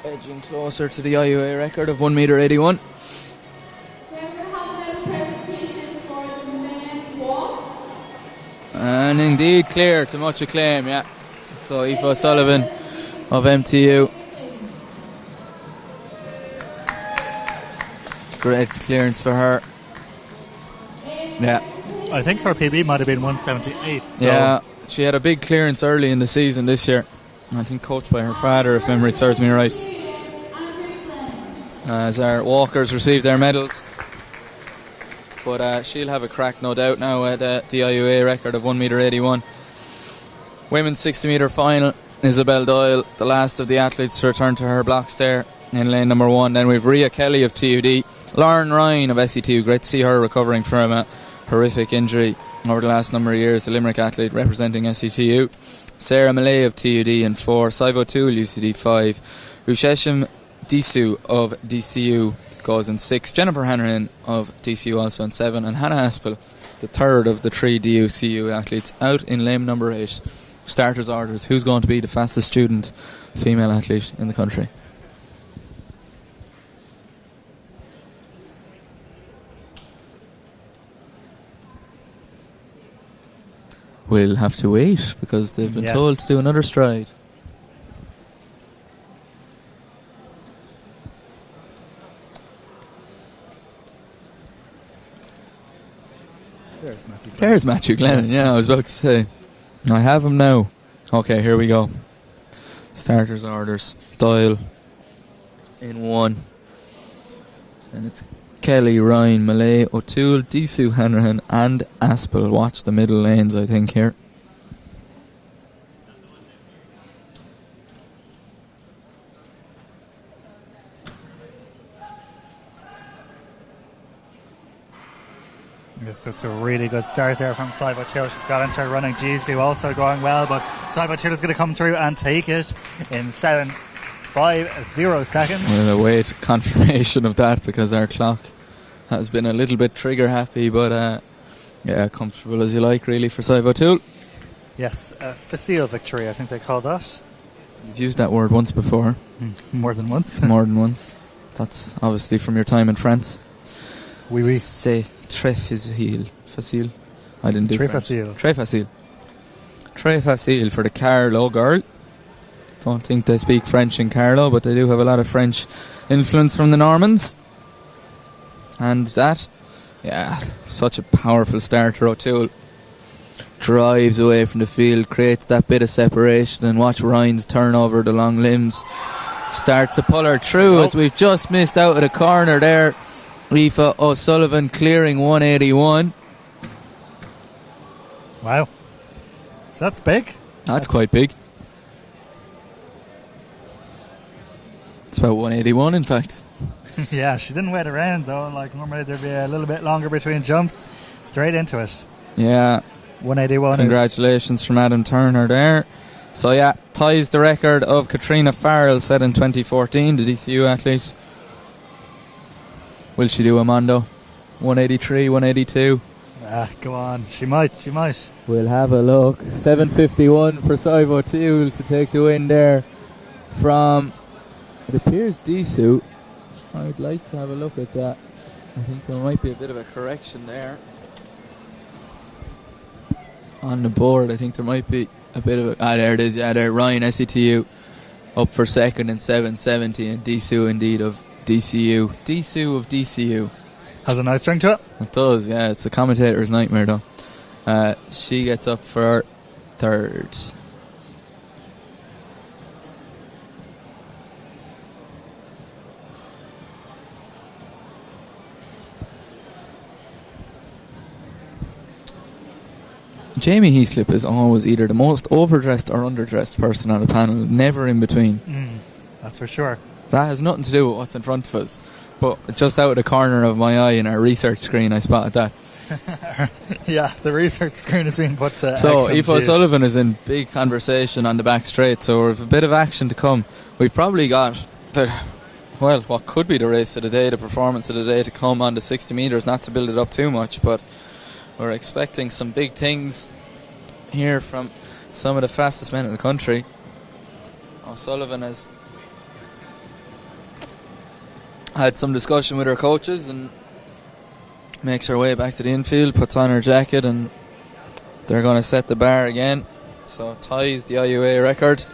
Edging closer to the IUA record of 1.81 m. Presentation for the men's walk. And indeed clear to much acclaim, yeah. So Aoife O'Sullivan of MTU. Great clearance for her. Yeah. I think her PB might have been 178. So yeah, she had a big clearance early in the season this year. I think coached by her father, if memory serves me right. As our walkers receive their medals. But she'll have a crack, no doubt, now at the IUA record of 1.81 metre. Women's 60 metre final. Isabel Doyle, the last of the athletes to return to her blocks there in lane number 1. Then we've Rhea Kelly of TUD, Lauren Ryan of SETU. Great to see her recovering from a horrific injury over the last number of years. The Limerick athlete representing SETU. Sarah Millay of TUD in 4. Saivo Toole, UCD 5. Usheshim Disu of DCU goes in 6. Jennifer Hanrahan of DCU also in 7. And Hannah Aspel, the third of the 3 DUCU athletes, out in lane number 8. Starters orders. Who's going to be the fastest student female athlete in the country? We'll have to wait because they've been told to do another stride. There's Matthew Glennon. Yeah, I was about to say. I have him now. Okay, here we go. Starters orders. Doyle in 1. And it's Kelly, Ryan, Millay, O'Toole, Disu, Hanrahan and Aspel. Watch the middle lanes, I think, here. Yes, it's a really good start there from Saivo Toole. She's got into running. Jisoo also going well, but Saivo Toole is going to come through and take it in 7.50 seconds. We'll await confirmation of that because our clock has been a little bit trigger happy, but yeah, comfortable as you like really for Saivo Toole. Yes, a facile victory, I think they call that. You've used that word once before. More than once. More than once. That's obviously from your time in France. Oui, oui. C'est très facile. I didn't do Très French. facile. Très facile. Très facile for the Carlow girl. Don't think they speak French in Carlow, but they do have a lot of French influence from the Normans. And that, yeah, such a powerful starter. O'Toole drives away from the field, creates that bit of separation, and watch Ryan's turn over the long limbs start to pull her through as we've just missed out of the corner there. Aoife O'Sullivan clearing 181. Wow. So that's big. That's quite big. It's about 181 in fact. Yeah, she didn't wait around though. Like normally there'd be a little bit longer between jumps. Straight into it. Yeah. 181. Congratulations from Adam Turner there. So yeah, ties the record of Katrina Farrell set in 2014, the DCU athlete. Will she do a Mondo? 183, 182. Go on. She might. We'll have a look. 7.51 for Saivo Toole to take the win there from, it appears, Disu. I'd like to have a look at that. I think there might be a bit of a correction there on the board. I think there might be a bit of a... there it is. Yeah, there. Ryan, SETU, up for second in 7.70, and Disu indeed of DCU. Disu of DCU. Has a nice ring to it. It does, yeah. It's a commentator's nightmare, though. She gets up for third. Jamie Heaslip is always either the most overdressed or underdressed person on the panel, never in between. That's for sure. That has nothing to do with what's in front of us. But just out of the corner of my eye in our research screen, I spotted that. Yeah, the research screen is being put to So Aoife O'Sullivan is in big conversation on the back straight, so we've a bit of action to come. We've probably got what could be the race of the day, the performance of the day to come on the 60 metres, not to build it up too much, but we're expecting some big things here from some of the fastest men in the country. O'Sullivan has had some discussion with her coaches and makes her way back to the infield, puts on her jacket, and they're going to set the bar again. So ties the IUA record.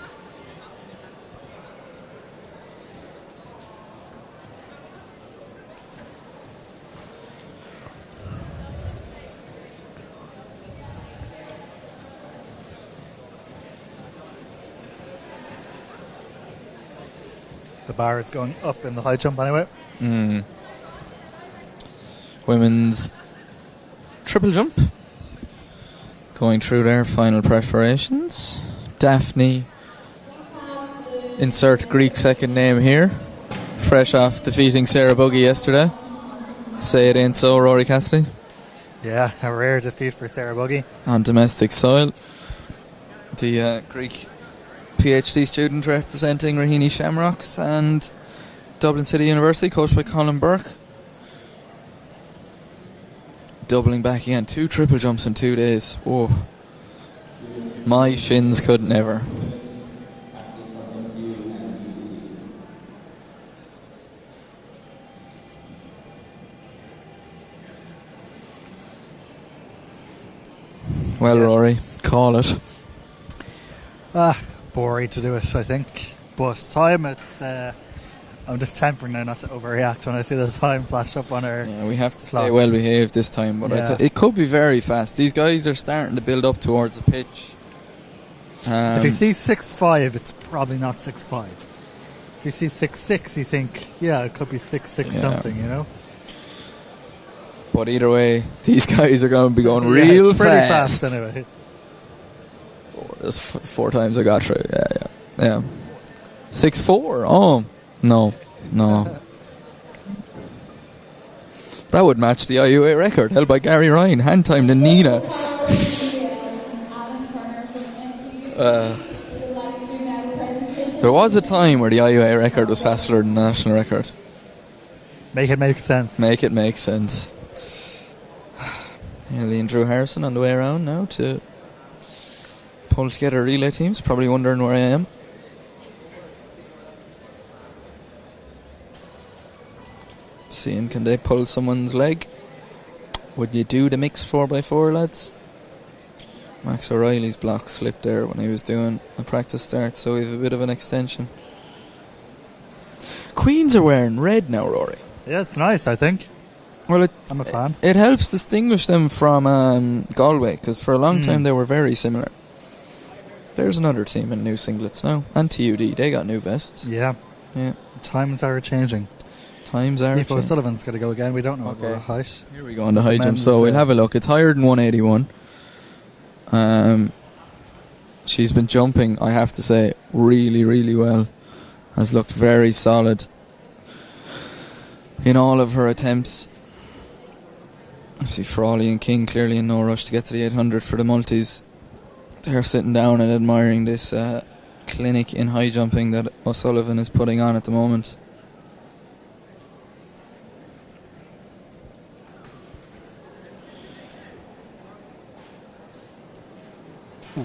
The bar is going up in the high jump anyway. Women's triple jump going through their final preparations. Daphne, insert Greek second name here, fresh off defeating Sarah Buggy yesterday. Say it ain't so, Rory Cassidy. Yeah, a rare defeat for Sarah Buggy. On domestic soil. The Greek PhD student representing Raheny Shamrocks and Dublin City University, coached by Colin Burke. Doubling back again, 2 triple jumps in 2 days. Oh, my shins could never. Well, yes. Rory, call it. Boring to do it, I think. But time, it's... I'm just tempering now not to overreact when I see the time flash up on our... Yeah, we have to stay well behaved this time, but it could be very fast. These guys are starting to build up towards the pitch. If you see 6.5, it's probably not 6.5. If you see 6.6, you think, yeah, it could be 6.6 something, you know? But either way, these guys are going to be going it's real pretty fast. Anyway. That's 4 times I got through. Yeah. 6.4. Oh, no. That would match the IUA record held by Gary Ryan. Hand time to Nina. There was a time where the IUA record was faster than the national record. Make it make sense. Make it make sense. Lee and Drew Harrison on the way around now to pull together relay teams. Probably wondering where I am. Seeing can they pull someone's leg. Would you do the mixed 4x4, lads? Max O'Reilly's block slipped there when he was doing a practice start, so we have a bit of an extension. Queens are wearing red now, Rory. Yeah, it's nice, I think. Well, I'm a fan. It helps distinguish them from Galway, because for a long time they were very similar. There's another team in new singlets now, and TUD, they got new vests. Yeah. Times are changing. Aoife O'Sullivan's going to go again. We don't know about height. Here we go on the high jump. So we'll have a look. It's higher than 181. She's been jumping, I have to say, really, really well. Has looked very solid in all of her attempts. I see Frawley and King clearly in no rush to get to the 800 for the multis. They're sitting down and admiring this clinic in high jumping that O'Sullivan is putting on at the moment.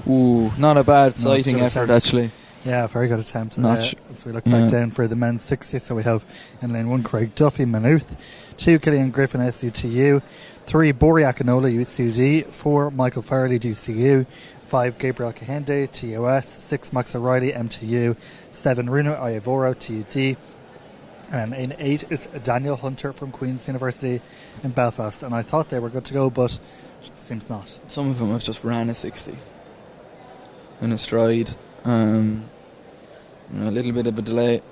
Ooh, not a bad sighting effort, actually. Yeah, very good attempt. As we look back down for the men's 60, so we have in lane 1 Craig Duffy, Maynooth, 2 Killian Griffin, SUTU, 3 Bory Akinola, UCD, 4 Michael Farley, DCU, 5 Gabriel Kahende, TOS, 6 Max O'Reilly, MTU, 7 Runa Iavoro, TUD, and in 8 is Daniel Hunter from Queen's University in Belfast. And I thought they were good to go, but it seems not. Some of them have just ran a 60 in a stride. A little bit of a delay. I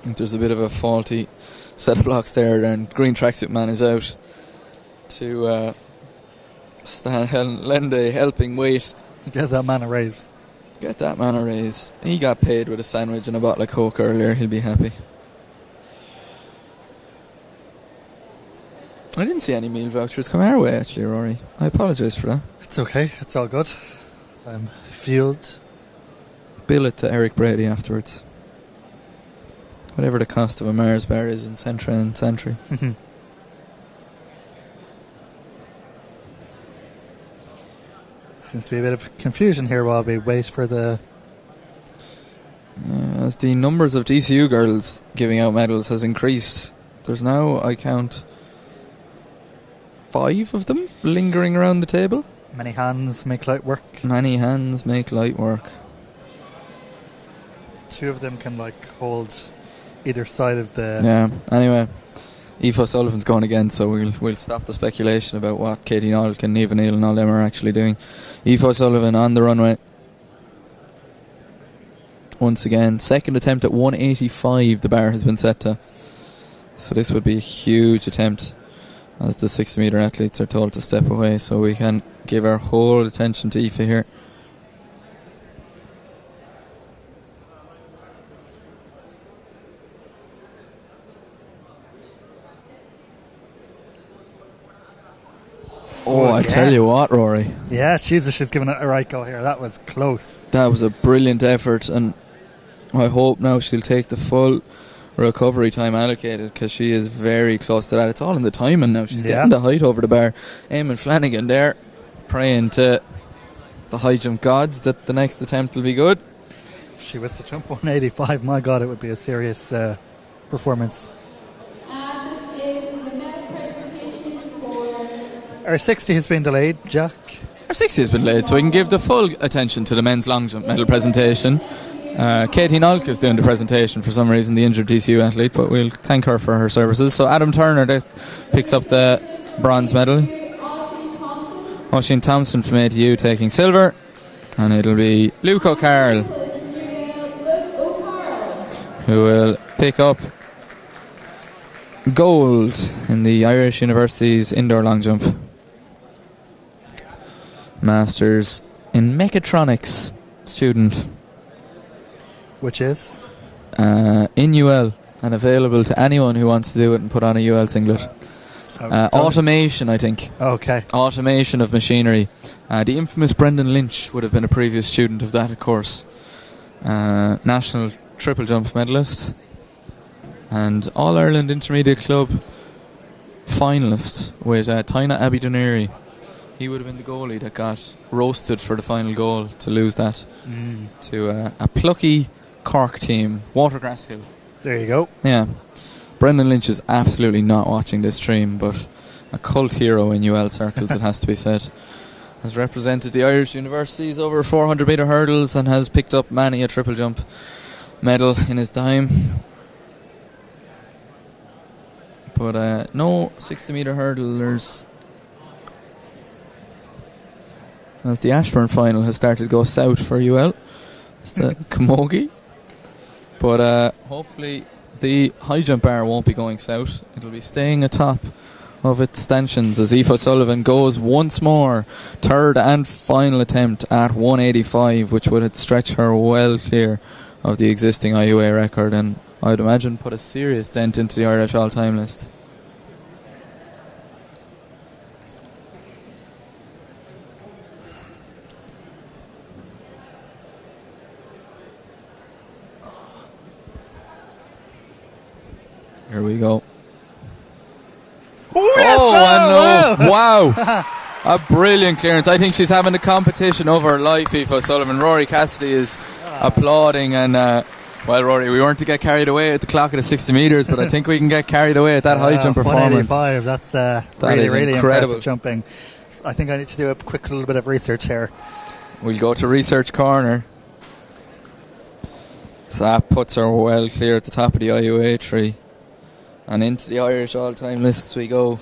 think there's a bit of a faulty set of blocks there, and green tracksuit man is out to lend a helping weight. Get that man a raise. He got paid with a sandwich and a bottle of Coke earlier. He'll be happy. I didn't see any meal vouchers come our way, actually, Rory. I apologise for that. It's okay. It's all good. I'm fueled. Bill it to Eric Brady afterwards. Whatever the cost of a Mars bar is in Centra and Santry. Seems to be a bit of confusion here while we wait for the... as the numbers of DCU girls giving out medals has increased, there's now, I count, 5 of them lingering around the table. Many hands make light work. 2 of them can hold either side of the... Yeah, anyway, Aoife O'Sullivan's going again, so we'll stop the speculation about what Katie Nolkin, Neva Neal and all them are actually doing. Aoife O'Sullivan on the runway. once again. Second attempt at 185 the bar has been set to. So this would be a huge attempt as the 60 metre athletes are told to step away, so we can give our whole attention to Aoife here. Oh, I tell you what, Rory. Yeah, Jesus, she's given it a right go here. That was close. That was a brilliant effort, and I hope now she'll take the full recovery time allocated, because she is very close to that. It's all in the timing now. She's getting the height over the bar. Eamon Flanagan there, praying to the high jump gods that the next attempt will be good. If she was to jump 185, my God, it would be a serious performance. This is the medal presentation for... Our 60 has been delayed, Jack. Our 60 has been delayed, so we can give the full attention to the men's long jump medal presentation. Katie Nolke is doing the presentation for some reason, the injured DCU athlete, but we'll thank her for her services. So Adam Turner picks up the bronze medal. Oisin Thompson from ATU taking silver, and it'll be Luke O'Carroll who will pick up gold in the Irish University's indoor long jump. Masters in Mechatronics student. Which is? In UL, and available to anyone who wants to do it and put on a UL singlet. Automation, I think. Okay. Automation of machinery. The infamous Brendan Lynch would have been a previous student of that course. National triple jump medalist. And All-Ireland Intermediate Club finalist with Tina Abiduneri. He would have been the goalie that got roasted for the final goal to lose that to a plucky Cork team, Watergrass Hill. There you go. Yeah. Brendan Lynch is absolutely not watching this stream, but a cult hero in UL circles, it has to be said. Has represented the Irish universities over 400 metre hurdles and has picked up many a triple jump medal in his time. But no 60 metre hurdlers, as the Ashburn final has started to go south for UL. It's the Camogie. But hopefully the high jump bar won't be going south. It'll be staying atop of its stanchions as Aoife Sullivan goes once more. Third and final attempt at 185, which would stretch her well clear of the existing IUA record, and I'd imagine put a serious dent into the Irish all-time list. Here we go. Wow. A brilliant clearance. I think she's having a competition over her life, Aoife Sullivan. Rory Cassidy is applauding, and well, Rory, we weren't to get carried away at the clock at the 60 metres, but I think we can get carried away at that high jump performance. 185, that's that really incredible impressive jumping. I think I need to do a quick little bit of research here. We'll go to research corner. So that puts her well clear at the top of the IUA tree. And into the Irish all-time lists we go.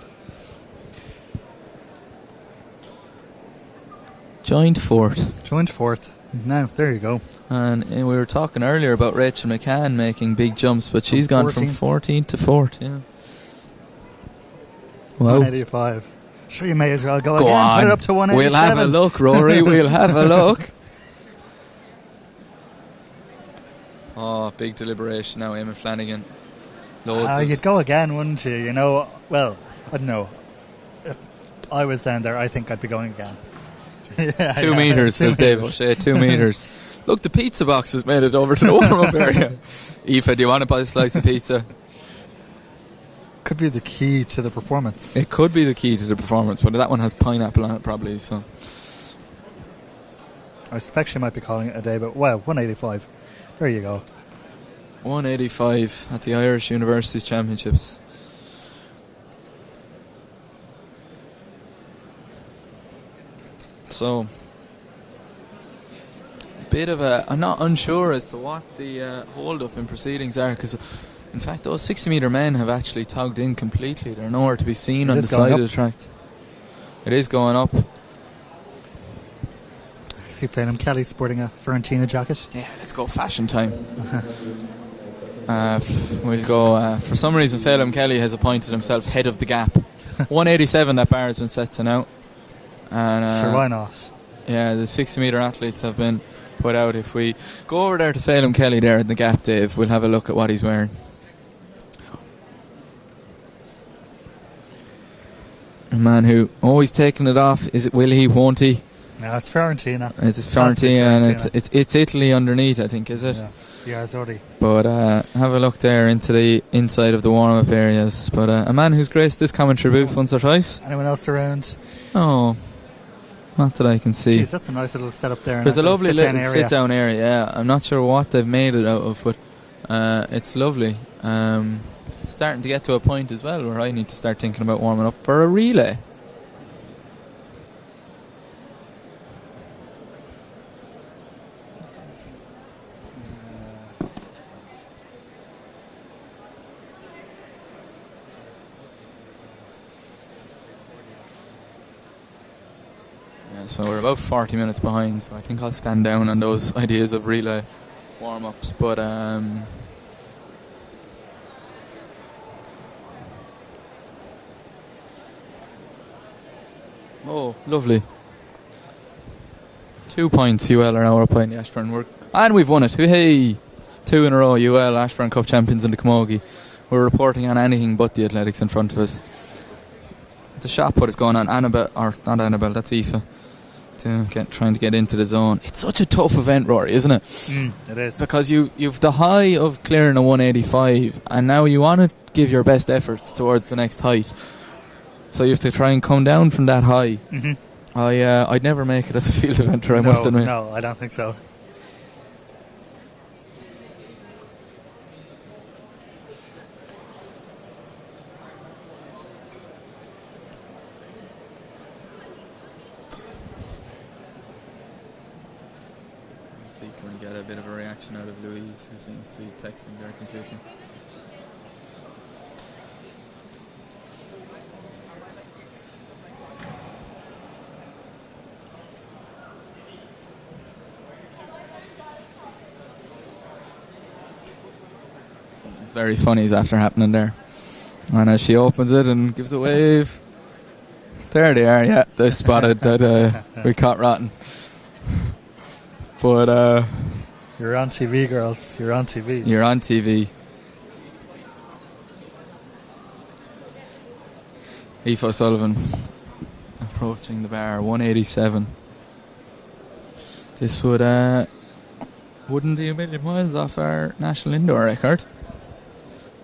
Joint fourth. Now, there you go. And we were talking earlier about Rachel McCann making big jumps, but she's gone from 14th to 4th. Yeah. Wow. 185. Sure, you may as well go again. On. Put it up to 187. We'll have a look, Rory. We'll have a look. Oh, big deliberation now, Eamon Flanagan. You'd go again, wouldn't you? You know, well, I don't know. If I was down there, I think I'd be going again. 2 metres, says Dave O'Shea. 2 metres. Look, the pizza box has made it over to the warm-up area. Aoife, do you want to buy a slice of pizza? Could be the key to the performance. It could be the key to the performance, but that one has pineapple on it probably. So I suspect she might be calling it a day, but wow, 185. There you go. 185 at the Irish Universities Championships. So, a bit of a... I'm not unsure as to what the hold-up in proceedings are, because, in fact, those 60-metre men have actually tugged in completely. They're nowhere to be seen on the side of the track. It is going up. see Phelan Kelly sporting a Fiorentina jacket. Yeah, let's go fashion time. We'll go. For some reason, Phelan Kelly has appointed himself head of the gap. 187 that bar has been set to now. And, sure, why not? Yeah, the 60 metre athletes have been put out. If we go over there to Phelan Kelly there in the gap, Dave, we'll have a look at what he's wearing. A man who always taking it off. Is it? Will he? Won't he? No, it's Fiorentina. It's Fiorentina, and it's Italy underneath, I think, is it? Yeah, sorry. But have a look there into the inside of the warm-up areas. But a man who's graced this commentary booth once or twice. Anyone else around? Oh, not that I can see. Jeez, that's a nice little setup there. There's a lovely little sit-down area. Yeah, I'm not sure what they've made it out of, but it's lovely. Starting to get to a point as well where I need to start thinking about warming up for a relay. So we're about 40 minutes behind, so I think I'll stand down on those ideas of relay warm-ups. But oh, lovely. 2 points, UL are now up behind the Ashburn. And we've won it. Hey! 2 in a row, UL Ashburn Cup champions in the Camogie. We're reporting on anything but the athletics in front of us. The shot put is going on. Annabelle, or not Annabelle, that's Aoife. Trying to get into the zone. It's such a tough event, Rory, isn't it? It is. Because you've the high of clearing a 185, and now you want to give your best efforts towards the next height. So you have to try and come down from that high. Mm-hmm. I'd never make it as a field eventer, I must admit. No, I don't think so. Can we get a bit of a reaction out of Louise, who seems to be texting their conclusion? Something very funny is after happening there. And as she opens it and gives a wave, there they are, yeah, they spotted that we caught rotten. But you're on TV, girls. You're on TV. You're on TV. Aoife O'Sullivan approaching the bar, 187. This wouldn't be a million miles off our national indoor record,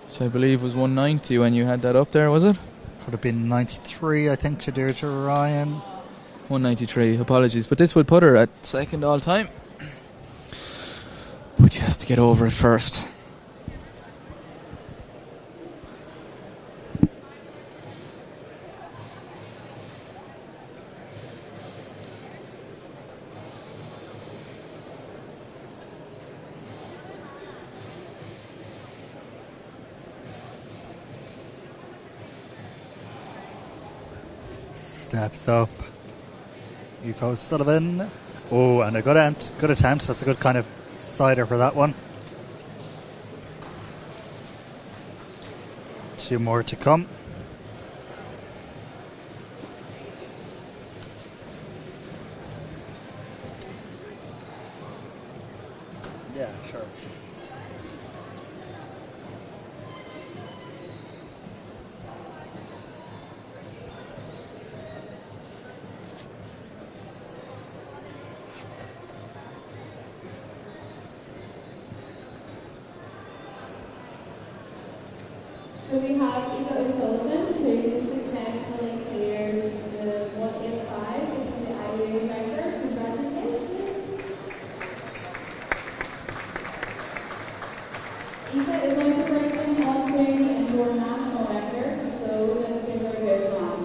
which I believe was 190 when you had that up there, was it? Could have been 93, I think, to Deirdre Ryan. 193, apologies. But this would put her at second all time. But she has to get over it first. Steps up. Aoife O'Sullivan. Oh, and a good attempt. That's a good kind of cider for that one. 2 more to come. Yeah, sure. So we have Aoife O'Sullivan, who successfully cleared the 185, which is the IU record. Congratulations. Aoife is going to break on to the indoor national record, so let's give her a good round.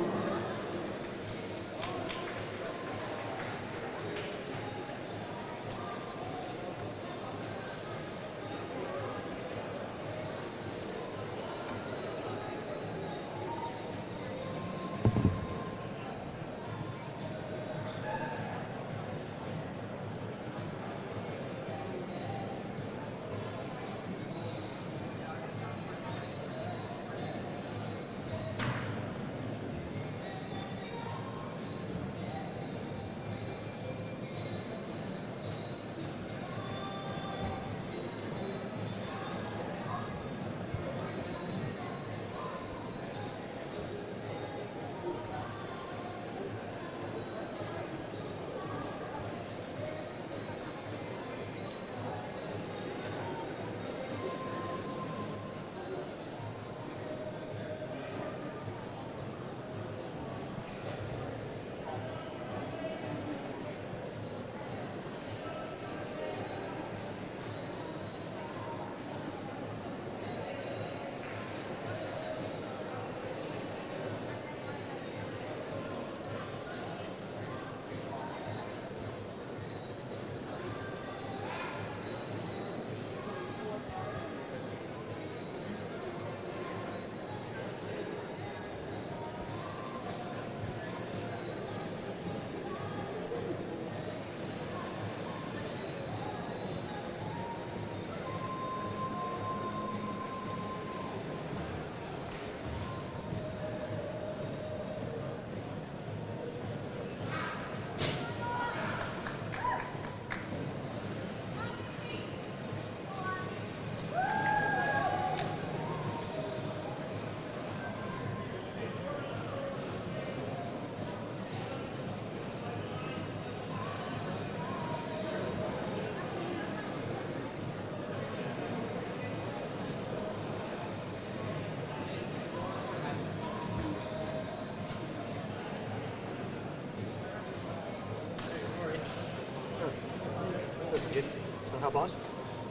hop on?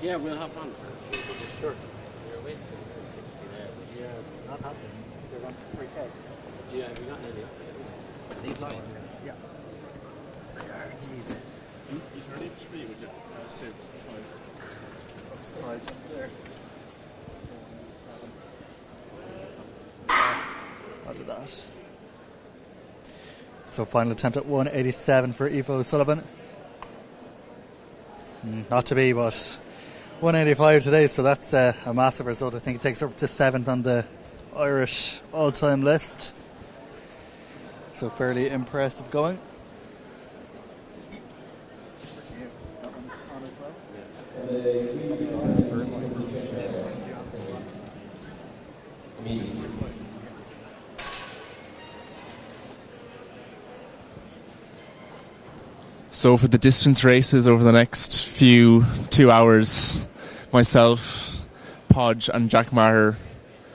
Yeah, we'll hop on. Sure. We're waiting for the 60 there. Yeah, it's not happening. They're going to 3K. Yeah, we got any. These lines. Yeah. They are indeed. You can leave 3 with it. That's 2. That's 5. What's the high jump there? I'll do that. So final attempt at 187 for Aoife O'Sullivan. Not to be, but 185 today, so that's a massive result. I think it takes her up to 7th on the Irish all-time list. So fairly impressive going. That one's on as well. So for the distance races over the next 2 hours, myself, Podge and Jack Maher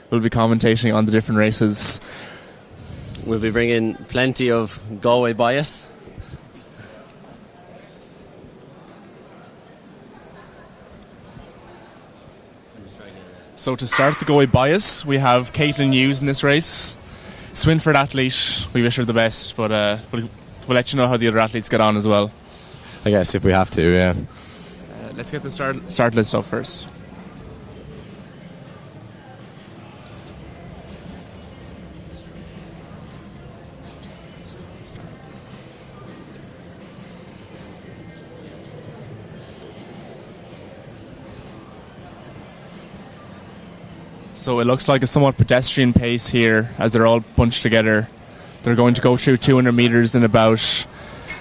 will be commentating on the different races. We'll be bringing plenty of Galway bias. So to start the Galway bias, we have Caitlin Hughes in this race. Swinford athlete, we wish her the best, but we'll let you know how the other athletes get on as well. I guess if we have to, yeah. Let's get the start list up first. So it looks like a somewhat pedestrian pace here as they're all bunched together. They're going to go through 200 metres in about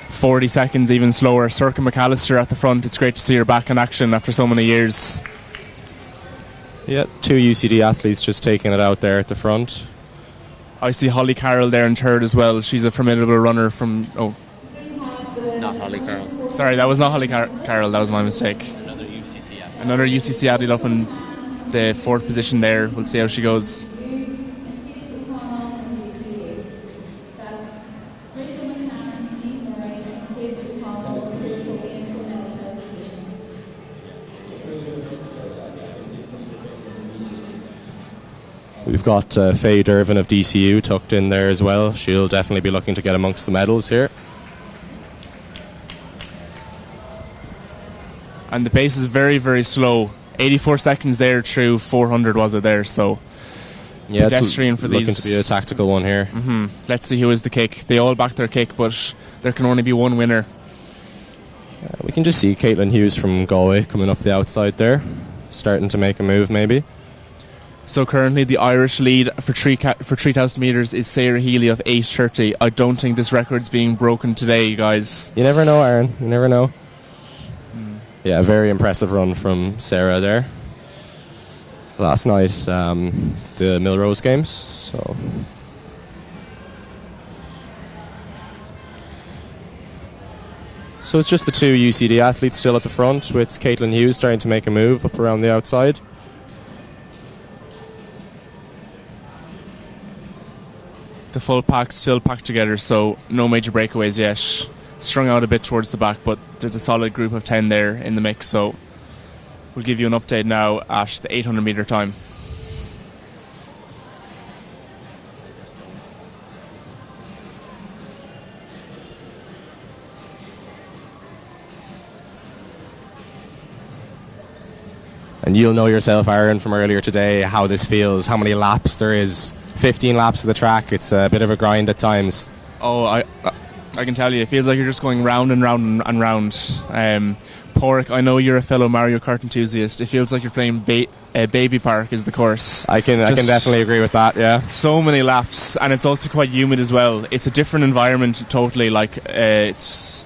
40 seconds, even slower. Circa McAllister at the front. It's great to see her back in action after so many years. Yeah, 2 UCD athletes just taking it out there at the front. I see Holly Carroll there in third as well. She's a formidable runner from... Oh, Not Holly Carroll. sorry, that was not Holly Carroll. That was my mistake. Another UCC athlete. Another UCC athlete up in the 4th position there. We'll see how she goes. We've got Faye Dervin of DCU tucked in there as well. She'll definitely be looking to get amongst the medals here. And the pace is very, very slow. 84 seconds there through 400 was it there, so yeah, pedestrian it's for looking these. to be a tactical one here. Mm-hmm. Let's see who is the kick. They all back their kick, but there can only be one winner. We can just see Caitlin Hughes from Galway coming up the outside there, starting to make a move maybe. So currently the Irish lead for 3,000 metres is Sarah Healy of 8:30. I don't think this record's being broken today, guys. You never know, Aaron. You never know. Yeah, very impressive run from Sarah there. Last night, the Millrose Games. So it's just the 2 UCD athletes still at the front, with Caitlin Hughes starting to make a move up around the outside. The full pack still packed together, so no major breakaways yet. Strung out a bit towards the back, but there's a solid group of 10 there in the mix, so we'll give you an update now at the 800 metre time. And you'll know yourself, Aaron, from earlier today how this feels, how many laps there is. 15 laps of the track. It's a bit of a grind at times. Oh, I can tell you, it feels like you're just going round and round and round. Porrick, I know you're a fellow Mario Kart enthusiast. It feels like you're playing Baby Park is the course. I can definitely agree with that, yeah. So many laps, and it's also quite humid as well. It's a different environment totally. Like it's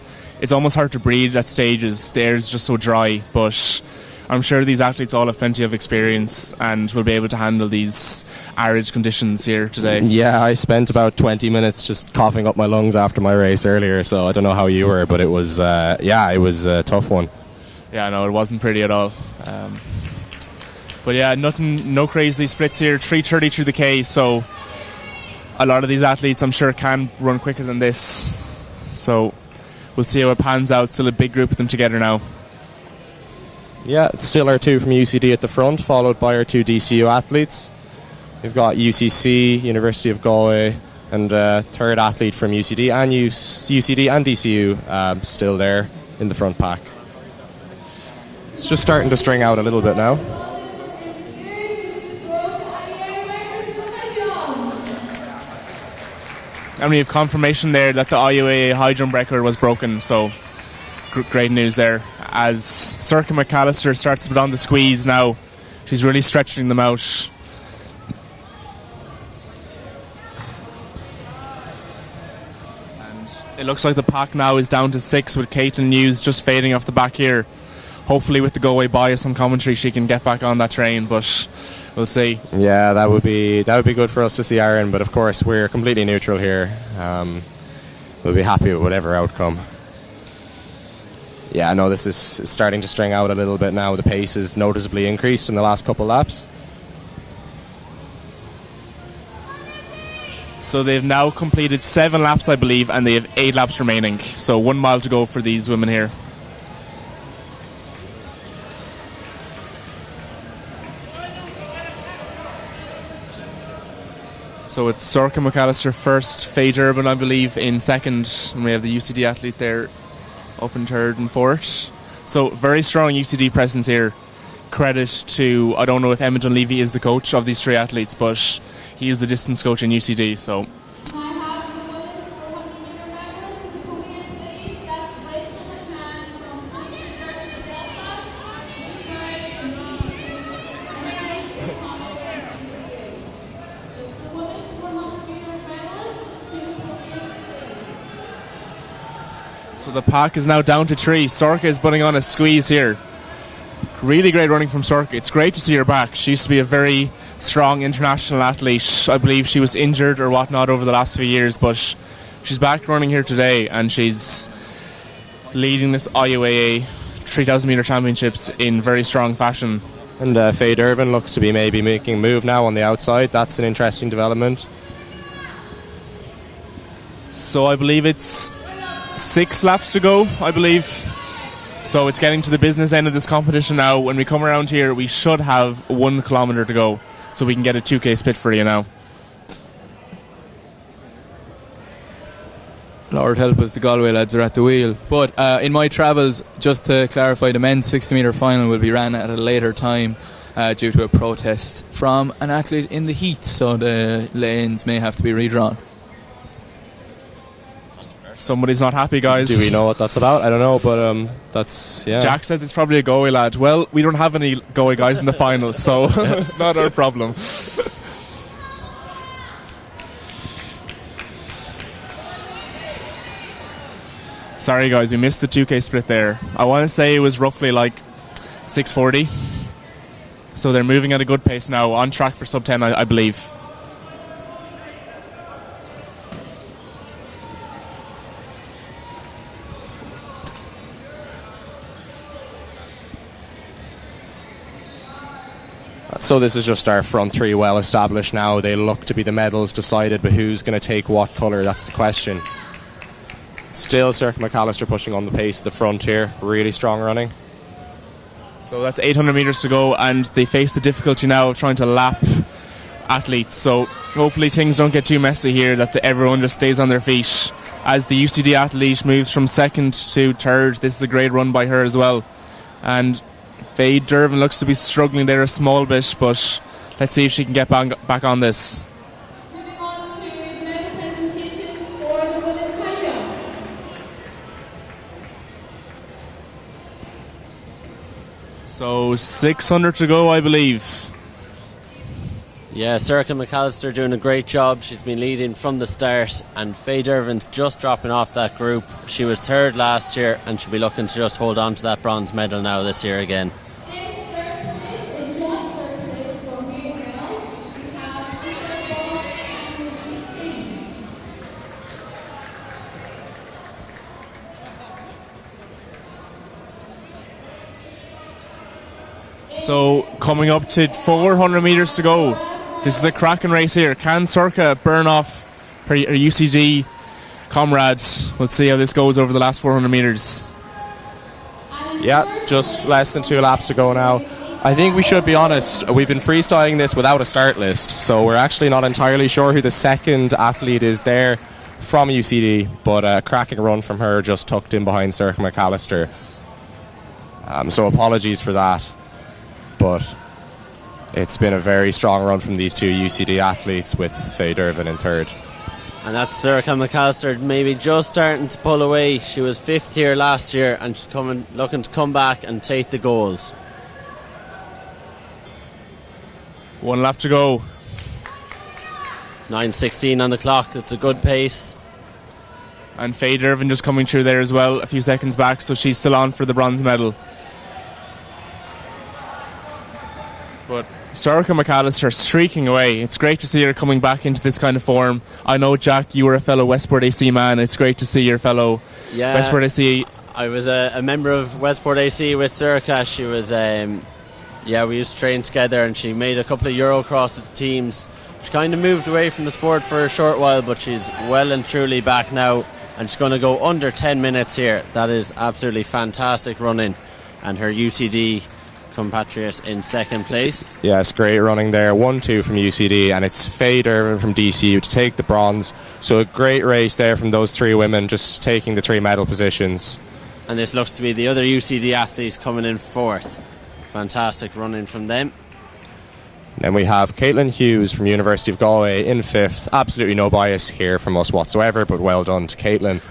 almost hard to breathe at stages. The air's just so dry, but I'm sure these athletes all have plenty of experience and will be able to handle these arid conditions here today. Yeah, I spent about 20 minutes just coughing up my lungs after my race earlier, so I don't know how you were, but it was it was a tough one. Yeah, no, it wasn't pretty at all. But yeah, no crazy splits here. 3:30 through the K, so a lot of these athletes I'm sure can run quicker than this. So we'll see how it pans out. Still a big group of them together now. Yeah, it's still our two from UCD at the front, followed by our two DCU athletes. We've got UCC, University of Galway, and third athlete from UCD and UCD and DCU still there in the front pack. It's just starting to string out a little bit now. And we have confirmation there that the IUA high jump record was broken, so great news there. As Circa McAllister starts to put on the squeeze now, she's really stretching them out. And it looks like the pack now is down to 6 with Caitlin Hughes just fading off the back here. Hopefully with the Galway bias on commentary she can get back on that train, but we'll see. Yeah, that would be good for us to see Aaron, but of course we're completely neutral here. We'll be happy with whatever outcome. Yeah, I know this is starting to string out a little bit now. The pace is noticeably increased in the last couple laps. So they've now completed 7 laps, I believe, and they have 8 laps remaining. So 1 mile to go for these women here. So it's Circa McAllister first, Faye Durbin, I believe, in second, and we have the UCD athlete there up in third and fourth. So very strong UCD presence here. Credit to, I don't know if Emma Dunleavy is the coach of these 3 athletes, but he is the distance coach in UCD, so... So the pack is now down to 3. Sorka is putting on a squeeze here. Really great running from Sorka. It's great to see her back. She used to be a very strong international athlete. I believe she was injured or whatnot over the last few years, but she's back running here today and she's leading this IUAA 3,000 metre championships in very strong fashion. And Faye Durbin looks to be maybe making a move now on the outside. That's an interesting development. So I believe it's 6 laps to go, I believe. So it's getting to the business end of this competition now. When we come around here, we should have 1 kilometre to go, so we can get a 2K split for you now. Lord help us, the Galway lads are at the wheel. But in my travels, just to clarify, the men's 60 metre final will be ran at a later time due to a protest from an athlete in the heat, so the lanes may have to be redrawn. Somebody's not happy, guys. Do we know what that's about? I don't know, but that's, yeah. Jack says it's probably a Galway lad. Well, we don't have any Galway guys in the final, so it's not our problem. Sorry, guys, we missed the 2K split there. I want to say it was roughly like 6:40. So they're moving at a good pace now, on track for sub 10, I believe. So this is just our front 3 well established now. They look to be the medals decided, but who's going to take what colour? That's the question. Still Circa McAllister pushing on the pace at the front here. Really strong running. So that's 800 metres to go, and they face the difficulty now of trying to lap athletes. So hopefully things don't get too messy here, that everyone just stays on their feet. As the UCD athlete moves from second to third, this is a great run by her as well. And Faye Durbin looks to be struggling there a small bit, but let's see if she can get back on this. Moving on to medal presentations for the women's high jump. So 600 to go, I believe. Yeah, Circa McAllister doing a great job. She's been leading from the start, and Faye Durbin's just dropping off that group. She was third last year, and she'll be looking to just hold on to that bronze medal now this year again. So coming up to 400 metres to go. This is a cracking race here. Can Circa burn off her UCD comrades? Let's see how this goes over the last 400 metres. And Yeah, just less than 2 laps to go now. I think we should be honest, we've been freestyling this without a start list, so we're actually not entirely sure who the second athlete is there from UCD, but a cracking run from her, just tucked in behind Circa McAllister. So apologies for that, but it's been a very strong run from these two UCD athletes, with Faye Dervin in third. And that's Circa McAllister maybe just starting to pull away. She was 5th here last year and she's looking to come back and take the gold. 1 lap to go. 9:16 on the clock. It's a good pace. And Faye Dervin just coming through there as well, a few seconds back, so she's still on for the bronze medal. But Circa McAllister streaking away. It's great to see her coming back into this kind of form. I know, Jack, you were a fellow Westport AC man. It's great to see your fellow Westport AC. I was a member of Westport AC with Circa. She was, we used to train together, and she made a couple of Eurocross teams. She kind of moved away from the sport for a short while, but she's well and truly back now, and she's going to go under 10 minutes here. That is absolutely fantastic running, and her UCD compatriot in second place. Yes, great running there. 1-2 from UCD, and it's Faye Dervin from DCU to take the bronze. So a great race there from those three women, just taking the 3 medal positions. And this looks to be the other UCD athletes coming in 4th. Fantastic running from them. Then we have Caitlin Hughes from University of Galway in 5th. Absolutely no bias here from us whatsoever, but well done to Caitlin.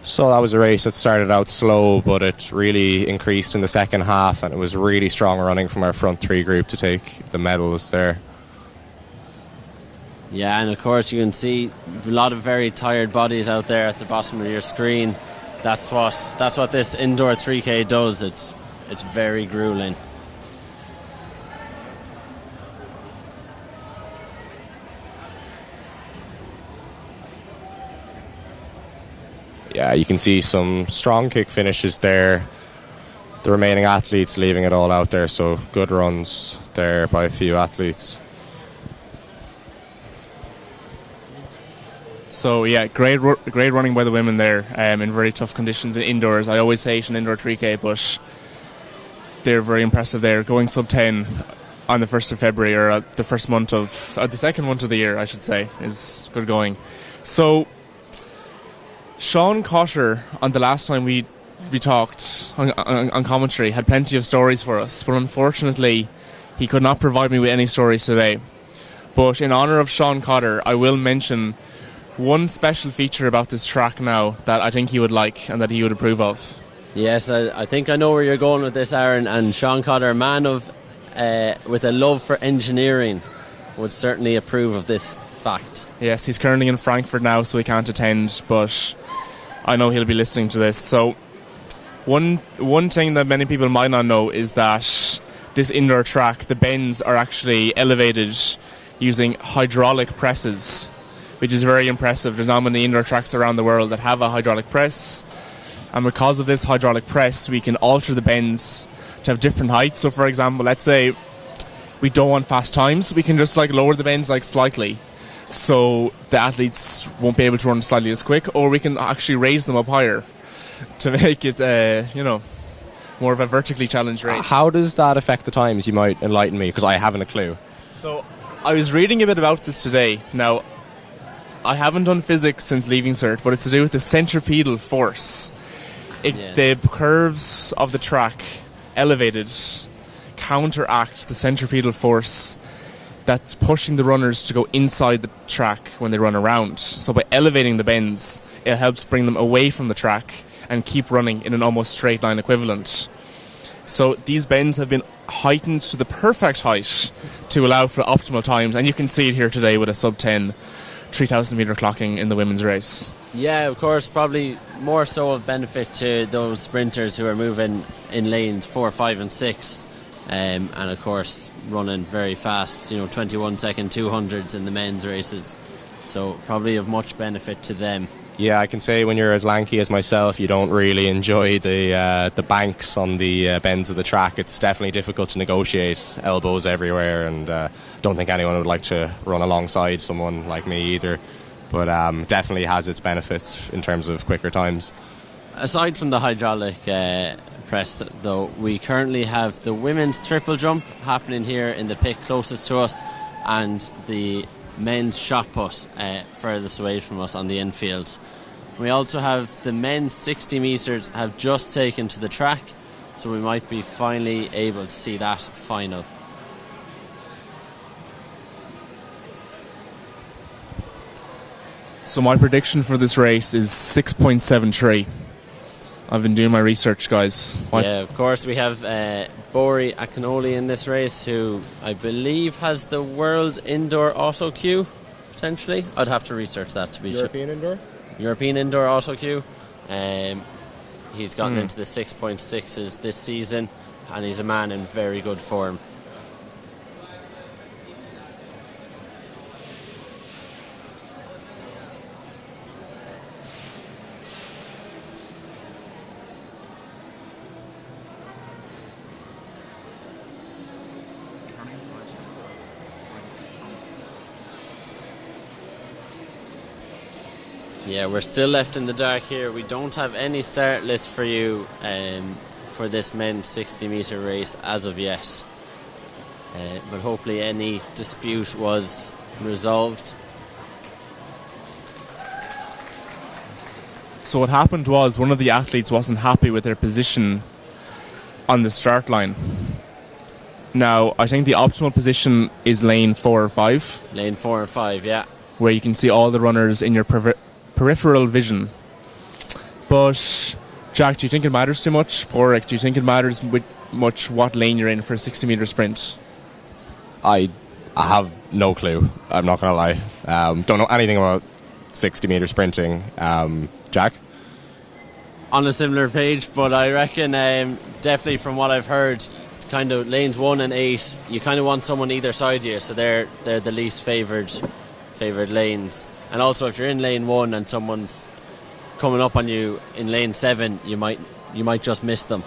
So that was a race that started out slow, but it really increased in the second half, and it was really strong running from our front 3 group to take the medals there. Yeah, and of course you can see a lot of very tired bodies out there at the bottom of your screen. That's what this indoor 3K does. It's very grueling. Yeah, you can see some strong kick finishes there. The remaining athletes leaving it all out there, so good runs there by a few athletes. So yeah, great running by the women there, in very tough conditions in indoors. I always say it's an indoor 3K, but they're very impressive there. Going sub 10 on the 1st of February, or the first month of the second month of the year, I should say, is good going. So Sean Cotter, on the last time we talked on commentary, had plenty of stories for us, but unfortunately he could not provide me with any stories today. But in honour of Sean Cotter, I will mention one special feature about this track now that I think he would like and that he would approve of. Yes, I think I know where you're going with this, Aaron. And Sean Cotter, a man with a love for engineering, would certainly approve of this fact. Yes, he's currently in Frankfurt now, so he can't attend, but I know he'll be listening to this. So one thing that many people might not know is that this indoor track, the bends are actually elevated using hydraulic presses, which is very impressive. There's not many indoor tracks around the world that have a hydraulic press, and because of this hydraulic press we can alter the bends to have different heights. So for example, let's say we don't want fast times, we can just lower the bends slightly, so the athletes won't be able to run slightly as quick, or we can actually raise them up higher to make it more of a vertically challenged race. How does that affect the times? You might enlighten me, because I haven't a clue. So I was reading a bit about this today. Now, I haven't done physics since leaving cert, but it's to do with the centripetal force. The curves of the track, elevated, counteract the centripetal force that's pushing the runners to go inside the track when they run around. So by elevating the bends, it helps bring them away from the track and keep running in an almost straight line equivalent. So these bends have been heightened to the perfect height to allow for optimal times, and you can see it here today with a sub 10 3,000 metre clocking in the women's race. Yeah, of course, probably more so of benefit to those sprinters who are moving in lanes 4, 5 and 6, and of course running very fast, 21 second 200s in the men's races, so probably of much benefit to them. Yeah, I can say when you're as lanky as myself, you don't really enjoy the banks on the bends of the track. It's definitely difficult to negotiate, elbows everywhere, and don't think anyone would like to run alongside someone like me either. but definitely has its benefits in terms of quicker times. Aside from the hydraulic press, though, we currently have the women's triple jump happening here in the pit closest to us, and the men's shot put furthest away from us on the infield. We also have the men's 60 metres have just taken to the track, so we might be finally able to see that final. So my prediction for this race is 6.73. I've been doing my research, guys. Yeah, of course, we have Bori Akinoli in this race, who I believe has the world indoor auto queue, potentially. I'd have to research that to be sure. European indoor auto queue. He's gotten into the 6.6s this season, and he's a man in very good form. Yeah, we're still left in the dark here. We don't have any start list for you for this men's 60 metre race as of yet. But hopefully any dispute was resolved. So what happened was one of the athletes wasn't happy with their position on the start line. Now, I think the optimal position is lane 4 or 5. Lane 4 and 5, yeah. Where you can see all the runners in your peripheral vision. But Jack, do you think it matters too much? Porrick, do you think it matters much what lane you're in for a 60 metre sprint? I have no clue, I'm not going to lie. Don't know anything about 60 metre sprinting. Jack? On a similar page, but I reckon definitely from what I've heard, kind of lanes 1 and 8, you kind of want someone either side of you, so they're the least favoured lanes. And also, if you're in lane 1 and someone's coming up on you in lane 7, you might just miss them.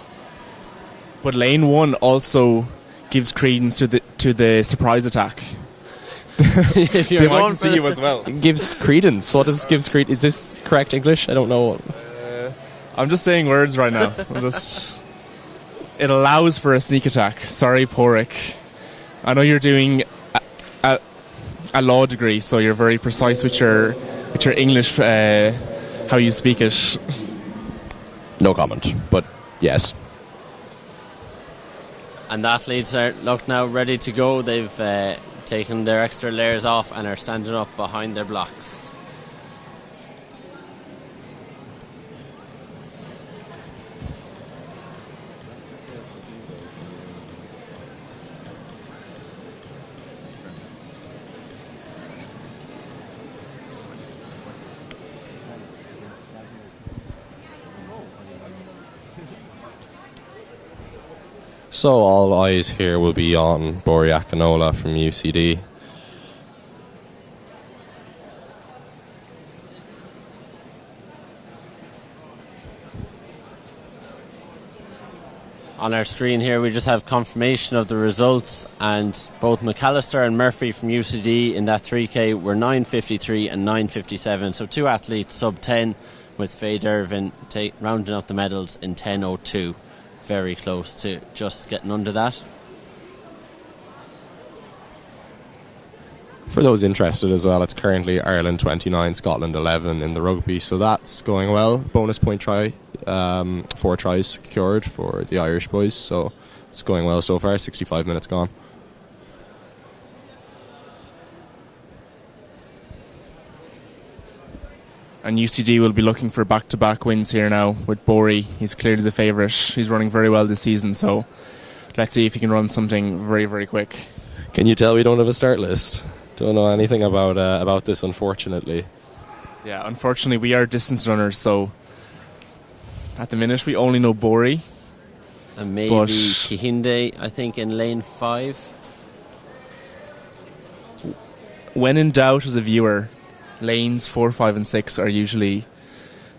But lane 1 also gives credence to the surprise attack. If you're they going might see you as well. Gives credence. What does gives credence? Is this correct English? I don't know. I'm just saying words right now. It allows for a sneak attack. Sorry, Porrick. I know you're doing a law degree, so you're very precise with your English, how you speak it. No comment, but yes. And the athletes are now ready to go. They've taken their extra layers off and are standing up behind their blocks. So all eyes here will be on Bori Akinola from UCD. On our screen here, we just have confirmation of the results, and both McAllister and Murphy from UCD in that 3K were 9:53 and 9:57. So two athletes sub 10, with Faye Dervin rounding up the medals in 10:02. Very close to just getting under that. For those interested as well, it's currently Ireland 29, Scotland 11 in the rugby, so that's going well. Bonus point try, 4 tries secured for the Irish boys, so it's going well so far. 65 minutes gone. And UCD will be looking for back-to-back wins here now with Bori. He's clearly the favourite. He's running very well this season, so let's see if he can run something very, very quick. Can you tell we don't have a start list? Don't know anything about this, unfortunately. Yeah, unfortunately we are distance runners, so at the minute we only know Bori. And maybe Kihinde, I think, in lane 5. When in doubt as a viewer, lanes 4, 5 and 6 are usually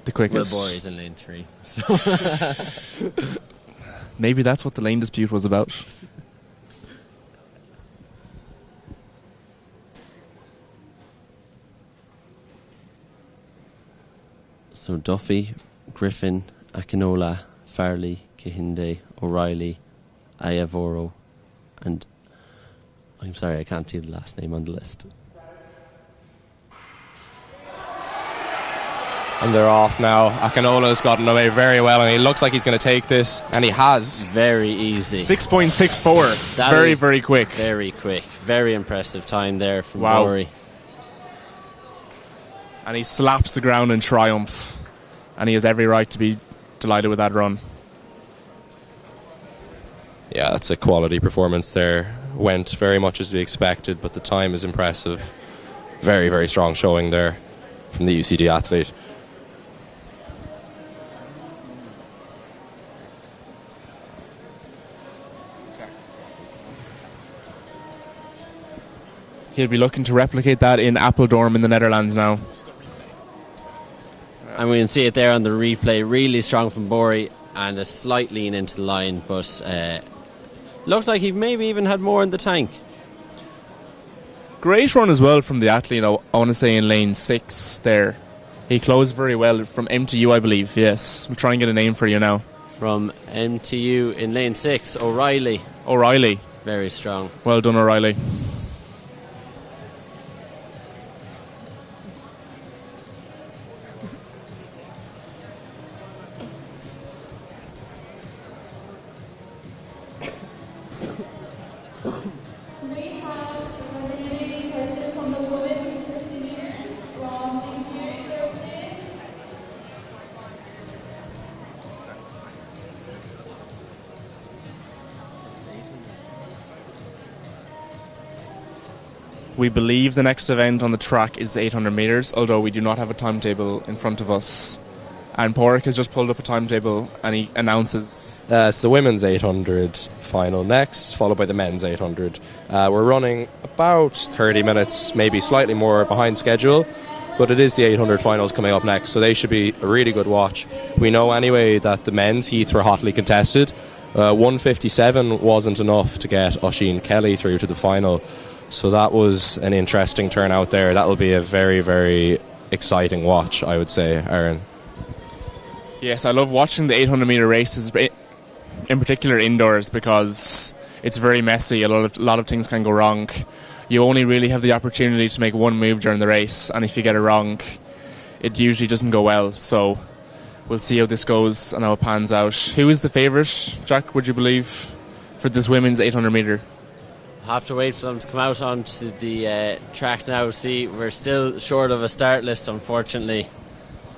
the quickest. Well, Bori's in lane 3. Maybe that's what the lane dispute was about. So Duffy, Griffin, Akinola, Farley, Kihinde, O'Reilly, Ayavoro, and I'm sorry, I can't see the last name on the list. And they're off now. Akinola's gotten away very well, and he looks like he's going to take this, and he has. Very easy. 6.64. It's very, very quick. Very quick. Very impressive time there from Wow. Rory. And he slaps the ground in triumph. And he has every right to be delighted with that run. Yeah, that's a quality performance there. Went very much as we expected, but the time is impressive. Very, very strong showing there from the UCD athlete. He'll be looking to replicate that in Apeldoorn in the Netherlands now. And we can see it there on the replay. Really strong from Bori and a slight lean into the line, but looked like he maybe even had more in the tank. Great run as well from the athlete, I want to say in lane 6 there. He closed very well from MTU, I believe, yes. We'll try and get a name for you now. From MTU in lane 6, O'Reilly. O'Reilly. Very strong. Well done, O'Reilly. We have the remaining person from the women's 60 metres from Infield, please. We believe the next event on the track is the 800 metres, although we do not have a timetable in front of us. And Porrick has just pulled up a timetable and he announces... It's the women's 800 final next, followed by the men's 800. We're running about 30 minutes, maybe slightly more behind schedule, but it is the 800 finals coming up next, so they should be a really good watch. We know anyway that the men's heats were hotly contested. 157 wasn't enough to get Oisin Kelly through to the final, so that was an interesting turnout there. That'll be a very, very exciting watch, I would say, Aaron. Yes, I love watching the 800 metre races, in particular indoors, because it's very messy. A lot of things can go wrong. You only really have the opportunity to make one move during the race, and if you get it wrong, it usually doesn't go well. So we'll see how this goes and how it pans out. Who is the favourite, Jack, would you believe, for this women's 800 metre? Have to wait for them to come out onto the track now. See, we're still short of a start list, unfortunately.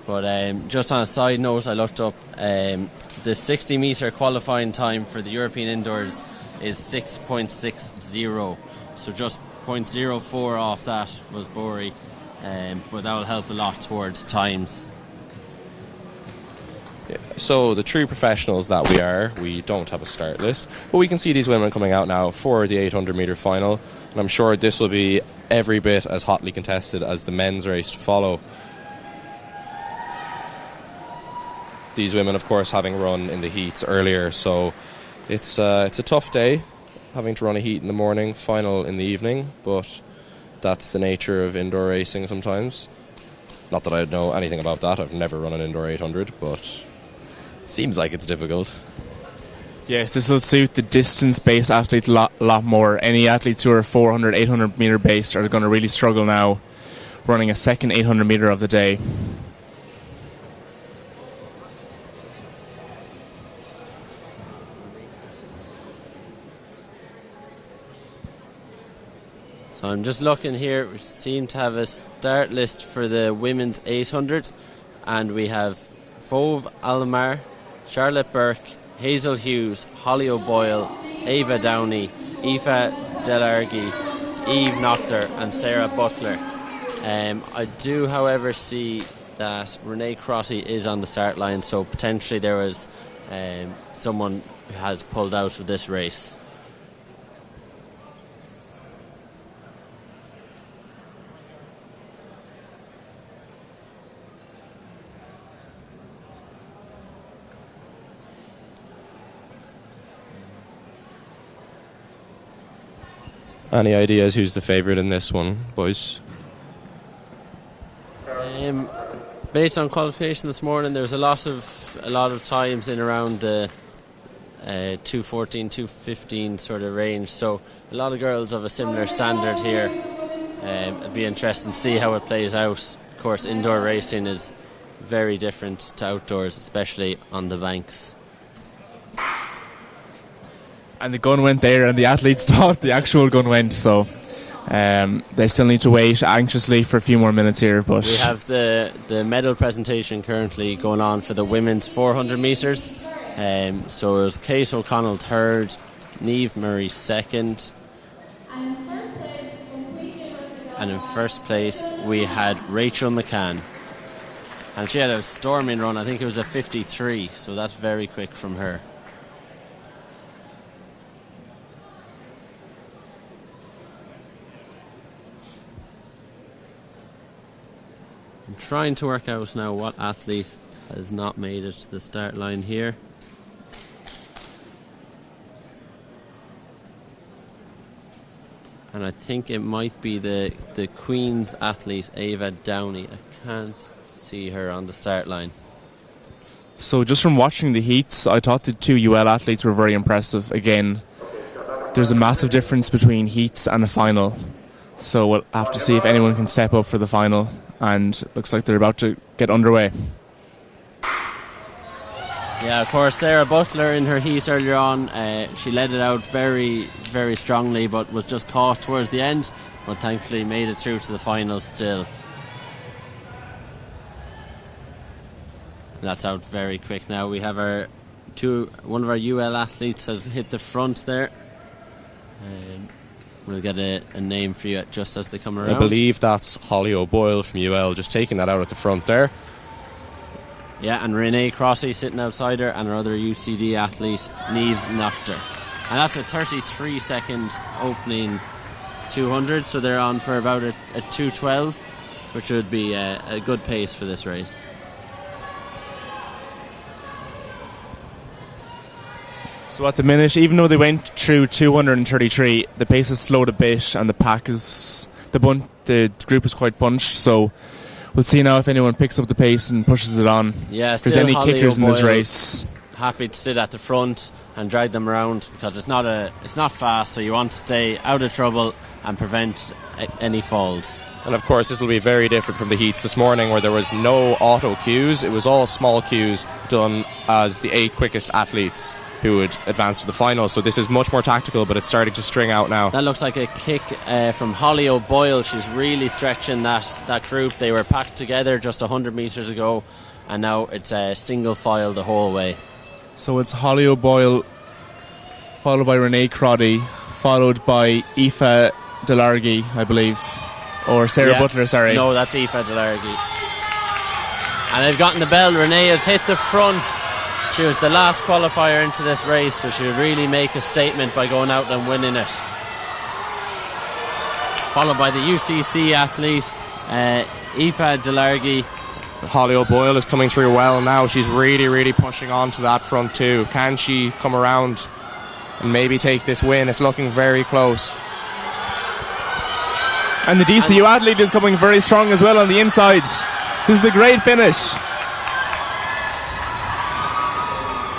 But just on a side note, I looked up the 60 metre qualifying time for the European indoors is 6.60, so just 0.04 off that was Bori, but that will help a lot towards times. Yeah. So the true professionals that we are, we don't have a start list, but we can see these women coming out now for the 800 metre final, and I'm sure this will be every bit as hotly contested as the men's race to follow. These women, of course, having run in the heats earlier, so it's a tough day, having to run a heat in the morning, final in the evening, but that's the nature of indoor racing sometimes. Not that I know anything about that, I've never run an indoor 800, but it seems like it's difficult. Yes, this will suit the distance-based athletes a lot more. Any athletes who are 400, 800 metre based are going to really struggle now running a second 800 metre of the day. So I'm just looking here, we seem to have a start list for the women's 800, and we have Fove Almar, Charlotte Burke, Hazel Hughes, Holly O'Boyle, Ava Downey, Aoife Delargy, Eve Noctor and Sarah Butler. I do, however, see that Renee Crotty is on the start line, so potentially there was someone who has pulled out of this race. Any ideas who's the favourite in this one, boys? Based on qualification this morning, there's a lot of times in around the 2:14, 2:15 sort of range. So a lot of girls of a similar standard here. It'd be interesting to see how it plays out. Of course, indoor racing is very different to outdoors, especially on the banks. And the gun went there, and the athletes thought the actual gun went, so they still need to wait anxiously for a few more minutes here. But we have the medal presentation currently going on for the women's 400 metres. So it was Kate O'Connell third, Niamh Murray second, and in first place we had Rachel McCann, and she had a storming run. I think it was a 53, so that's very quick from her. I'm trying to work out now what athlete has not made it to the start line here. And I think it might be the Queen's athlete, Ava Downey. I can't see her on the start line. So just from watching the heats, I thought the two UL athletes were very impressive. Again, there's a massive difference between heats and a final. So we'll have to see if anyone can step up for the final. And looks like they're about to get underway. Yeah, of course, Sarah Butler in her heat earlier on, she led it out very, very strongly, but was just caught towards the end, but thankfully made it through to the final still. That's out very quick now. We have one of our UL athletes has hit the front there. We'll get a name for you just as they come around. I believe that's Holly O'Boyle from UL, just taking that out at the front there. Yeah, and Renee Crossy sitting outside her, and her other UCD athlete, Niamh Nocter. And that's a 33-second opening 200, so they're on for about a 2:12, which would be a good pace for this race. So at the minute, even though they went through 233, the pace has slowed a bit, and the group is quite bunched. So we'll see now if anyone picks up the pace and pushes it on. Yeah, if there's any Holly kickers O'Boyle in this race. Happy to sit at the front and drag them around, because it's not fast, so you want to stay out of trouble and prevent any falls. And of course, this will be very different from the heats this morning, where there was no auto cues. It was all small cues done as the 8 quickest athletes who would advance to the final. So this is much more tactical, but it's starting to string out now. That looks like a kick from Holly O'Boyle. She's really stretching that group. They were packed together just 100 metres ago, and now it's a single file the whole way. So it's Holly O'Boyle, followed by Renee Crotty, followed by Aoife Delargy, I believe. Or Sarah Butler, sorry. No, that's Aoife Delargy. And they've gotten the bell. Renee has hit the front. She was the last qualifier into this race, so she would really make a statement by going out and winning it. Followed by the UCC athlete, Aoife Delargy. Holly O'Boyle is coming through well now. She's really, really pushing on to that front too. Can she come around and maybe take this win? It's looking very close. And the DCU athlete is coming very strong as well on the inside. This is a great finish.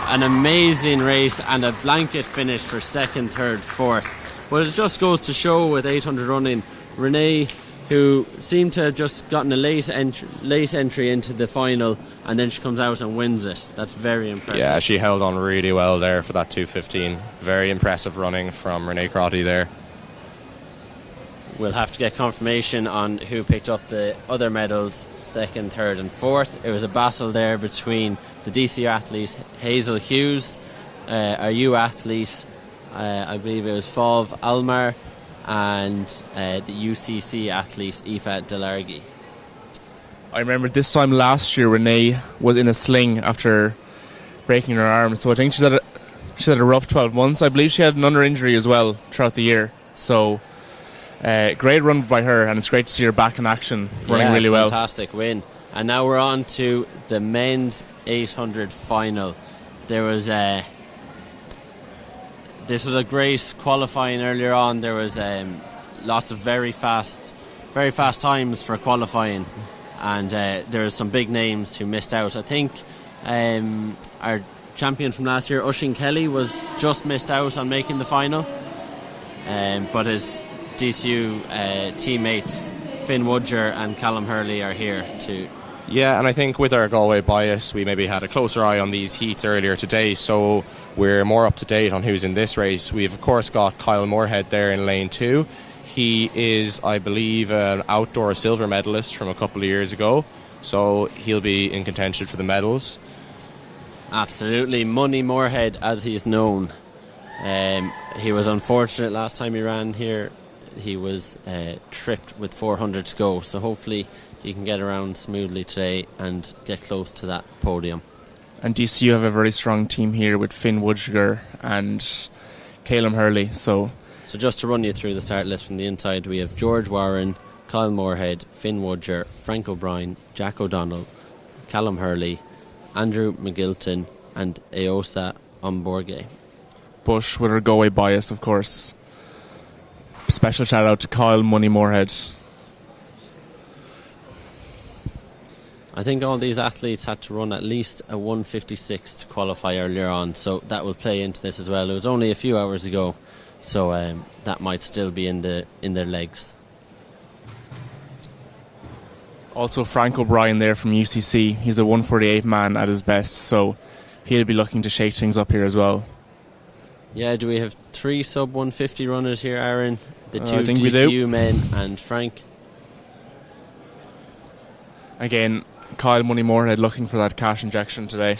An amazing race and a blanket finish for second, third, fourth. But it just goes to show with 800 running, Renee, who seemed to have just gotten a late entry into the final, and then she comes out and wins it. That's very impressive. Yeah, she held on really well there for that 2:15. Very impressive running from Renee Crotty there. We'll have to get confirmation on who picked up the other medals, second, third and fourth. It was a battle there between the DC athlete Hazel Hughes, our U athlete, I believe it was Fauve Almar, and the UCC athlete Aoife Delargy. I remember this time last year Renee was in a sling after breaking her arm, so I think she's had a rough 12 months. I believe she had an under injury as well throughout the year, so great run by her, and it's great to see her back in action, running really well. Fantastic win. And now we're on to the men's 800 final. This was a great qualifying earlier on. There was lots of very fast times for qualifying. and there's some big names who missed out. I think our champion from last year, Oisin Kelly, was just missed out on making the final, but his DCU teammates Finn Woodger and Callum Hurley are here too. Yeah, and I think with our Galway bias, we maybe had a closer eye on these heats earlier today, so we're more up to date on who's in this race. We've of course got Kyle Moorhead there in lane 2. He is, I believe, an outdoor silver medalist from a couple of years ago, so he'll be in contention for the medals. Absolutely, Money Moorhead, as he's known. He was unfortunate last time he ran here. He was tripped with 400 to go, so hopefully he can get around smoothly today and get close to that podium. And DCU have a very strong team here with Finn Woodger and Callum Hurley. So just to run you through the start list from the inside, we have George Warren, Kyle Moorhead, Finn Woodger, Frank O'Brien, Jack O'Donnell, Callum Hurley, Andrew McGilton and Eosa Omborge. Bush with our Galway bias, of course. Special shout out to Kyle Money Moorhead. I think all these athletes had to run at least a 1:56 to qualify earlier on, so that will play into this as well. It was only a few hours ago, so that might still be in their legs. Also Frank O'Brien there from UCC. He's a 1:48 man at his best, so he'll be looking to shake things up here as well. Yeah, do we have 3 sub 150 runners here, Aaron? The 2 I think DCU men and Frank. Again, Kyle Money Moorhead looking for that cash injection today.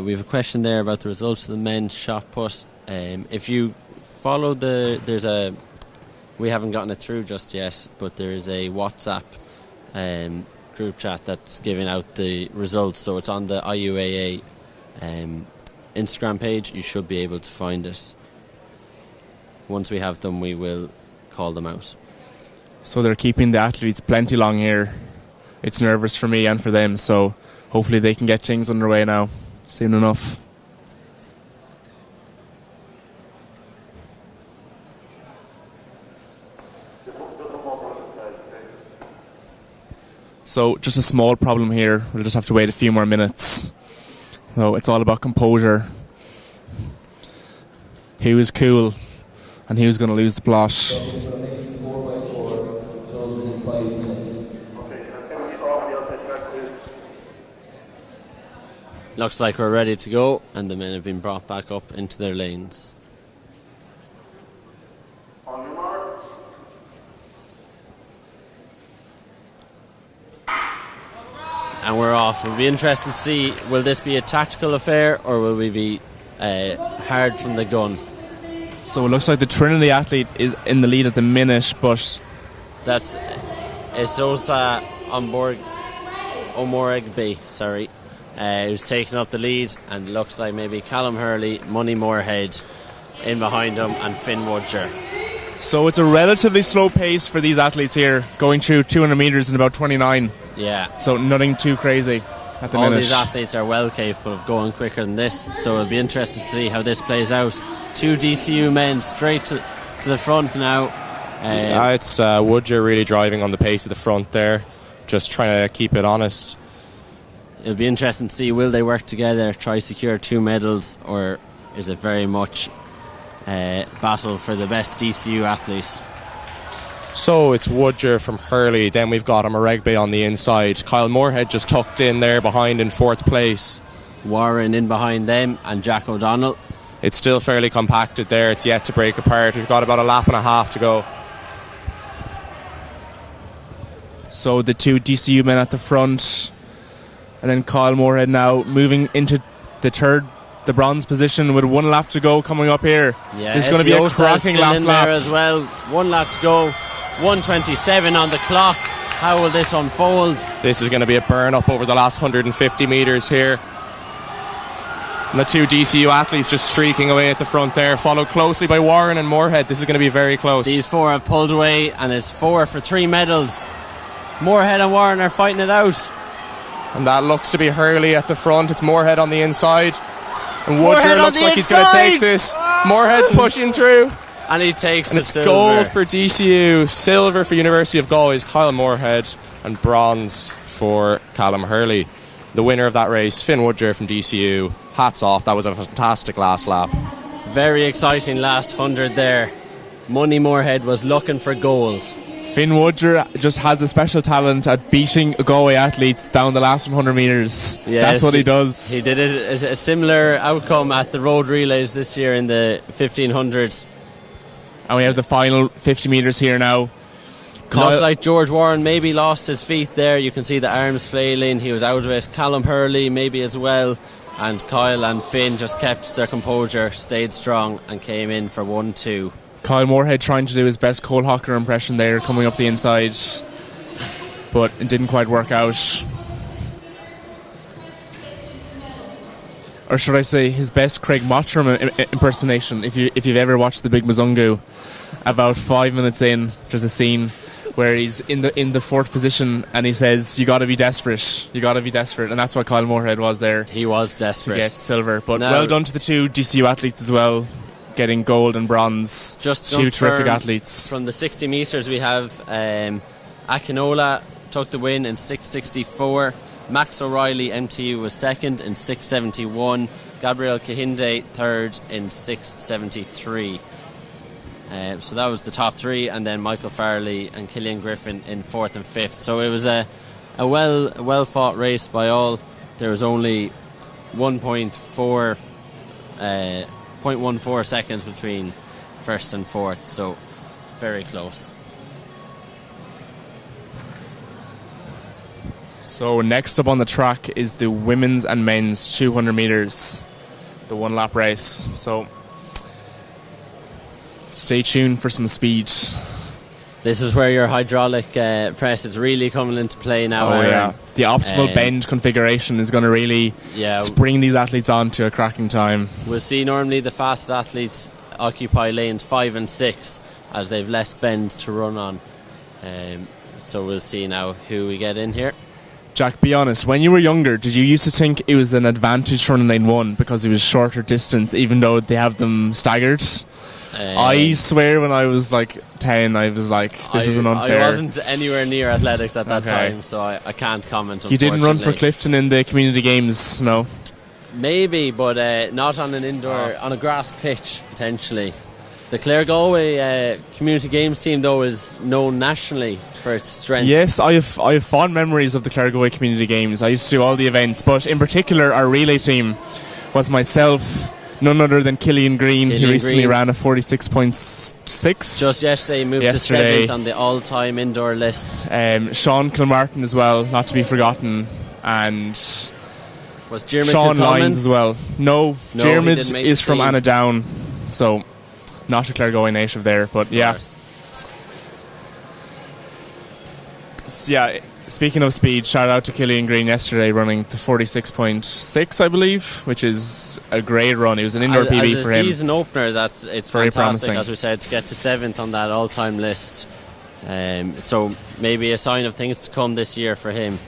We have a question there about the results of the men's shot put. If you follow we haven't gotten it through just yet, but there is a WhatsApp group chat that's giving out the results, so it's on the IUAA Instagram page. You should be able to find it. Once we have them, we will call them out. So they're keeping the athletes plenty long here. It's nervous for me and for them, so hopefully they can get things underway now soon enough. So just a small problem here. We'll just have to wait a few more minutes. So it's all about composure. He was cool and he was going to lose the plot. Looks like we're ready to go, and the men have been brought back up into their lanes. And we're off. It'll be interesting to see, will this be a tactical affair or will we be hard from the gun? So it looks like the Trinity athlete is in the lead at the minute, but that's Esosa Omorigbe, sorry, who's taking up the lead, and looks like maybe Callum Hurley, Money Moorhead in behind him, and Finn Woodger. So it's a relatively slow pace for these athletes here, going through 200 metres in about 29. Yeah. So nothing too crazy at the minute. All these athletes are well capable of going quicker than this, so it'll be interesting to see how this plays out. 2 DCU men straight to the front now. It's Woodger really driving on the pace of the front there, just trying to keep it honest. It'll be interesting to see, will they work together, try secure 2 medals, or is it very much battle for the best DCU athlete? So it's Woodger from Hurley, then we've got Omoregbe on the inside. Kyle Moorhead just tucked in there behind in 4th place. Warren in behind them, and Jack O'Donnell. It's still fairly compacted there, it's yet to break apart. We've got about a lap and a half to go. So the 2 DCU men at the front, and then Kyle Moorhead now moving into the bronze position with 1 lap to go coming up here. Yeah, this is going to be a cracking last lap there as well. 1 lap to go, 1:27 on the clock. How will this unfold? This is going to be a burn up over the last 150 metres here. And the 2 DCU athletes just streaking away at the front there, followed closely by Warren and Moorhead. This is going to be very close. These 4 have pulled away, and it's 4 for 3 medals. Moorhead and Warren are fighting it out. And that looks to be Hurley at the front. It's Moorhead on the inside. And Moorhead Woodger looks like he's going to take this. Moorhead's pushing through. And he takes and the it's silver. Gold for DCU, silver for University of Galway's Kyle Moorhead, and bronze for Callum Hurley. The winner of that race, Finn Woodger from DCU. Hats off, that was a fantastic last lap. Very exciting last 100 there. Money Moorhead was looking for gold. Finn Woodger just has a special talent at beating Galway athletes down the last 100 metres. Yes, that's what he does. He did it a similar outcome at the road relays this year in the 1500s. And we have the final 50 metres here now. Looks like George Warren maybe lost his feet there. You can see the arms flailing. He was out of it. Callum Hurley maybe as well. And Kyle and Finn just kept their composure, stayed strong, and came in for 1-2. Kyle Moorhead trying to do his best Cole Hocker impression there, coming up the inside. But it didn't quite work out. Or should I say his best Craig Mottram impersonation. If you've ever watched The Big Mzungu, about 5 minutes in, there's a scene where he's in the fourth position and he says, you got to be desperate, and that's what Kyle Moorhead was there. He was desperate to get silver. But well done to the two DCU athletes as well, getting gold and bronze. Just two terrific athletes. From the 60 metres we have Akinola took the win in 6:64. Max O'Reilly MTU was second in 6:71. Gabriel Kahinde third in 6:73. So that was the top three, and then Michael Farley and Killian Griffin in fourth and fifth. So it was a well fought race by all. There was only 0.14 seconds between first and fourth, so very close. So next up on the track is the women's and men's 200 metres, the one lap race. So stay tuned for some speed. This is where your hydraulic press is really coming into play now. Oh yeah, the optimal bend configuration is going to really spring these athletes on to a cracking time. We'll see normally the fastest athletes occupy lanes 5 and 6 as they've less bend to run on. So we'll see now who we get in here. Jack, be honest, when you were younger, did you used to think it was an advantage running lane 1 because it was shorter distance, even though they have them staggered? I swear when I was like 10, I was like, this isn't unfair. I wasn't anywhere near athletics at that time, so I can't comment. You didn't run for Clifton in the community games, no? Maybe, but not on an indoor, on a grass pitch, potentially. The Clare Galway community games team, though, is known nationally for its strength. Yes, I have fond memories of the Clare Galway community games. I used to do all the events, but in particular, our relay team was myself, none other than Killian Green, who recently ran a 46.6. Just yesterday moved to 7th on the all-time indoor list. Sean Kilmartin as well, not to be forgotten, and was Jeremy Sean Lyons as well. No, Jeremy is from Annadown, so not a Clare Galway native there, but yeah. Yeah, speaking of speed, shout out to Killian Green yesterday running the 46.6, I believe, which is a great run. It was an indoor PB for him. As a season opener, it's very fantastic, promising. as we said, to get to 7th on that all-time list. So maybe a sign of things to come this year for him.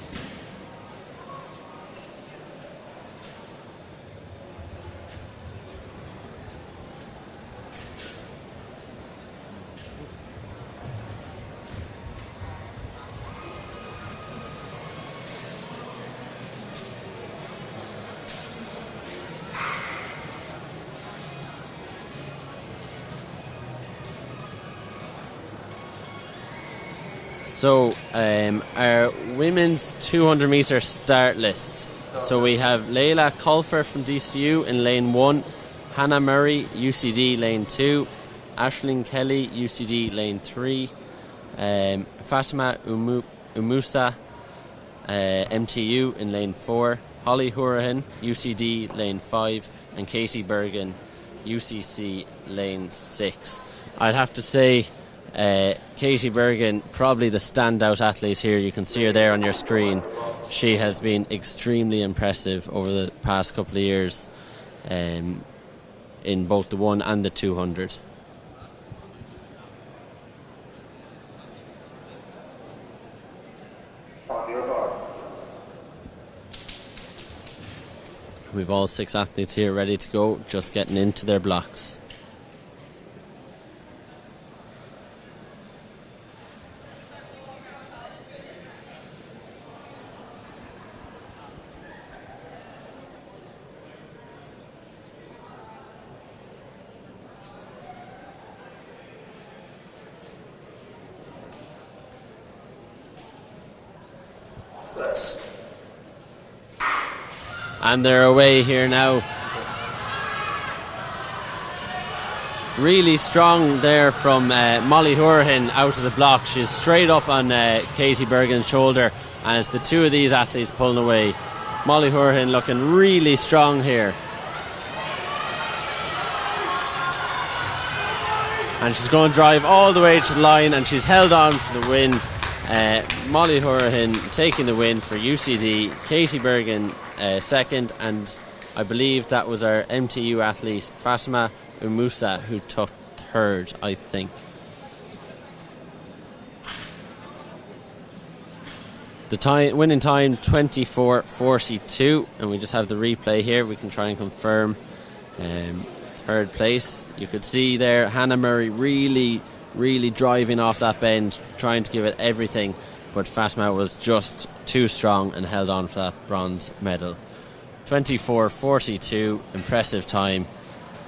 So our women's 200 metre start list. So we have Leila Colfer from DCU in lane 1, Hannah Murray, UCD lane 2, Aisling Kelly, UCD lane 3, Fatima Umusa, MTU in lane 4, Holly Hurahan, UCD lane 5, and Katie Bergen, UCC lane 6. I'd have to say Katie Bergen, probably the standout athlete here. You can see her there on your screen. She has been extremely impressive over the past couple of years in both the 1 and the 200. We've all 6 athletes here ready to go, just getting into their blocks. And they're away here now. Really strong there from Molly Hourihan out of the block. She's straight up on Katie Bergen's shoulder, and it's the two of these athletes pulling away. Molly Hourihan looking really strong here. And she's going to drive all the way to the line, and she's held on for the win. Molly Hourihan taking the win for UCD, Katie Bergen second, and I believe that was our MTU athlete Fatima Umusa who took third, I think. The winning time 24:42, and we just have the replay here. We can try and confirm third place. You could see there Hannah Murray really driving off that bend, trying to give it everything, but Fatima was just too strong and held on for that bronze medal. 24:42, impressive time.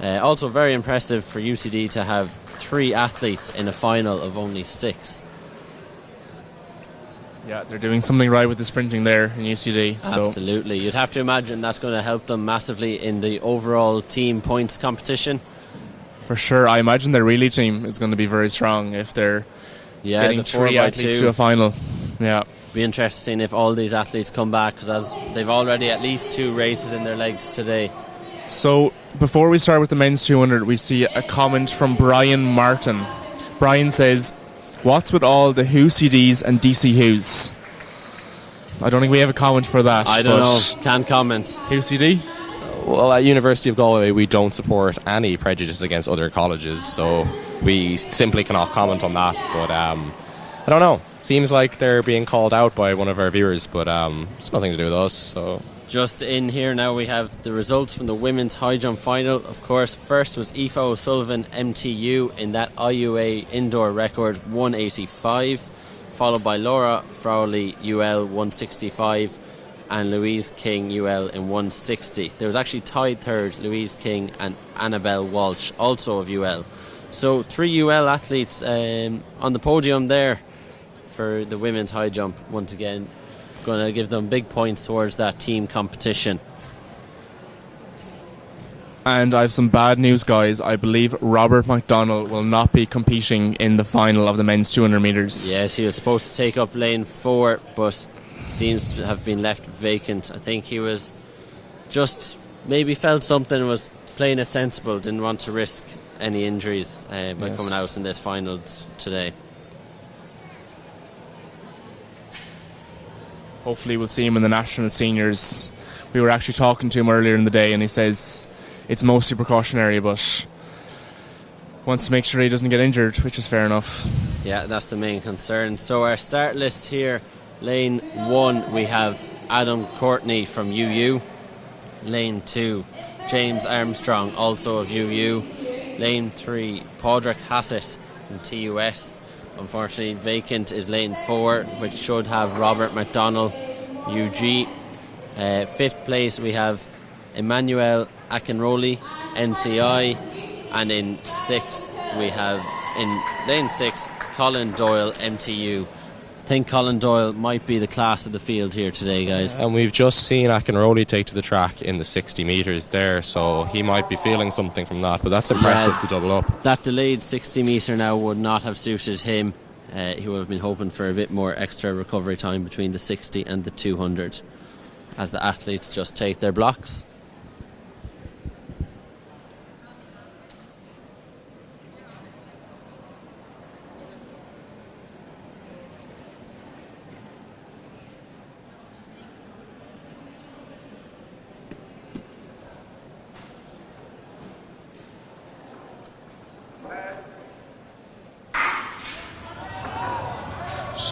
Also very impressive for UCD to have 3 athletes in a final of only 6. Yeah, they're doing something right with the sprinting there in UCD. So. Absolutely. You'd have to imagine that's going to help them massively in the overall team points competition. For sure. I imagine their relay team is going to be very strong if they're getting the 3 athletes to a final. Yeah. Be interesting if all these athletes come back, because they've already at least 2 races in their legs today. So before we start with the men's 200, we see a comment from Brian Martin. Brian says, "What's with all the Who CDs and DC Who's?" I don't think we have a comment for that. I don't know. Can't comment. Who CD? Well, at University of Galway, we don't support any prejudice against other colleges, so we simply cannot comment on that. But I don't know. Seems like they're being called out by one of our viewers, but it's nothing to do with us. So just in here now, we have the results from the women's high jump final. Of course, first was Aoife O'Sullivan, MTU, in that IUA indoor record 185, followed by Laura Frowley, UL 165. And Louise King, UL, in 160. There was actually tied third, Louise King and Annabelle Walsh, also of UL. So 3 UL athletes on the podium there for the women's high jump. Once again, going to give them big points towards that team competition. And I have some bad news, guys. I believe Robert McDonnell will not be competing in the final of the men's 200 metres. Yes, he was supposed to take up lane 4, but seems to have been left vacant. I think he was just maybe felt something, was playing it sensible, didn't want to risk any injuries by coming out in this finals today. Hopefully we'll see him in the national seniors. We were actually talking to him earlier in the day, and he says it's mostly precautionary, but wants to make sure he doesn't get injured, which is fair enough. Yeah, that's the main concern. So our start list here: lane 1, we have Adam Courtney from UU. Lane 2, James Armstrong, also of UU. Lane 3, Padraig Hassett from TUS. Unfortunately, vacant is lane 4, which should have Robert McDonnell, UG. 5th place, we have Emmanuel Akinroli, NCI. And in 6th, we have, in lane 6, Colin Doyle, MTU. I think Colin Doyle might be the class of the field here today, guys. And we've just seen Akinroli take to the track in the 60 metres there, so he might be feeling something from that, but that's impressive to double up. That delayed 60 metre now would not have suited him. He would have been hoping for a bit more extra recovery time between the 60 and the 200 as the athletes just take their blocks.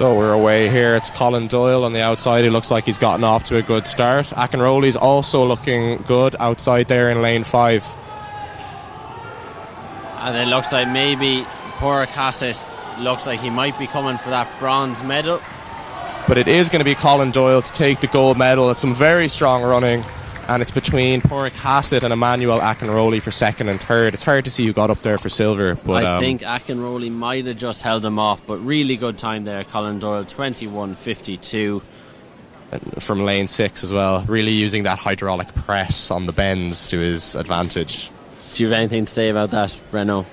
So we're away here. It's Colin Doyle on the outside. He looks like he's gotten off to a good start. Akinroley's also looking good outside there in lane 5. And it looks like maybe Porrick Hassett looks like he might be coming for that bronze medal. But it is going to be Colin Doyle to take the gold medal. It's some very strong running, and it's between Porrick Hassett and Emmanuel Akinroley for second and third. It's hard to see who got up there for silver. But I think Akinroley might have just held him off, but really good time there. Colin Doyle, 21.52. From lane 6 as well, really using that hydraulic press on the bends to his advantage. Do you have anything to say about that, Breno?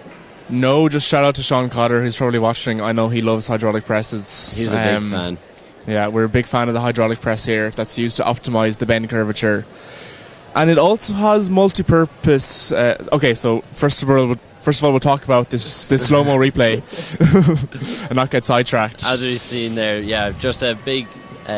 No, just shout out to Sean Cotter, who's probably watching. I know he loves hydraulic presses. He's a big fan. Yeah, we're a big fan of the hydraulic press here. That's used to optimise the bend curvature. And it also has multi-purpose... okay, so first of all, we'll talk about this slow-mo replay and not get sidetracked. As we've seen there, yeah, just a big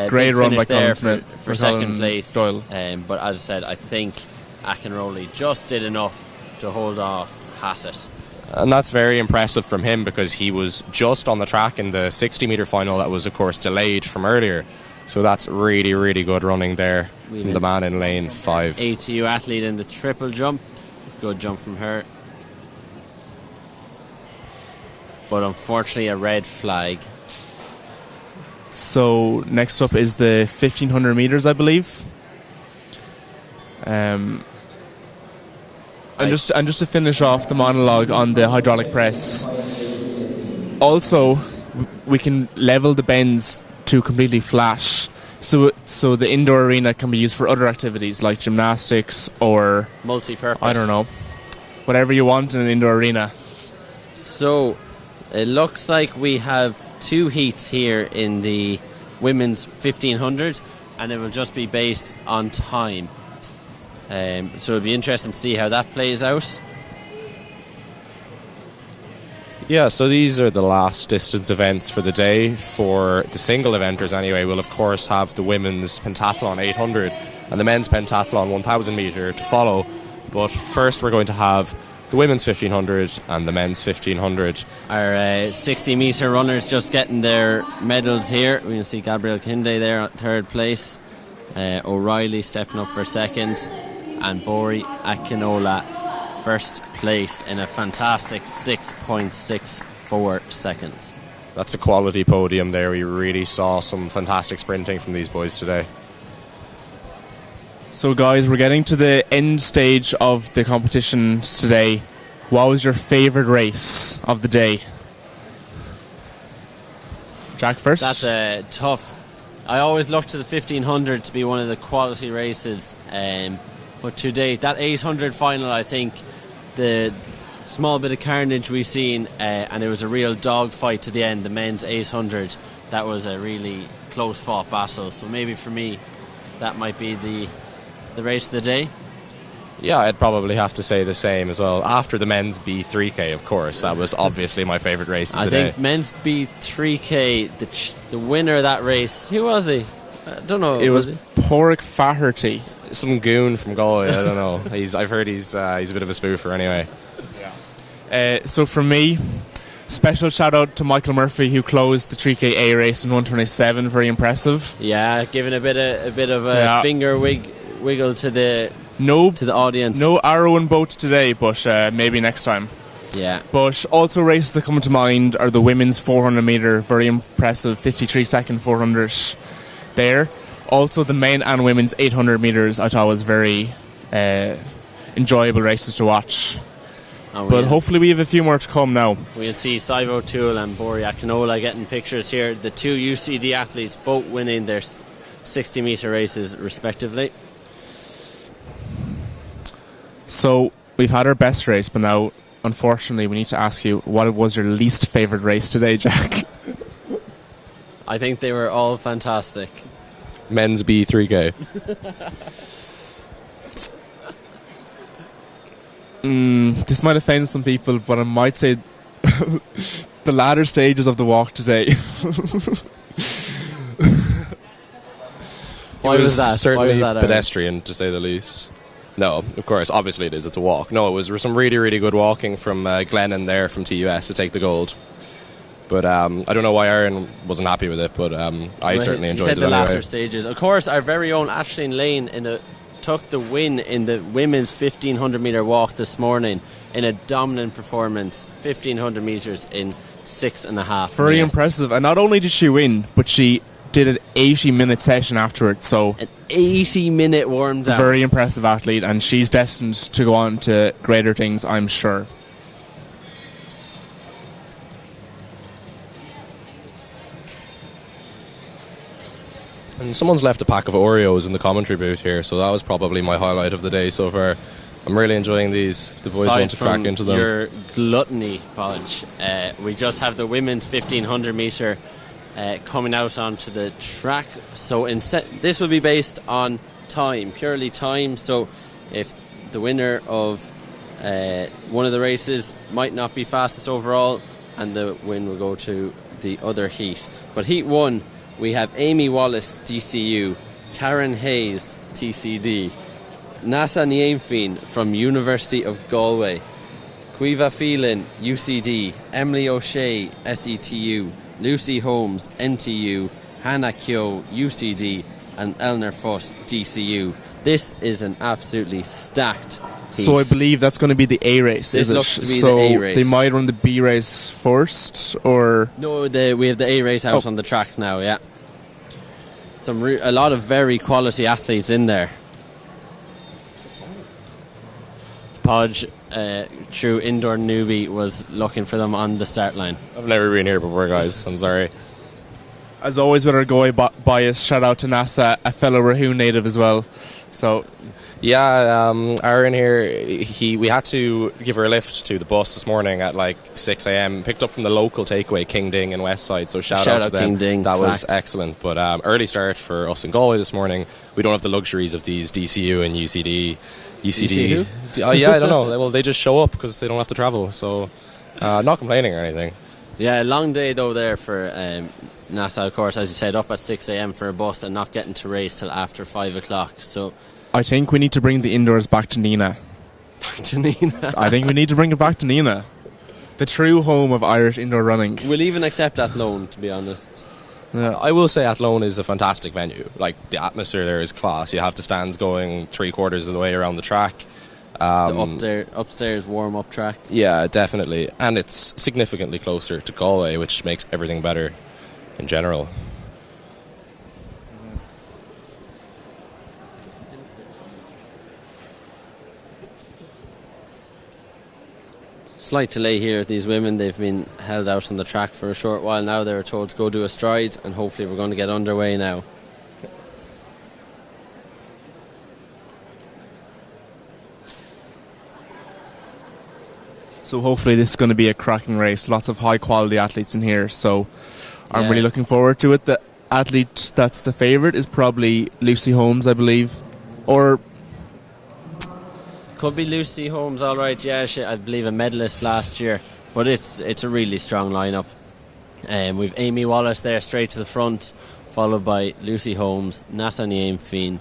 great run by Colin Smith for second place. Doyle. But as I said, I think Akinroley just did enough to hold off Hassett. And that's very impressive from him, because he was just on the track in the 60-metre final that was, of course, delayed from earlier. So that's really, really good running there from the man in lane 5. ATU athlete in the triple jump. Good jump from her. But unfortunately a red flag. So next up is the 1500 metres, I believe. And just to finish off the monologue on the hydraulic press, also we can level the bends to completely flat, so the indoor arena can be used for other activities like gymnastics or multi-purpose, I don't know, whatever you want in an indoor arena. So it looks like we have 2 heats here in the women's 1500, and it will just be based on time. So it'll be interesting to see how that plays out. Yeah, so these are the last distance events for the day. For the single eventers anyway, we'll of course have the women's pentathlon 800 and the men's pentathlon 1000 metre to follow. But first we're going to have the women's 1500 and the men's 1500. Our 60 metre runners just getting their medals here. We can see Gabrielle Kinde there at third place, O'Reilly stepping up for second, and Bori Akinola first place in a fantastic 6.64 seconds. That's a quality podium there. We really saw some fantastic sprinting from these boys today. So guys, we're getting to the end stage of the competitions today. What was your favourite race of the day? Jack first? That's a tough... I always look to the 1500 to be one of the quality races, but today, that 800 final, I think the small bit of carnage we've seen, and it was a real dogfight to the end, the men's 800, that was a really close fought battle. So maybe for me that might be the race of the day. Yeah, I'd probably have to say the same as well. After the men's B3K, of course, that was obviously my favourite race of the day. I think men's B3K, the winner of that race, who was he? I don't know. It was Porrick Flaherty. Some goon from Galway, I don't know. I've heard he's a bit of a spoofer anyway. Yeah. So for me, special shout out to Michael Murphy, who closed the 3KA race in 1:27. Very impressive. Yeah, giving a bit of a finger wiggle to the audience. No arrow in boat today, but maybe next time. Yeah. But also races that come to mind are the women's 400 metre, very impressive 53-second 400 there. Also the men and women's 800 metres I thought was very enjoyable races to watch. But hopefully we have a few more to come now. We'll see Sive O'Toole and Bori Akinola getting pictures here. The 2 UCD athletes both winning their 60 metre races respectively. So we've had our best race, but now unfortunately we need to ask you, what was your least favourite race today, Jack? I think they were all fantastic. Men's B3K. This might offend some people, but I might say the latter stages of the walk today. Why was that? Certainly pedestrian, to say the least. No, of course, obviously it is. It's a walk. No, it was some really, really good walking from Glennon there from TUS to take the gold. But I don't know why Aaron wasn't happy with it, but I certainly enjoyed it the anyway. latter stages. Of course, our very own Aisling Lane took the win in the women's 1500 metre walk this morning in a dominant performance, 1500 metres in 6.5 Very minutes. impressive. And not only did she win, but she did an 80-minute session afterwards. So an 80-minute warm down. Very impressive athlete, and she's destined to go on to greater things, I'm sure. And someone's left a pack of Oreos in the commentary booth here, so that was probably my highlight of the day so far. I'm really enjoying these. The boys want to crack into them. Your gluttony, Podge. We just have the women's 1500 metre coming out onto the track. So this will be based on time, purely time. So if the winner of one of the races might not be fastest overall, and the win will go to the other heat. But heat 1, we have Amy Wallace, DCU, Karen Hayes, TCD, Nasa Niamfin from University of Galway, Cuiva Phelan, UCD, Emily O'Shea, SETU, Lucy Holmes, MTU, Hannah Kyo, UCD, and Eleanor Fuss, DCU. This is an absolutely stacked heat. So I believe that's going to be the A race, This is it? looks to be so the A race. they might run the B race first, or... No, we have the A race out on the track now, yeah. A lot of very quality athletes in there. Podge, true indoor newbie, was looking for them on the start line. I've never been here before, guys. I'm sorry. As always with our Goy bias, shout out to NASA, a fellow Rahun native as well. So... Yeah, Aaron here, we had to give her a lift to the bus this morning at like 6 a.m. Picked up from the local takeaway, King Ding in Westside, so shout out to them. King Ding, that was fact. excellent. But early start for us in Galway this morning. We don't have the luxuries of these DCU and UCD. DCU? Yeah, I don't know. Well, they just show up because they don't have to travel, so not complaining or anything. Yeah, a long day though there for NASA, of course, as you said, up at 6 a.m. for a bus and not getting to race till after 5 o'clock. So I think we need to bring the indoors back to Nina. Back to Nina? I think we need to bring it back to Nina. The true home of Irish indoor running. We'll even accept Athlone, to be honest. Yeah. I will say Athlone is a fantastic venue. Like, the atmosphere there is class. You have the stands going 3/4 of the way around the track. The upstairs warm-up track. Yeah, definitely. And it's significantly closer to Galway, which makes everything better in general. Slight delay here with these women. They've been held out on the track for a short while now. They were told to go do a stride, and hopefully we're going to get underway now. So hopefully this is going to be a cracking race. Lots of high quality athletes in here, so I'm really looking forward to it. The athlete that's the favourite is probably Lucy Holmes, I believe. Or could be Lucy Holmes, all right. Yeah, I believe a medalist last year, but it's a really strong lineup. We've Amy Wallace there straight to the front, followed by Lucy Holmes, Nasa Niamfin.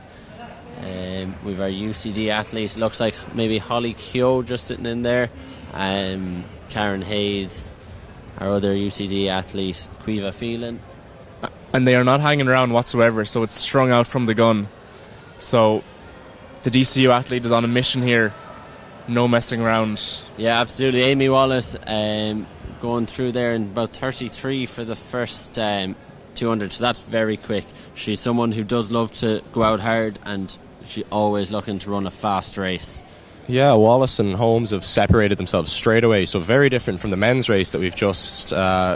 We've our UCD athletes. Looks like maybe Holly Kyo just sitting in there. Karen Hayes, our other UCD athlete, Cuiva Phelan. And they are not hanging around whatsoever, so it's strung out from the gun. So the DCU athlete is on a mission here. No messing around. Yeah, absolutely. Amy Wallace going through there in about 33 for the first 200, so that's very quick. She's someone who does love to go out hard, and she's always looking to run a fast race. Yeah, Wallace and Holmes have separated themselves straight away, so very different from the men's race that we've just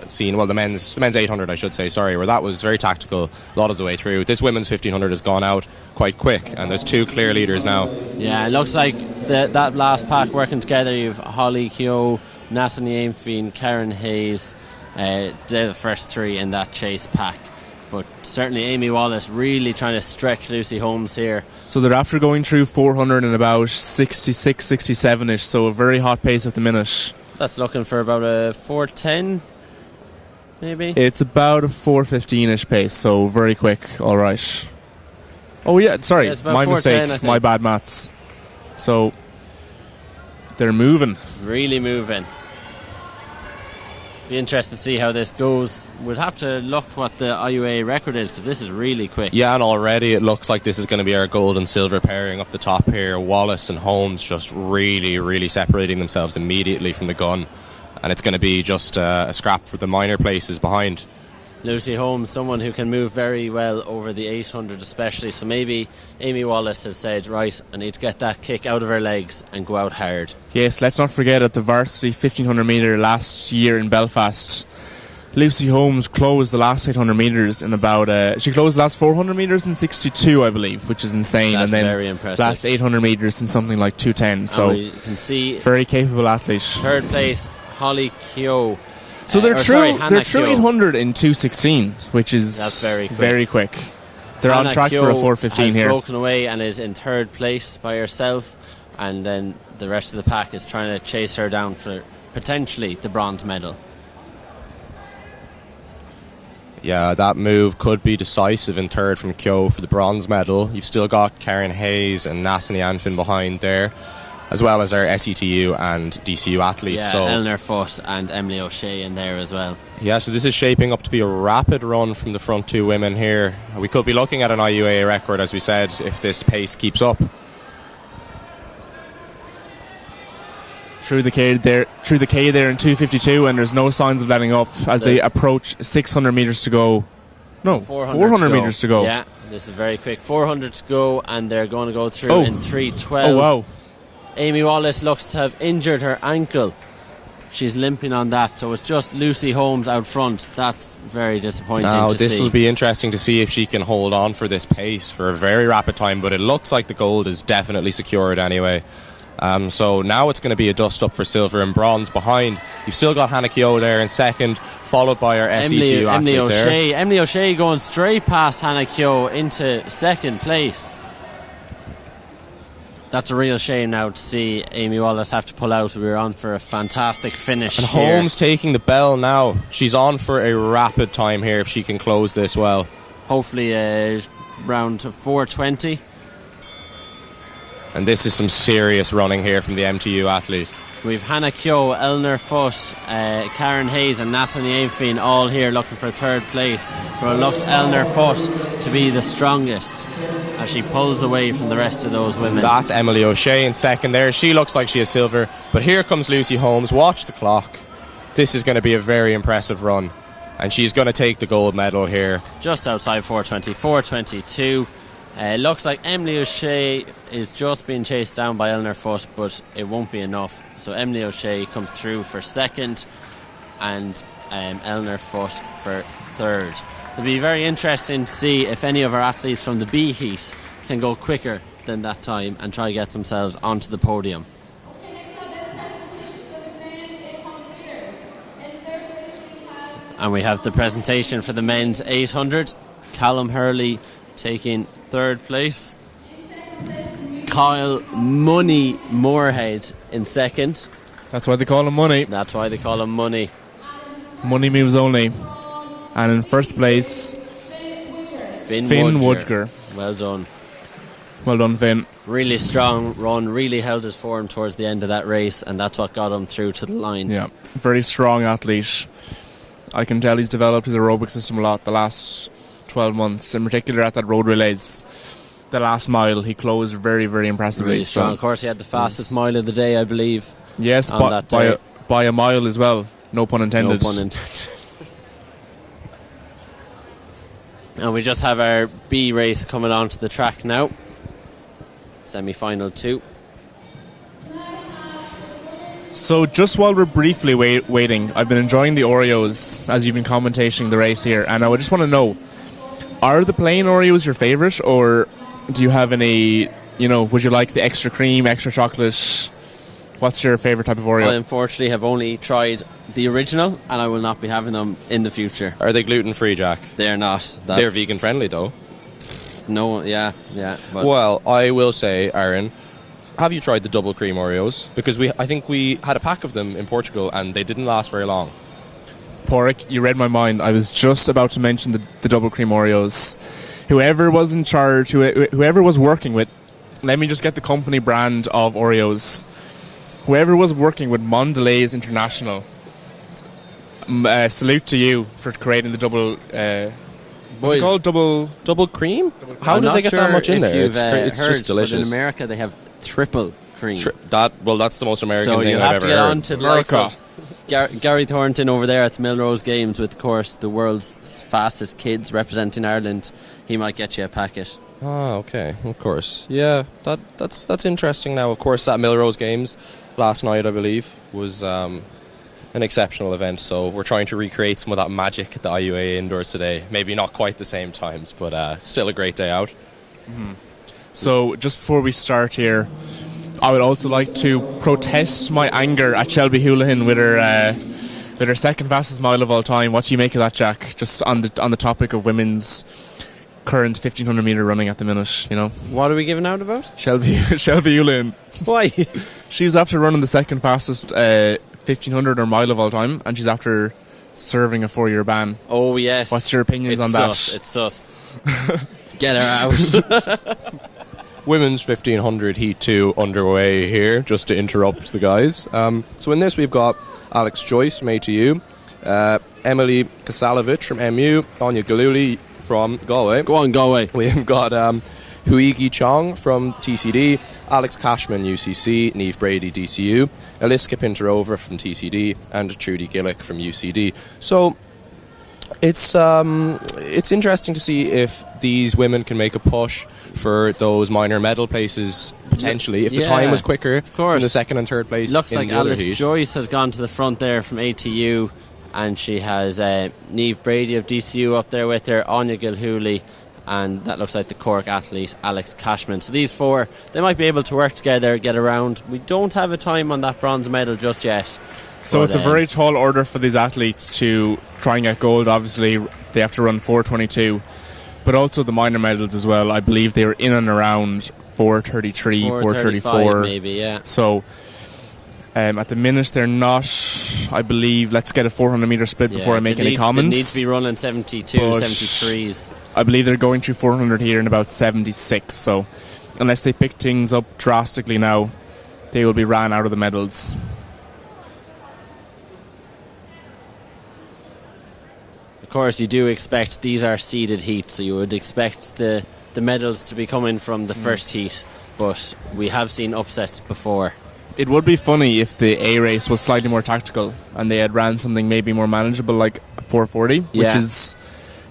seen. Well, the men's 800, I should say, sorry, where that was very tactical a lot of the way through. This women's 1500 has gone out quite quick, and there's two clear leaders now. Yeah, it looks like that last pack working together. You've Holly Kyo, Nasa Niamfin, Karen Hayes. They're the first three in that chase pack. But certainly Amy Wallace really trying to stretch Lucy Holmes here. So they're after going through 400 in about 66, 67-ish, so a very hot pace at the minute. That's looking for about a 4:10, maybe? It's about a 4:15-ish pace, so very quick, all right. Oh yeah, sorry, Yeah, my mistake, my bad maths. So they're moving. Really moving. Be interested to see how this goes. We'd have to look what the IUA record is, because this is really quick. Yeah, and already it looks like this is going to be our gold and silver pairing up the top here. Wallace and Holmes just really, really separating themselves immediately from the gun. And it's going to be just a scrap for the minor places behind. Lucy Holmes, someone who can move very well over the 800 especially, so maybe Amy Wallace has said, right, I need to get that kick out of her legs and go out hard. Yes, let's not forget at the varsity 1500 metre last year in Belfast, Lucy Holmes closed the last 800 metres in about she closed the last 400 metres in 62, I believe, which is insane. That's and then very impressive. Last 800 metres in something like 2:10. So you can see very capable athlete. Third place, Holly Keogh. So they're through 800 in 2:16, which is that's very quick. Very quick. They're Hannah on track Keogh for a 4:15 has here. Broken away and is in third place by herself, and then the rest of the pack is trying to chase her down for potentially the bronze medal. Yeah, that move could be decisive in third from Keogh for the bronze medal. You've still got Karen Hayes and Nassani Anfin behind there, as well as our SETU and DCU athletes. Yeah, so Eleanor Foote and Emily O'Shea in there as well. Yeah, so this is shaping up to be a rapid run from the front two women here. We could be looking at an IUA record, as we said, if this pace keeps up. Through the K there in 2:52, and there's no signs of letting up as they approach 600 metres to go. No, 400 metres to go. Yeah, this is very quick. 400 to go, and they're going to go through in 3:12. Oh, wow. Amy Wallace looks to have injured her ankle. She's limping on that, so it's just Lucy Holmes out front. That's very disappointing Now, to see. this will be interesting to see if she can hold on for this pace for a very rapid time, but it looks like the gold is definitely secured anyway. So now it's going to be a dust up for silver and bronze behind. You've still got Hannah Keogh there in second, followed by our SECU Emily athlete O'Shea. there. Emily O'Shea going straight past Hannah Keogh into second place. That's a real shame now to see Amy Wallace have to pull out. We were on for a fantastic finish. And here. Holmes taking the bell now. She's on for a rapid time here if she can close this well. Hopefully round to 4:20. And this is some serious running here from the MTU athlete. We've Hannah Keogh, Eleanor Foote, Karen Hayes and Nassani Ainfin all here looking for third place. But it looks Eleanor Foote to be the strongest as she pulls away from the rest of those women. That's Emily O'Shea in second there. She looks like she has silver. But here comes Lucy Holmes. Watch the clock. This is going to be a very impressive run. And she's going to take the gold medal here. Just outside 4:20, 4:22. Looks like Emily O'Shea is just being chased down by Eleanor Foote, but it won't be enough. So Emily O'Shea comes through for second, and Eleanor Foote for third. It'll be very interesting to see if any of our athletes from the B heat can go quicker than that time and try to get themselves onto the podium. And we have the presentation for the men's 800. Callum Hurley taking third place. Kyle Money Moorhead in second. That's why they call him Money. That's why they call him Money. Money moves only. And in first place, Finn Woodger. Well done. Well done, Finn. Really strong run, really held his form towards the end of that race, and that's what got him through to the line. Yeah, very strong athlete. I can tell he's developed his aerobic system a lot the last 12 months, in particular at that road relays. The last mile, he closed very, very impressively. Really strong. Of course, he had the fastest mile of the day, I believe. Yes, by a mile as well. No pun intended. No pun intended. And we just have our B race coming onto the track now. Semi-final 2. So just while we're briefly waiting, I've been enjoying the Oreos as you've been commentating the race here, and I just want to know, are the plain Oreos your favourite, or do you have any, would you like the extra cream, extra chocolate? What's your favourite type of Oreo? I unfortunately have only tried the original, and I will not be having them in the future. Are they gluten-free, Jack? They're not. They're vegan-friendly, though. No, yeah. Well, I will say, Aaron, have you tried the double cream Oreos? Because I think we had a pack of them in Portugal and they didn't last very long. Porrick, you read my mind. I was just about to mention the double cream Oreos. Whoever was in charge, whoever was working with, let me just get the company brand of Oreos. Whoever was working with Mondelez International, salute to you for creating the double. What's it called? Double cream? How did they get that much in there? It's heard, just delicious. But in America, they have triple cream. That's the most American thing I've ever heard. So you have to get on to the likes of Gary Thornton over there at the Melrose Games with, of course, the world's fastest kids representing Ireland. He might get you a packet. Oh, okay, of course. Yeah, that's interesting now. Of course, that Melrose Games last night, I believe, was an exceptional event. So we're trying to recreate some of that magic at the IUA indoors today. Maybe not quite the same times, but still a great day out. Mm-hmm. So just before we start here, I would also like to protest my anger at Shelby Houlihan with her second fastest mile of all time. What do you make of that, Jack? Just on the topic of women's current 1500 metre running at the minute, you know. What are we giving out about? Shelby Houlihan. Why? She was after running the second fastest 1500 or mile of all time, and she's after serving a 4-year ban. Oh yes. What's your opinions on that? It's sus. Get her out. Women's 1500 Heat 2 underway here, just to interrupt the guys. So in this we've got Alex Joyce, made to you, Emily Kasalovich from MU, Anya Galuli from Galway. Go on, Galway. We've got Huigi Chong from TCD, Alex Cashman, UCC, Niamh Brady, DCU, Eliska Pinterova from TCD, and Trudy Gillick from UCD. So it's interesting to see if these women can make a push for those minor medal places potentially. If the time was quicker in the second and third place. Looks in like the other Alice heat. Joyce has gone to the front there from ATU, and she has Niamh Brady of DCU up there with her, Anya Gilhooly, and that looks like the Cork athlete Alex Cashman. So these four, they might be able to work together, get around. We don't have a time on that bronze medal just yet. So it's a very tall order for these athletes to try and get gold. Obviously, they have to run 4:22, but also the minor medals as well. I believe they were in and around 4:33, 4:34, maybe. Yeah. So at the minute they're not. I believe. Let's get a 400 meter split before I make any comments. They need to be running 72, 73s. I believe they're going through 400 here in about 76. So unless they pick things up drastically now, they will be ran out of the medals. Of course, you do expect these are seeded heats, so you would expect the medals to be coming from the first heat, but we have seen upsets before. It would be funny if the A race was slightly more tactical and they had ran something maybe more manageable, like 4:40, which is,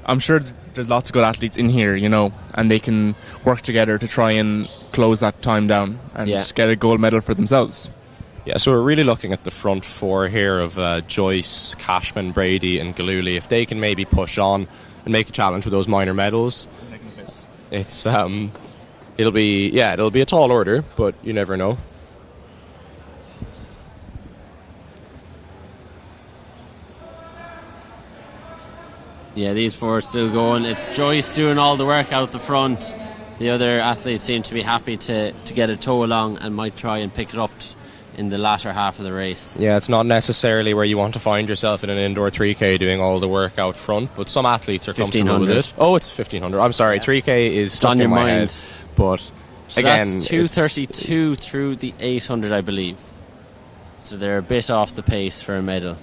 I'm sure there's lots of good athletes in here, you know, and they can work together to try and close that time down and get a gold medal for themselves. Yeah, so we're really looking at the front four here of Joyce, Cashman, Brady and Gilhooly. If they can maybe push on and make a challenge with those minor medals, it's it'll be a tall order, but you never know. Yeah, these four are still going. It's Joyce doing all the work out the front. The other athletes seem to be happy to get a tow along and might try and pick it up in the latter half of the race. Yeah, it's not necessarily where you want to find yourself in an indoor 3K doing all the work out front, but some athletes are comfortable with it. Oh, it's 1500. I'm sorry, 3K is stuck in my head. But so again, that's 2:32 through the 800, I believe. So they're a bit off the pace for a medal.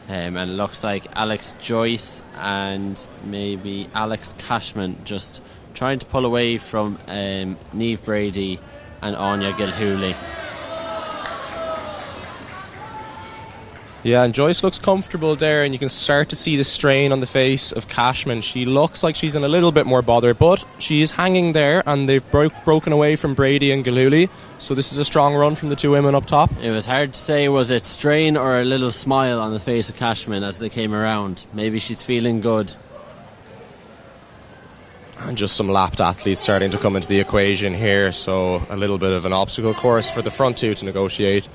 And it looks like Alex Joyce and maybe Alex Cashman just trying to pull away from Niamh Brady and Anya Gilhooly. Yeah, and Joyce looks comfortable there, and you can start to see the strain on the face of Cashman. She looks like she's in a little bit more bother, but she is hanging there, and they've broken away from Brady and Gilhooly. So this is a strong run from the two women up top. It was hard to say, was it strain or a little smile on the face of Cashman as they came around. Maybe she's feeling good. And just some lapped athletes starting to come into the equation here, so a little bit of an obstacle course for the front two to negotiate.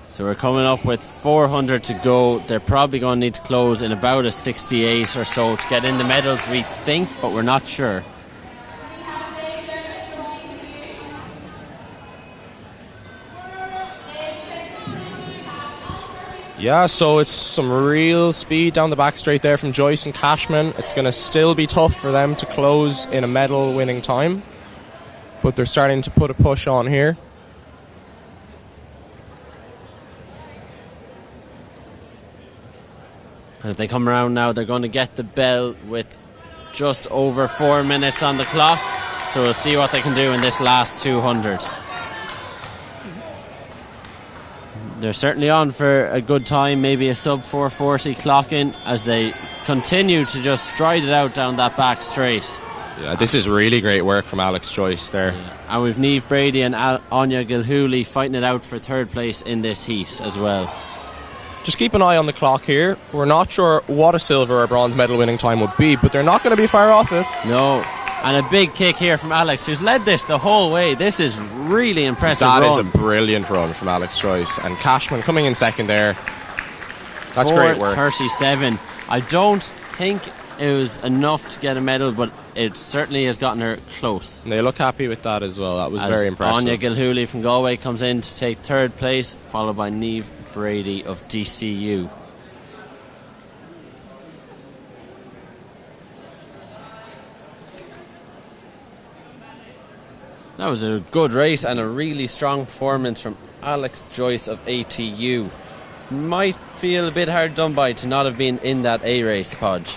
So we're coming up with 400 to go. They're probably going to need to close in about a 68 or so to get in the medals, we think, but we're not sure. Yeah, so it's some real speed down the back straight there from Joyce and Cashman. It's going to still be tough for them to close in a medal winning time, but they're starting to put a push on here. As they come around now, they're going to get the bell with just over 4 minutes on the clock. So we'll see what they can do in this last 200. They're certainly on for a good time, maybe a sub 4:40 clock in, as they continue to just stride it out down that back straight. Yeah, this is really great work from Alex Joyce there. Yeah. And we've Niamh Brady and Anya Gilhooly fighting it out for third place in this heat as well. Just keep an eye on the clock here. We're not sure what a silver or bronze medal winning time would be, but they're not going to be far off it. No. And a big kick here from Alex, who's led this the whole way. This is really impressive. That run. is a brilliant run from Alex Joyce. And Cashman coming in second there. That's great work. 4:37. I don't think it was enough to get a medal, but it certainly has gotten her close. And they look happy with that as well. That was very impressive. Anya Gilhooly from Galway comes in to take third place, followed by Niamh Brady of DCU. That was a good race and a really strong performance from Alex Joyce of ATU. Might feel a bit hard done by to not have been in that A race, Podge.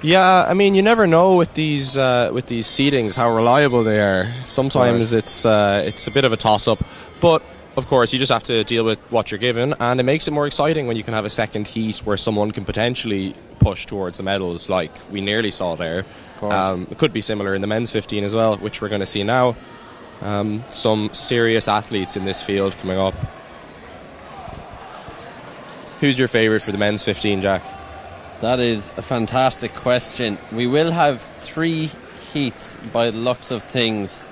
Yeah, I mean, you never know with these seedings how reliable they are. Sometimes it's a bit of a toss-up, but of course you just have to deal with what you're given, and it makes it more exciting when you can have a second heat where someone can potentially push towards the medals, like we nearly saw there. Of course. It could be similar in the men's 15 as well, which we're going to see now. Some serious athletes in this field coming up. Who's your favourite for the men's 15, Jack? That is a fantastic question. We will have 3 heats by the looks of things.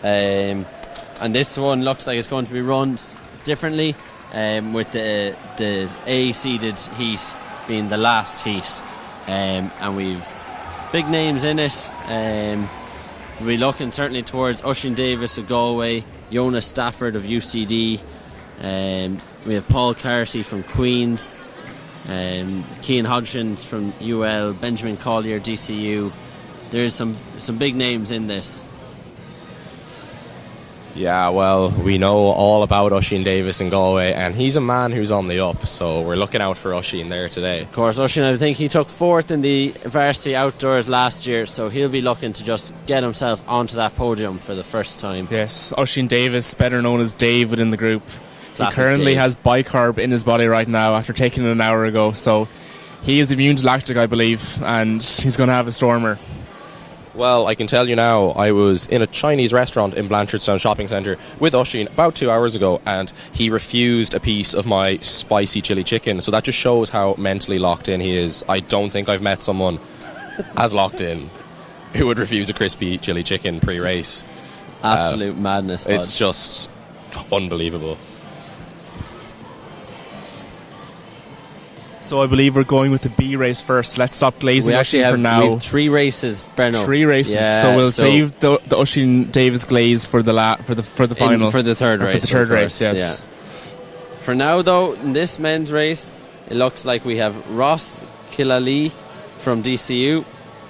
And this one looks like it's going to be run differently, with the A-seeded heat being the last heat. And we've big names in it. We'll be looking certainly towards Oisin Davis of Galway, Jonas Stafford of UCD. We have Paul Carty from Queen's, Cian Hodgins from UL, Benjamin Collier, DCU. There's some big names in this. Yeah, well, we know all about Oisin Davis in Galway, and he's a man who's on the up, so we're looking out for Oisin there today. Of course, Oisin, I think he took 4th in the varsity outdoors last year, so he'll be looking to just get himself onto that podium for the first time. Yes, Oisin Davis, better known as Dave within the group. Classic he currently Dave. has bicarb in his body right now after taking it an hour ago, so he is immune to lactic, I believe, and he's going to have a stormer. Well, I can tell you now, I was in a Chinese restaurant in Blanchardstown Shopping Centre with Oisin about 2 hours ago, and he refused a piece of my spicy chili chicken. So that just shows how mentally locked in he is. I don't think I've met someone as locked in who would refuse a crispy chili chicken pre-race. Absolute madness, bud. It's just unbelievable. So I believe we're going with the B race first. Let's stop glazing Oisin for now. We have 3 races, Breno. 3 races, yeah, so we'll save the Oisin Davis glaze for the final, for the third race. For the third race, course, yes. Yeah. For now, though, in this men's race, it looks like we have Ross Killalea from DCU,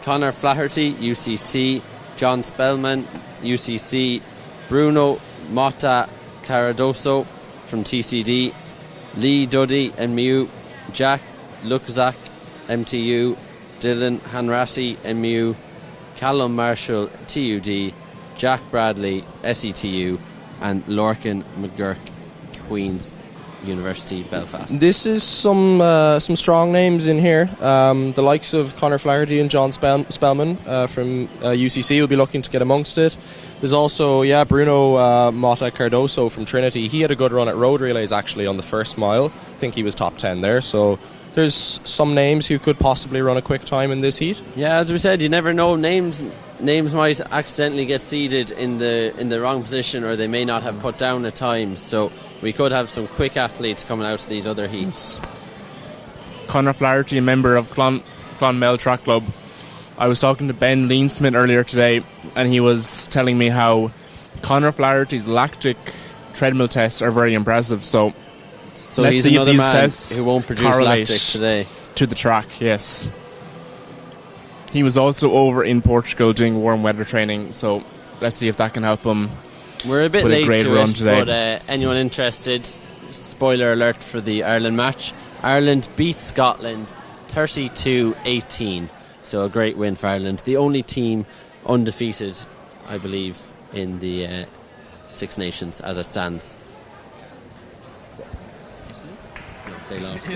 Conor Flaherty, UCC, John Spellman, UCC, Bruno Motta Cardoso from TCD, Lee Duddy, MU, Jack Lukzak, MTU, Dylan Hanratty, MU, Callum Marshall, TUD, Jack Bradley, SETU, and Lorcan McGurk, Queen's University, Belfast. This is some strong names in here. The likes of Conor Flaherty and John Spellman from UCC will be looking to get amongst it. There's also, Bruno Motta Cardoso from Trinity. He had a good run at road relays actually on the first mile. I think he was top 10 there. So there's some names who could possibly run a quick time in this heat. Yeah, as we said, you never know. Names might accidentally get seeded in the wrong position, or they may not have put down a time. So we could have some quick athletes coming out of these other heats. Conor Flaherty, a member of Clonmel Track Club. I was talking to Ben Leensmith earlier today, and he was telling me how Conor Flaherty's lactic treadmill tests are very impressive. So let's he's see if another these man tests who won't produce correlate lactic today to the track. Yes, he was also over in Portugal doing warm weather training. So let's see if that can help him. We're a bit with late a great to run it, today. but anyone interested, spoiler alert for the Ireland match. Ireland beat Scotland 32-18. So a great win for Ireland. The only team undefeated, I believe, in the Six Nations as it stands. They lost.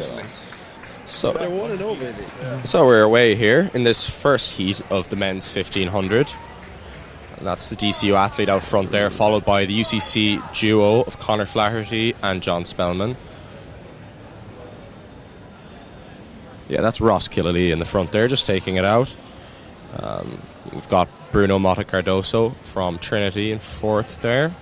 So we're away here in this first heat of the men's 1500. And that's the DCU athlete out front there, followed by the UCC duo of Conor Flaherty and John Spellman. Yeah, that's Ross Killalea in the front there, just taking it out. We've got Bruno Motta Cardoso from Trinity in fourth there.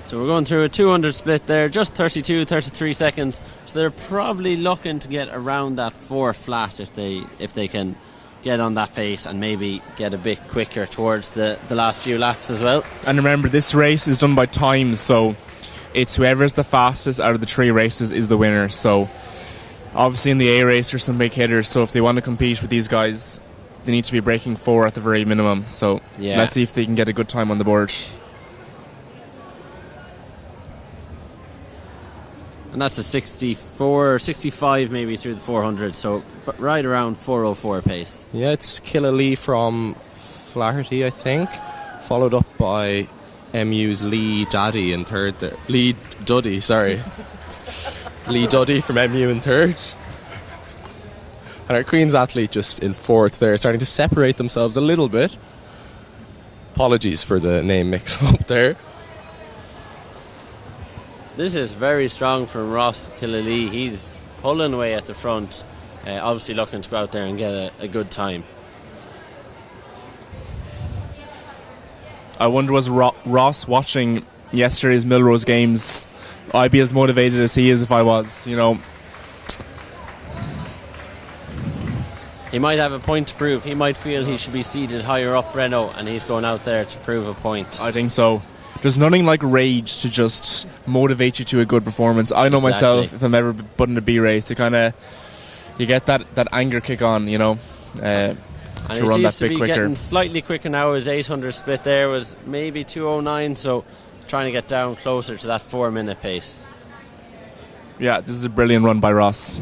So we're going through a 200 split there, just 33 seconds. So they're probably looking to get around that 4 flat if they can get on that pace and maybe get a bit quicker towards the last few laps as well. And remember, this race is done by times, so it's whoever's the fastest out of the 3 races is the winner. So obviously in the A race there's some big hitters, so if they want to compete with these guys, they need to be breaking 4 at the very minimum. So let's see if they can get a good time on the board. And that's a 64, 65 maybe through the 400, so right around 4:04 pace. Yeah, it's Killalea from Flaherty, I think, followed up by MU's Lee Duddy in third there. Lee Duddy from MU in third. And our Queen's athlete just in fourth there, starting to separate themselves a little bit. Apologies for the name mix-up there. This is very strong from Ross Killalea. He's pulling away at the front, obviously looking to go out there and get a good time. I wonder, was Ross watching yesterday's Millrose games? I'd be as motivated as he is if I was, you know. He might have a point to prove. He might feel he should be seated higher up Renault, and he's going out there to prove a point. I think so. There's nothing like rage to just motivate you to a good performance. I know myself, if I'm ever put in a B race, you get that anger kick on, you know, to run that bit quicker. Getting slightly quicker now. His 800 split there was maybe 2:09, so trying to get down closer to that 4-minute pace. Yeah, this is a brilliant run by Ross.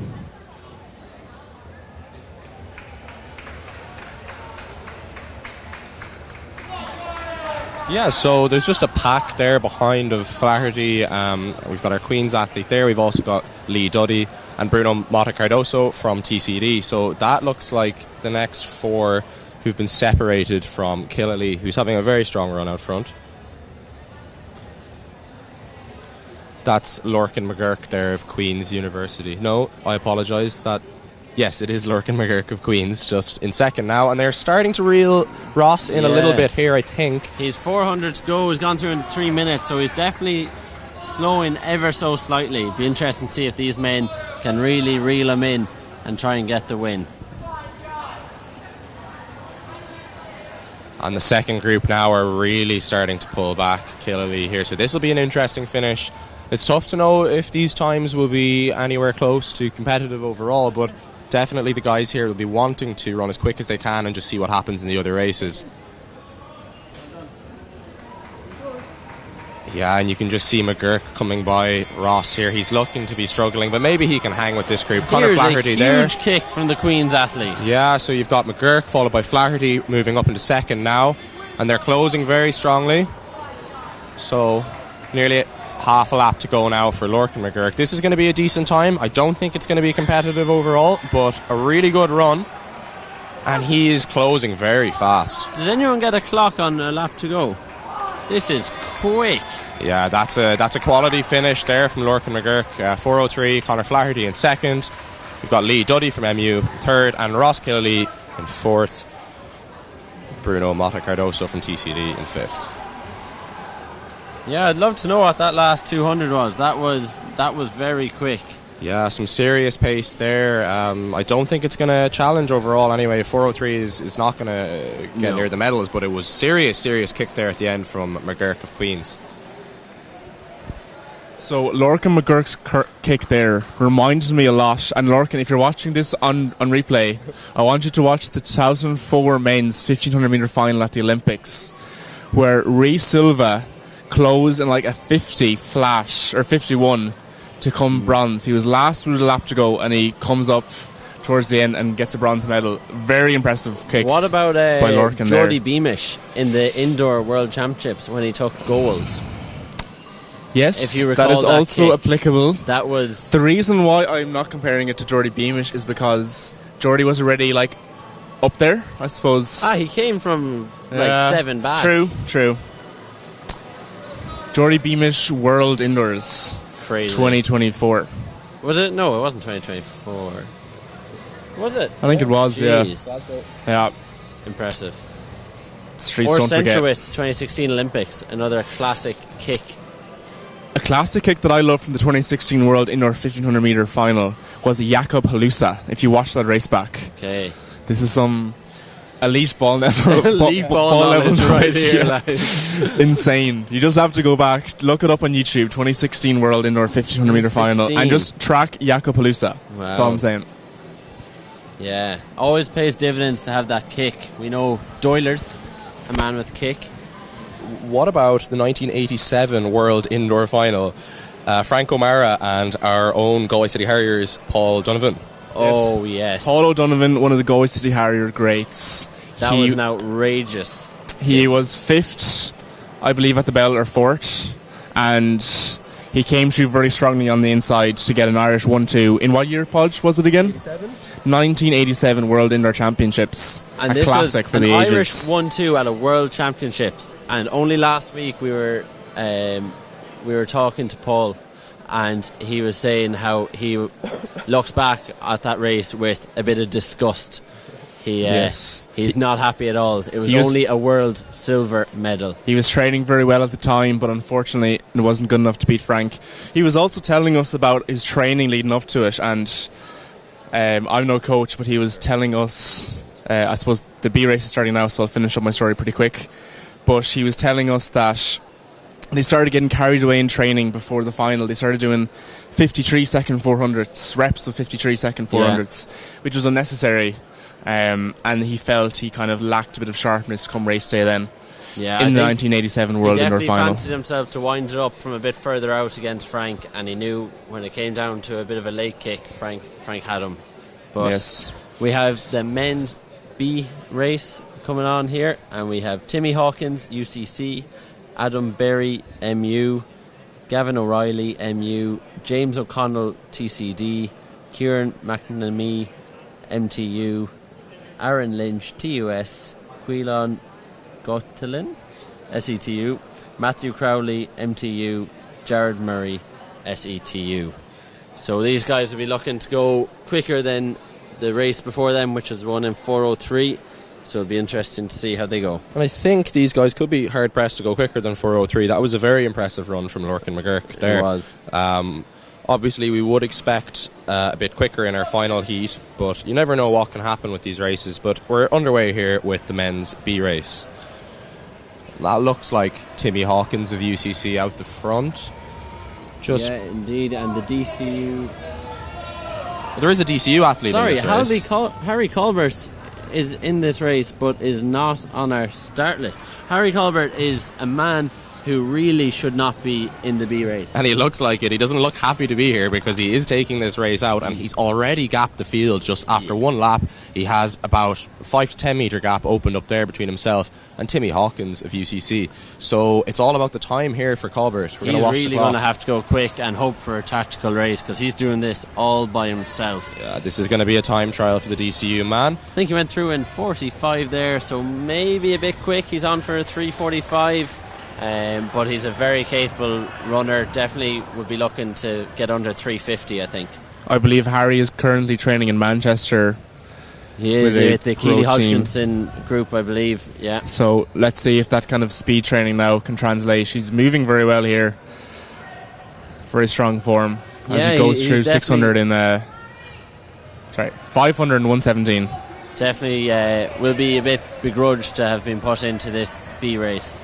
Yeah, so there's just a pack there behind of Flaherty. We've got our Queen's athlete there. We've also got Lee Duddy and Bruno Motta Cardoso from TCD. So that looks like the next 4 who've been separated from Killalea, who's having a very strong run out front. That's Lorcan McGurk there of Queen's University. No, I apologise. Yes, it is Lorcan McGurk of Queen's, just in second now, and they're starting to reel Ross in a little bit here, I think. His 400 to go has gone through in 3 minutes, so he's definitely slowing ever so slightly. It'd be interesting to see if these men can really reel him in and try and get the win. And the second group now are really starting to pull back Killalea here, so this will be an interesting finish. It's tough to know if these times will be anywhere close to competitive overall, but definitely the guys here will be wanting to run as quick as they can and just see what happens in the other races. Yeah, and you can just see McGurk coming by Ross here. He's looking to be struggling, but maybe he can hang with this group. Conor Flaherty there. Huge kick from the Queen's athletes. Yeah, so you've got McGurk followed by Flaherty moving up into second now, and they're closing very strongly. So nearly half a lap to go now for Lorcan McGurk. This is going to be a decent time. I don't think it's going to be competitive overall, but a really good run. And he is closing very fast. Did anyone get a clock on a lap to go? This is quick. Yeah, that's a quality finish there from Lorcan McGurk. 4:03, Conor Flaherty in second. We've got Lee Duddy from MU in third, and Ross Killalea in fourth. Bruno Motta Cardoso from TCD in fifth. Yeah, I'd love to know what that last 200 was. That was very quick. Yeah, some serious pace there. I don't think it's going to challenge overall anyway. 4:03 is not going to get near the medals, but it was serious kick there at the end from McGurk of Queen's. So Lorcan McGurk's kick there reminds me a lot, and Lorcan, if you're watching this on replay, I want you to watch the 2004 men's 1500 metre final at the Olympics, where Rhys Silva closed in like a 50 flash, or 51 to come bronze. He was last with a lap to go, and he comes up towards the end and gets a bronze medal. Very impressive kick. What about by Lorcan Jordy there. Beamish in the indoor World Championships when he took gold? Yes, If you recall that is that also kick. applicable. That was The reason why I'm not comparing it to Jordy Beamish is because Jordy was already like up there, I suppose. he came from Yeah, 7 back. True. Jordy Beamish World Indoors Crazy. 2024. Was it? No, it wasn't 2024. Was it? I think it was, Jeez. yeah. Impressive. Streets Or don't forget. Centrowitz 2016 Olympics, another classic kick. A classic kick that I love from the 2016 World Indoor 1500 meter final was Jakub Halusa. If you watch that race back, Okay. this is some elite ball level, Elite ball knowledge right here, lads. Insane. You just have to go back, look it up on YouTube. 2016 World Indoor 1500 meter final, 2016. and just track Jakub Halusa. That's all I'm saying. Yeah. Always pays dividends to have that kick. We know Doylers, a man with kick. What about the 1987 World Indoor Final? Frank O'Mara and our own Galway City Harriers, Paul Donovan. Oh, yes. Paul O'Donovan, one of the Galway City Harrier greats. That was an outrageous. He was 5th, I believe, at the bell, or 4th, and he came through very strongly on the inside to get an Irish 1-2. In what year, Podge, was it again? 1987 World Indoor Championships. And a this classic was for an the Irish ages. 1-2 at a World Championships. And only last week we were talking to Paul, and he was saying how he looks back at that race with a bit of disgust. He's not happy at all. It was only a world silver medal. He was training very well at the time, but unfortunately it wasn't good enough to beat Frank. He was also telling us about his training leading up to it, and I'm no coach, but he was telling us, I suppose the B race is starting now, so I'll finish up my story pretty quick, but he was telling us that they started getting carried away in training before the final. They started doing 53-second 400s, reps of 53-second 400s, which was unnecessary. And he felt he kind of lacked a bit of sharpness come race day then. Yeah, in the 1987 World Indoor Final. He Final. fancied himself to wind it up from a bit further out against Frank, and he knew when it came down to a bit of a late kick, Frank had him. But yes. We have the men's B race coming on here, and we have Timmy Hawkins, UCC, Adam Berry, MU, Gavin O'Reilly, MU, James O'Connell, TCD, Kieran McNamee, MTU, Aaron Lynch, TUS, Quilon Gottelin, SETU, Matthew Crowley, MTU, Jared Murray, SETU. So these guys will be looking to go quicker than the race before them, which was run in 4:03. So it'll be interesting to see how they go. And I think these guys could be hard pressed to go quicker than 4:03. That was a very impressive run from Lorcan McGurk there. It was. Obviously, we would expect a bit quicker in our final heat, but you never know what can happen with these races. But we're underway here with the men's B race. That looks like Timmy Hawkins of UCC out the front. Yeah, indeed, and the DCU. There is a DCU athlete in this race. Harry Colbert is in this race, but is not on our start list. Harry Colbert is a man who really should not be in the B race. And he looks like it. He doesn't look happy to be here because he is taking this race out, and he's already gapped the field just after one lap. He has about 5 to 10 metre gap opened up there between himself and Timmy Hawkins of UCC. So it's all about the time here for Colbert. We're He's watch really going to have to go quick and hope for a tactical race because he's doing this all by himself. Yeah, this is going to be a time trial for the DCU man. I think he went through in 45 there, so maybe a bit quick. He's on for a 3:45. But he's a very capable runner. Definitely would be looking to get under 3:50, I think. I believe Harry is currently training in Manchester. He is with the Keely Hodgkinson group, I believe. Yeah. So let's see if that kind of speed training now can translate. He's moving very well here. Very strong form as he goes through 600 in 500 and 117. Definitely will be a bit begrudged to have been put into this B race.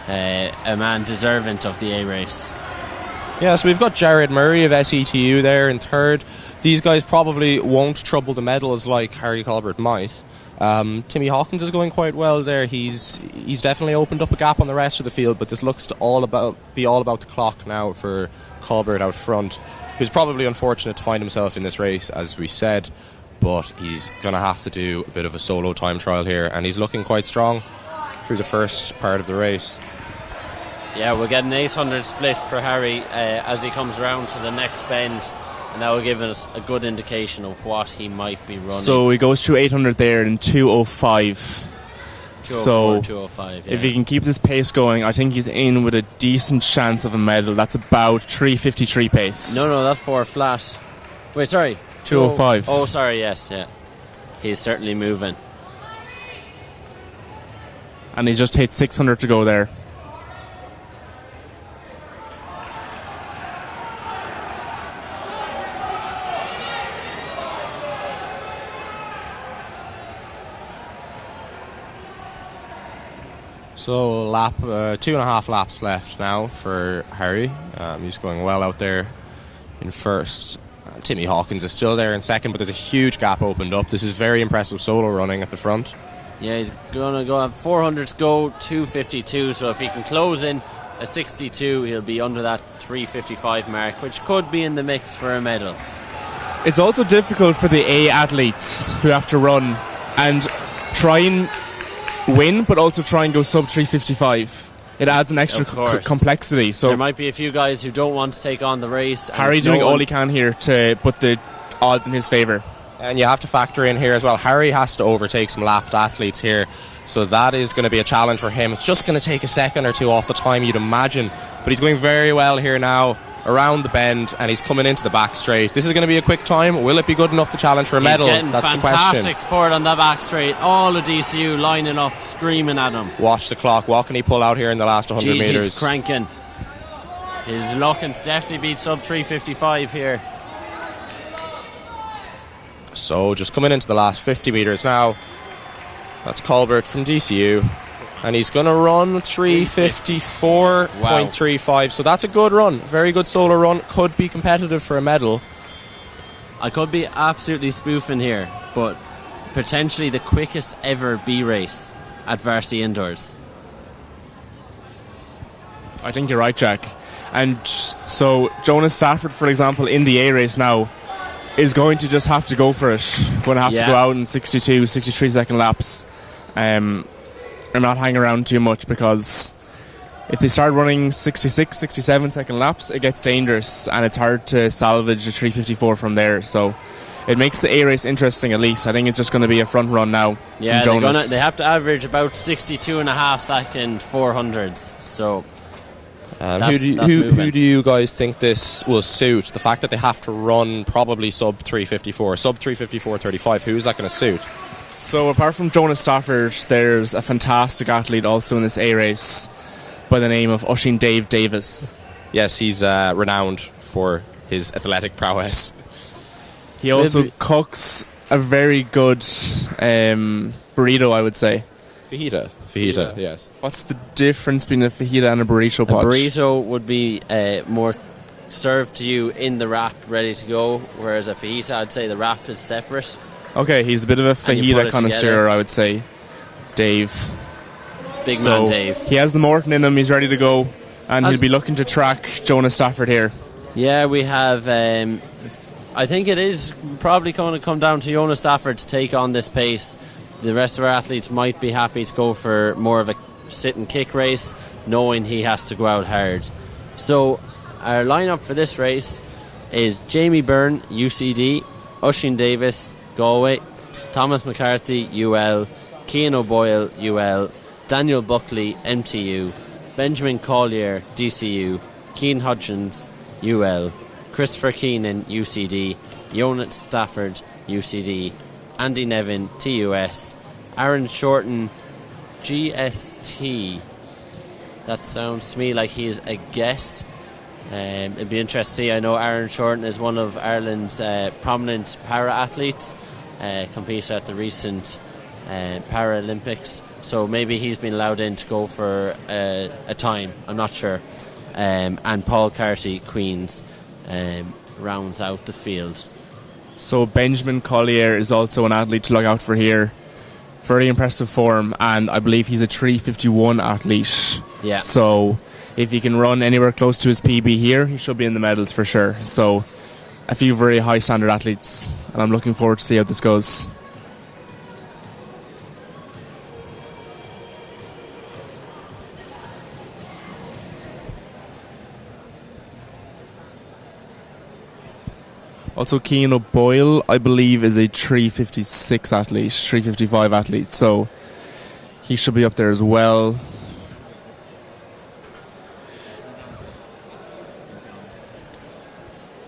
A man deserving of the A race. Yeah, so we've got Jared Murray of SETU there in third. These guys probably won't trouble the medals like Harry Colbert might. Timmy Hawkins is going quite well there. He's definitely opened up a gap on the rest of the field, but this looks to be all about the clock now for Colbert out front, who's probably unfortunate to find himself in this race, as we said. but he's going to have to do a bit of a solo time trial here, and he's looking quite strong through the first part of the race. Yeah, we'll get an 800 split for Harry as he comes around to the next bend, and that will give us a good indication of what he might be running. So he goes through 800 there in 2:05. 2:05, yeah. If he can keep this pace going, I think he's in with a decent chance of a medal. That's about 3:53 pace. No, that's 4 flat. Wait, sorry. 2:05. Oh, sorry, yes, yeah. He's certainly moving. And he just hit 600 to go there. So 2.5 laps left now for Harry. He's going well out there in first. Timmy Hawkins is still there in second, but there's a huge gap opened up. This is very impressive solo running at the front. Yeah, he's going to go have 400 to go, 2:52. So if he can close in a 62, he'll be under that 3:55 mark, which could be in the mix for a medal. It's also difficult for the A athletes who have to run and try and win, but also try and go sub 3:55. It adds an extra complexity. So there might be a few guys who don't want to take on the race. Harry doing all he can here to put the odds in his favour. And you have to factor in here as well, Harry has to overtake some lapped athletes here, so that is going to be a challenge for him. It's just going to take a second or two off the time, you'd imagine, but he's going very well here now around the bend, and he's coming into the back straight. This is going to be a quick time. Will it be good enough to challenge for a medal? He's getting That's fantastic the question. support on that back straight. All of DCU lining up, screaming at him. Watch the clock. What can he pull out here in the last 100 metres? He's cranking. He's looking to definitely beat sub 3:55 here. So just coming into the last 50 metres now. That's Colbert from DCU, and he's going to run 3:54.35. So that's a good run, very good solo run. Could be competitive for a medal. I could be absolutely spoofing here, but potentially the quickest ever B race at Varsity Indoors. I think you're right, Jack. And so Jonas Stafford, for example, in the A race now, is going to just have to go for it. Going to have to go out in 62, 63 second laps. And not hang around too much, because if they start running 66, 67 second laps, it gets dangerous and it's hard to salvage a 3:54 from there. So it makes the A race interesting, at least. I think it's just going to be a front run now. Yeah, from Jonas. they have to average about 62.5 second 400s. So who do you guys think this will suit? The fact that they have to run probably sub 3:54, sub 3:54.35. Who's that going to suit? So apart from Jonas Stafford, there's a fantastic athlete also in this A race by the name of Oisin Dave Davis. Yes, he's renowned for his athletic prowess. He also cooks a very good burrito, I would say. Fajita, yes. What's the difference between a fajita and a burrito pot? A burrito would be more served to you in the wrap, ready to go, whereas a fajita, I'd say the wrap is separate. Okay, he's a bit of a fajita connoisseur, I would say, Dave. Big man Dave. He has the Morton in him, he's ready to go, and he'll be looking to track Jonas Stafford here. Yeah, we have... I think it is probably going to come down to Jonas Stafford to take on this pace. The rest of our athletes might be happy to go for more of a sit and kick race, knowing he has to go out hard. So our lineup for this race is Jamie Byrne, UCD, Oisin Davis, Galway, Thomas McCarthy, UL, Cian O'Boyle, UL, Daniel Buckley, MTU, Benjamin Collier, DCU, Cian Hutchins, UL, Christopher Keenan, UCD, Jonas Stafford, UCD, Andy Nevin, TUS, Aaron Shorten, GST. That sounds to me like he's a guest. It'd be interesting to see. I know Aaron Shorten is one of Ireland's prominent para-athletes, competed at the recent Paralympics, so maybe he's been allowed in to go for a time, I'm not sure. And Paul Carty, Queens, rounds out the field. So Benjamin Collier is also an athlete to look out for here. Very impressive form, and I believe he's a 3:51 athlete. Yeah. So if he can run anywhere close to his PB here, he should be in the medals for sure. So a few very high standard athletes, and I'm looking forward to see how this goes. Also, Cian O'Boyle, I believe, is a 356 athlete, 355 athlete, so he should be up there as well.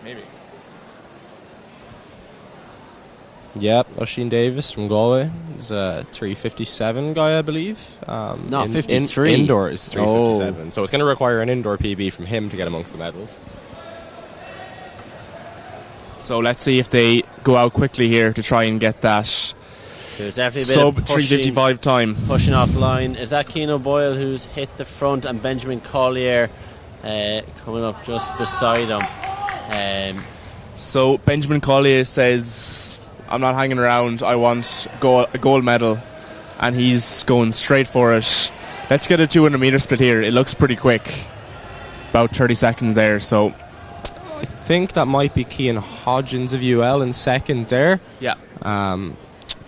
Maybe. Yep, Oisin Davis from Galway is a 357 guy, I believe. No, 53. Indoor is 357, so it's going to require an indoor PB from him to get amongst the medals. So let's see if they go out quickly here to try and get that There's definitely a bit sub of pushing, 355 time. Pushing off the line. Is that Cian O'Boyle who's hit the front, and Benjamin Collier coming up just beside him? So Benjamin Collier says, I'm not hanging around, I want a gold medal, and he's going straight for it. Let's get a 200 metre split here. It looks pretty quick, about 30 seconds there, so I think that might be Cian Hodgins of UL in second there. Yeah.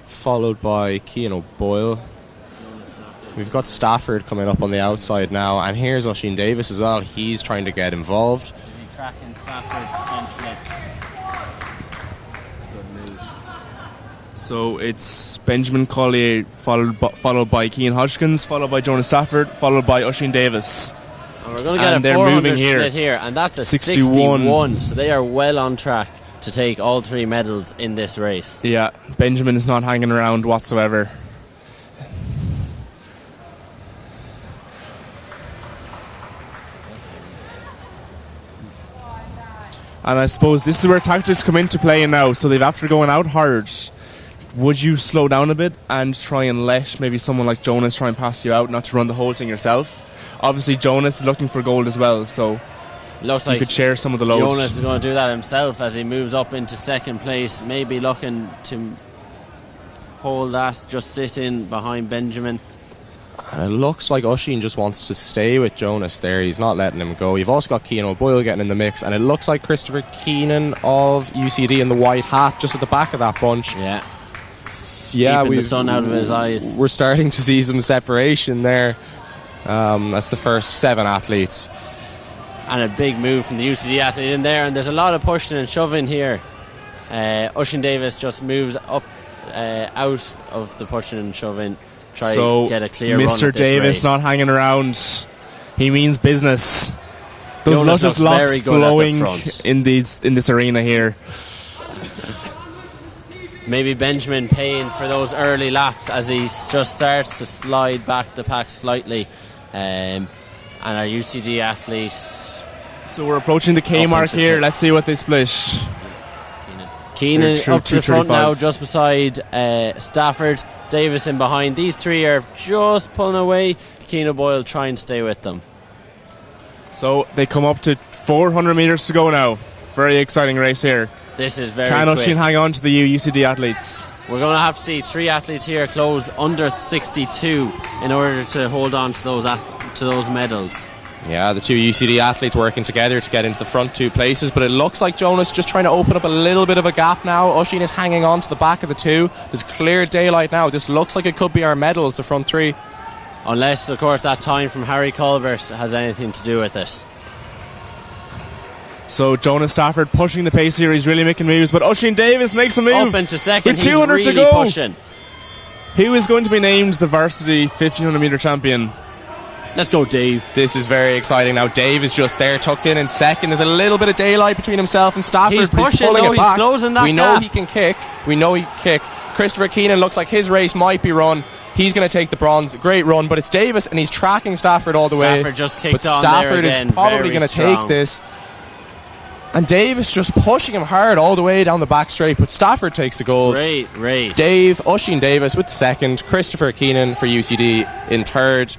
Followed by Cian O'Boyle. We've got Stafford coming up on the outside now, and here's Oisin Davis as well. He's trying to get involved. Is he tracking Stafford potentially? Good move. So it's Benjamin Collier followed by Cian Hodgkins, followed by Jonas Stafford, followed by Oisin Davis. And we're going to get And a they're 400 moving here. split here, and that's a 61. 61. So they are well on track to take all three medals in this race. Yeah, Benjamin is not hanging around whatsoever. And I suppose this is where tactics come into play now. So they've, after going out hard, would you slow down a bit and try and let maybe someone like Jonas try and pass you out, not to run the whole thing yourself? Obviously Jonas is looking for gold as well, so Looks you like could share some of the loads. Jonas is going to do that himself as he moves up into second place, maybe looking to hold that, just sit in behind Benjamin. And it looks like Oisin just wants to stay with Jonas there. He's not letting him go. You've also got Cian O'Boyle getting in the mix, and it looks like Christopher Keenan of UCD in the white hat just at the back of that bunch. Yeah. Yeah, keeping the sun out of his eyes. We're starting to see some separation there. That's the first 7 athletes. And a big move from the UCD athlete in there, and there's a lot of pushing and shoving here. Oisin Davis just moves up out of the pushing and shoving, try to get a clear run at Mr. this Davis race. not hanging around. He means business. Those Jonas luscious looks locks very good at the flowing front. in this arena here. Maybe Benjamin paying for those early laps as he just starts to slide back the pack slightly. And our UCD athlete. So we're approaching the K mark here. Let's see what they split. Keenan They're up to the front 235. now, just beside Stafford. Davis in behind. These three are just pulling away. Cian O'Boyle try and stay with them. So they come up to 400 metres to go now. Very exciting race here. This is very Can quick. Oisin hang on to the UCD athletes? We're going to have to see 3 athletes here close under 62 in order to hold on to those medals. Yeah, the 2 UCD athletes working together to get into the front 2 places, but it looks like Jonas just trying to open up a little bit of a gap now. Oisin is hanging on to the back of the 2. There's clear daylight now. This looks like it could be our medals, the front 3. Unless, of course, that time from Harry Colbert has anything to do with it. So Jonas Stafford pushing the pace here. He's really making moves, but Oisin Davis makes the move. Up into second, with 200 he's to really go. pushing. Who is going to be named the varsity 1500 metre champion? Let's go, Dave. This is very exciting now. Dave is just there, tucked in second. There's a little bit of daylight between himself and Stafford. He's but pushing, pulling though. it He's back. closing that We know gap. he can kick. We know he can kick. Christopher Keenan looks like his race might be run. He's going to take the bronze. Great run, but it's Davis, and he's tracking Stafford all the way. Stafford just kicked but on Stafford there is again. probably Very going to strong. take this. And Davis just pushing him hard all the way down the back straight, but Stafford takes the gold. Great race. Oisin Davis with second, Christopher Keenan for UCD in third.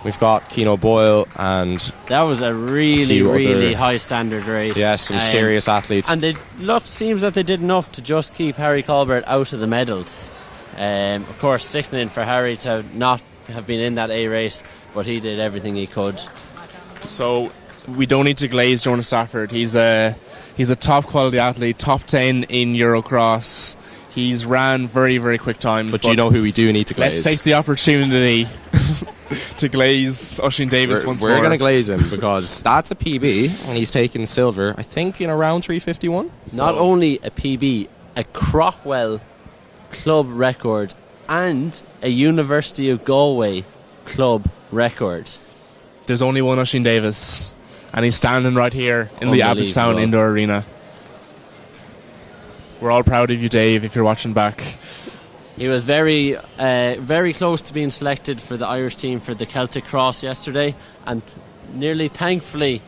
We've got Cian O'Boyle and that was a really, few really other- high standard race. some serious athletes. And it seems that they did enough to just keep Harry Colbert out of the medals. Of course, sickening for Harry to not have been in that A race, but he did everything he could. So we don't need to glaze Jonas Stafford. He's a He's a top quality athlete, top 10 in Eurocross. He's ran very, very quick times. But you know who we do need to glaze? Let's take the opportunity to glaze Oisin Davis once more. We're going to glaze him because that's a PB and he's taken silver, I think, in around 3:51. Not only a PB, a Crockwell club record and a University of Galway club record. There's only one Oisin Davis, and he's standing right here in the Abbottstown Indoor Arena. We're all proud of you, Dave, if you're watching back. He was very close to being selected for the Irish team for the Celtic Cross yesterday, and nearly thankfully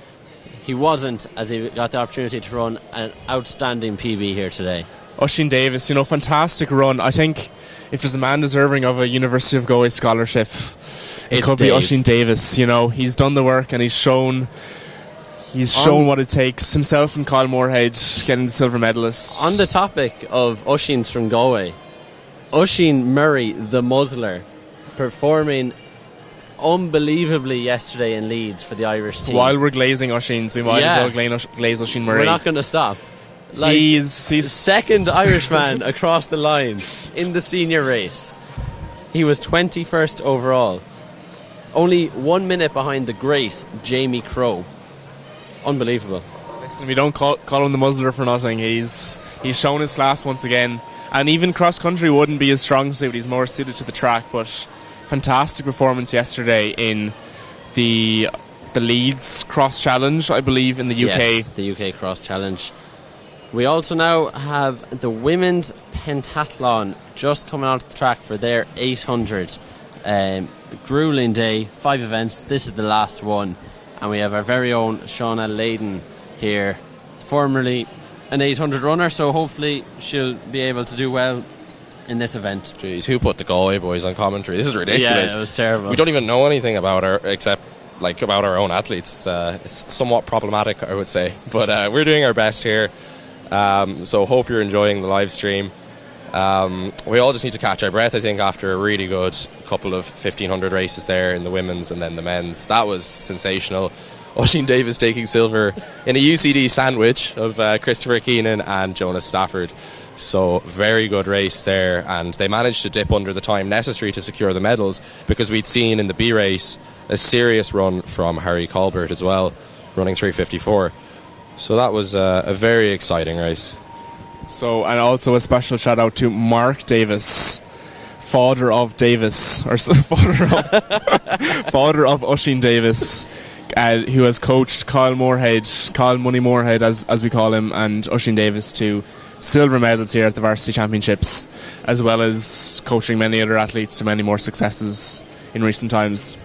he wasn't, as he got the opportunity to run an outstanding PB here today. Oisin Davis, fantastic run. I think if there's a man deserving of a University of Galway scholarship, it could be Oisin Davis. He's done the work and he's shown what it takes. Himself and Kyle Moorhead getting the silver medalists. On the topic of Oisins from Galway, Oisin Murray, the muzzler, performing unbelievably yesterday in Leeds for the Irish team. While we're glazing Oisins, we might as well glaze Oisin Murray. We're not going to stop. He's second Irishman across the line in the senior race. He was 21st overall. Only 1 minute behind the great Jamie Crowe. Unbelievable. Listen, we don't call him the muzzler for nothing. He's shown his class once again. And even cross country wouldn't be his strong suit. He's more suited to the track. But fantastic performance yesterday in the Leeds Cross Challenge, I believe, in the UK. Yes, the UK Cross Challenge. We also now have the women's pentathlon just coming onto the track for their 800. Grueling day, 5 events. This is the last one. And we have our very own Shauna Layden here, formerly an 800 runner, so hopefully she'll be able to do well in this event. Jeez, who put the Galway boys on commentary? This is ridiculous. Yeah, it was terrible. We don't even know anything about her except about our own athletes. It's somewhat problematic, I would say. But we're doing our best here. So hope you're enjoying the live stream. We all just need to catch our breath, I think, after a really good couple of 1500 races there in the women's and then the men's. That was sensational. Oisin Davis taking silver in a UCD sandwich of Christopher Keenan and Jonas Stafford. So very good race there, and they managed to dip under the time necessary to secure the medals, because we'd seen in the B race a serious run from Harry Colbert as well, running 3:54. So that was a very exciting race. So, and also a special shout out to Mark Davis, father of Davis, or father of Oisin Davis, who has coached Kyle Money Moorhead as we call him, and Oisin Davis to silver medals here at the Varsity Championships, as well as coaching many other athletes to many more successes in recent times.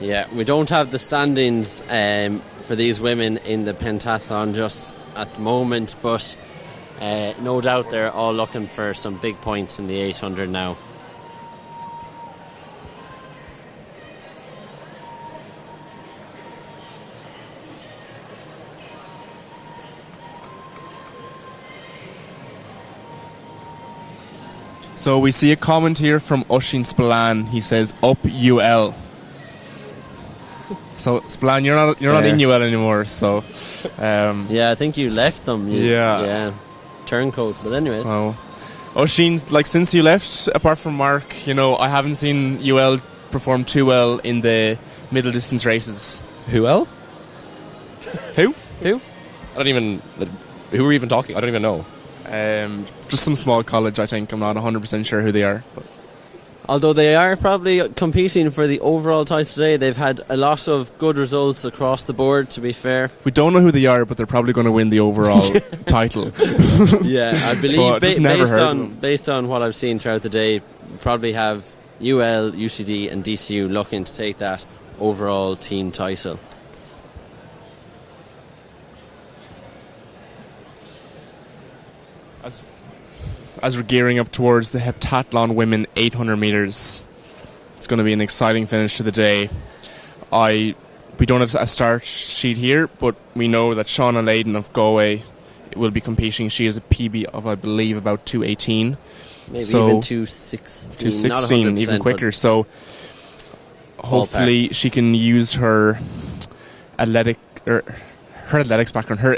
Yeah, we don't have the standings for these women in the pentathlon just at the moment, but no doubt they're all looking for some big points in the 800 now. So we see a comment here from Oisin Spillane. He says, "Up UL." So Spillane, you're not in UL anymore. So yeah, I think you left them. Yeah. Turncoat. But anyways. So Oisin, since you left, apart from Mark, I haven't seen UL perform too well in the middle distance races. Who? Who? I don't even. Who are we even talking? I don't even know. Just some small college, I think. I'm not 100% sure who they are. But. Although they are probably competing for the overall title today, they've had a lot of good results across the board, to be fair. We don't know who they are, but they're probably going to win the overall title. Yeah, I believe based on what I've seen throughout the day, probably have UL, UCD and DCU looking to take that overall team title. As we're gearing up towards the heptathlon women 800 metres, it's going to be an exciting finish to the day. We don't have a start sheet here, but we know that Shauna Layden of Galway will be competing. She has a PB of, I believe, about 2:18. Maybe even 2:16. 2:16, even quicker. So hopefully she can use her athletics background, her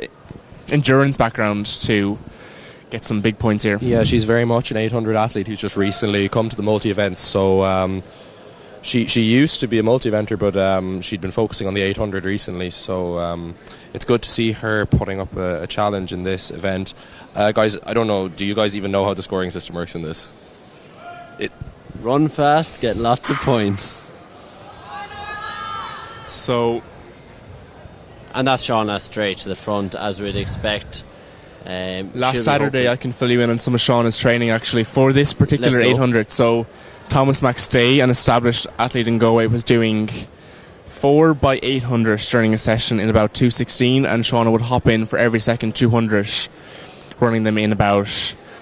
endurance background to get some big points here. Yeah, she's very much an 800 athlete who's just recently come to the multi-events. So she used to be a multi-eventer, but she'd been focusing on the 800 recently. So it's good to see her putting up a challenge in this event. Guys, I don't know, do you guys even know how the scoring system works in this? Run fast, get lots of points. So, and that's Shauna straight to the front, as we'd expect. Last Saturday, I can fill you in on some of Shauna's training actually for this particular 800. So, Thomas McStay, an established athlete in Galway, was doing 4 by 800 during a session in about 2:16, and Shauna would hop in for every second 200, running them in about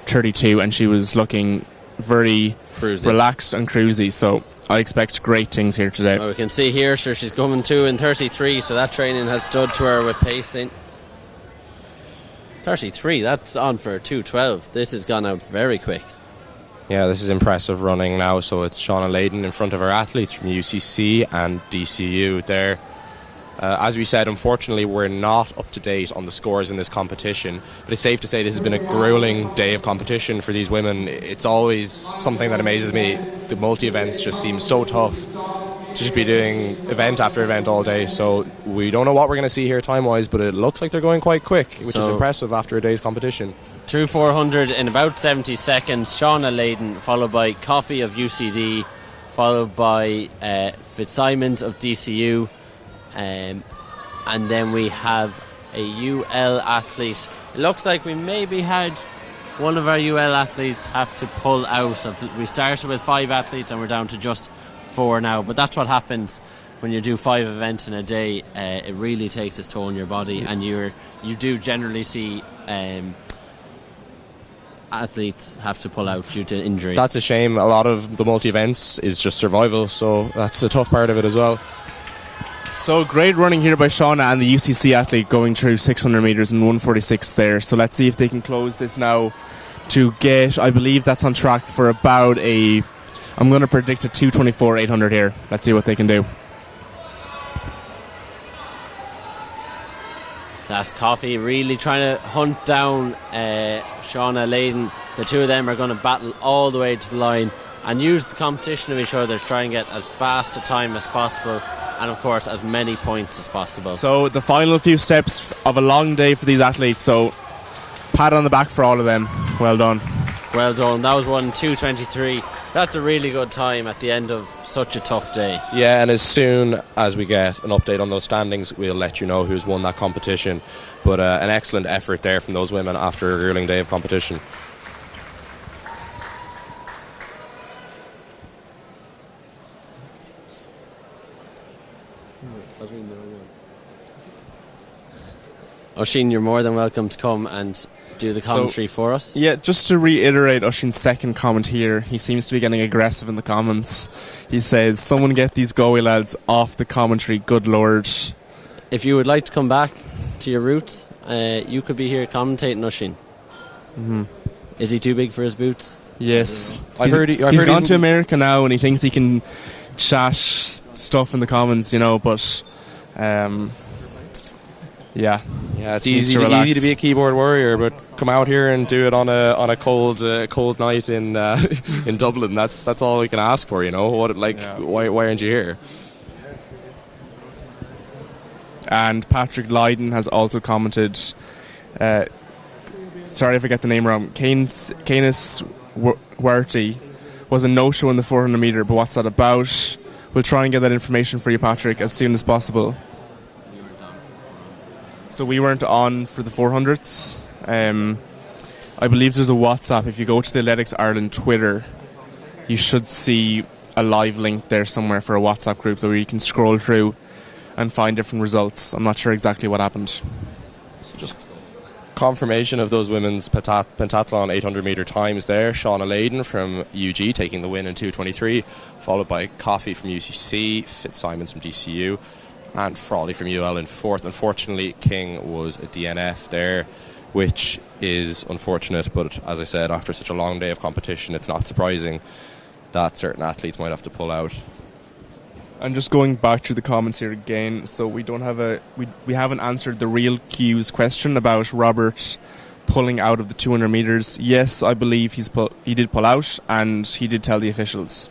32, and she was looking very relaxed and cruisy. So I expect great things here today. Well, we can see here, sure, she's coming to in 33, so that training has stood to her with pacing. 33, that's on for 2:12. This has gone out very quick. Yeah, this is impressive running now. So it's Shauna Layden in front of her athletes from UCC and DCU there. As we said, unfortunately, we're not up to date on the scores in this competition, but it's safe to say this has been a grueling day of competition for these women. It's always something that amazes me. The multi-events just seem so tough to just be doing event after event all day. So we don't know what we're going to see here time-wise, but it looks like they're going quite quick, which is impressive after a day's competition. Through 400 in about 70 seconds. Shauna Layden, followed by Coffey of UCD, followed by Fitzsimons of DCU. And then we have a UL athlete. It looks like we maybe had one of our UL athletes have to pull out. We started with 5 athletes and we're down to just 4 now, but that's what happens when you do 5 events in a day. It really takes its toll on your body, and you do generally see athletes have to pull out due to injury. That's a shame. A lot of the multi-events is just survival, so that's a tough part of it as well. So great running here by Shauna and the UCC athlete, going through 600 metres in 1:46 there. So let's see if they can close this now to get, I believe that's on track for about I'm going to predict a 2:24 800 here. Let's see what they can do. That's Coffey really trying to hunt down Shauna Layden. The two of them are going to battle all the way to the line and use the competition of each other to try and get as fast a time as possible, and of course as many points as possible. So the final few steps of a long day for these athletes, so pat on the back for all of them. Well done. Well done. That was 2:23. That's a really good time at the end of such a tough day. Yeah, and as soon as we get an update on those standings, we'll let you know who's won that competition. But an excellent effort there from those women after a grueling day of competition. Oisin, you're more than welcome to come and do the commentary for us. Yeah, just to reiterate Oisin's second comment here, he seems to be getting aggressive in the comments. He says, someone get these Galway lads off the commentary, good lord. If you would like to come back to your roots, you could be here commentating, Oisin. Mm-hmm. Is he too big for his boots? Yes. I've heard he's gone to America now and he thinks he can chat stuff in the comments, but yeah, it's easy to be a keyboard warrior, but come out here and do it on a cold night in in Dublin. That's all we can ask for, Why aren't you here? And Patrick Lydon has also commented. Sorry if I get the name wrong. Canis Werty was a no-show in the 400 metre, but what's that about? We'll try and get that information for you, Patrick, as soon as possible. So we weren't on for the 400s. I believe there's a WhatsApp. If you go to the Athletics Ireland Twitter, you should see a live link there somewhere for a WhatsApp group where you can scroll through and find different results. I'm not sure exactly what happened. So just confirmation of those women's pentathlon 800 metre times there. Shauna Layden from UG taking the win in 2:23, followed by Coffey from UCC, Fitzsimons from DCU, and Frawley from UL in 4th. Unfortunately, King was a DNF there, which is unfortunate, but as I said, after such a long day of competition, it's not surprising that certain athletes might have to pull out. I'm just going back through the comments here again. So we don't have we haven't answered the real Q's question about Robert pulling out of the 200 meters. Yes, I believe he did pull out, and he did tell the officials.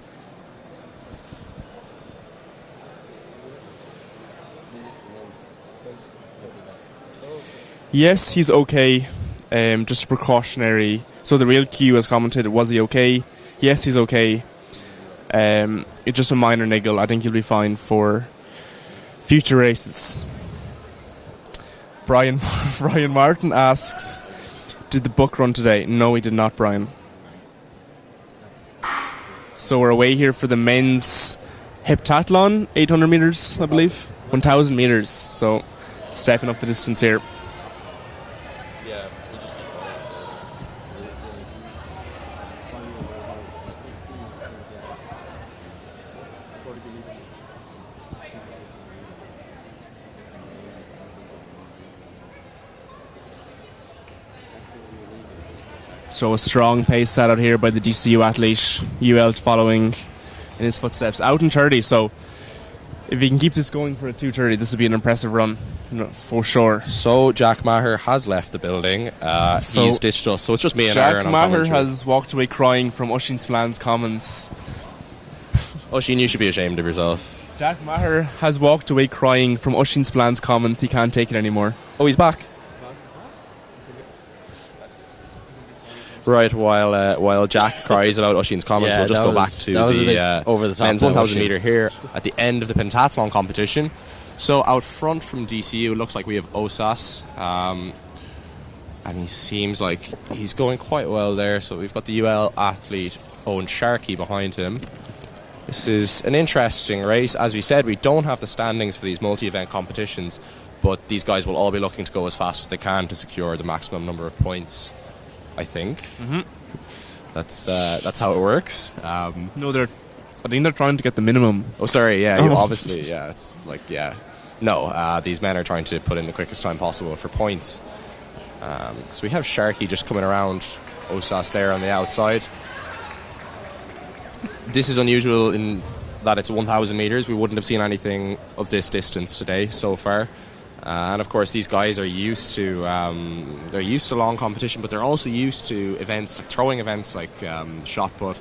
Yes, he's okay. Just precautionary. So the real Q has commented, was he okay? Yes, he's okay. It's just a minor niggle. I think he'll be fine for future races. Brian Martin asks, did the book run today? No, he did not, Brian. So we're away here for the men's heptathlon, 800 metres, I believe. 1,000 metres, so stepping up the distance here. So a strong pace set out here by the DCU athlete, UL following in his footsteps. Out in 30, so if he can keep this going for a 2:30, this would be an impressive run, for sure. So Jack Maher has left the building. He's ditched us, so it's just me and Aaron. Jack Maher has walked away crying from Oisin Spillane comments. Oisin, you should be ashamed of yourself. Jack Maher has walked away crying from Oisin Spillane's comments. He can't take it anymore. Oh, he's back. Right, while Jack cries about Oisin's comments, we'll just go back to the over the top men's 1,000 metre here at the end of the pentathlon competition. So out front from DCU, looks like we have Osas, and he seems like he's going quite well there. So we've got the UL athlete Owen Sharkey behind him. This is an interesting race. As we said, we don't have the standings for these multi-event competitions, but these guys will all be looking to go as fast as they can to secure the maximum number of points, I think. Mm-hmm. That's how it works. No, I think they're trying to get the minimum. Oh, sorry, yeah, obviously, yeah. It's like, yeah. No, these men are trying to put in the quickest time possible for points. So we have Sharkey just coming around Osas there on the outside. This is unusual in that it's 1,000 metres. We wouldn't have seen anything of this distance today so far. And of course, these guys are used to long competition, but they're also used to events, like throwing events like shot put.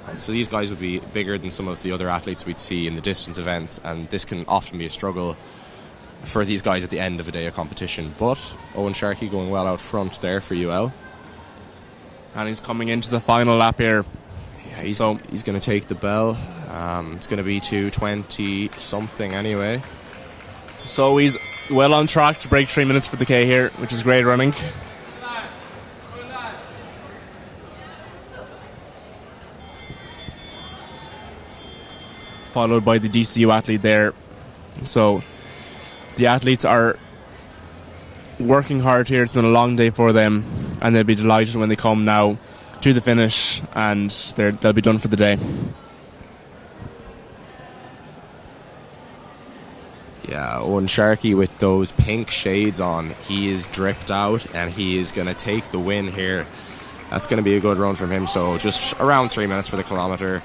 And so these guys would be bigger than some of the other athletes we'd see in the distance events, and this can often be a struggle for these guys at the end of a day of competition. But Owen Sharkey going well out front there for UL. And he's coming into the final lap here. Yeah, he's going to take the bell. It's going to be 2:20 something anyway. So he's well on track to break 3 minutes for the K here, which is great running. Followed by the DCU athlete there. So the athletes are working hard here. It's been a long day for them, and they'll be delighted when they come now to the finish, and they'll be done for the day. Yeah, Owen Sharkey with those pink shades on, he is dripped out, and he is going to take the win here. That's going to be a good run from him. So just around 3 minutes for the kilometre.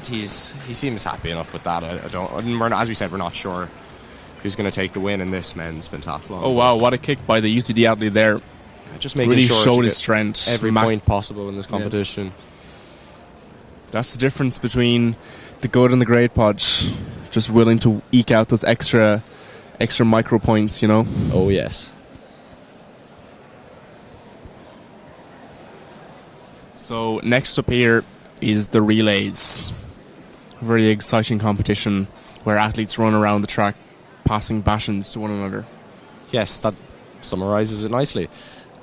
He seems happy enough with that. As we said, we're not sure who's going to take the win in this men's pentathlon. Oh wow, what a kick by the UCD athlete there. Just making really sure showed his strength. Every point possible in this competition. Yes. That's the difference between the good and the great, Podge. Just willing to eke out those extra micro points, you know? Oh, yes. So, next up here is the relays. Very exciting competition where athletes run around the track passing batons to one another. Yes, that summarises it nicely.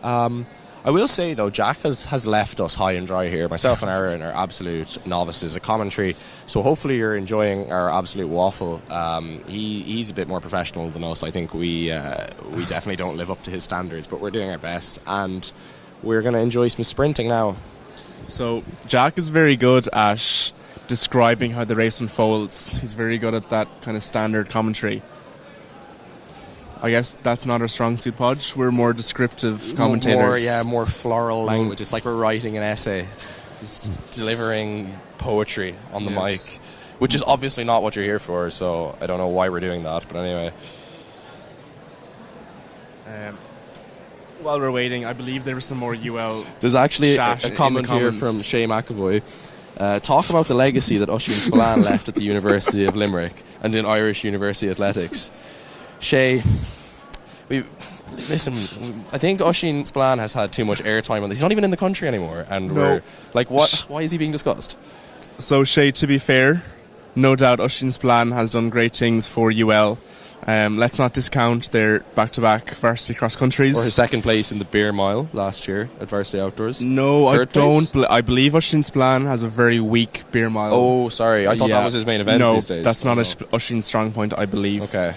I will say, though, Jack has left us high and dry here. Myself and Aaron are absolute novices at commentary, so hopefully you're enjoying our absolute waffle. He's a bit more professional than us. I think we definitely don't live up to his standards, but we're doing our best, and we're going to enjoy some sprinting now. So Jack is very good at describing how the race unfolds. He's very good at that kind of standard commentary. I guess that's not our strong suit, Podge. We're more descriptive commentators. More floral language. It's like we're writing an essay. Just delivering poetry on the Yes. mic, which is obviously not what you're here for, so I don't know why we're doing that, but anyway. While we're waiting, I believe there was some more UL. There's actually a chat in the comment here comments. from Shay McAvoy. Talk about the legacy that Oisin Spillane left at the University of Limerick and in Irish university athletics. Shay, listen, I think Oisin Spillane has had too much airtime on this. He's not even in the country anymore. And we're like, what? Why is he being discussed? So, Shay, to be fair, no doubt Oisin Spillane has done great things for UL. Let's not discount their back-to-back varsity cross-countries. Or his second place in the beer mile last year at Varsity Outdoors. No, Third I don't. place? I believe Oisin Spillane has a very weak beer mile. Oh, sorry. I thought that was his main event no, these days. that's not Oisin's strong point, I believe. Okay.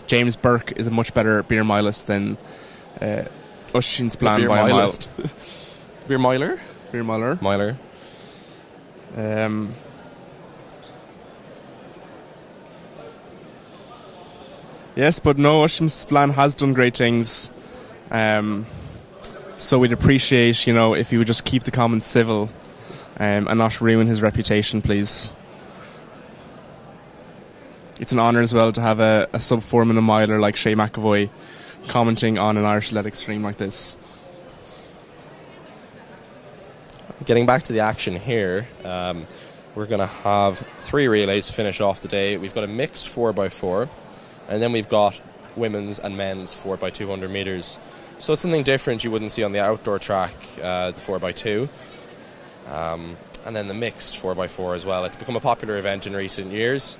James Burke is a much better beer milist than Oisin Spillane by a mile. Beer miler? Beer miler. Miler. Yes, but no, Oisin Spillane has done great things. So we'd appreciate, if he would just keep the comments civil and not ruin his reputation, please. It's an honour as well to have a sub-4 minute miler like Shay McAvoy commenting on an Irish athletics stream like this. Getting back to the action here, we're going to have 3 relays to finish off the day. We've got a mixed 4x4, and then we've got women's and men's 4x200 metres. So it's something different you wouldn't see on the outdoor track, the 4x2. And then the mixed 4x4 as well. It's become a popular event in recent years.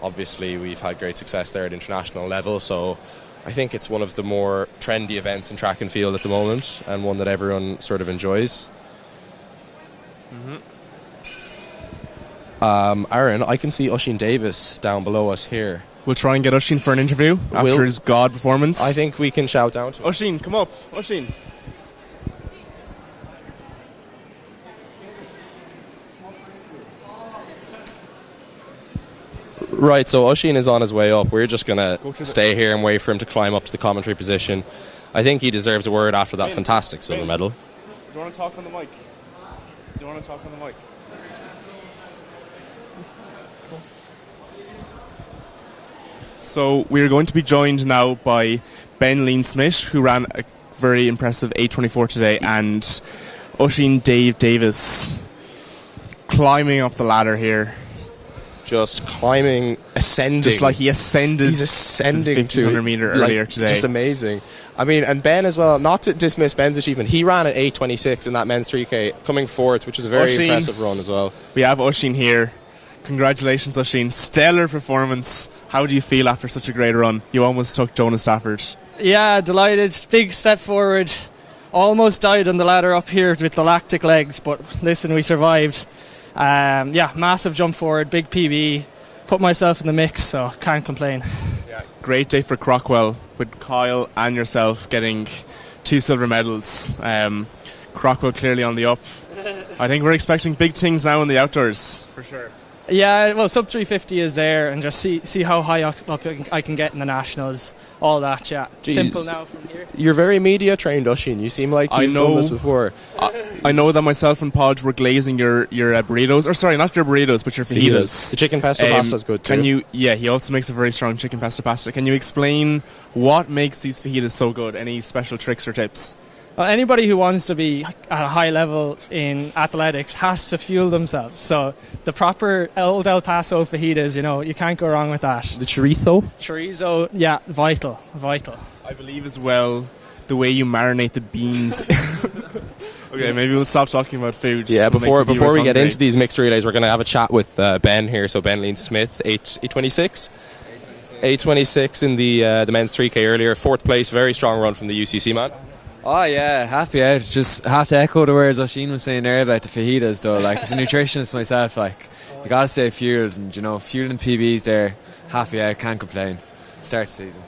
Obviously, we've had great success there at international level, so I think it's one of the more trendy events in track and field at the moment, and one that everyone sort of enjoys. Aaron, I can see Oisin Davis down below us here. We'll try and get Oisin for an interview after his God performance. I think we can shout down to him. Oisin, come up. Oisin. Right, so Oisin is on his way up. We're just going to stay here and wait for him to climb up to the commentary position. I think he deserves a word after that fantastic silver medal. Do you want to talk on the mic? So we're going to be joined now by Ben Lean-Smith, who ran a very impressive 8:24 today, and Oisin Davis climbing up the ladder here. Just climbing, ascending. Just like he ascended. He's ascending the 1500 metre earlier today. Just amazing. I mean, and Ben as well, not to dismiss Ben's achievement, he ran at 8:26 in that men's 3K, coming fourth, which is a very Oisin, impressive run as well. We have Oisin here. Congratulations, Oisin. Stellar performance. How do you feel after such a great run? You almost took Jonas Stafford. Yeah, delighted. Big step forward. Almost died on the ladder up here with the lactic legs, but listen, we survived. Massive jump forward, big PB. Put myself in the mix, so can't complain. Yeah, great day for Crockwell with Kyle and yourself getting 2 silver medals. Crockwell clearly on the up. I think we're expecting big things now in the outdoors, for sure. Yeah, well, sub 350 is there, and just see how high up I can get in the nationals. All that, yeah. Jeez. Simple now from here. You're very media trained, Oisin. You seem like you've done this before. I know that myself and Podge were glazing your burritos, or sorry, not your burritos, but your fajitas. The chicken pesto pasta is good too. He also makes a very strong chicken pesto pasta. Can you explain what makes these fajitas so good? Any special tricks or tips? Well, anybody who wants to be at a high level in athletics has to fuel themselves. So the proper old El Paso fajitas, you can't go wrong with that. The chorizo, yeah, vital. I believe as well the way you marinate the beans. Okay, maybe we'll stop talking about food. Yeah, before we get into these mixed relays, we're going to have a chat with Ben here. So Ben Lean-Smith, 8:26. 8:26 in the men's 3K earlier. 4th place, very strong run from the UCC man. Oh yeah, happy out. Just have to echo the words Oisin was saying there about the fajitas though. Like, as a nutritionist myself, you gotta stay fueled, and fueling PBs there, happy out, can't complain. Start the season.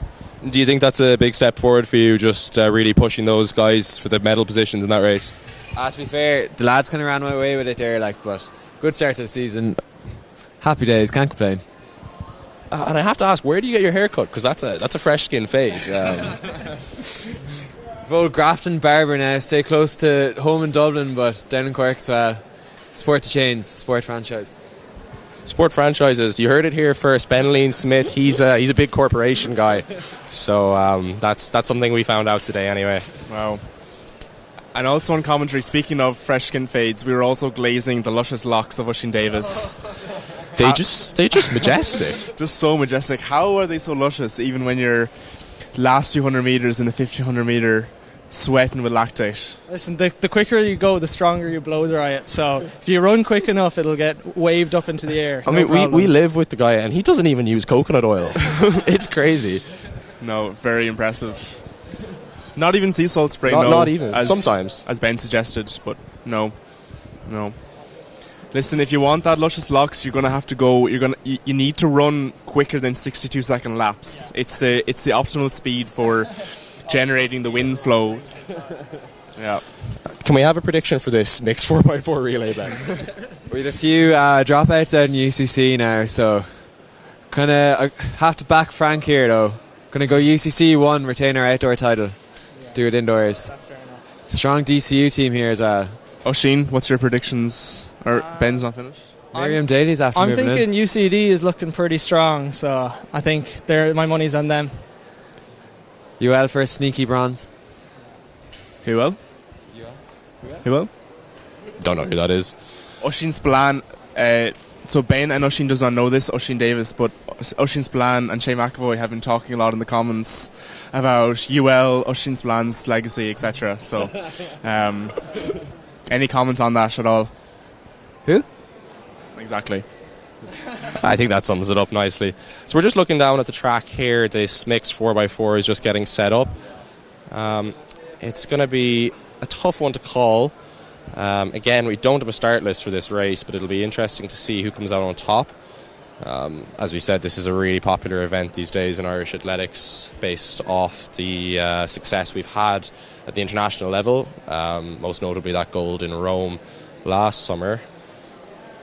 Do you think that's a big step forward for you, just really pushing those guys for the medal positions in that race? To be fair, the lads kind of ran my way with it there, but good start to the season. Happy days, can't complain. And I have to ask, where do you get your hair cut? Because that's a fresh skin fade. Old Grafton Barber now. Stay close to home in Dublin, but down in Cork as well. Support the chains, support franchise. Sport franchises. You heard it here first. Ben Lean Smith. He's a big corporation guy. So that's something we found out today anyway. Wow. And also on commentary, speaking of fresh skin fades, we were also glazing the luscious locks of Oisín Davis. They're just majestic. Just so majestic. How are they so luscious even when you're last 200 metres in a 1500 metre sweating with lactate? Listen, the quicker you go, the stronger you blow dry it. So if you run quick enough, it'll get waved up into the air. I mean, we live with the guy and he doesn't even use coconut oil. It's crazy. No, very impressive. Not even sea salt spray. Not even. Sometimes, as Ben suggested, but no. Listen, if you want that luscious locks, you're gonna have to go. You need to run quicker than 62-second laps. It's the optimal speed for generating the wind flow. Yeah. Can we have a prediction for this mixed 4x4 relay, Ben? We had a few dropouts out in UCC now, so kind of have to back Frank here though. Gonna go UCC 1, retain our outdoor title. Do it indoors. That's fair enough. Strong DCU team here as well. Oisín, what's your predictions? Or Ben's not finished? Miriam Daly's after I'm moving thinking in. UCD is looking pretty strong, so I think my money's on them. UL for a sneaky bronze. Who will? Who will? Don't know who that is. Oisín Spillane. So Ben and Oisín does not know this, Oisín Davis, but Oisín Spillane and Shea McAvoy have been talking a lot in the comments about UL, Oisín Spillane's legacy, etc. So, any comments on that at all? Who? Exactly. I think that sums it up nicely. So we're just looking down at the track here. This mixed 4x4 is just getting set up. It's going to be a tough one to call. Again, we don't have a start list for this race, but it'll be interesting to see who comes out on top. As we said, this is a really popular event these days in Irish athletics based off the success we've had at the international level, most notably that gold in Rome last summer.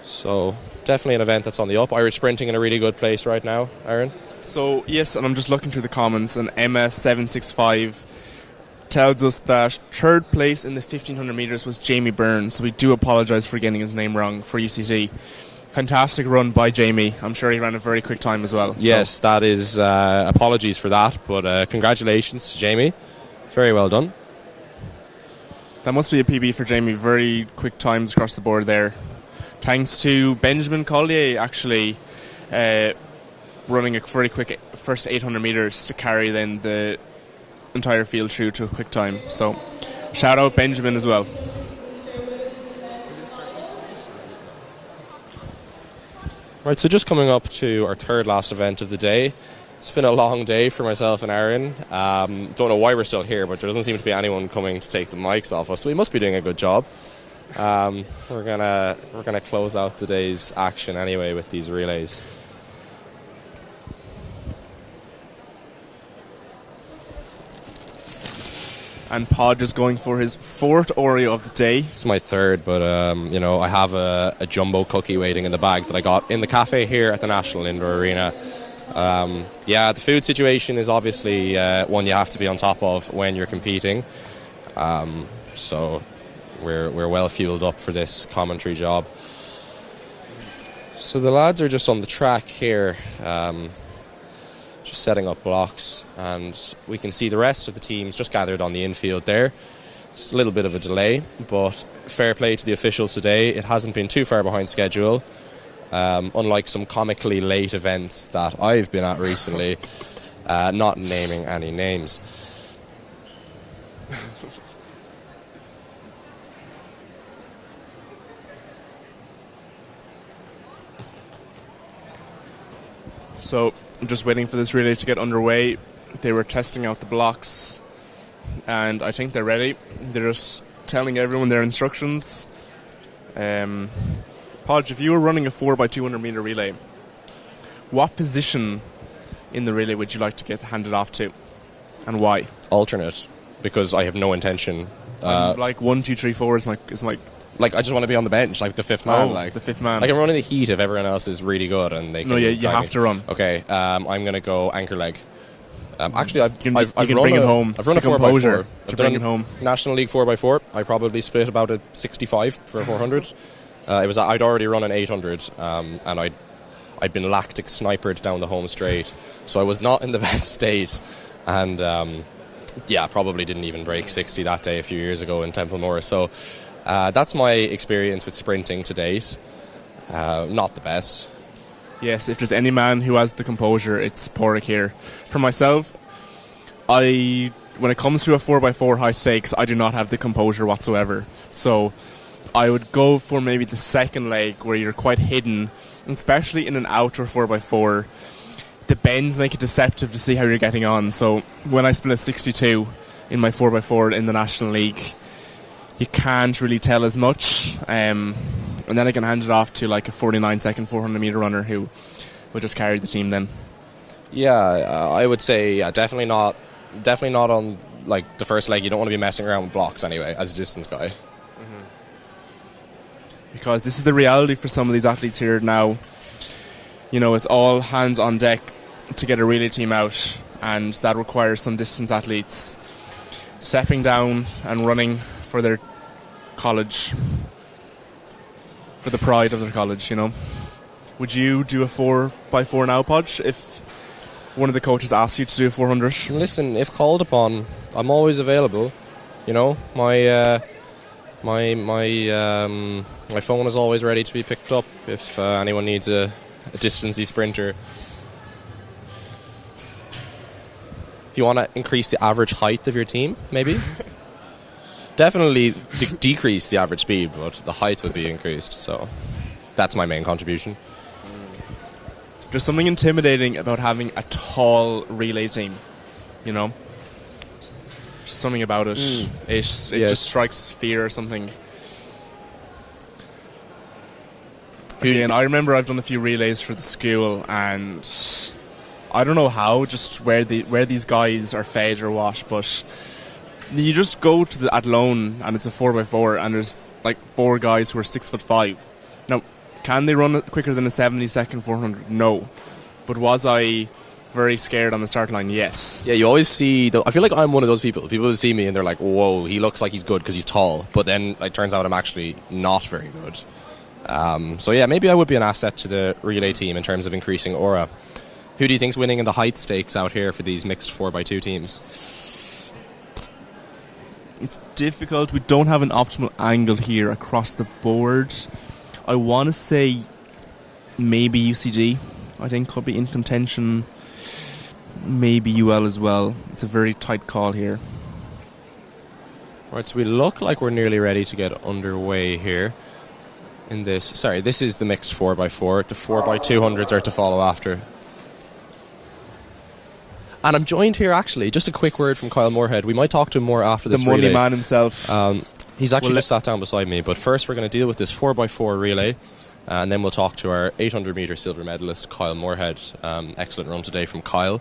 So definitely an event that's on the up. Irish sprinting in a really good place right now, Aaron. So yes, and I'm just looking through the comments, and Emma765 tells us that third place in the 1500 metres was Jamie Byrne, so we do apologise for getting his name wrong for UCC. Fantastic run by Jamie. I'm sure he ran a very quick time as well. Yes, that is apologies for that, but congratulations to Jamie. Very well done. That must be a PB for Jamie. Very quick times across the board there. Thanks to Benjamin Collier actually running a very quick first 800 metres to carry then the entire field through to a quick time. So shout out Benjamin as well. Right, so just coming up to our third last event of the day. It's been a long day for myself and Aaron. Don't know why we're still here, but there doesn't seem to be anyone coming to take the mics off us, so we must be doing a good job. We're gonna close out the day's action anyway with these relays. And Pod is going for his fourth Oreo of the day. It's my third, but I have a jumbo cookie waiting in the bag that I got in the cafe here at the National Indoor Arena. The food situation is obviously one you have to be on top of when you're competing. So we're well fueled up for this commentary job. So the lads are just on the track here, just setting up blocks, and we can see the rest of the teams just gathered on the infield there. It's a little bit of a delay, but fair play to the officials today. It hasn't been too far behind schedule, unlike some comically late events that I've been at recently, not naming any names. So I'm just waiting for this relay to get underway. They were testing out the blocks, and I think they're ready. They're just telling everyone their instructions. Podge, if you were running a 4x200 metre relay, what position in the relay would you like to get handed off to, and why? Alternate, because I have no intention. Like 1, 2, 3, 4 is my. Like, I just want to be on the bench, like the fifth man. The fifth man. I can run in the heat if everyone else is really good and they can. No, yeah, you have to run. Okay, I'm going to go anchor leg. Actually, I've can run bring it home. I've run a The 4x4. composure I've to done bring it home. National League 4x4. I probably split about a 65 for a 400. I'd already run an 800, and I'd been lactic snipered down the home straight, so I was not in the best state, and probably didn't even break 60 that day a few years ago in Templemore. So that's my experience with sprinting to date. Not the best. Yes, if there's any man who has the composure, it's Porrick here. For myself, when it comes to a 4x4 high stakes, I do not have the composure whatsoever. So I would go for maybe the second leg where you're quite hidden, especially in an outdoor 4x4. The bends make it deceptive to see how you're getting on. So when I split a 62 in my 4x4 in the National League, you can't really tell as much. And then I can hand it off to like a 49-second 400-meter runner who will just carry the team then. Yeah, I would say definitely not on like the first leg. You don't want to be messing around with blocks anyway as a distance guy. Because this is the reality for some of these athletes here now. You know, it's all hands on deck to get a relay team out, and that requires some distance athletes stepping down and running for their college, for the pride of their college, you know. Would you do a 4x4 now, Podge, if one of the coaches asked you to do a 400? Listen, if called upon, I'm always available. You know, my phone is always ready to be picked up if anyone needs a distancey sprinter. If you want to increase the average height of your team, maybe. Definitely decrease the average speed, but the height would be increased. So that's my main contribution. There's something intimidating about having a tall relay team, you know. Just something about it. It just strikes fear or something. Again, I remember I've done a few relays for the school, and I don't know how, just where these guys are fed or what, but you just go to the Athlone and it's a 4x4 and there's like 4 guys who are 6'5". Now, can they run quicker than a 70-second 400? No. But was I very scared on the start line? Yes. Yeah, you always see... I feel like I'm one of those people. People see me and they're like, whoa, he looks like he's good because he's tall. But then it turns out I'm actually not very good. So yeah, maybe I would be an asset to the relay team in terms of increasing aura. Who do you think's winning in the height stakes out here for these mixed 4x2 teams? It's difficult. We don't have an optimal angle here across the board. I want to say maybe UCD, I think, could be in contention. Maybe UL as well. It's a very tight call here. Right, so we look like we're nearly ready to get underway here in this. Sorry, this is the mixed 4x4. The 4x200s are to follow after. And I'm joined here, actually, just a quick word from Kyle Moorhead. We might talk to him more after this relay. The money man himself. He's actually just sat down beside me. But first we're going to deal with this 4x4 relay. And then we'll talk to our 800-metre silver medalist, Kyle Moorhead. Excellent run today from Kyle.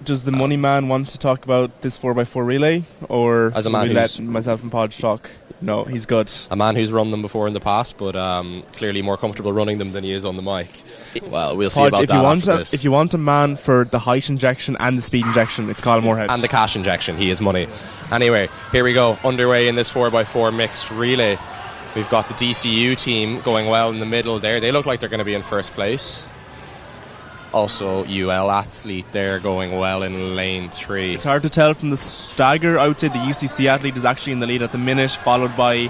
Does the money man want to talk about this 4x4 relay? Or as a man we let myself and Podge talk? No, he's good. A man who's run them before in the past, but clearly more comfortable running them than he is on the mic. Well, we'll see Podge, about that after this. If you want a man for the height injection and the speed injection, it's Kyle Moorhead. And the cash injection, he is money. Anyway, here we go, underway in this 4x4 mixed relay. We've got the DCU team going well in the middle there. They look like they're going to be in first place. Also, UL athlete there going well in lane 3. It's hard to tell from the stagger. I would say the UCC athlete is actually in the lead at the minute, followed by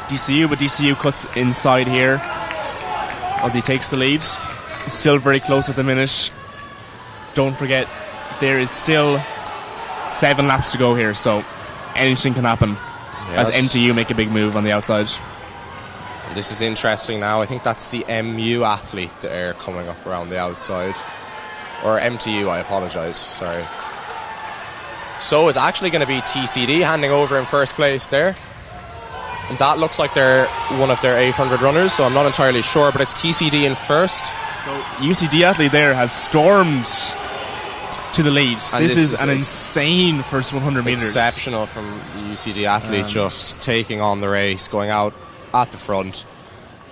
DCU, but DCU cuts inside here as he takes the lead. He's still very close at the minute. Don't forget, there is still 7 laps to go here, so anything can happen as MTU make a big move on the outside. This is interesting now. I think that's the MU athlete there coming up around the outside. Or MTU, I apologise. Sorry. So it's actually going to be TCD handing over in first place there. And that looks like they're one of their 800 runners, so I'm not entirely sure, but it's TCD in first. So UCD athlete there has stormed to the lead. This is an insane first 100 metres. Exceptional from UCD athlete, just taking on the race, going out at the front.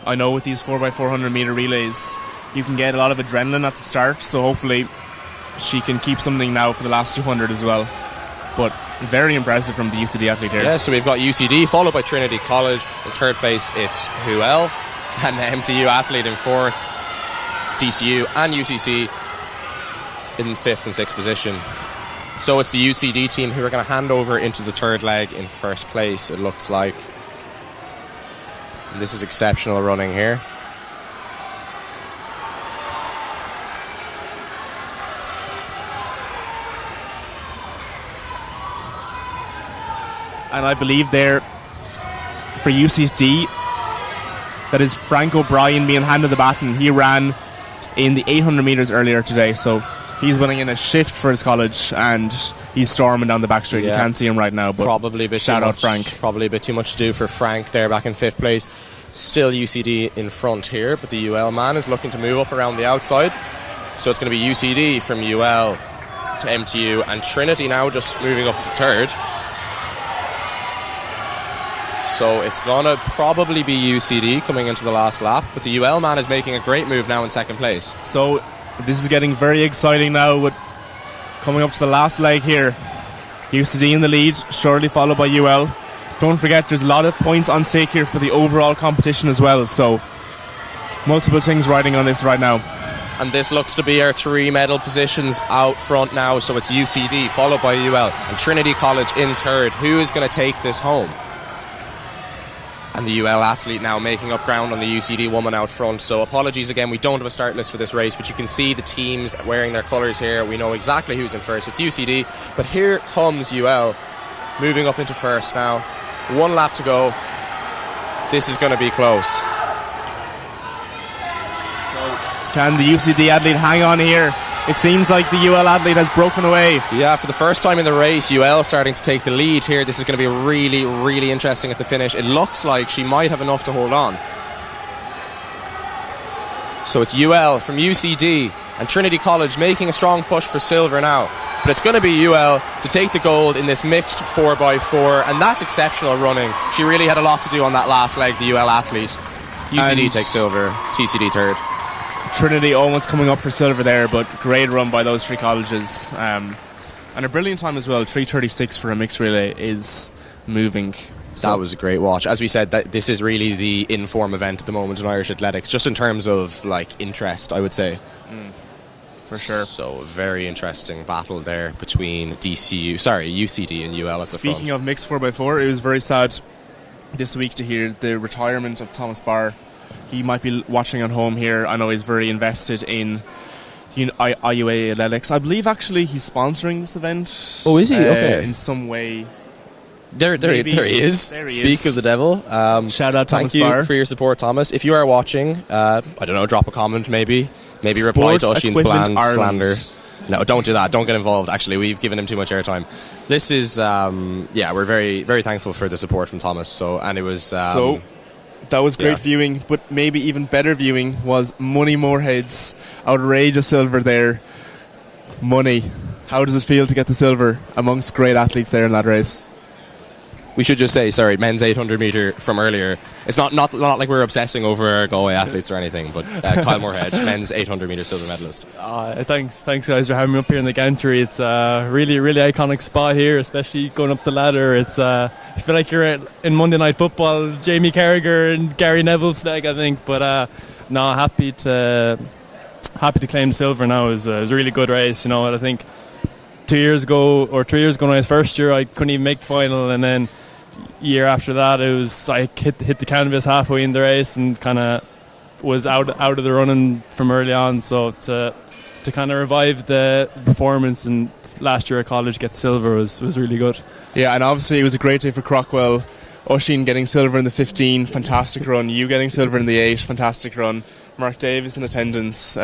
I know with these 4x400 metre relays you can get a lot of adrenaline at the start, so hopefully she can keep something now for the last 200 as well. But very impressive from the UCD athlete here. Yeah, so we've got UCD followed by Trinity College. In third place it's Huel and the MTU athlete in fourth, DCU and UCC in fifth and sixth position. So it's the UCD team who are going to hand over into the third leg in first place, it looks like. And this is exceptional running here. And I believe there for UCD, that is Frank O'Brien being handed the baton. He ran in the 800 metres earlier today, so he's winning in a shift for his college, and he's storming down the back straight. You can't see him right now, but probably a bit shout too out much, Frank. Probably a bit too much to do for Frank there back in fifth place. Still UCD in front here, but the UL man is looking to move up around the outside. So it's going to be UCD from UL to MTU, and Trinity now just moving up to third. So it's going to probably be UCD coming into the last lap, but the UL man is making a great move now in second place. So this is getting very exciting now with coming up to the last leg here. UCD in the lead, shortly followed by UL. Don't forget there's a lot of points on stake here for the overall competition as well, so multiple things riding on this right now. And this looks to be our three medal positions out front now, so it's UCD followed by UL and Trinity College in third. Who is going to take this home? And the UL athlete now making up ground on the UCD woman out front. So apologies again, we don't have a start list for this race, but you can see the teams wearing their colours here. We know exactly who's in first. It's UCD, but here comes UL moving up into first now. 1 lap to go. This is going to be close. Can the UCD athlete hang on here? It seems like the UL athlete has broken away. Yeah, for the first time in the race, UL starting to take the lead here. This is going to be really, really interesting at the finish. It looks like she might have enough to hold on. So it's UL from UCD and Trinity College making a strong push for silver now. But it's going to be UL to take the gold in this mixed 4x4, and that's exceptional running. She really had a lot to do on that last leg, the UL athlete. UCD And takes silver, TCD third. Trinity almost coming up for silver there, but great run by those three colleges. And a brilliant time as well. 3:36 for a mixed relay is moving. That was a great watch. As we said, that this is really the in-form event at the moment in Irish athletics, just in terms of like interest, I would say. For sure. So a very interesting battle there between UCD and UL at the front. Speaking of mixed 4x4, it was very sad this week to hear the retirement of Thomas Barr. He might be watching at home here. I know he's very invested in IUA athletics. I believe actually he's sponsoring this event. Oh, is he? Okay. In some way. There he is. There he Speak is. of the devil. Shout out Thomas Thank you Barr. for your support, Thomas. If you are watching, I don't know, drop a comment maybe reply to Sports Oisín's Equipment Ireland. slander. No, don't do that. Don't get involved. Actually, we've given him too much airtime. This is, we're very, very thankful for the support from Thomas. So, and it was. So that was great yeah. viewing, but maybe even better viewing was Money Moorhead's outrageous silver there. Money, how does it feel to get the silver amongst great athletes there in that race? We should just say, sorry, men's 800 metre from earlier. It's not like we're obsessing over our Galway athletes or anything, but Kyle Moorhead, men's 800 metre silver medalist. Thanks guys for having me up here in the gantry. It's a really, really iconic spot here, especially going up the ladder. It's I feel like you're in Monday Night Football, Jamie Carragher and Gary Neville's leg, I think. But no, happy to claim silver now. It was a really good race, you know. And I think 2 years ago or 3 years ago when I was first year, I couldn't even make the final, and then year after that it was I hit the canvas halfway in the race and kind of was out of the running from early on. So to kind of revive the performance and last year at college get silver was really good. Yeah, and obviously it was a great day for Crockwell. Oisín getting silver in the 15, fantastic run. You getting silver in the 8, fantastic run. Mark Davis in attendance,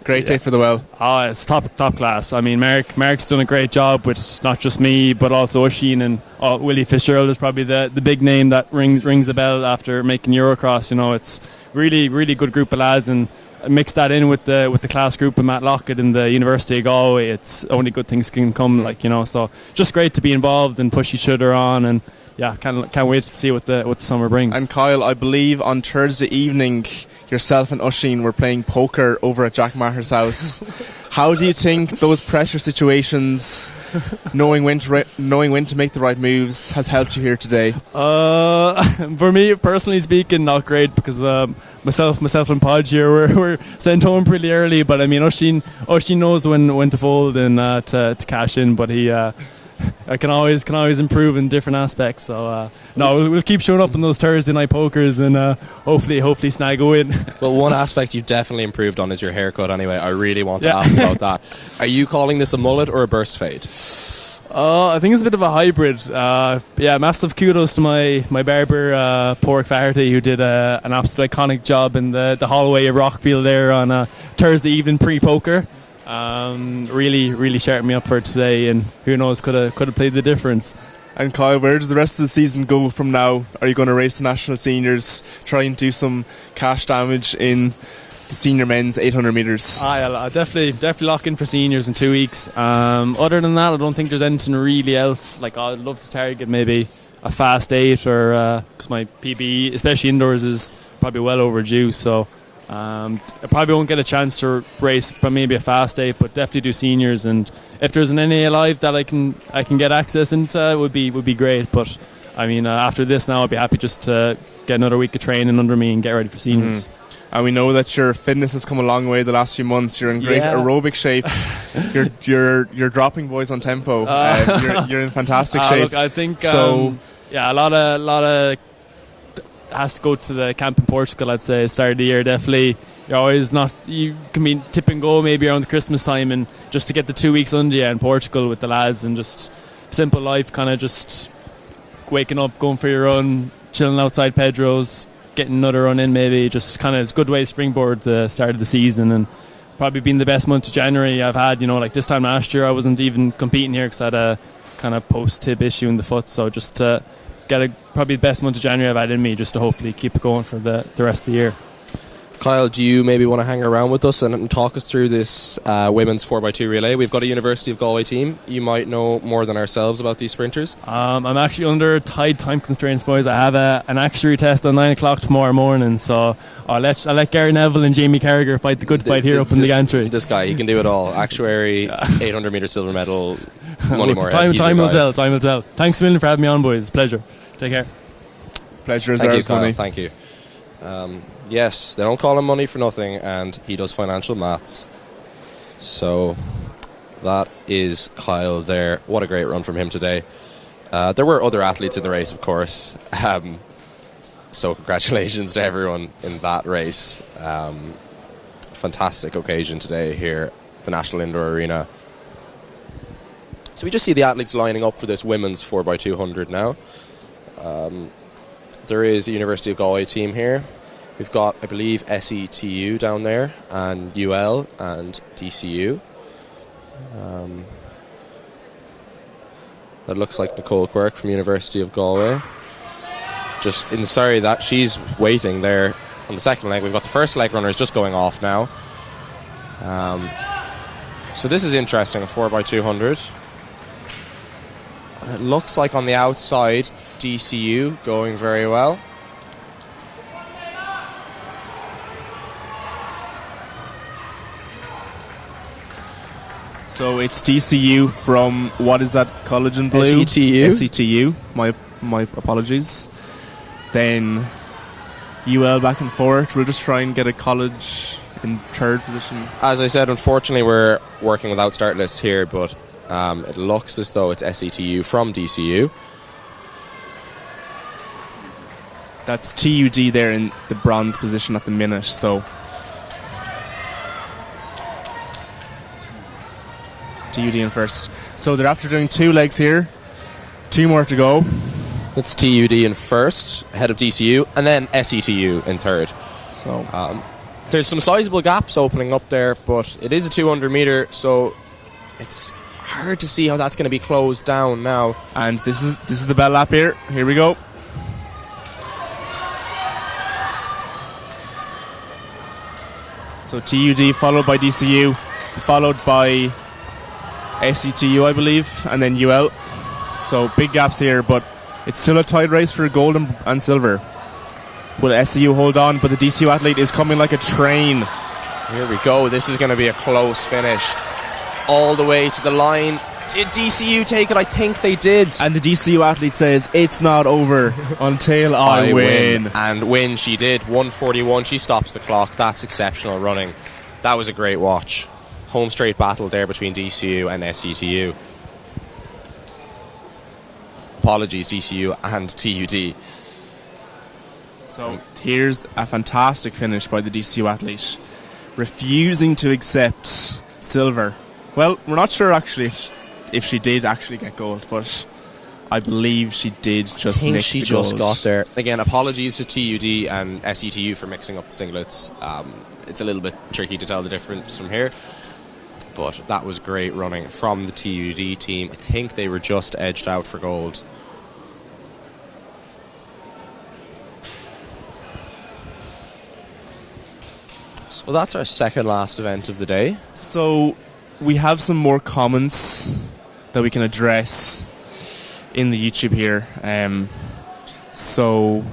great day for the Well. Oh, it's top class. I mean, Mark's done a great job with not just me, but also Oisín, and Willie Fitzgerald is probably the big name that rings a bell after making Eurocross. You know, it's really, really good group of lads, and mix that in with the class group of Matt Lockett in the University of Galway. It's only good things can come, like, you know. So just great to be involved and push each other on, and yeah, can't wait to see what the summer brings. And Kyle, I believe on Thursday evening, yourself and Oisín were playing poker over at Jack Maher's house. How do you think those pressure situations, knowing when to make the right moves, has helped you here today? For me, personally speaking, not great, because myself and Podge here were sent home pretty early. But I mean, Oisin knows when to fold and to cash in. But he I can always improve in different aspects. So we'll keep showing up in those Thursday night pokers and hopefully snag a win. Well, one aspect you've definitely improved on is your haircut. Anyway, I really want to ask about that. Are you calling this a mullet or a burst fade? I think it's a bit of a hybrid. Massive kudos to my barber, Pork Faherty, who did an absolute iconic job in the hallway of Rockfield there on a Thursday evening pre-poker. Really sharpened me up for today, and who knows, could have played the difference. And Kyle, where does the rest of the season go from now? Are you going to race the national seniors, try and do some cash damage in the senior men's 800 metres? I'll definitely lock in for seniors in 2 weeks. Other than that, I don't think there's anything really else. Like, I'd love to target maybe a fast 8, or because my PB, especially indoors, is probably well overdue. So I probably won't get a chance to race maybe a fast 8, but definitely do seniors. And if there's an NA live that I can get access into, it would be great. But I mean, after this now, I'd be happy just to get another week of training under me and get ready for seniors. And we know that your fitness has come a long way the last few months. You're in great aerobic shape. You're dropping boys on tempo. You're in fantastic shape. Look, I think a lot of has to go to the camp in Portugal. I'd say start of the year, definitely. You can be tip and go maybe around the Christmas time, and just to get the 2 weeks under you in Portugal with the lads, and just simple life, kind of just waking up, going for your run, chilling outside Pedro's, getting another run in maybe, just kind of it's a good way to springboard the start of the season. And probably been the best month of January I've had. Like this time last year I wasn't even competing here because I had a kind of post-tib issue in the foot, so just to get probably the best month of January I've had in me, just to hopefully keep it going for the rest of the year. Kyle, do you maybe want to hang around with us and talk us through this women's 4x2 relay? We've got a University of Galway team. You might know more than ourselves about these sprinters. I'm actually under tight time constraints, boys. I have an actuary test at 9 o'clock tomorrow morning, so I'll let Gary Neville and Jamie Carragher fight the good fight here up in the gantry. This guy, he can do it all. Actuary, 800 metre silver medal, money more. Time will tell. Thanks a million for having me on, boys. It's a pleasure. Take care. Pleasure is ours, Connie. Thank you. Yes, they don't call him money for nothing, and he does financial maths. So that is Kyle there. What a great run from him today. There were other athletes in the race, of course. So congratulations to everyone in that race. Fantastic occasion today here at the National Indoor Arena. So we just see the athletes lining up for this women's 4x200 now. There is a University of Galway team here. We've got, I believe, SETU down there, and UL and DCU. That looks like Nicole Quirk from University of Galway. That she's waiting there on the second leg. We've got the first leg runners just going off now. So this is interesting, a 4x200. It looks like on the outside, DCU going very well. So it's DCU from, what is that college in blue? SETU. My apologies. Then UL back and forth. We'll just try and get a college in third position. As I said, unfortunately we're working without start lists here, but it looks as though it's SETU from DCU. That's TUD there in the bronze position at the minute, so TUD in first. So they're after doing 2 legs here. 2 more to go. It's TUD in first, ahead of DCU, and then SETU in third. So there's some sizable gaps opening up there, but it is a 200 metre, so it's hard to see how that's going to be closed down now. And this is the bell lap here. Here we go. So TUD followed by DCU, followed by SETU, I believe, and then UL. So big gaps here, but it's still a tight race for gold and silver. Will SEU hold on? But the DCU athlete is coming like a train. Here we go. This is going to be a close finish. All the way to the line. Did DCU take it? I think they did. And the DCU athlete says, it's not over until I win. And win she did. 1:41. She stops the clock. That's exceptional running. That was a great watch. Home straight battle there between DCU and SCTU. Apologies, DCU and TUD. So here's a fantastic finish by the DCU athlete, refusing to accept silver. Well, we're not sure actually if she did actually get gold, but I believe she did just I think nick she the just gold. got there. Again, apologies to TUD and SETU for mixing up the singlets. It's a little bit tricky to tell the difference from here, but that was great running from the TUD team. I think they were just edged out for gold. So that's our second last event of the day. So we have some more comments that we can address in the YouTube here. So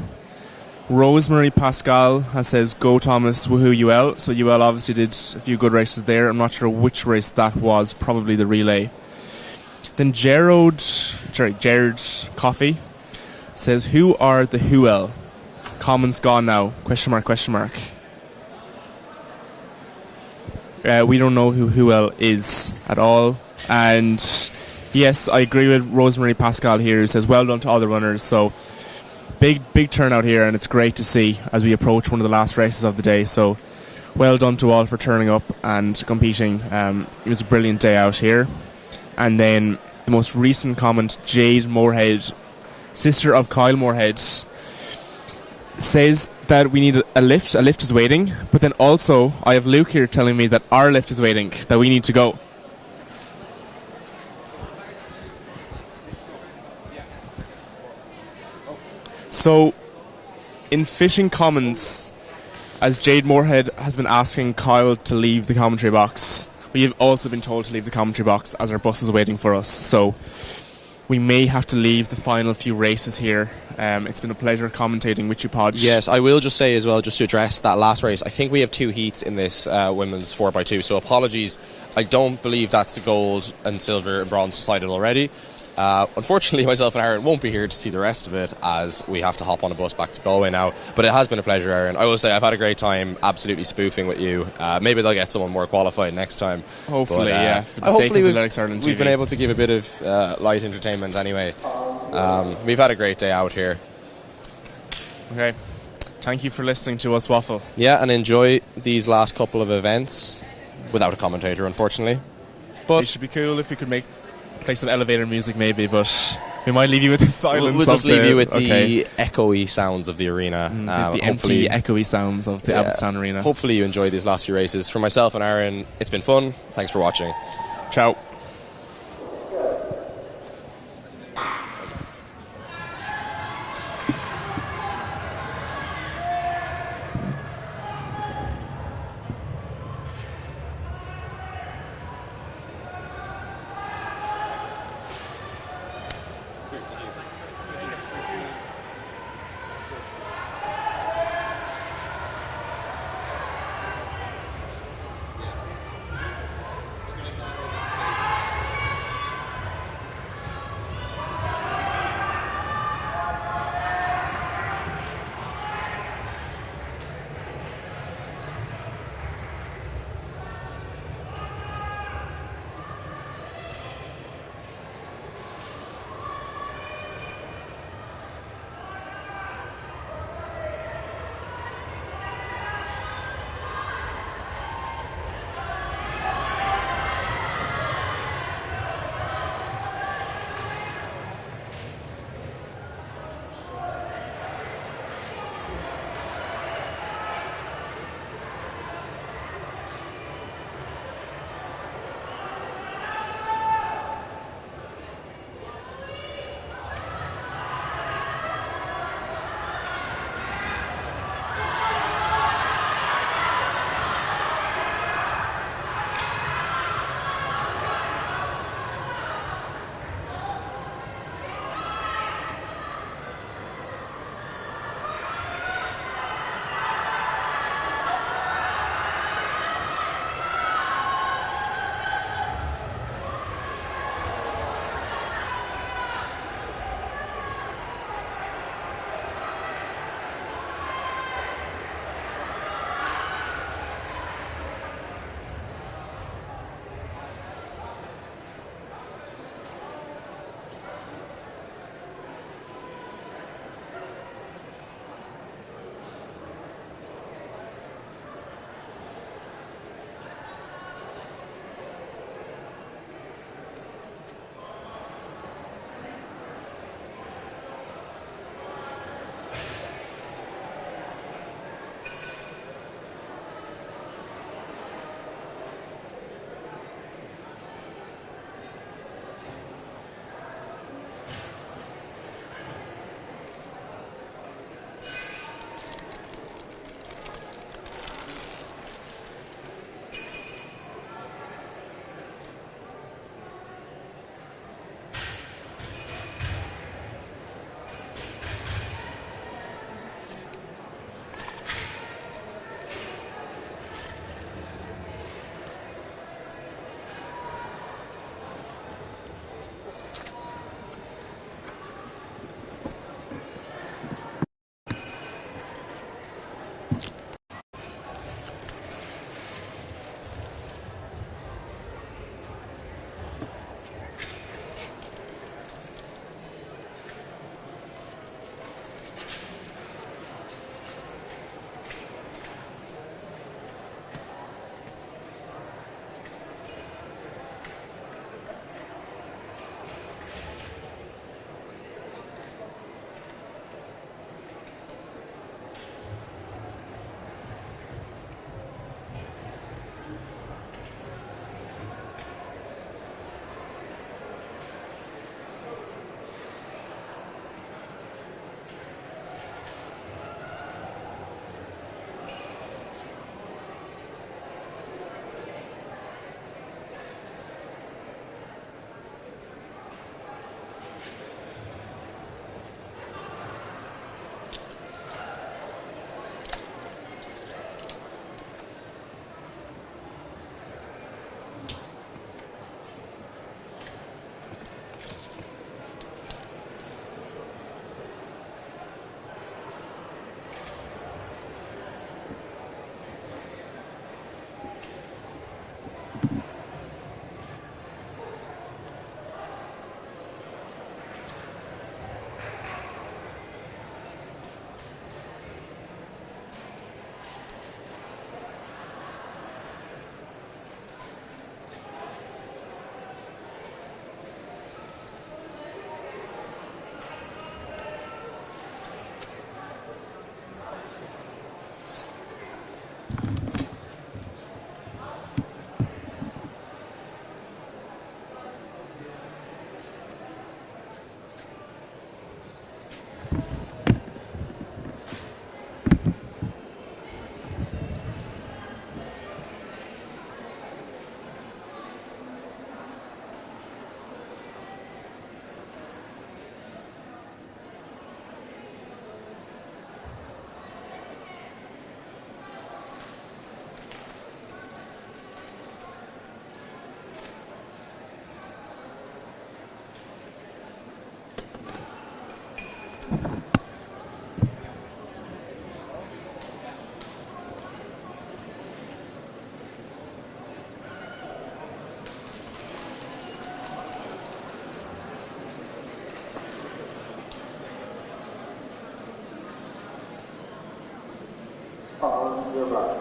Rosemary Pascal says, go Thomas, woohoo UL. So UL obviously did a few good races there. I'm not sure which race that was, probably the relay. Then Jared Coffey says, who are the Whoel? Comments gone now, question mark, question mark. We don't know who Whoel is at all. And yes, I agree with Rosemary Pascal here, who says, well done to all the runners. So big turnout here, and it's great to see as we approach one of the last races of the day. So well done to all for turning up and competing. It was a brilliant day out here. And then the most recent comment, Jade Moorhead, sister of Kyle Moorhead, says that we need a lift. A lift is waiting. But then also, I have Luke here telling me that our lift is waiting, that we need to go. So, in Fishing Commons, as Jade Moorhead has been asking Kyle to leave the commentary box, we have also been told to leave the commentary box as our bus is waiting for us. So, we may have to leave the final few races here. It's been a pleasure commentating with you, Podge. Yes, I will just say as well, just to address that last race, I think we have 2 heats in this women's 4x2, so apologies. I don't believe that's the gold and silver and bronze decided already. Unfortunately, myself and Aaron won't be here to see the rest of it, as we have to hop on a bus back to Galway now. But it has been a pleasure, Aaron. I will say I've had a great time absolutely spoofing with you. Maybe they'll get someone more qualified next time. Hopefully, yeah. For the sake of Athletics Ireland TV. We've been able to give a bit of light entertainment anyway. We've had a great day out here. Okay. Thank you for listening to us waffle. Yeah, and enjoy these last couple of events without a commentator, unfortunately. But it should be cool if we could play some elevator music maybe, but we might leave you with the silence. We'll just leave you with the echoey sounds of the arena. The empty, echoey sounds of the Abbottstown Arena. Hopefully you enjoy these last few races. For myself and Aaron, it's been fun. Thanks for watching. Ciao. on your mark.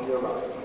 on your right.